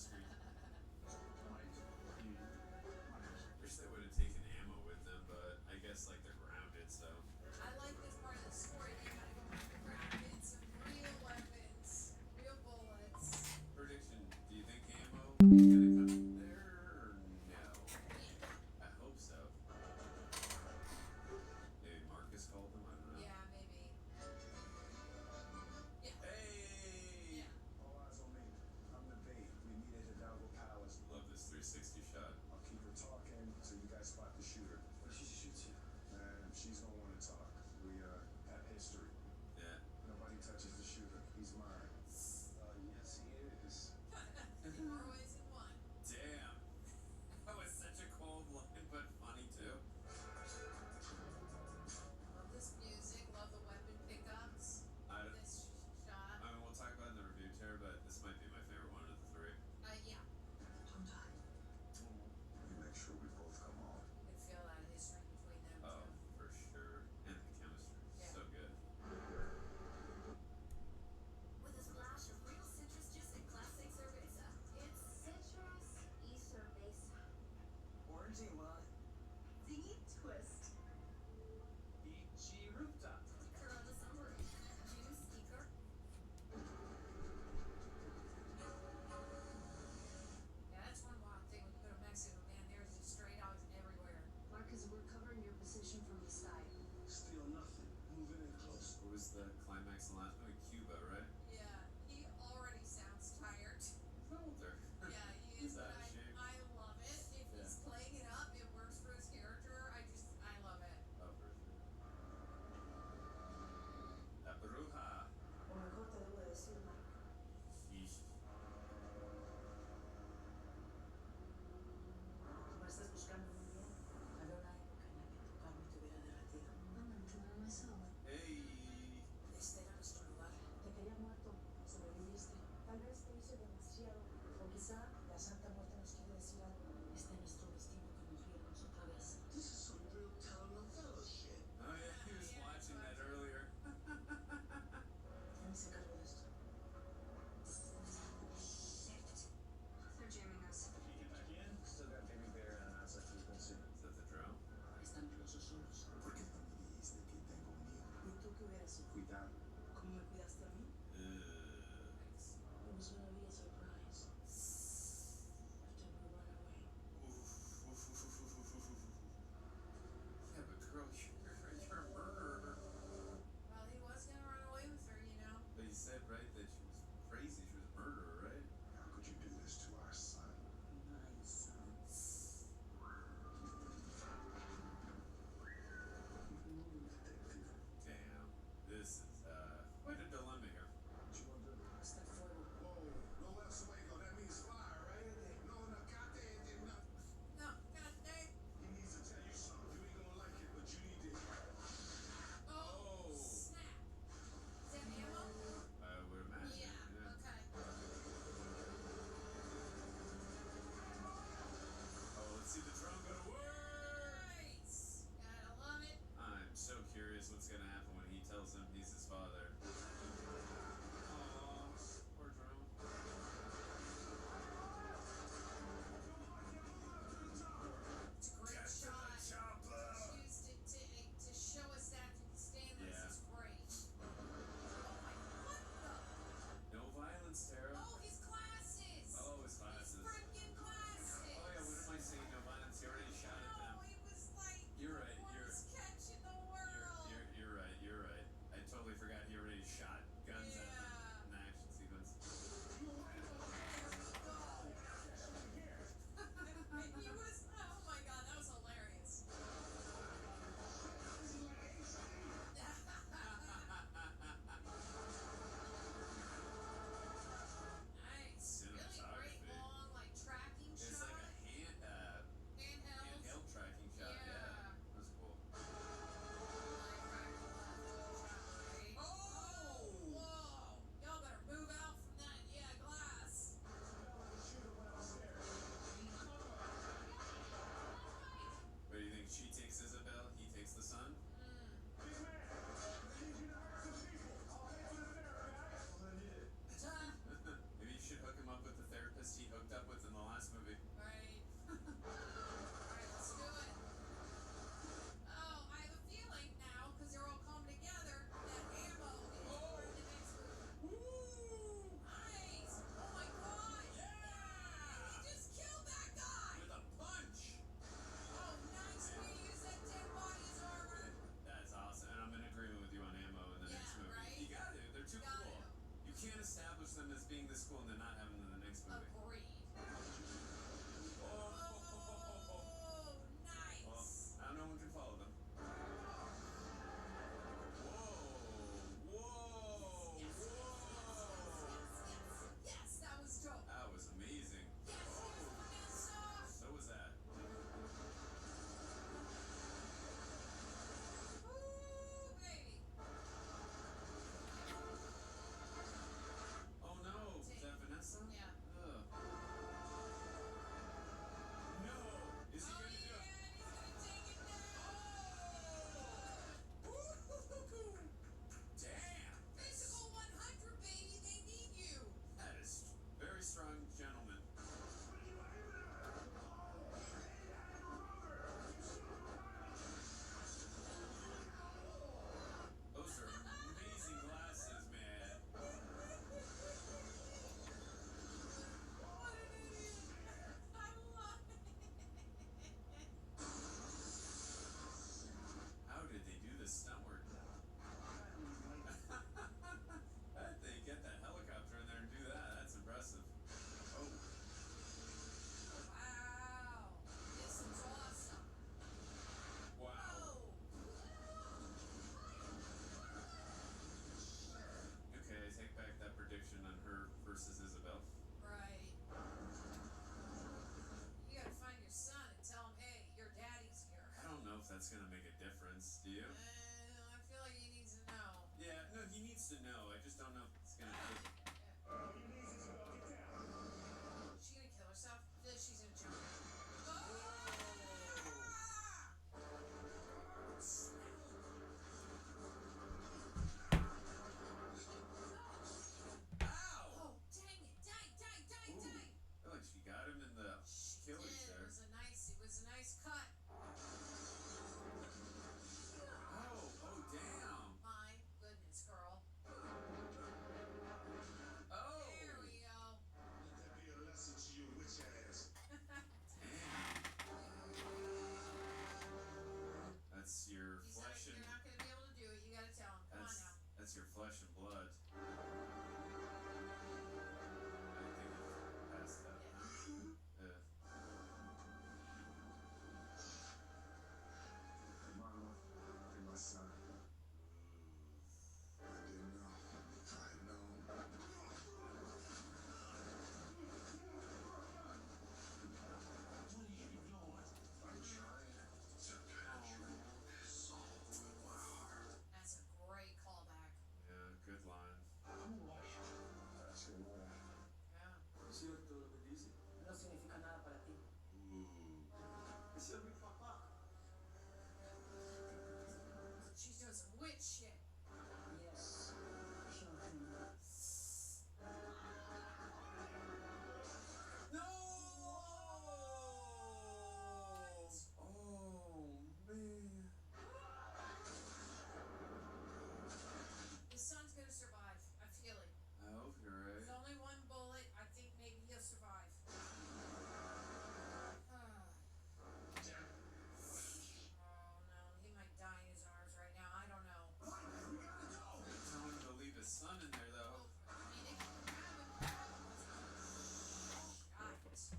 screen. Wish they would have taken ammo with them, but I guess like they're grounded, so. I like this part of the story. They gotta go back to grounded, some real weapons, real bullets. Prediction: do you think ammo is gonna come there or no? I hope so. Maybe Marcus called them. I don't know. Yeah, maybe. Hey! All eyes on me. I'm the bait. We meet at Hidalgo Palace. Love this 360 shot. I'll keep her talking until you guys spot the shooter. What if she shoots you? Man, she's gonna want to talk. We have history. Yeah. Nobody touches the shooter. He's mine. Yes, he is. In more ways than one. this cool and then not have him in the next movie. Agreed. Oh, nice. Well, now no one can follow them. Whoa! Yes, that was dope. That was amazing. Yes, Vanessa. So was that. Ooh, baby. Oh no! Is that Vanessa? Yeah. Ugh. No! Is he gonna do it? Damn! Physical 100, baby. They need you. That is very strong, gentleman. Those are amazing glasses, man. What an idiot. I love it. How did they do this stunt work? How did they get that helicopter in there and do that? That's impressive. Oh, Wow. This is awesome. wow. Okay, I take back that prediction on her versus Isabel. Right. You gotta find your son and tell him, hey, your daddy's here. I don't know if that's gonna make a difference. Do you? I feel like he needs to know. Yeah, no, he needs to know. I just don't know if it's gonna take. Is she gonna kill herself? I feel like she's gonna jump. Ow! Oh, dang it. Dang. Ooh. I feel like she got him in the Achilles It there. was a nice cut. Oh, damn. My goodness, girl. Oh. There we go. Let that be a lesson to you, witch ass. That's your He said flesh and you're not gonna be able to do it. You gotta tell him. Come on now. that's your flesh and blood. I think it's past that. Yeah. Mama, and my son. I didn't know. If I had known. What are you doing? I'm trying to penetrate his soul with my heart. That's a great callback. Yeah, good line. That's your word. Yeah. Es cierto lo que dice. No significa nada para ti. Ooh. Ese es mi papá. She's doing some witch shit. Yes. Sure thing. No! Oh, man. His son's gonna survive. I feel it. I hope you're right. With only one bullet, I think maybe he'll survive. Oh no, he might die in his arms right now. I don't know. Tell him to leave his son in there, though. I mean, they can grab him. Shit.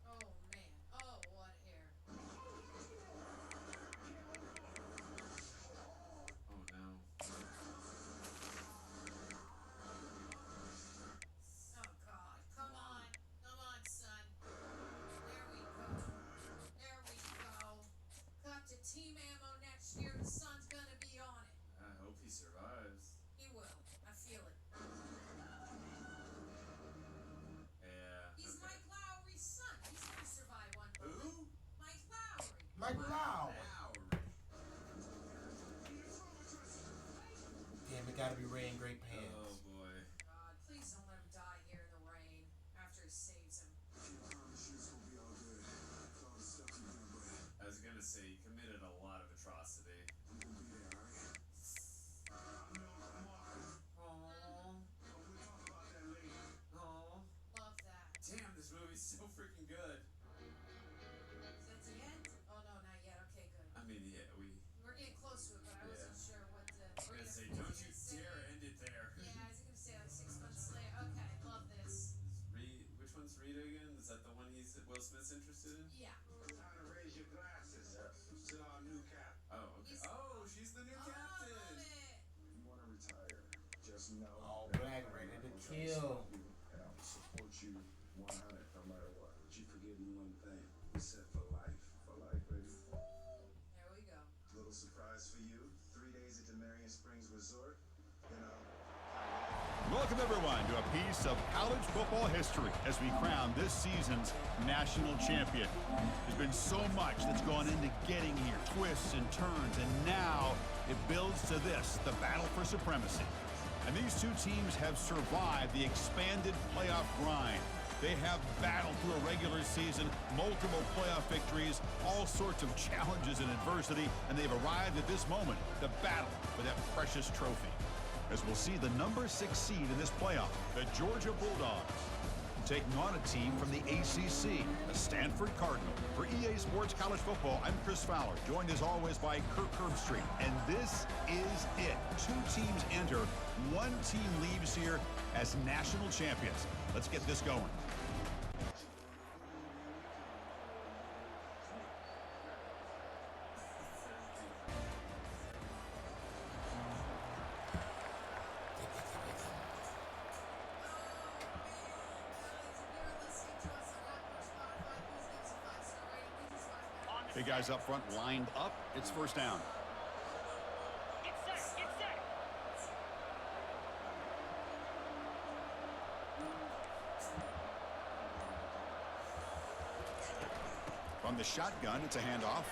Oh man. Oh, what hair. Oh, no. Oh God. Come on. Come on, son. There we go. There we go. Cut to Team Ammo next year. The son's gonna be on it. I hope he survives. He will. I feel it. Yeah. He's okay. Mike Lowry's son. He's gonna survive one bullet. Who? Mike Lowry. Mike Lau. Lowry. Damn, it gotta be Ray in Great Oh, Pants. boy. God, please don't let him die here in the rain after he saves him. She promised she was gonna be all good. With all the stuff you've done, but I was gonna say, he committed a lot of atrocity. I'm gonna be there, alright? Oh, We'll talk about that later. Oh. love that. Damn, this movie's so freaking good. Is that the end? Oh no, not yet. Okay, good. I mean, yeah, We're getting close to it, but I wasn't sure what the. I was gonna say, don't you dare end Rita again? Is that the one Will Smith's interested in? Yeah. Time to raise your glasses to our new cap. Oh, okay. Oh, she's the new captain. You want to retire? Just know. Oh, that Black I'm ready to always kill. with you, and I'll support you 100 no matter what. But you forgetting one thing. We set for life. For life, baby. There we go. Little surprise for you. 3 days at the Marion Springs Resort. You know. Welcome, everyone, to a piece of college football history as we crown this season's national champion. There's been so much that's gone into getting here, twists and turns, and now it builds to this, the battle for supremacy. And these two teams have survived the expanded playoff grind. They have battled through a regular season, multiple playoff victories, all sorts of challenges and adversity, and they've arrived at this moment, the battle for that precious trophy. As we'll see the number 6 seed in this playoff, the Georgia Bulldogs, taking on a team from the ACC, the Stanford Cardinal. For EA Sports College Football, I'm Chris Fowler, joined as always by Kirk Herbstreit. And this is it. 2 teams enter, 1 team leaves here as national champions. Let's get this going. Big guys up front lined up. It's first down. From the shotgun, it's a handoff.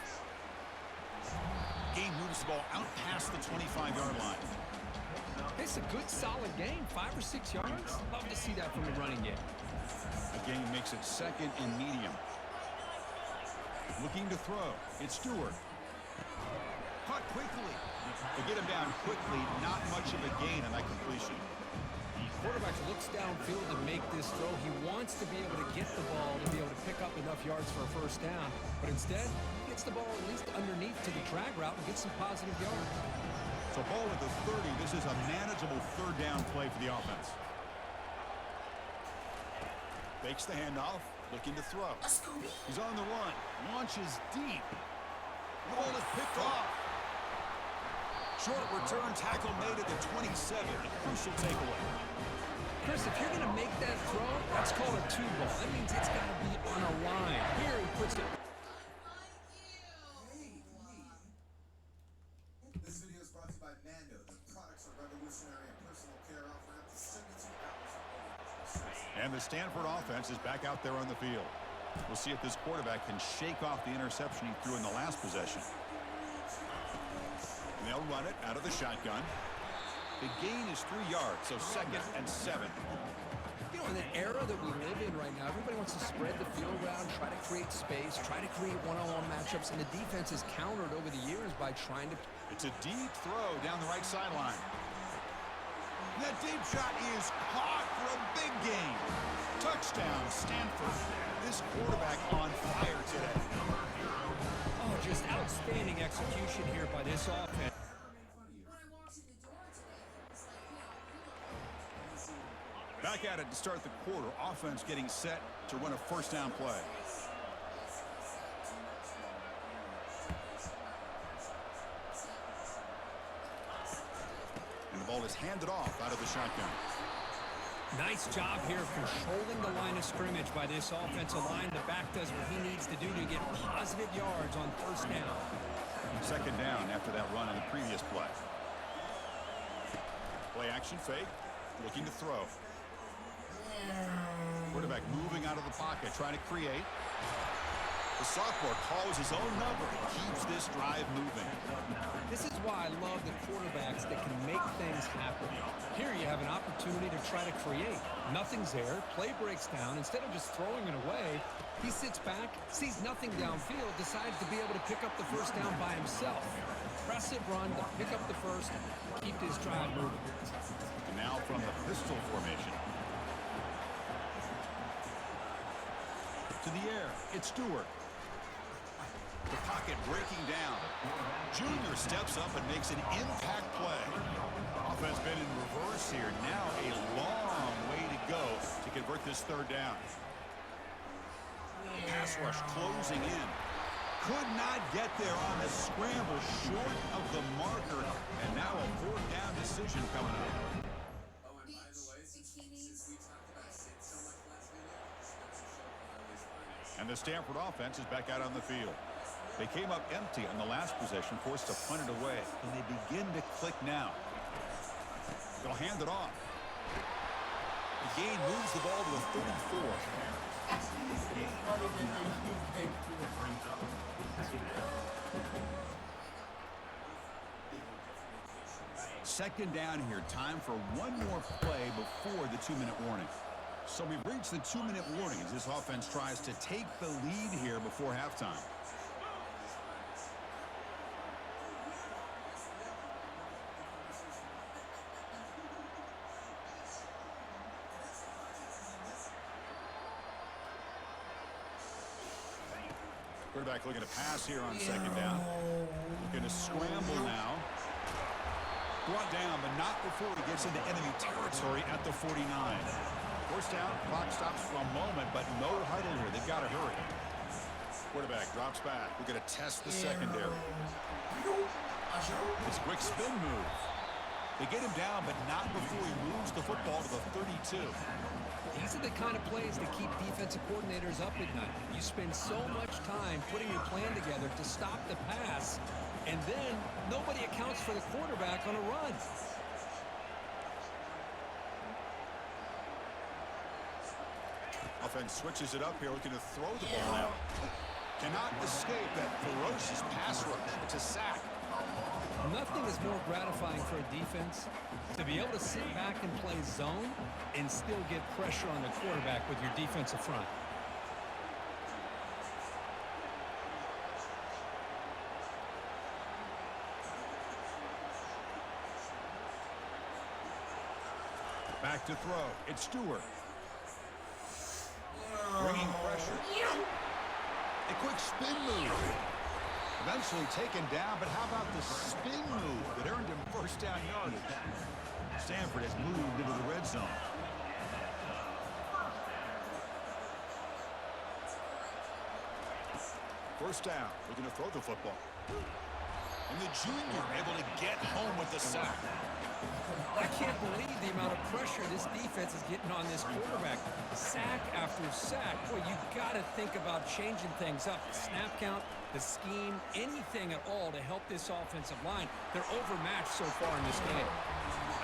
Game moves the ball out past the 25-yard line. It's a good, solid game. 5 or 6 yards. Love to see that from the running game. A game makes it second and medium. Looking to throw. It's Stewart. Caught quickly. They get him down quickly. Not much of a gain on that completion. Quarterback looks downfield to make this throw. He wants to be able to get the ball to be able to pick up enough yards for a first down. But instead, he gets the ball at least underneath to the drag route and gets some positive yards. So ball at the 30. This is a manageable third down play for the offense. Fakes the handoff. Looking to throw. He's on the run. Launches deep. The ball is picked off. Short return tackle made at the 27. A crucial takeaway. Chris, if you're going to make that throw, that's called a 2-ball. That means it's got to be on a line. Here he puts it. This video is brought to you by Mando. The products are revolutionary and personal care offer up to 72 hours. And the Stanford offense is back out there on the field. We'll see if this quarterback can shake off the interception he threw in the last possession. And they'll run it out of the shotgun. The gain is 3 yards, so second and 7. You know, in the era that we live in right now, everybody wants to spread the field around, try to create space, try to create one-on-one matchups, and the defense has countered over the years by trying to... It's a deep throw down the right sideline. That deep shot is caught for a big gain. Touchdown, Stanford. This quarterback on fire today. Oh, just outstanding execution here by this offense. Back at it to start the quarter. Offense getting set to run a first down play. And the ball is handed off out of the shotgun. Nice job here of controlling the line of scrimmage by this offensive line. The back does what he needs to do to get positive yards on first down. Second down after that run in the previous play. Play action fake. Looking to throw. Quarterback moving out of the pocket, trying to create. The sophomore calls his own number and keeps this drive moving. This is why I love the quarterbacks that can make things happen. Here you have an opportunity to try to create. Nothing's there. Play breaks down. Instead of just throwing it away, he sits back, sees nothing downfield, decides to be able to pick up the first down by himself. Impressive run to pick up the first, keep this drive moving. And now from the pistol formation. To the air, it's Stewart. The pocket breaking down. Junior steps up and makes an impact play. Offense been in reverse here. Now a long way to go to convert this third down. Pass rush closing in. Could not get there on the scramble, short of the marker. And now a fourth down decision coming up. Oh, and by the way, since we talked about Sid so much last video, this goes to show Harley's finest. And the Stanford offense is back out on the field. They came up empty on the last possession, forced to punt it away. And they begin to click now. They'll hand it off. The gain moves the ball to the 34. Second down here. Time for one more play before the 2-minute warning. So we've reached the 2-minute warning as this offense tries to take the lead here before halftime. Quarterback looking to pass here on second down. Going to scramble now. Brought down, but not before he gets into enemy territory at the 49. First down, clock stops for a moment, but no huddle here. They've got to hurry. Quarterback drops back. We're going to test the secondary. It's a quick spin move. They get him down, but not before he moves the football to the 32. These are the kind of plays that keep defensive coordinators up at night. You spend so much time putting your plan together to stop the pass, and then nobody accounts for the quarterback on a run. Offense switches it up here, looking to throw the ball out. Cannot escape that ferocious pass rush. It's a sack. Nothing is more gratifying for a defense to be able to sit back and play zone and still get pressure on the quarterback with your defensive front. Back to throw. It's Stewart. Bringing pressure. A quick spin move. Eventually taken down, but how about the spin move that earned him first down yardage? Stanford has moved into the red zone. First down, looking to throw the football. And the junior able to get home with the sack. I can't believe the amount of pressure this defense is getting on this quarterback. Sack after sack. Boy, you got to think about changing things up. The snap count, the scheme, anything at all to help this offensive line. They're overmatched so far in this game.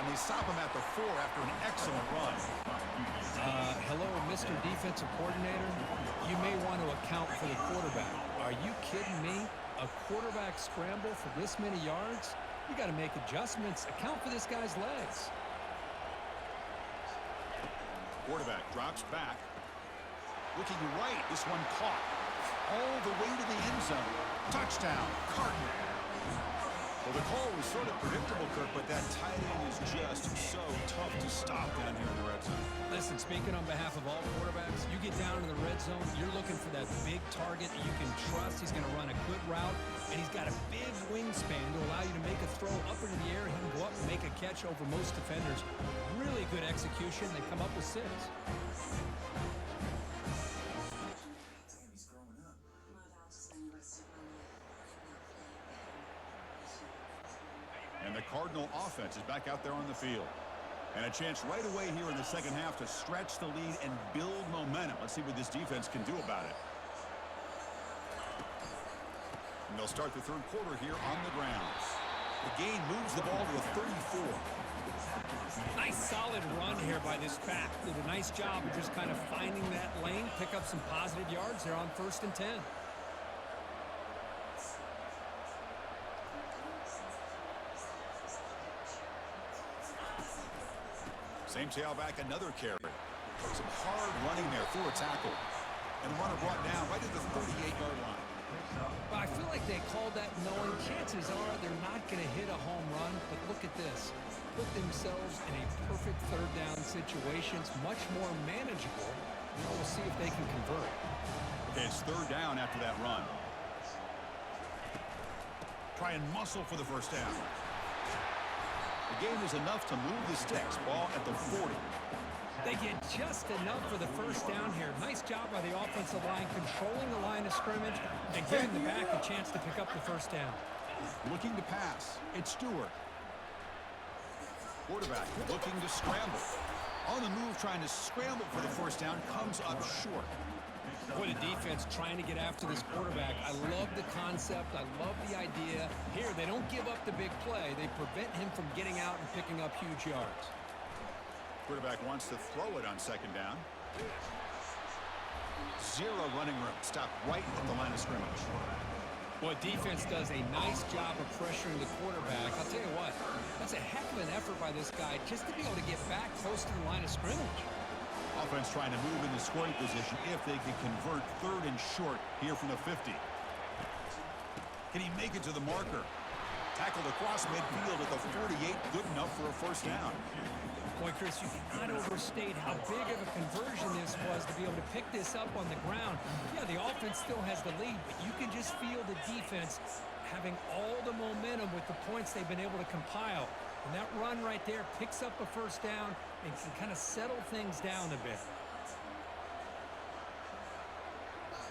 And they stop him at the 4 after an excellent run. Hello, Mr. Defensive Coordinator. You may want to account for the quarterback. Are you kidding me? A quarterback scramble for this many yards? You got to make adjustments. Account for this guy's legs. Quarterback drops back. Looking right. This one caught. All the way to the end zone. Touchdown, Cardinal. Well, the call was sort of predictable, Kirk, but that tight end is just so tough to stop down here in the red zone. Listen, speaking on behalf of all quarterbacks, you get down in the red zone, you're looking for that big target that you can trust. He's going to run a good route, and he's got a big wingspan to allow you to make a throw up into the air. He can go up and make a catch over most defenders. Really good execution. They come up with 6. And the Cardinal offense is back out there on the field. And a chance right away here in the second half to stretch the lead and build momentum. Let's see what this defense can do about it. And they'll start the third quarter here on the grounds. The gain moves the ball to the 34. Nice solid run here by this back. Did a nice job of just kind of finding that lane, pick up some positive yards there on 1st and 10. Same tailback, another carry. Some hard running there through a tackle. And the runner brought down right at the 38-yard line. But I feel like they called that knowing chances are they're not going to hit a home run. But look at this. Put themselves in a perfect third down situation. It's much more manageable. Now we'll see if they can convert. Okay, it's third down after that run. Try and muscle for the first down. The gain is enough to move the sticks. Ball at the 40. They get just enough for the first down here. Nice job by the offensive line, controlling the line of scrimmage and giving the back a chance to pick up the first down. Looking to pass. It's Stewart. Quarterback looking to scramble. On the move, trying to scramble for the first down, comes up short. Boy, the defense trying to get after this quarterback. I love the concept. I love the idea. Here, they don't give up the big play. They prevent him from getting out and picking up huge yards. Quarterback wants to throw it on second down. Zero running room. Stopped right at the line of scrimmage. Boy, defense does a nice job of pressuring the quarterback. I'll tell you what, that's a heck of an effort by this guy just to be able to get back close to the line of scrimmage. Offense trying to move into scoring position if they can convert third and short here from the 50. Can he make it to the marker? Tackled across midfield at the 48. Good enough for a first down. Boy, Chris, you cannot overstate how big of a conversion this was to be able to pick this up on the ground. Yeah, the offense still has the lead, but you can just feel the defense having all the momentum with the points they've been able to compile. And that run right there picks up a first down and can kind of settle things down a bit.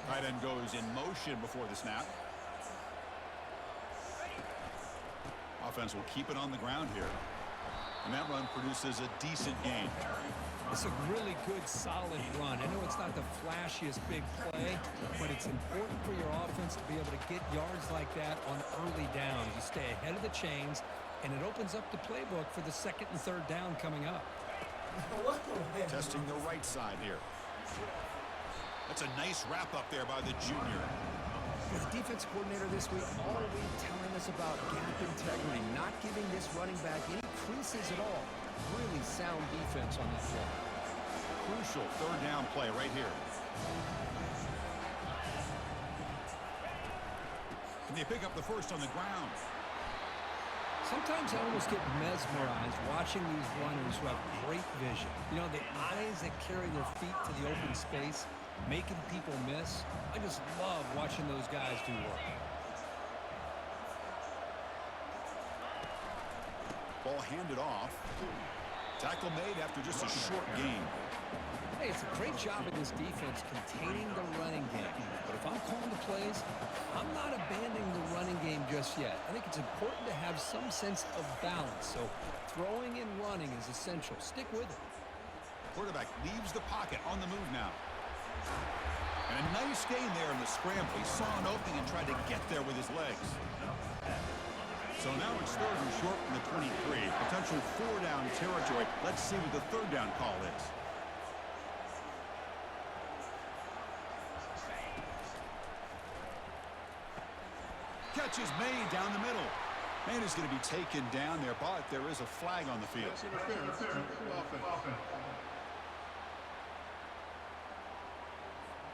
Tight end goes in motion before the snap. Offense will keep it on the ground here. And that run produces a decent gain. It's a really good, solid run. I know it's not the flashiest big play, but it's important for your offense to be able to get yards like that on early downs. You stay ahead of the chains, and it opens up the playbook for the second and third down coming up. Testing the right side here. That's a nice wrap up there by the junior. The defense coordinator this week all week telling us about gap integrity, not giving this running back any creases at all. Really sound defense on that play. Crucial third down play right here. Can they pick up the first on the ground? Sometimes I almost get mesmerized watching these runners who have great vision. You know, the eyes that carry their feet to the open space, making people miss. I just love watching those guys do work. Ball handed off. Tackle made after just a short gain. Hey, it's a great job of this defense containing the running game. But if I'm calling the plays, I'm not abandoning the running game just yet. I think it's important to have some sense of balance. So throwing and running is essential. Stick with it. Quarterback leaves the pocket on the move now. And a nice gain there in the scramble. He saw an opening and tried to get there with his legs. So now it's third and short from the 23. Potential four-down territory. Let's see what the third down call is. Catch is made down the middle. Man is going to be taken down there, but there is a flag on the field.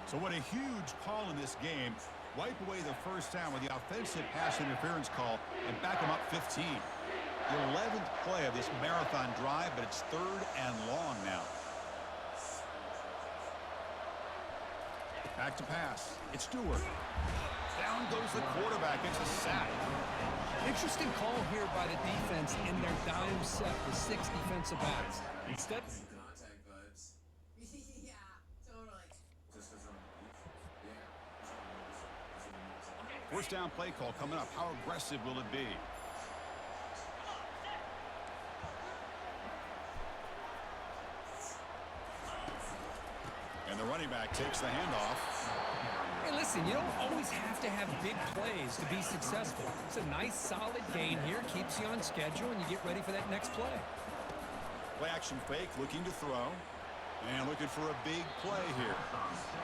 So what a huge call in this game. Wipe away the first down with the offensive pass interference call and back them up 15. The 11th play of this marathon drive, but it's third and long now. Back to pass. It's Stewart. Down goes the quarterback. It's a sack. Interesting call here by the defense in their dime set with 6 defensive backs. Instead, Contact vibes. Yeah, totally. First down play call coming up. How aggressive will it be? And the running back takes the handoff. hey, listen, you don't always have to have big plays to be successful. It's a nice, solid gain here. Keeps you on schedule, and you get ready for that next play. Play action fake, looking to throw. And looking for a big play here.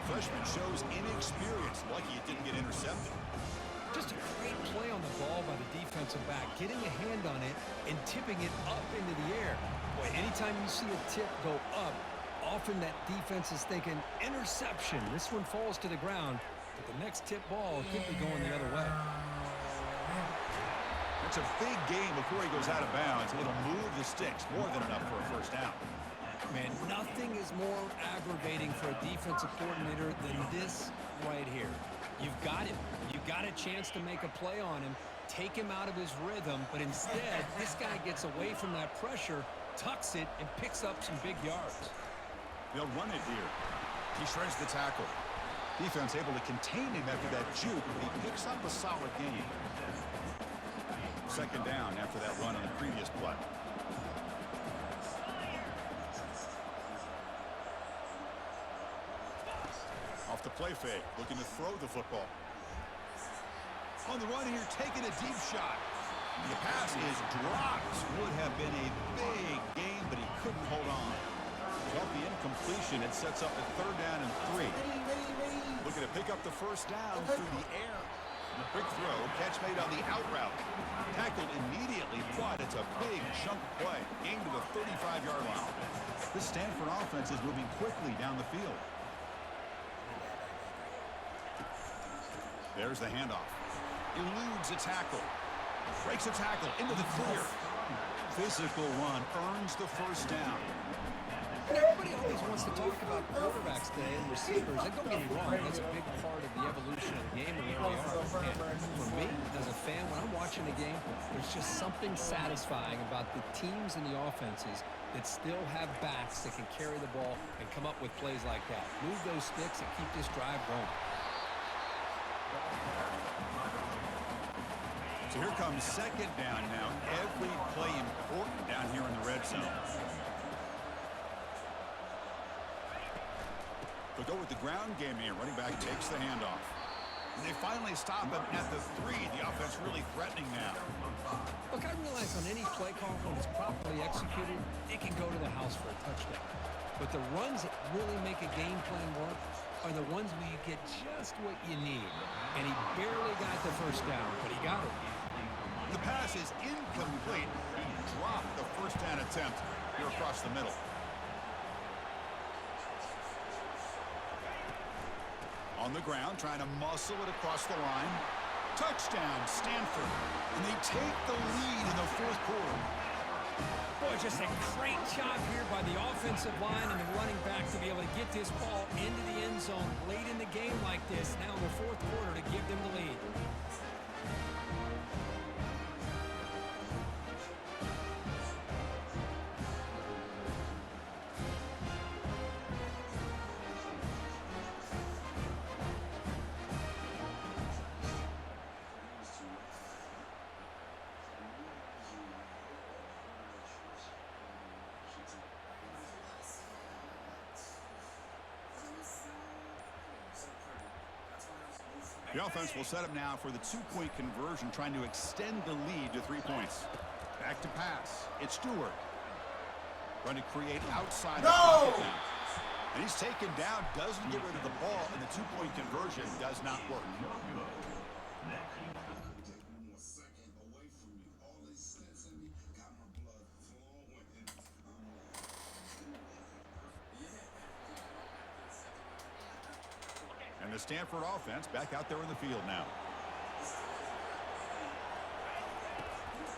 Freshman shows inexperience. Lucky it didn't get intercepted. Just a great play on the ball by the defensive back, getting a hand on it and tipping it up into the air. Boy, anytime you see a tip go up, often that defense is thinking interception. This one falls to the ground, but the next tip ball could be going the other way. That's a big game before he goes out of bounds. It'll move the sticks, more than enough for a first down. Man, nothing is more aggravating for a defensive coordinator than this right here. You've got him. You've got a chance to make a play on him, take him out of his rhythm, but instead, this guy gets away from that pressure, tucks it, and picks up some big yards. They'll run it here. He shreds the tackle. Defense able to contain him after that juke, but he picks up a solid gain. Second down after that run on the previous play. Off the play fake, looking to throw the football. On the run here, taking a deep shot. The pass is dropped. Would have been a big gain, but he couldn't hold on. Off the incompletion, it sets up a 3rd down and 3. Looking to pick up the first down through the air. Quick throw, catch made on the out route. Tackled immediately, but it's a big chunk play. Gained to the 35-yard line. This Stanford offense is moving quickly down the field. There's the handoff. Eludes a tackle. Breaks a tackle into the clear. Physical run earns the first down. And everybody always wants to talk about quarterbacks today and receivers. And don't get me wrong, that's a big part of the evolution of the game and where we are. And for me, as a fan, when I'm watching the game, there's just something satisfying about the teams and the offenses that still have backs that can carry the ball and come up with plays like that. Move those sticks and keep this drive going. So here comes second down now. Every play important down here in the red zone. They'll go with the ground game here. Running back takes the handoff. And they finally stop him at the 3. The offense really threatening now. Look, I realize on any play call, when it's properly executed, it can go to the house for a touchdown. But the runs that really make a game plan work are the ones where you get just what you need. And he barely got the first down, but he got it. The pass is incomplete. He dropped the first down attempt here across the middle. On the ground, trying to muscle it across the line. Touchdown, Stanford. And they take the lead in the 4th quarter. Boy, just a great job here by the offensive line and the running back to be able to get this ball into the end zone late in the game like this, now in the 4th quarter, to give them the lead. The offense will set up now for the 2-point conversion, trying to extend the lead to 3 points. Back to pass. It's Stewart. Trying to create outside. No! And he's taken down, doesn't get rid of the ball, and the 2-point conversion does not work. And the Stanford offense back out there in the field now.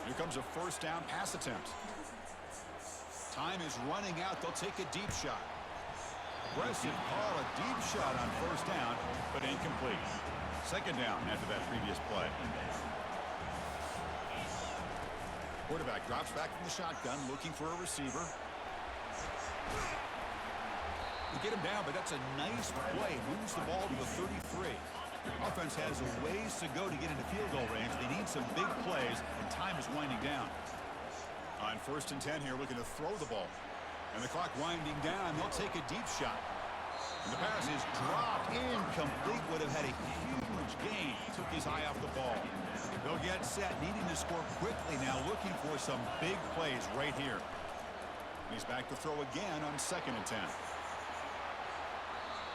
Here comes a first down pass attempt. Time is running out. They'll take a deep shot. Aggressive call, a deep shot on first down, but incomplete. Second down after that previous play. Quarterback drops back from the shotgun, looking for a receiver. They get him down, but that's a nice play. Moves the ball to the 33. Offense has a ways to go to get into field goal range. They need some big plays, and time is winding down. On 1st and 10 here, looking to throw the ball. And the clock winding down. They'll take a deep shot. And the pass is dropped. Incomplete. Would have had a huge gain. Took his eye off the ball. They'll get set, needing to score quickly now, looking for some big plays right here. And he's back to throw again on 2nd and 10.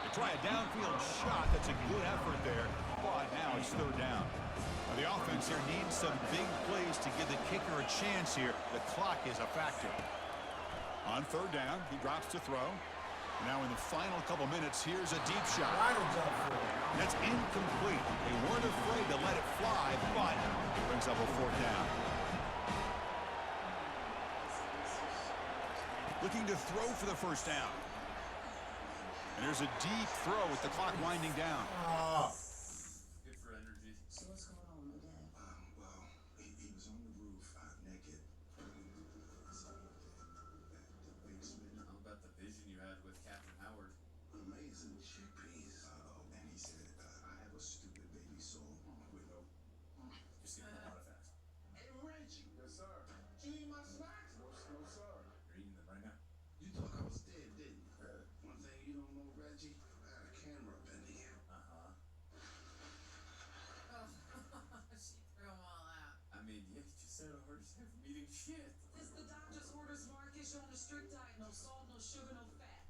They try a downfield shot. That's a good effort there. But now it's 3rd down. Now the offense here needs some big plays to give the kicker a chance here. The clock is a factor. On 3rd down, he drops to throw. Now in the final couple minutes, here's a deep shot. That's incomplete. They weren't afraid to let it fly, but it brings up a 4th down. Looking to throw for the first down. And there's a deep throw with the clock winding down. Good for energy. So what's going on with Dad? Well, he was on the roof, naked. The basement. How about the vision you had with Captain said RJ from eating shit. It's the doctor's orders, Marcus. You're on a strict diet. No salt, no sugar, no fat.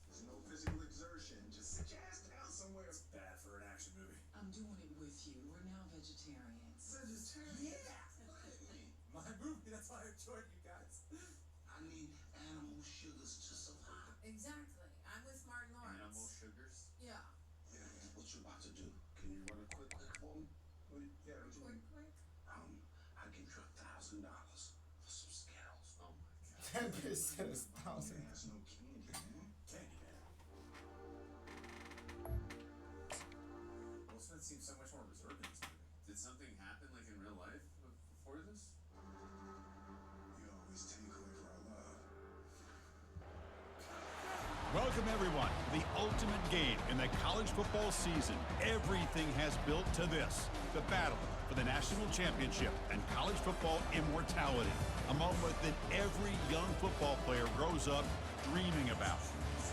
There's no physical exertion. Just sit your ass down somewhere. It's bad for an action movie. I'm doing it with you. We're now vegetarians. Vegetarian? Yeah. My movie, that's why I enjoyed you guys. I need animal sugars to survive. Exactly. I'm with Martin Lawrence. Animal sugars. Yeah. Yeah, what you about to do? Can you run a quick for me? What you Quick. I give you $1,000 for some Skittles. Oh my god. That bitch said it's Man, 1,000. has no candy, man. Candyman. Will Smith seems so much more reserved in this movie. Did something happen like in real life before this? You always take away for our love. Welcome, everyone, to the ultimate game in the college football season. Everything has built to this, the battle for the national championship and college football immortality, a moment that every young football player grows up dreaming about.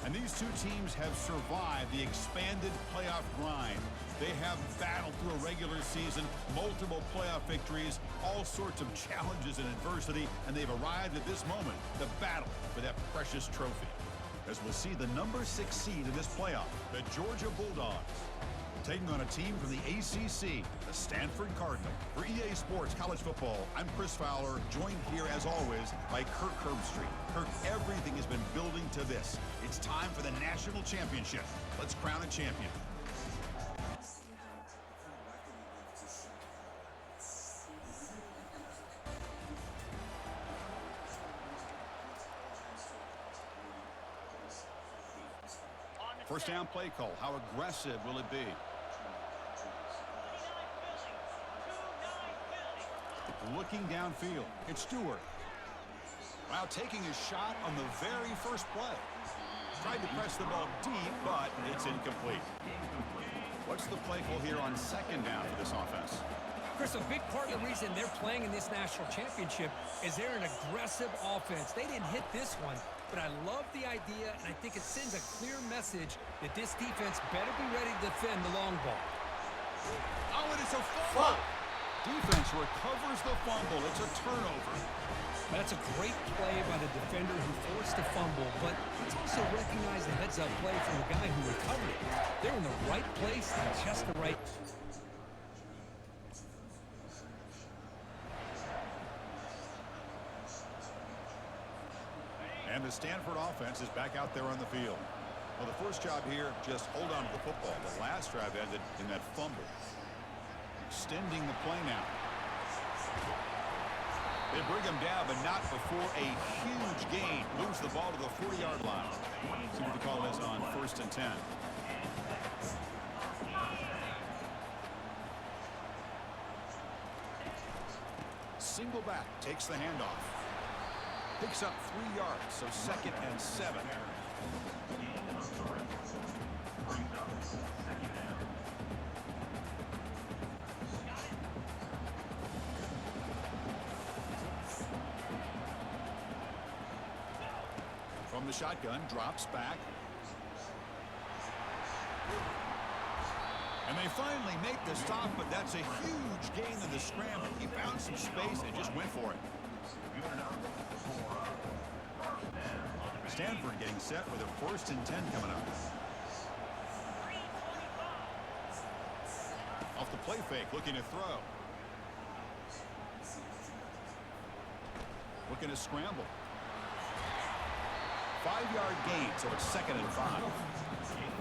And these two teams have survived the expanded playoff grind. They have battled through a regular season, multiple playoff victories, all sorts of challenges and adversity, and they've arrived at this moment, the battle for that precious trophy. As we'll see the number 6 seed in this playoff, the Georgia Bulldogs, taking on a team from the ACC, the Stanford Cardinal. For EA Sports College Football, I'm Chris Fowler, joined here as always by Kirk Herbstreit. Kirk, everything has been building to this. It's time for the national championship. Let's crown a champion. First down play call. How aggressive will it be? Looking downfield. It's Stewart. Wow, taking a shot on the very first play. Tried to press the ball deep, but it's incomplete. What's the play call here on second down for this offense? Chris, a big part of the reason they're playing in this national championship is they're an aggressive offense. They didn't hit this one, but I love the idea, and I think it sends a clear message that this defense better be ready to defend the long ball. Oh, and it's a fumble. Defense recovers the fumble. It's a turnover. That's a great play by the defender who forced the fumble, but let's also recognize the heads-up play from the guy who recovered it. They're in the right place at just the right. And the Stanford offense is back out there on the field. Well, the first job here, just hold on to the football. The last drive ended in that fumble. Extending the play now. They bring him down, but not before a huge gain. Moves the ball to the 40-yard line. See what the call is on 1st and 10. Single back, takes the handoff. Picks up 3 yards, so 2nd and 7. From the shotgun, drops back. And they finally make the stop, but that's a huge gain in the scramble. He found some space and just went for it. Stanford getting set with a 1st and 10 coming up. Off the play fake, looking to throw. Looking to scramble. 5-yard gain, so it's 2nd and 5.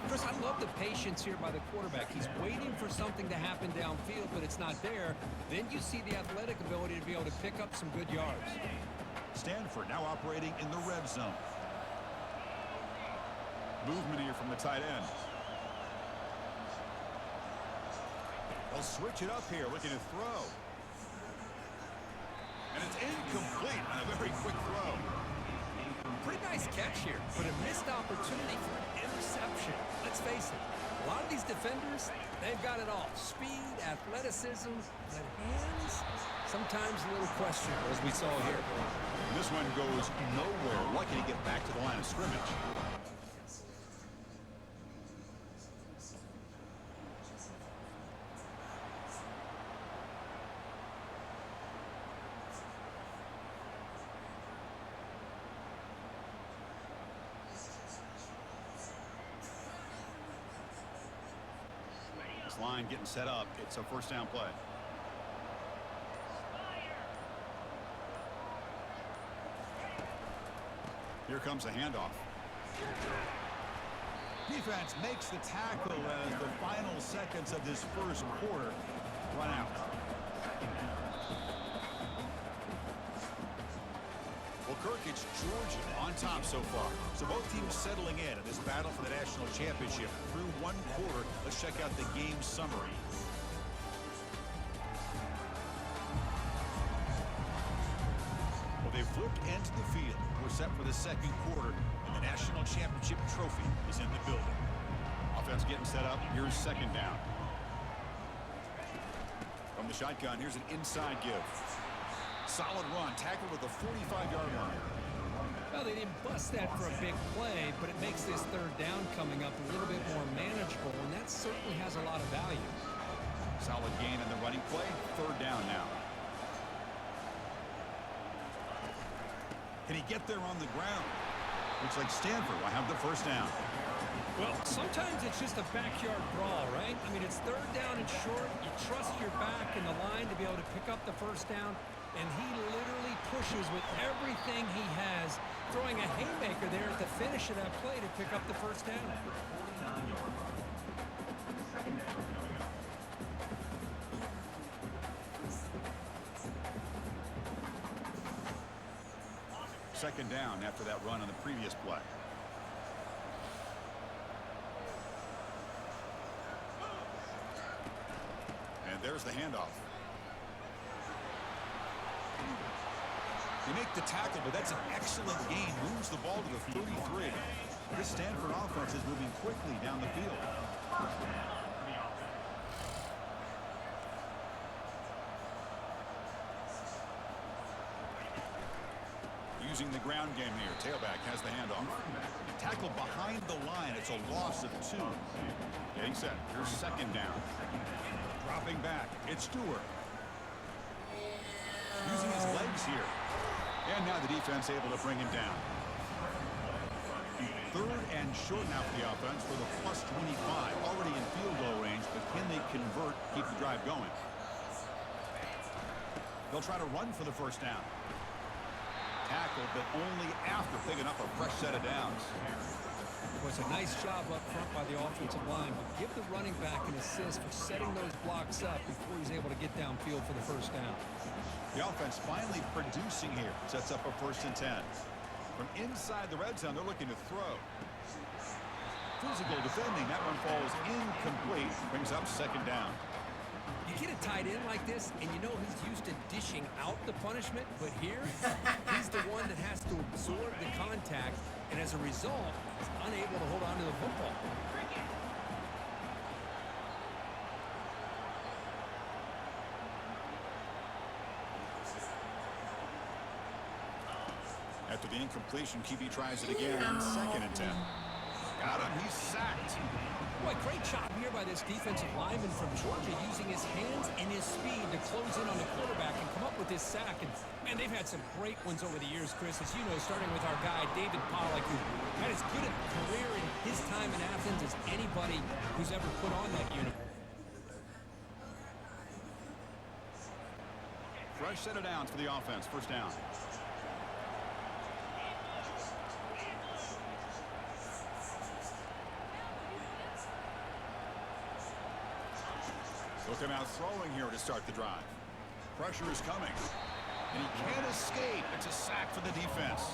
Chris, I love the patience here by the quarterback. He's waiting for something to happen downfield, but it's not there. Then you see the athletic ability to be able to pick up some good yards. Stanford now operating in the red zone. Movement here from the tight end. They'll switch it up here, looking to throw. And it's incomplete on a very quick throw. Pretty nice catch here, but a missed opportunity for an interception. Let's face it, a lot of these defenders, they've got it all. Speed, athleticism, but hands, sometimes a little questionable, as we saw here. This one goes nowhere. Lucky to get back to the line of scrimmage. Seahawks line getting set up. It's a first down play. Here comes a handoff. Defense makes the tackle as the final seconds of this first quarter run out. Well, Kirk, it's Georgia on top so far. So both teams settling in this battle for the national championship. Through one quarter, let's check out the game summary. Well, they flipped into the field. We're set for the second quarter, and the national championship trophy is in the building. Offense getting set up. Here's second down. From the shotgun, here's an inside give. Solid run, tackled with a 45-yard line. Well, they didn't bust that for a big play, but it makes this third down coming up a little bit more manageable, and that certainly has a lot of value. Solid gain in the running play. Third down now. Can he get there on the ground? Looks like Stanford will have the first down. Well, sometimes it's just a backyard brawl, right? I mean, it's third down and short. You trust your back and the line to be able to pick up the first down, and he literally pushes with everything he has, throwing a haymaker there at the finish of that play to pick up the first down. Second down after that run on the previous play. And there's the handoff. You make the tackle, but that's an excellent gain. Moves the ball to the 33. This Stanford offense is moving quickly down the field. Using the ground game here. Tailback has the handoff. Tackle behind the line. It's a loss of 2. Getting set. Here's second down. Dropping back. It's Stewart. Using his legs here. And now the defense able to bring him down. Third and short now for the offense for the plus 25. Already in field goal range, but can they convert, keep the drive going? They'll try to run for the first down. Tackle, but only after picking up a fresh set of downs. Well, it's a nice job up front by the offensive line, but give the running back an assist for setting those blocks up before he's able to get downfield for the first down. The offense finally producing here. Sets up a 1st and 10. From inside the red zone, they're looking to throw. Physical defending. That one falls incomplete. Brings up second down. You get a tight end like this, and you know he's used to dishing out the punishment, but here, he's the one that has to absorb the contact, and as a result, he's unable to hold on to the football. After the incompletion, QB tries it again on 2nd and 10. Got him. He's sacked. Boy, great job here by this defensive lineman from Georgia, using his hands and his speed to close in on the quarterback and come up with this sack. And, man, they've had some great ones over the years, Chris, as you know, starting with our guy, David Pollack, who had as good a career in his time in Athens as anybody who's ever put on that uniform. Fresh set of downs for the offense. First down. Look him out throwing here to start the drive. Pressure is coming. And he can't escape. It's a sack for the defense.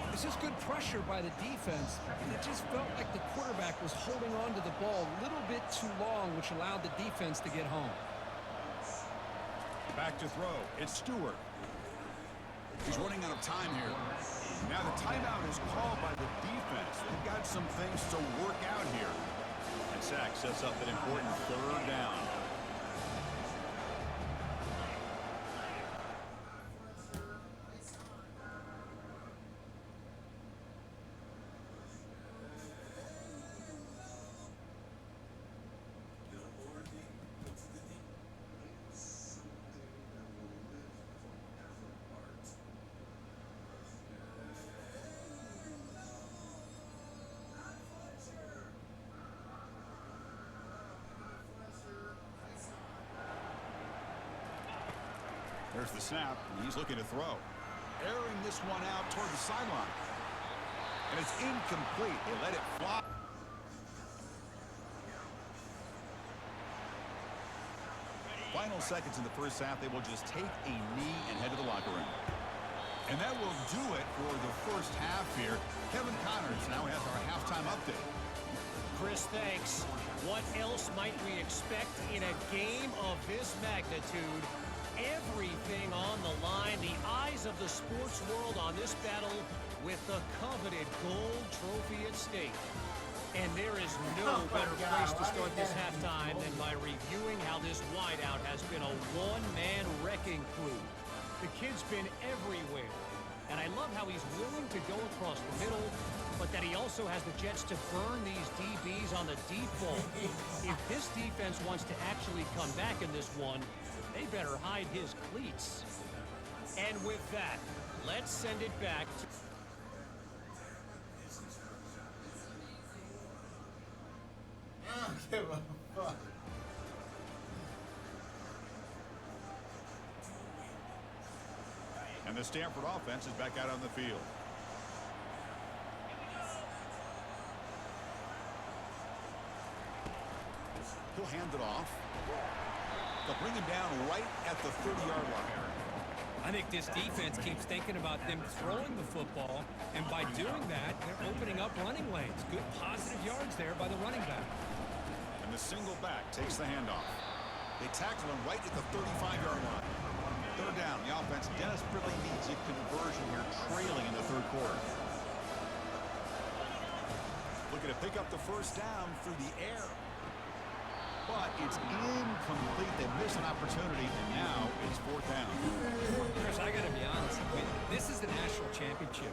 This is good pressure by the defense, and it just felt like the quarterback was holding on to the ball a little bit too long, which allowed the defense to get home. Back to throw. It's Stewart. He's running out of time here. Now the timeout is called by the defense. They've got some things to work out here. And sack sets up an important third down. There's the snap, and he's looking to throw. Airing this one out toward the sideline. And it's incomplete. They let it fly. Final seconds in the first half, they will just take a knee and head to the locker room. And that will do it for the first half here. Kevin Connors now has our halftime update. Chris, thanks. What else might we expect in a game of this magnitude? Everything on the line, the eyes of the sports world on this battle with the coveted gold trophy at stake. And there is no better place to start this halftime than by reviewing how this wideout has been a one-man wrecking crew. The kid's been everywhere, and I love how he's willing to go across the middle, but that he also has the jets to burn these DBs on the deep ball. If this defense wants to actually come back in this one, they better hide his cleats. And with that, let's send it back to... I don't give a fuck. And the Stanford offense is back out on the field. He'll hand it off. They'll bring him down right at the 30-yard line. I think this defense keeps thinking about them throwing the football, and by doing that, they're opening up running lanes. Good positive yards there by the running back. And the single back takes the handoff. They tackle him right at the 35-yard line. Third down. The offense desperately needs a conversion here, trailing in the third quarter. Looking to pick up the first down through the air. But it's incomplete. They miss an opportunity, and now it's fourth down. Chris, I got to be honest. I mean, this is the national championship.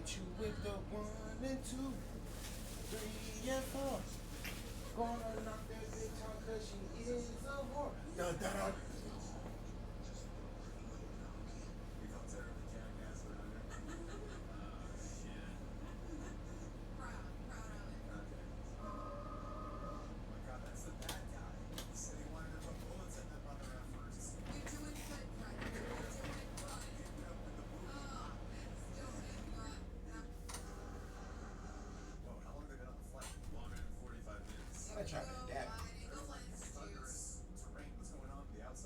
hit you with the 1 and 2, 3 and 4. Gonna knock that bitch out 'cause she is a whore. Da da da. I tried to adapt. Terrain, what's going on with the outside?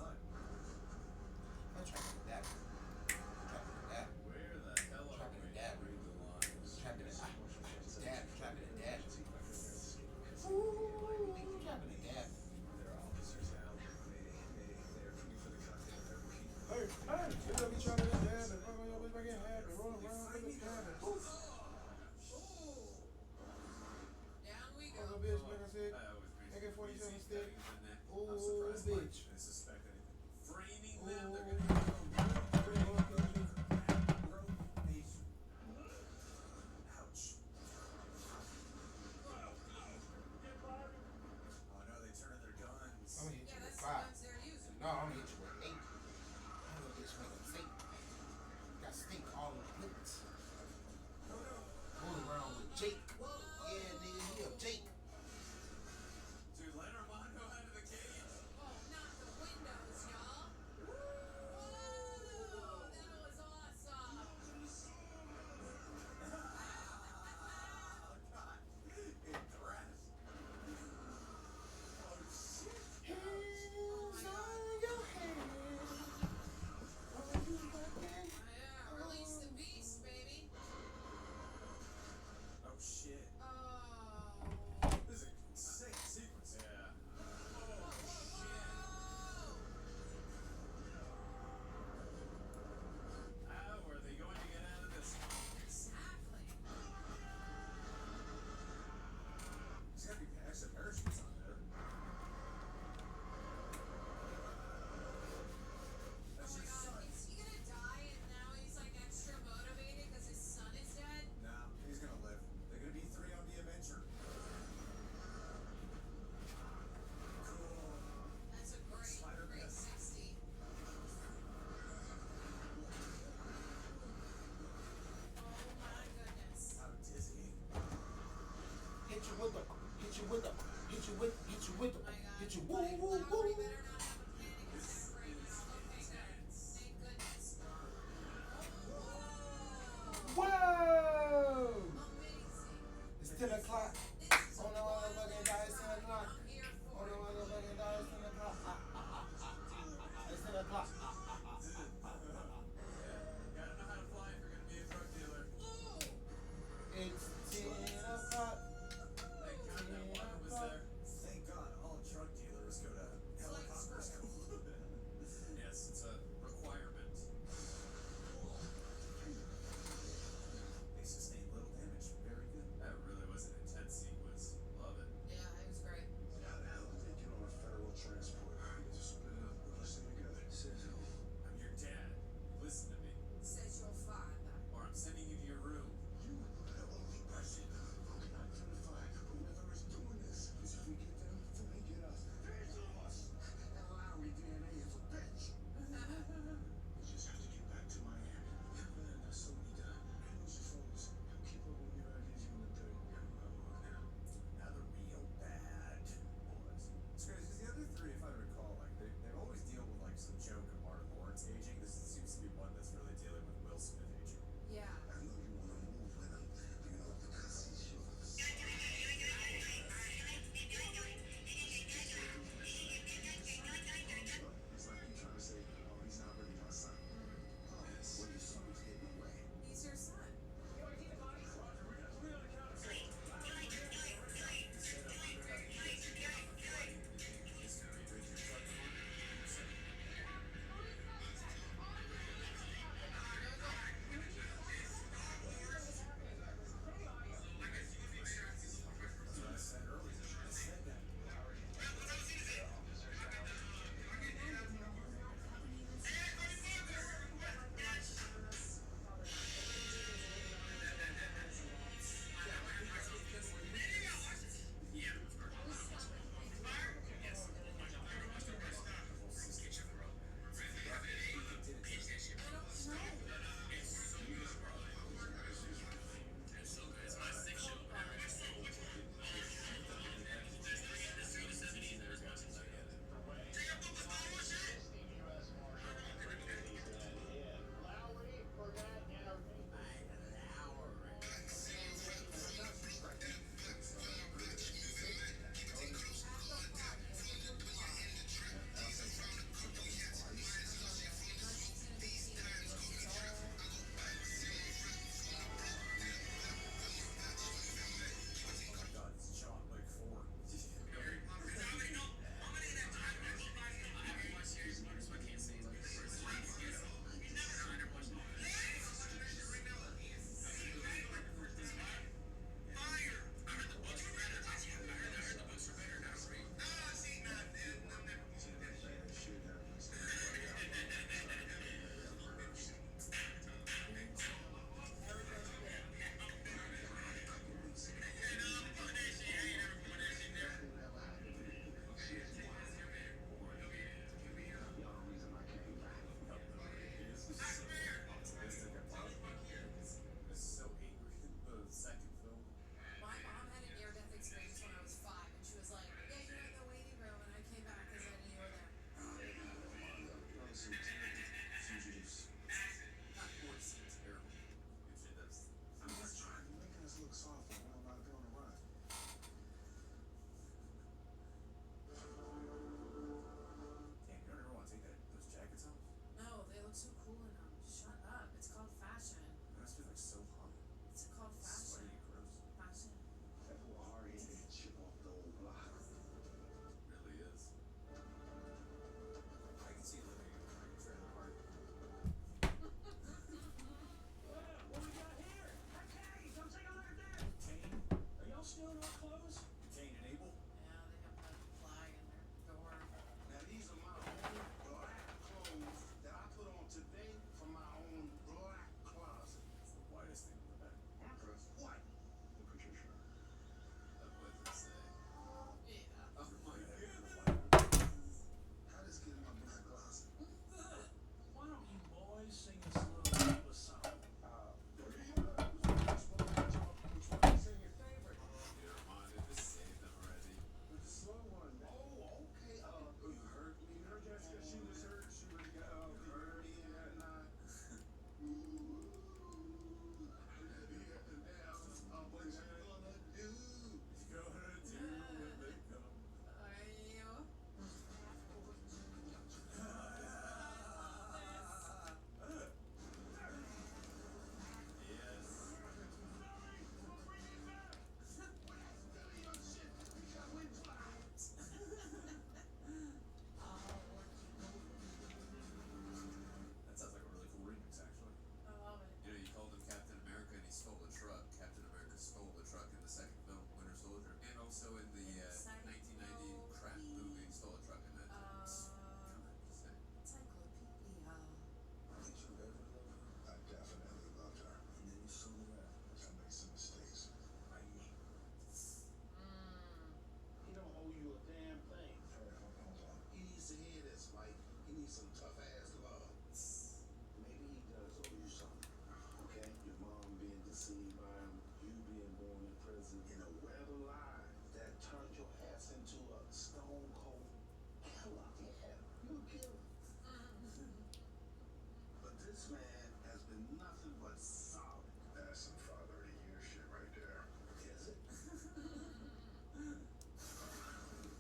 That's solid. That's some father of the year shit right there. Is it?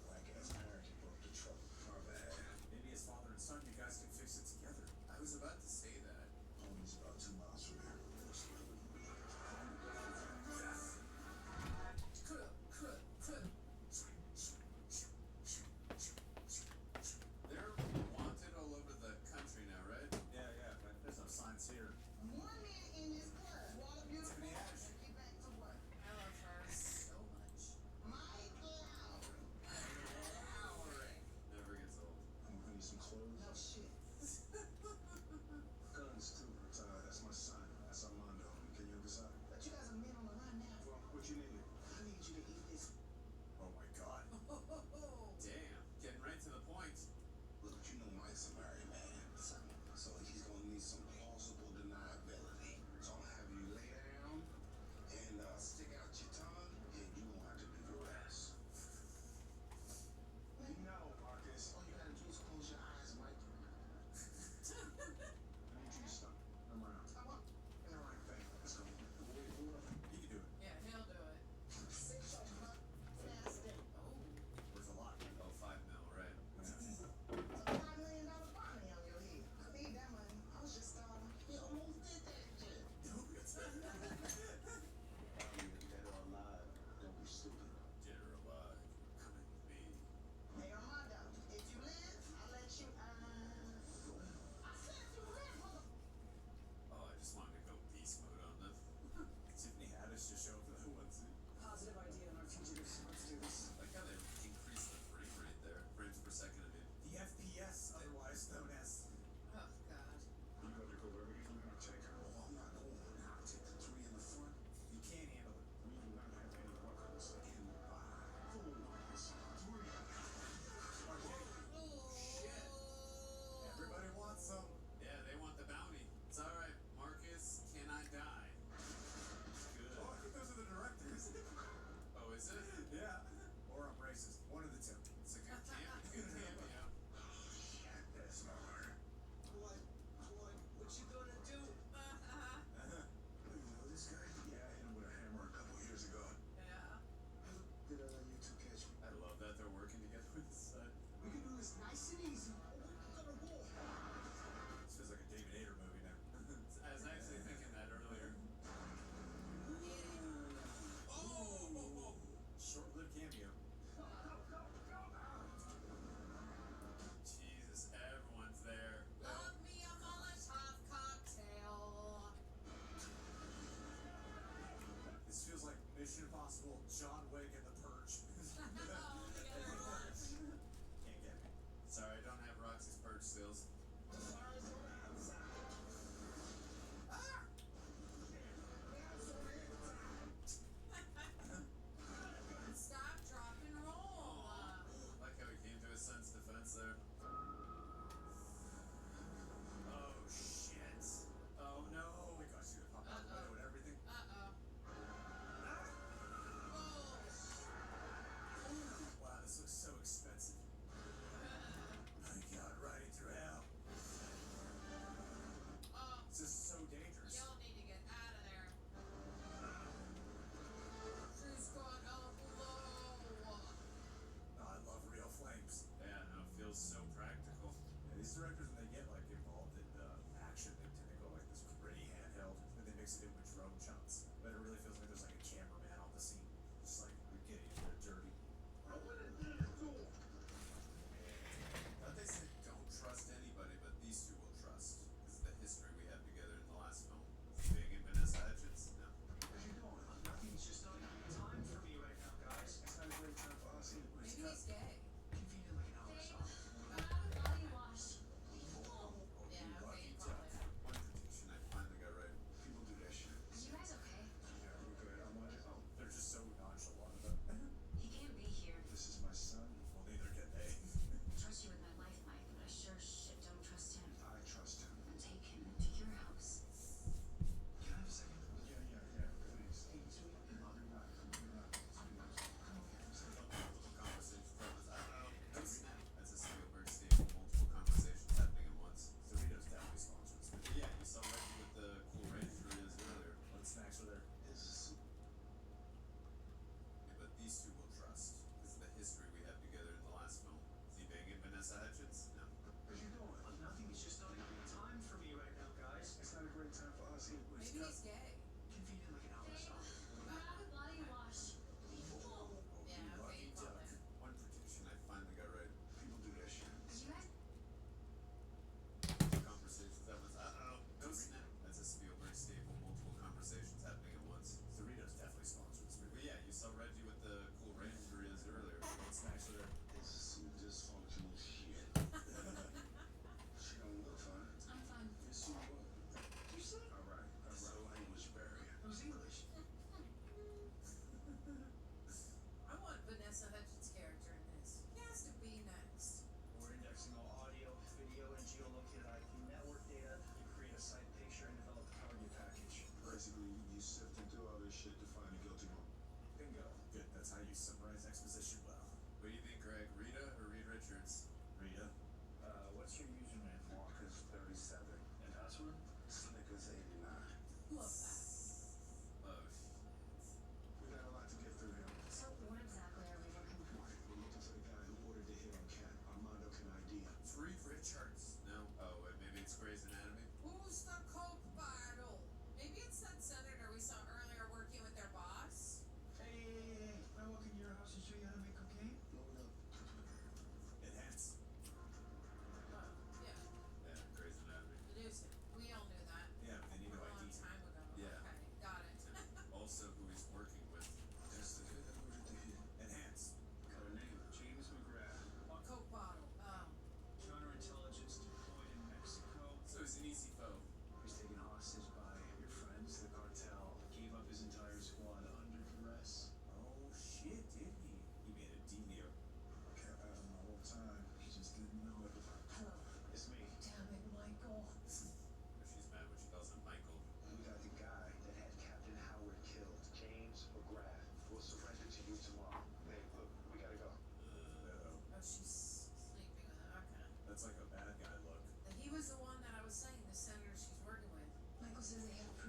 Whack ass parents broke the trouble. My bad. Maybe as father and son, you guys can fix it together. I was about to say that. Homie's about 2 miles from here. They're wanted all over the country now, right? Yeah, but there's no signs here. One man in this club swallowed beautiful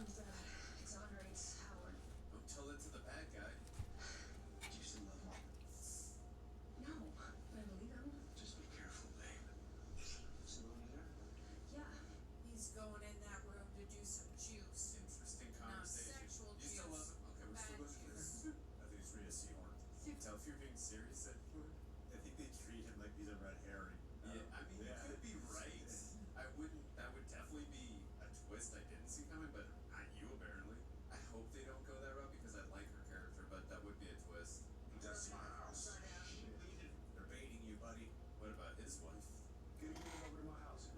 exonerates Howard. Don't tell it to the bad guy. Do you still love him? No, but I believe him. Just be careful, babe. Still in there? Yeah. He's going in that room to do some juice. Interesting Not conversation. sexual You still love juice. him? Okay, we're still Bad looking at juice. this. I think it's Rhea Seahorn. You can tell if you're being serious at I think they treat him like he's a red herring. Yeah, I mean, you could be right. That would definitely be a twist I didn't see coming, but not you apparently. I hope they don't go that route because I like her character, but that would be a twist. That's my house. They're baiting you, buddy. What about his wife? Can you get over to my house?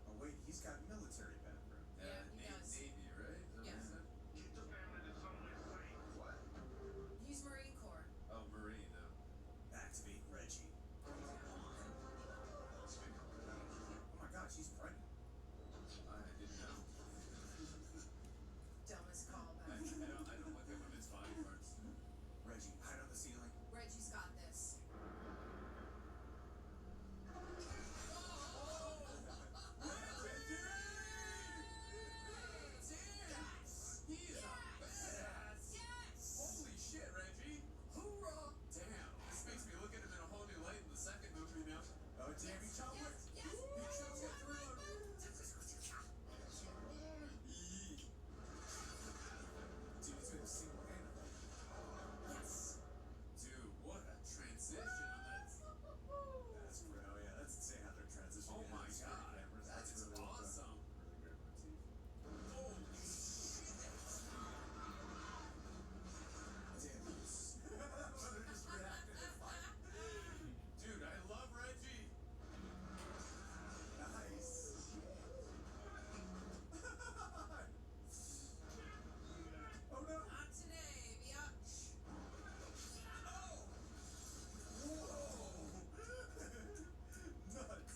Oh wait, he's got military background. Yeah, he does. Navy, right? Is that what Yeah. he said? Keep the family to something safe. What? He's Marine Corps. Oh, Marine, no. Activate Reggie. Oh my gosh, he's pregnant. I didn't know. Dumbest callback. I don't look at women's body parts. Reggie, hide on the ceiling. Reggie's got this. He is a badass. Holy shit, Reggie. Hoorah. Damn. This makes me look at him in a whole new light in the second movie now. Oh, damn, he chopped it. He chose it through. Yee. Dude, he's been single-handedly. Yes. Dude, what a transition on that. That's great. Oh yeah, that's insane how they're transitioning. Oh my into god. cameras. That is really awesome. Really great motif. Holy shit. Damn, he's they're just reacting to fire. Dude, I love Reggie. Nice. Oh no. Not today, biatch. Nuts.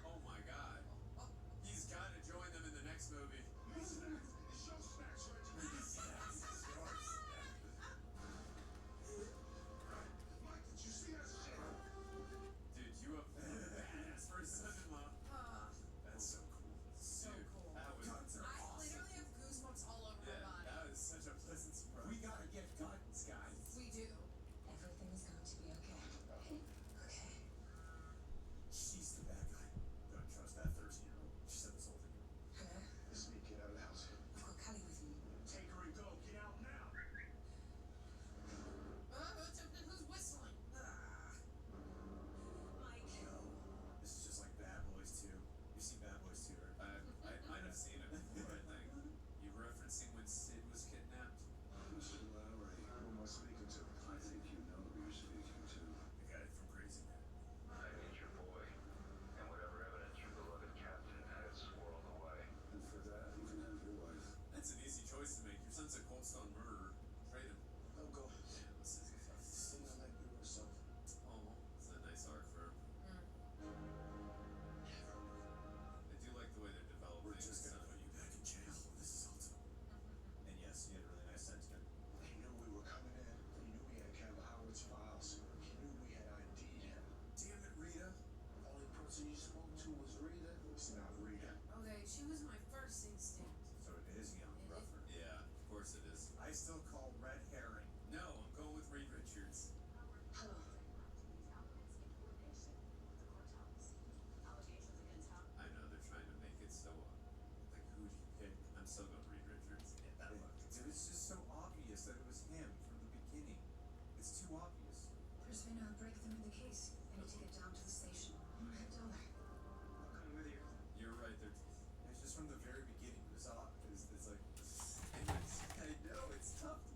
Oh my god. He's got to join them in the next movie. Dude, you a badass for a son-in-law. That's so cool. So Dude, cool. that was Guns are I awesome. literally have goosebumps all over yeah, my body. that was such a pleasant surprise. We gotta get guns, guys. We do. Everything is going to be okay. Okay. She's the bad guy. Don't trust that 13-year-old. She said this whole thing. Hello? This is me. Get out of the house. I've got Callie with me. Take her and go. Get out now. Who's whistling? Mike. This is just like Bad Boys 2. You've seen Bad Boys 2, right? I might have seen it before, I think. You referencing when Sid was kidnapped? Mr. Lowry, who am I speaking to? I think you know who you're speaking to. The guy from Crazy Man. I need your boy, and whatever evidence your beloved captain has swirled away. And for that, you can have your wife. That's an easy choice to make. Your son's a Cold Stone murderer. Trade him. Oh, go. Damn, this is tough. Sing on that good yourself. Oh, it's a nice arc for him. I do like the way they're developing. We're just gonna his put you back in jail. This is ultimate. And yes, he had a really nice sentiment. He knew we were coming in. He knew we had Kevin Howard's files. He knew we had ID'd him. Damn it, Rita. Only person you spoke to was Rita. It's not Rita. Okay, she was my first instinct. So it is young Rutherford. Yeah, of course it is. I still call red herring. No, I'm going with Reed Richards. Hello. I know they're trying to make it so, like, who do you pick? I'm still going Reed Richards. Yeah, that look. Dude, it's just so obvious that it was him from the beginning. It's too obvious. There's been a breakthrough in the case. I need to get down to the station. Head down there. I'll come with you. You're right, they're. It's just from the very beginning. It's like I know, it's tough to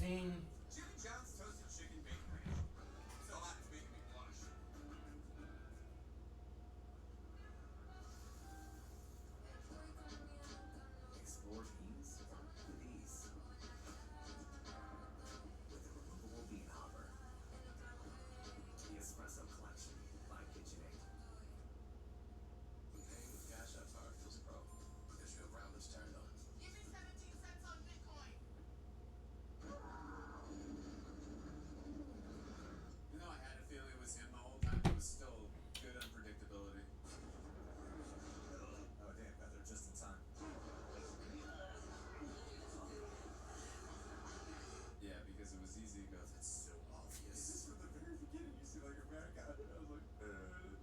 17. Jimmy John's toasted chicken bacon ranch. So hot it's making me blush. Explore beans with ease. With the removable bean hopper. The Espresso Collection by KitchenAid. When paying with Cash App Power feels pro, because you have rounders turned on. Give me 17 cents on Bitcoin. You know, I had a feeling it was him the whole time. It was still good unpredictability. Oh damn, got there just in time. Yeah, because it was easy to go, that's so obvious. This is from the very beginning. You see like America. I was like,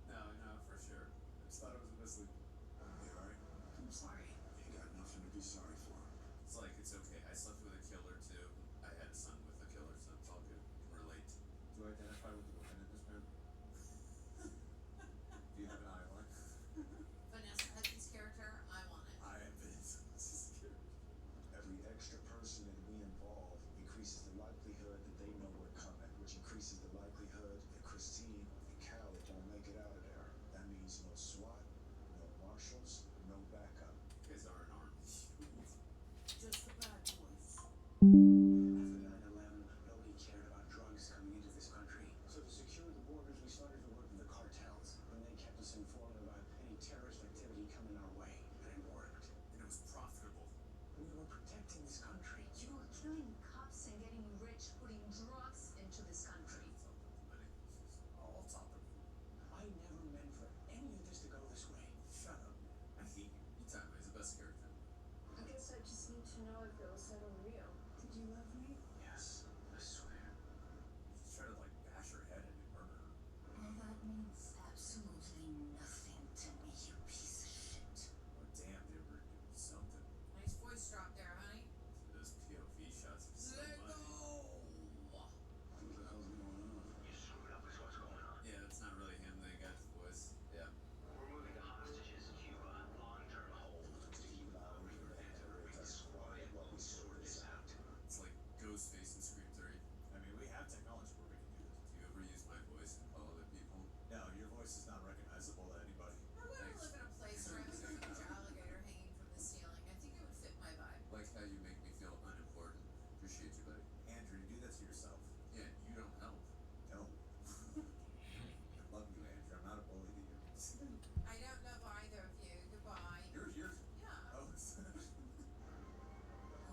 No, for sure. I just thought it was a mislead. You alright? I'm sorry. You got nothing to be sorry for. It's like, it's okay. I slept with a killer too. I had a son with a killer, so it's all good. Can relate. Do you identify with the women in this band? Do you have an eye line? Vanessa Hudgens' character, I'm on it. I am Vince. This is scary. Every extra person that we involve increases the likelihood that they know we're coming, which increases the likelihood that Christine and Khaled don't make it out of there. That means no SWAT, no marshals, no backup. You guys are an army. Just the bad boys. After 9/11, nobody cared about drugs coming into this country. So to secure the borders, we started to work with the cartels, and they kept us informed about any terrorist activity coming our way. And it worked. And it was profitable. We were protecting this country. You were killing cops and getting rich, putting drugs into this country. All top of you. I never meant for any of this to go this way. Shut up. I hate you. Itama is the best character. I guess I just need to know if it was ever real. Did you love me? Yes, I swear. Just try to like bash her head and murder her. Well, that means absolutely nothing to me, you piece of shit. Oh damn, they were doing something. Nice voice drop there, honey. Those POV shots are so Let funny. go. What the hell's going on? You screwed up is what's going on. Yeah, it's not really him. They got his voice. Yeah. We're moving the hostages in Cuba. Long-term hold. Steve Lowry, you're the head of the squad while we sort this out. It's like Ghostface in Scream 3. I mean, we have technology where we can do this. Do you ever use my voice and call other people? No, your voice is not recognizable to anybody. I want to live in a place where I have a huge alligator hanging from the ceiling. I think it would fit my vibe. Like how you make me feel unimportant. Appreciate you, buddy. Andrew, you do that to yourself. Yeah, you don't help. No. I love you, Andrew. I'm not a bully to you. I don't love either of you. Goodbye. Yours? Yeah. Oh, it's What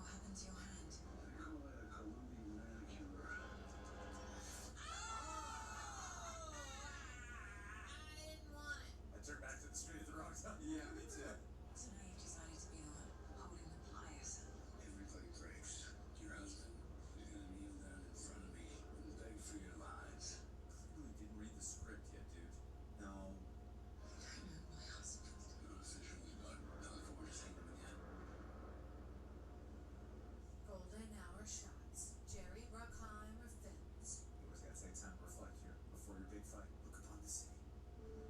happened to your hand? They call it a Colombian manicure. I didn't want it. I turned back to the street at the wrong time. Yeah, me too. So now you've decided to be the one holding the pliers. Everybody breaks. Your husband is gonna kneel down in front of me and beg for your lives. Clearly didn't read the script yet, dude. No. I know my husband. You're officially done. Not if I want to see them again. Golden hour shots. Jerry Bruckheimer films. You always gotta take time to reflect here before your big fight. Look upon the sea.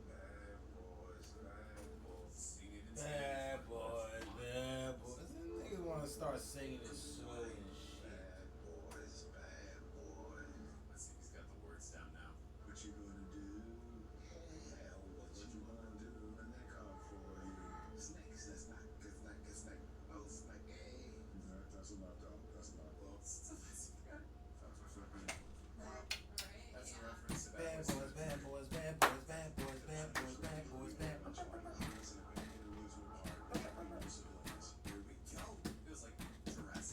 Bad boys, bad boys. Sing it in Bad Spanish. boys, bad boys. These niggas want to start singing this slow and shit. Bad boys, bad boys. Let's see, he's got the words down now. What you gonna do? Hell, what you gonna do when they come for you? Snakes, that's not, oh, snake, hey. That's enough, dog, that's enough. Well, That's that's what's up, man. Right? a Yeah. reference to Bad Bad boys, bad boys, bad boys, bad boys, bad boys, bad boys, bad boys. Feels like Jurassic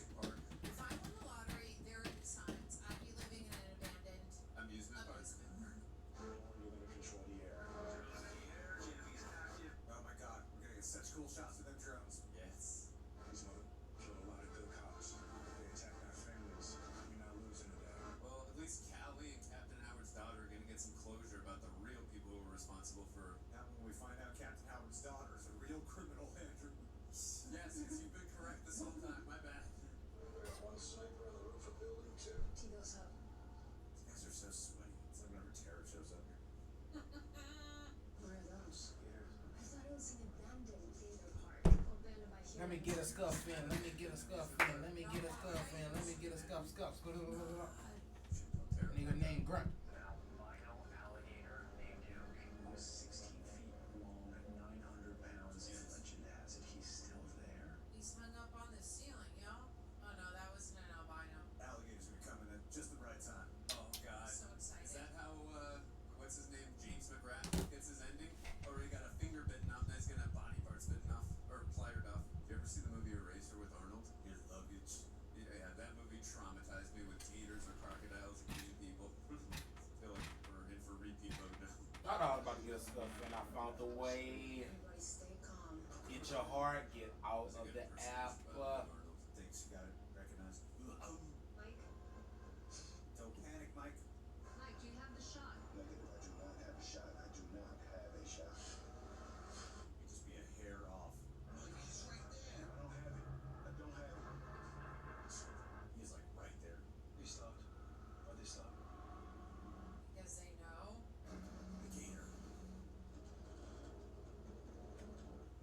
me get a scuff in. Let me get a scuff in. Let me get a scuff in. Let me get a scuff. Nigga named Grunt. Albino alligator named Duke. He was 16 feet long, 900 pounds. Legend has it he's still there. He's hung up on the ceiling, yo. Oh no, that wasn't an albino. Alligators are coming at just the right time. Oh God. So excited. Is that how what's his name? James McGrath gets his ending? Or he got a finger bitten off and he's gonna have body parts bitten off or plied off. You ever see the movie Eraser with Arnold? Your luggage. Yeah, that movie traumatized me with gators or crocodiles eating people. I feel like we're in for repeat mode now. Thought I was about to get a scuff in. I found the way. Everybody stay calm. Get your heart. Get out of the app. Thanks, you got it. Recognized. Mike? Don't panic, Mike. Mike, do you have the shot? Negative, I do not have a shot. I do not have a shot. You just be a hair off. He's right there. I don't have it. I don't have it. He's like right there. They stopped. Why they stopped? Because they know. The gator.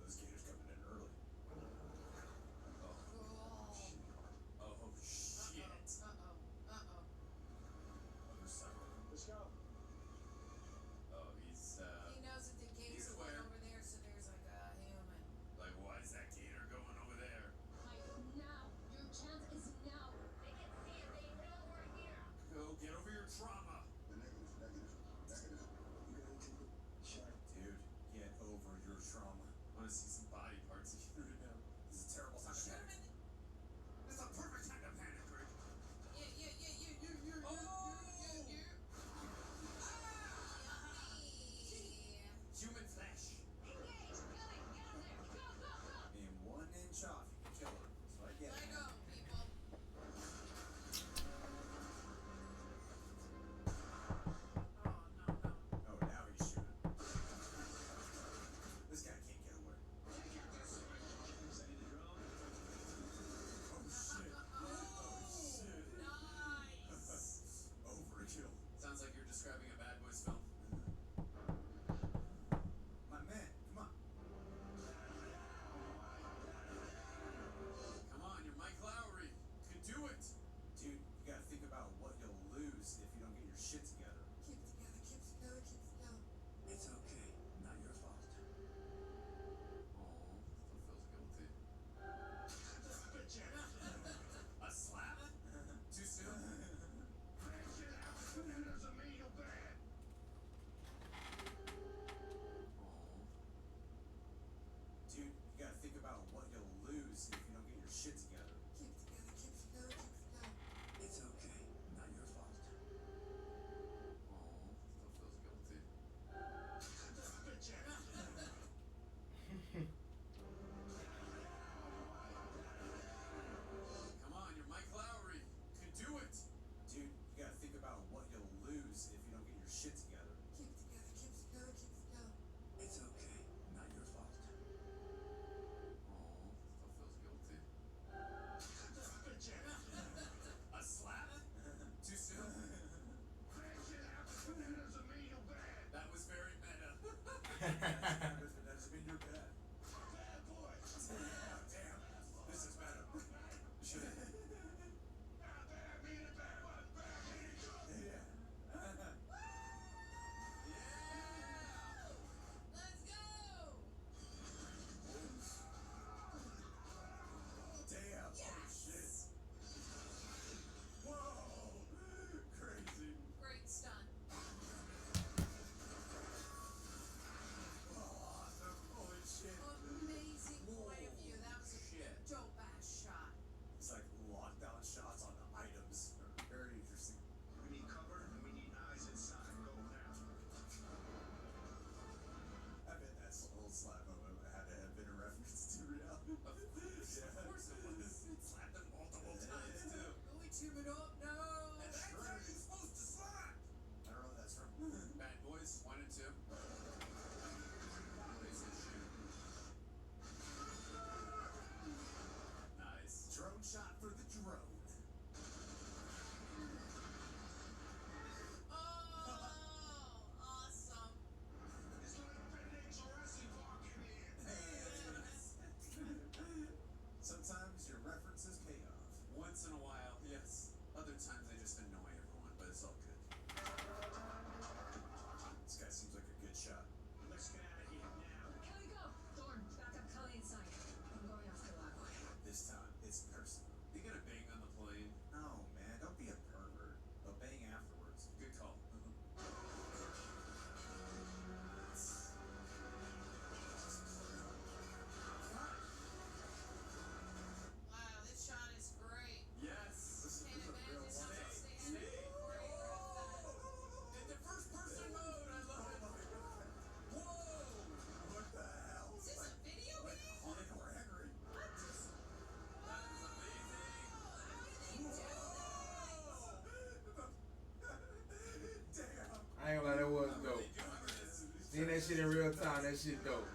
Those gators coming in early. Oh shit. Other side. Let's go. Oh, he's He knows that the gates he's are way aware. over there, so there's like a human. Like, why is that gator going over there? Mike, now. Your chance is now. They can see it. They know we're here. Go get over your trauma. The negative. You gonna take it? Shot. Dude, get over your trauma. I want to see some body parts right now. This is a terrible time to Shut panic. him in. It's a perfect time to panic, Rick. Human flesh. Engage. Billy, get in there. Go, go, go. Being 1 inch off, you can kill her. So I get it. Let go, people. Oh, no. Oh, now he's shooting. This guy can't get away. shit in real time. That shit dope.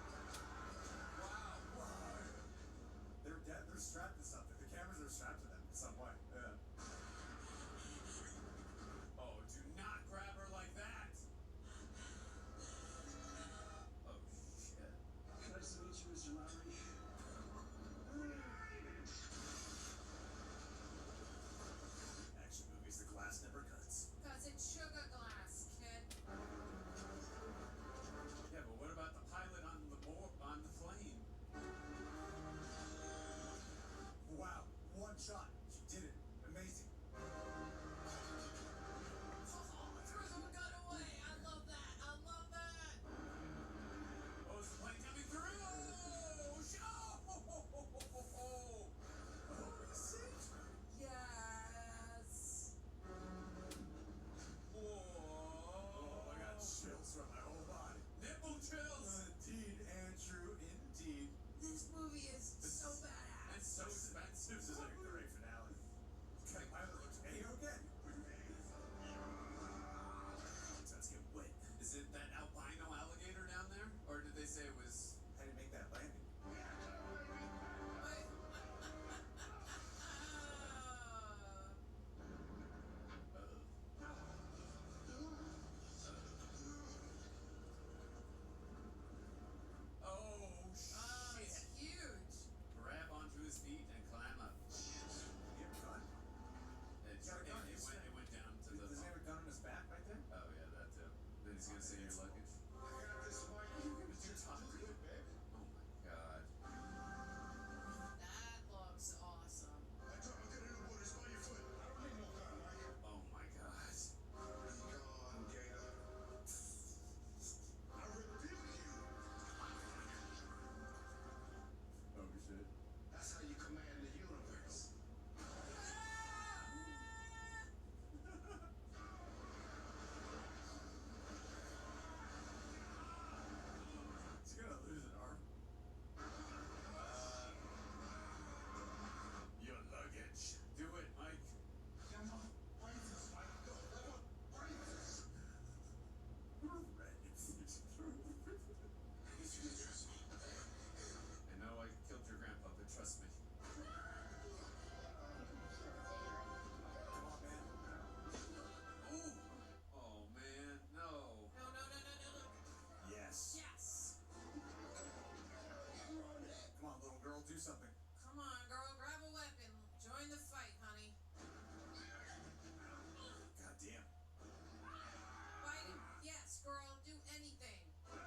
They're strapped to something. The cameras are strapped to them in some way. Yeah. Oh, do not grab her like that. Oh, shit. Nice to meet you, Mr. Lowry. Action movies, the glass never cuts. Cause it's sugar glass, kid. Yeah, but what about the pilot on the plane? Wow, one shot. She did it. Amazing. Threw the gun away. I love that. I love that. Oh, is the plane coming through? Yes. Whoa. Oh, I got chills from my whole body. Nipple chills. Indeed, Andrew, indeed. This movie is so badass. It's so expensive. This is a great finale. Okay, pilot looks A-okay. Let's get wet. Is it that albino alligator down there? Or did they say it was... How do you make that landing? Oh, Oh, shit. it's huge. Grab onto his feet and climb up. You have a gun? It He's got a gun. went down to the... Does he have a gun on his back right there? Oh, yeah, that too. Then he's gonna say your luggage. It's hot. Oh, my God. That looks awesome. Oh, my God. Oh, shit. That's how you command the universe. He's gonna lose an arm. Your luggage. Do it, Mike. I know I killed your grandpa, but trust me. Come on, man. Ooh. Oh, man. No. No. Yes. Yes. Come on, little girl, do something. Come on, girl. Grab a weapon. Join the fight, honey. God damn. Fight him. Yes, girl. Do anything. Oh,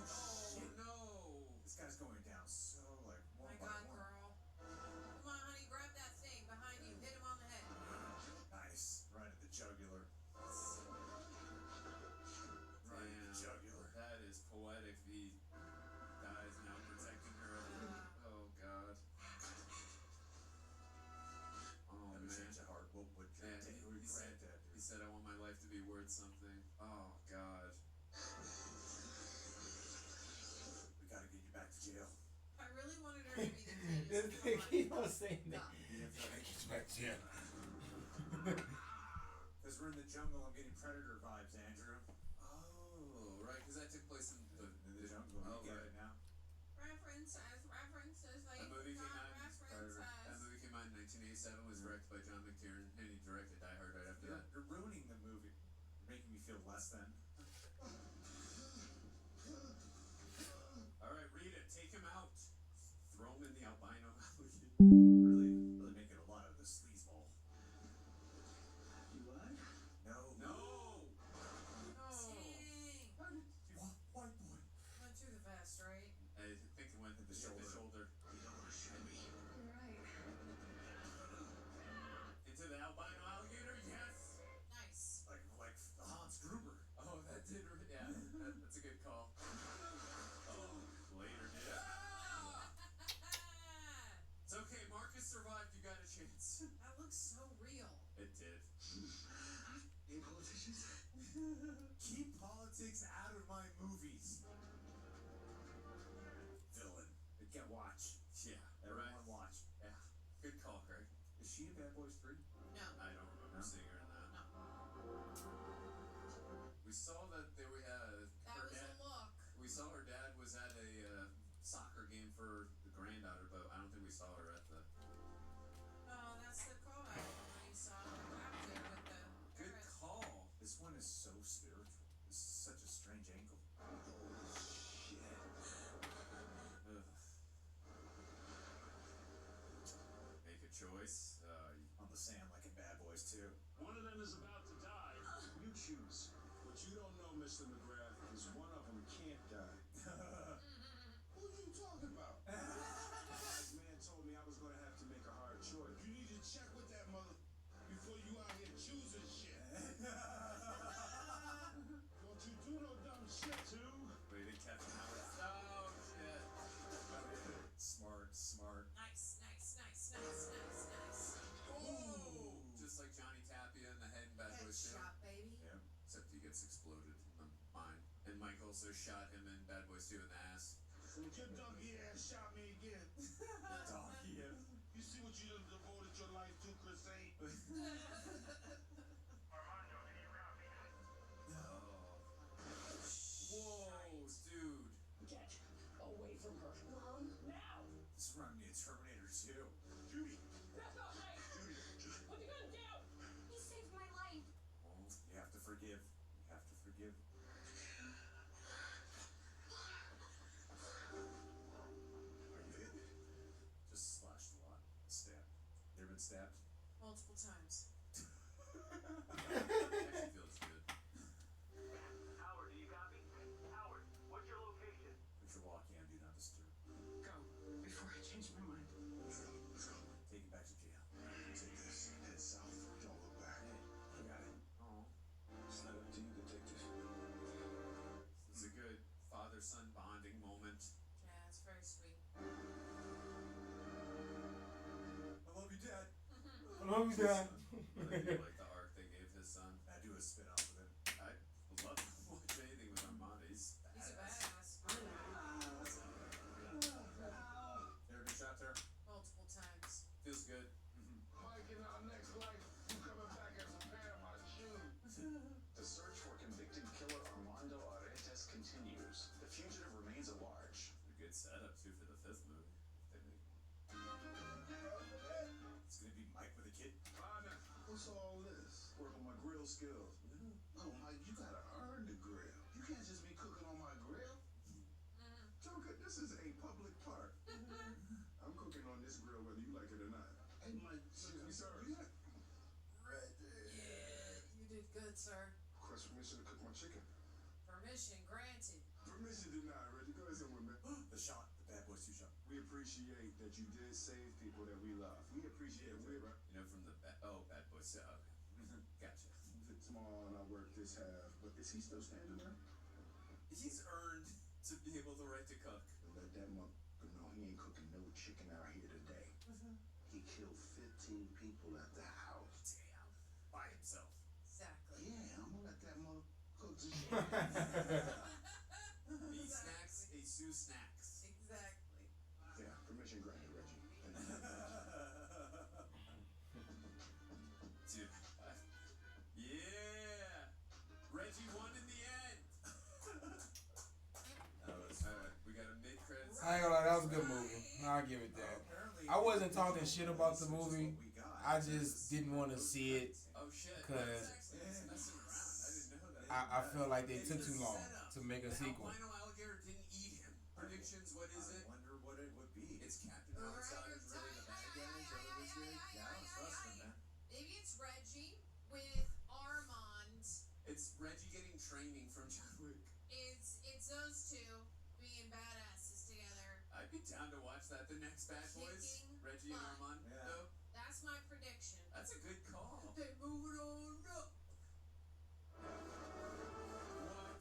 shit. No. This guy's going down so, like, one My by God, one. girl. Come on, honey. Grab that thing behind you. Hit him on the head. Nice. Right at the jugular. Right at the Damn. jugular. That is poetic. He dies now protecting her. Oh, God. Oh, Never man. change a heart. What would Yeah, granddad do? he said, Granddad do? he said, I want my life to be worth something. Oh, God. We gotta get you back to jail. I really wanted her to be the kid. This thing keep on saying that. Dumb. Because we're in the jungle, I'm getting predator vibes, Andrew. Oh, right, because that took place in the jungle. Oh, You get right. it now? References, That movie came out. That movie came out in 1987. Was directed by John McTiernan, and he directed Die Hard right after that. You're ruining the movie. You're making me feel less than. All right, Rita, take him out. Throw him in the albino alligator. Really making a lot of the sleazeball. You what? No. No. Dang. White boy. Went through the vest, right? I think it went to the shoulder. You don't want to shoot me. Right. Into the albino alligator, yes. Nice. Like Hans Gruber. Oh, that did. Yeah, that's a good call. Oh, later, dude. It's okay. Marcus survived. You got a chance. That looks so real. It did. Hey, politicians. Keep politics out of my movies. Villain. Get watch. Yeah. Everyone Right. watch. Yeah. Good call, Craig. Is she in Bad Boys 3? No. I don't remember No? seeing her in that. No. We saw that we had That her was dad. a look. for the granddaughter, but I don't think we saw her at the. Oh, that's the callback when you saw after with the. Good call. This one is so spiritual. This is such a strange angle. Shit. Ugh. Make a choice. On the sand like in Bad Boys 2. One of them is about to die. You choose. What you don't know, Mr. McGrath, is one of them can't die. Who you talking about? This man told me I was going to have to make a hard choice. You need to check with that mother before you out here choosing shit. Don't you do no dumb shit, too. Wait, did Captain Howard? Oh shit. Smart. Nice. Ooh. Just like Johnny Tapia in the head in Bad Boys 2. Headshot, baby. Yeah. Except he gets exploded in the mind. And Mike also shot him in Bad Boys 2 in the ass. Your donkey ass shot me again. Donkey. You see what you done devoted your life to, Christine? Whoa, dude. Get away from her. Mom, now. This reminded me of Terminator 2. Judy, That's not safe. Judy, What you gonna do? He saved my life. You have to forgive. are you hit? Just slashed a lot. Stabbed. You ever been stabbed? Multiple times. Actually feels good. Howard, do you copy? Howard, what's your location? Put your walkie on, do not disturb. Go before I change my mind. Let's go. Take it back to jail. Take this. Head south. Don't look back. Hey, you got it. Oh. It's not up to you, detective. This is a good father-son bonding moment. Yeah, it's very sweet. I love you, Dad. I love you, Dad. I do like the arc they gave his son. I do a spin off with him. I love to watch anything with Armand. He's He's a badass. badass. Ever been shot there? Multiple times. Feels good. Mike, in our next life, you coming back as a pair of my shoes. The search for convicted killer Armando Aretes continues. The fugitive remains at large. A good setup too for the fifth movie. It's gonna be Mike with a kid. What's all this? Work on my grill skills. Oh, Mike, you gotta earn the grill. You can't just be cooking on my grill. Joker, this is a public park. I'm cooking on this grill whether you like it or not. Hey, Mike, excuse me, sir. You got Yeah, you did good, sir. request permission to cook my chicken. Permission granted. Permission denied, Reggie. Go ahead somewhere, man. The shot. The Bad Boys 2 shot. We appreciate that you did save people that we love. We appreciate it, right? You know, from the Bad Boys. Okay. Gotcha. It's small and I worked this half, but is he still standing there? He's earned to be able to right to cook. Let that motherfucker know he ain't cooking no chicken out here today. He killed 15 people at the house. Damn. By himself. Exactly. Yeah, I'm gonna let that motherfucker cook some shit. Eat snacks, a Sue snacks. Exactly. Yeah, permission granted, Reggie. Dude. Yeah. Reggie won in the end. We got a mid-credits. I ain't gonna lie, that was a good movie. I'll give it that. I wasn't talking shit about the movie. I just didn't want to see it Oh shit. because It's messing around. I didn't know that. I feel like they took too long to make a sequel. Albino alligator didn't eat him. Predictions, what is it? I wonder what it would be. It's Captain Outside is really the bad guy. Is that what it's good? Yeah, I don't trust him, man. Maybe it's Reggie with Armand. It's Reggie getting training from John Wick. It's those two being badasses together. I'd be down to watch that. The next Bad Boys, Kicking Reggie and butt. Armand. Yeah. No, That's my prediction. that's a good call. They moving on up. What?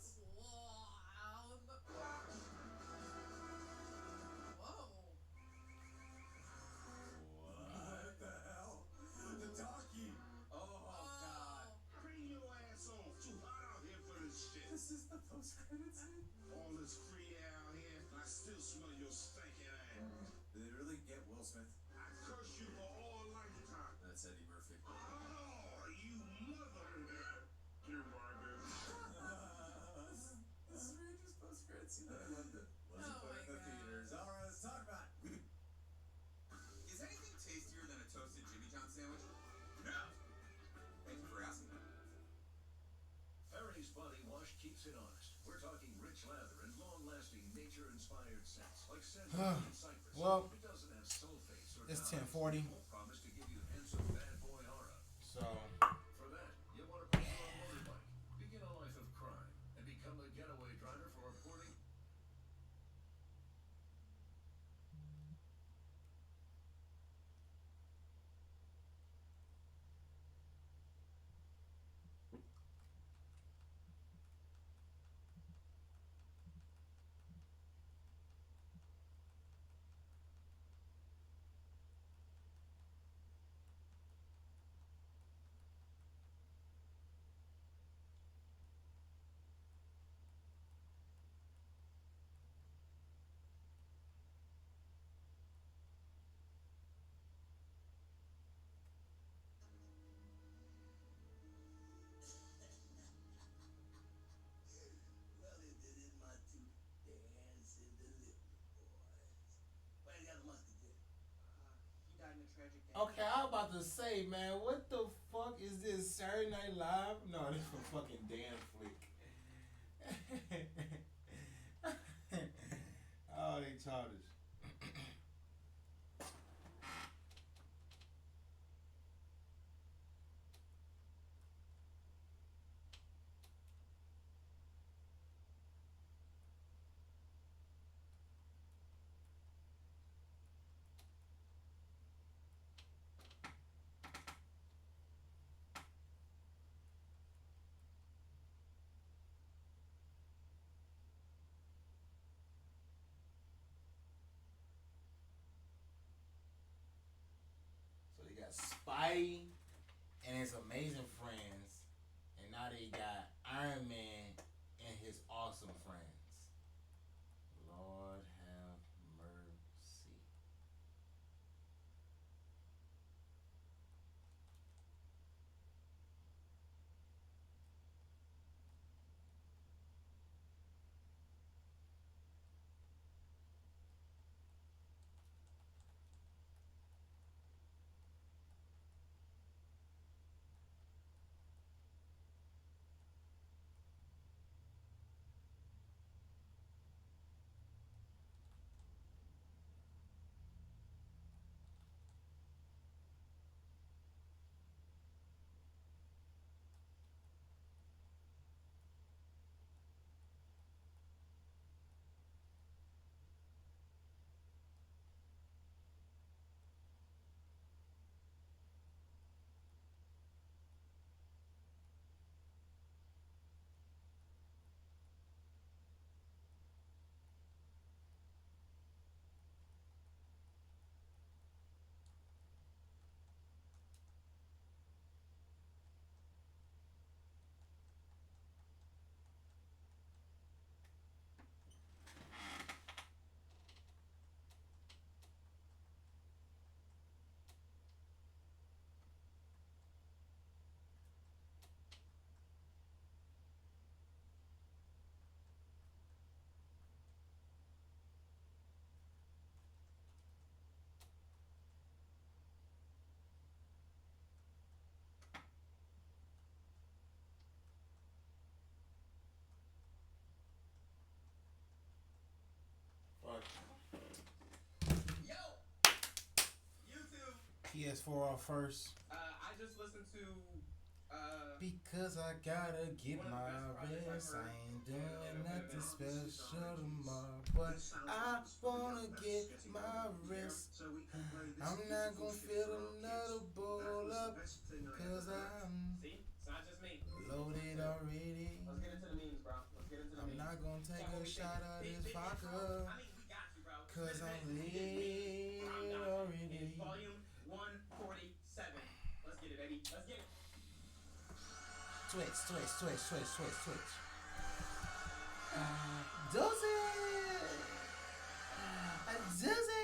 Whoa. What the hell? The donkey. Oh god. Bring your ass on. Too hot out here for this shit. This is the post-credits scene. All this free air out here, and I still smell your stinking ass. Did they really get Will Smith? I curse you for all lifetime. That's Eddie Murphy. Oh, it honest. We're talking rich lather and long-lasting nature-inspired scents like sandalwood and cypress. Well, It doesn't have sulfates or it's dyes. 10:40. It won't promise to give you handsome bad boy aura. So For that, you'll want to put you on a motorbike, begin a life of crime, and become a getaway driver for reporting. Well, it is my two dancing delivery boys. Where the other musketeer? he died in a tragic death. Okay, I was about to say, man, what the fuck is this? Saturday Night Live? No, this from fucking Dan Flick. Oh, they childish. So they got Spidey and his amazing friends, and now they got Iron Man and his awesome friends. Lord have mercy. Fuck. Yo! YouTube! PS4 off first. I just listened to Because I gotta get my rest. I ain't doing nothing special tomorrow, but I wanna get my rest. I'm not gonna fill another bowl up, cause I'm See? It's not just me. loaded already. Let's get into the memes, bro. Let's get into the I'm memes. not gonna take So what a we shot think? of Big, this big vodka, intro. I mean, we got you, bro. cause I'm lit It's already. volume 147. Let's get it, baby. Let's get it. Twitch. Does it?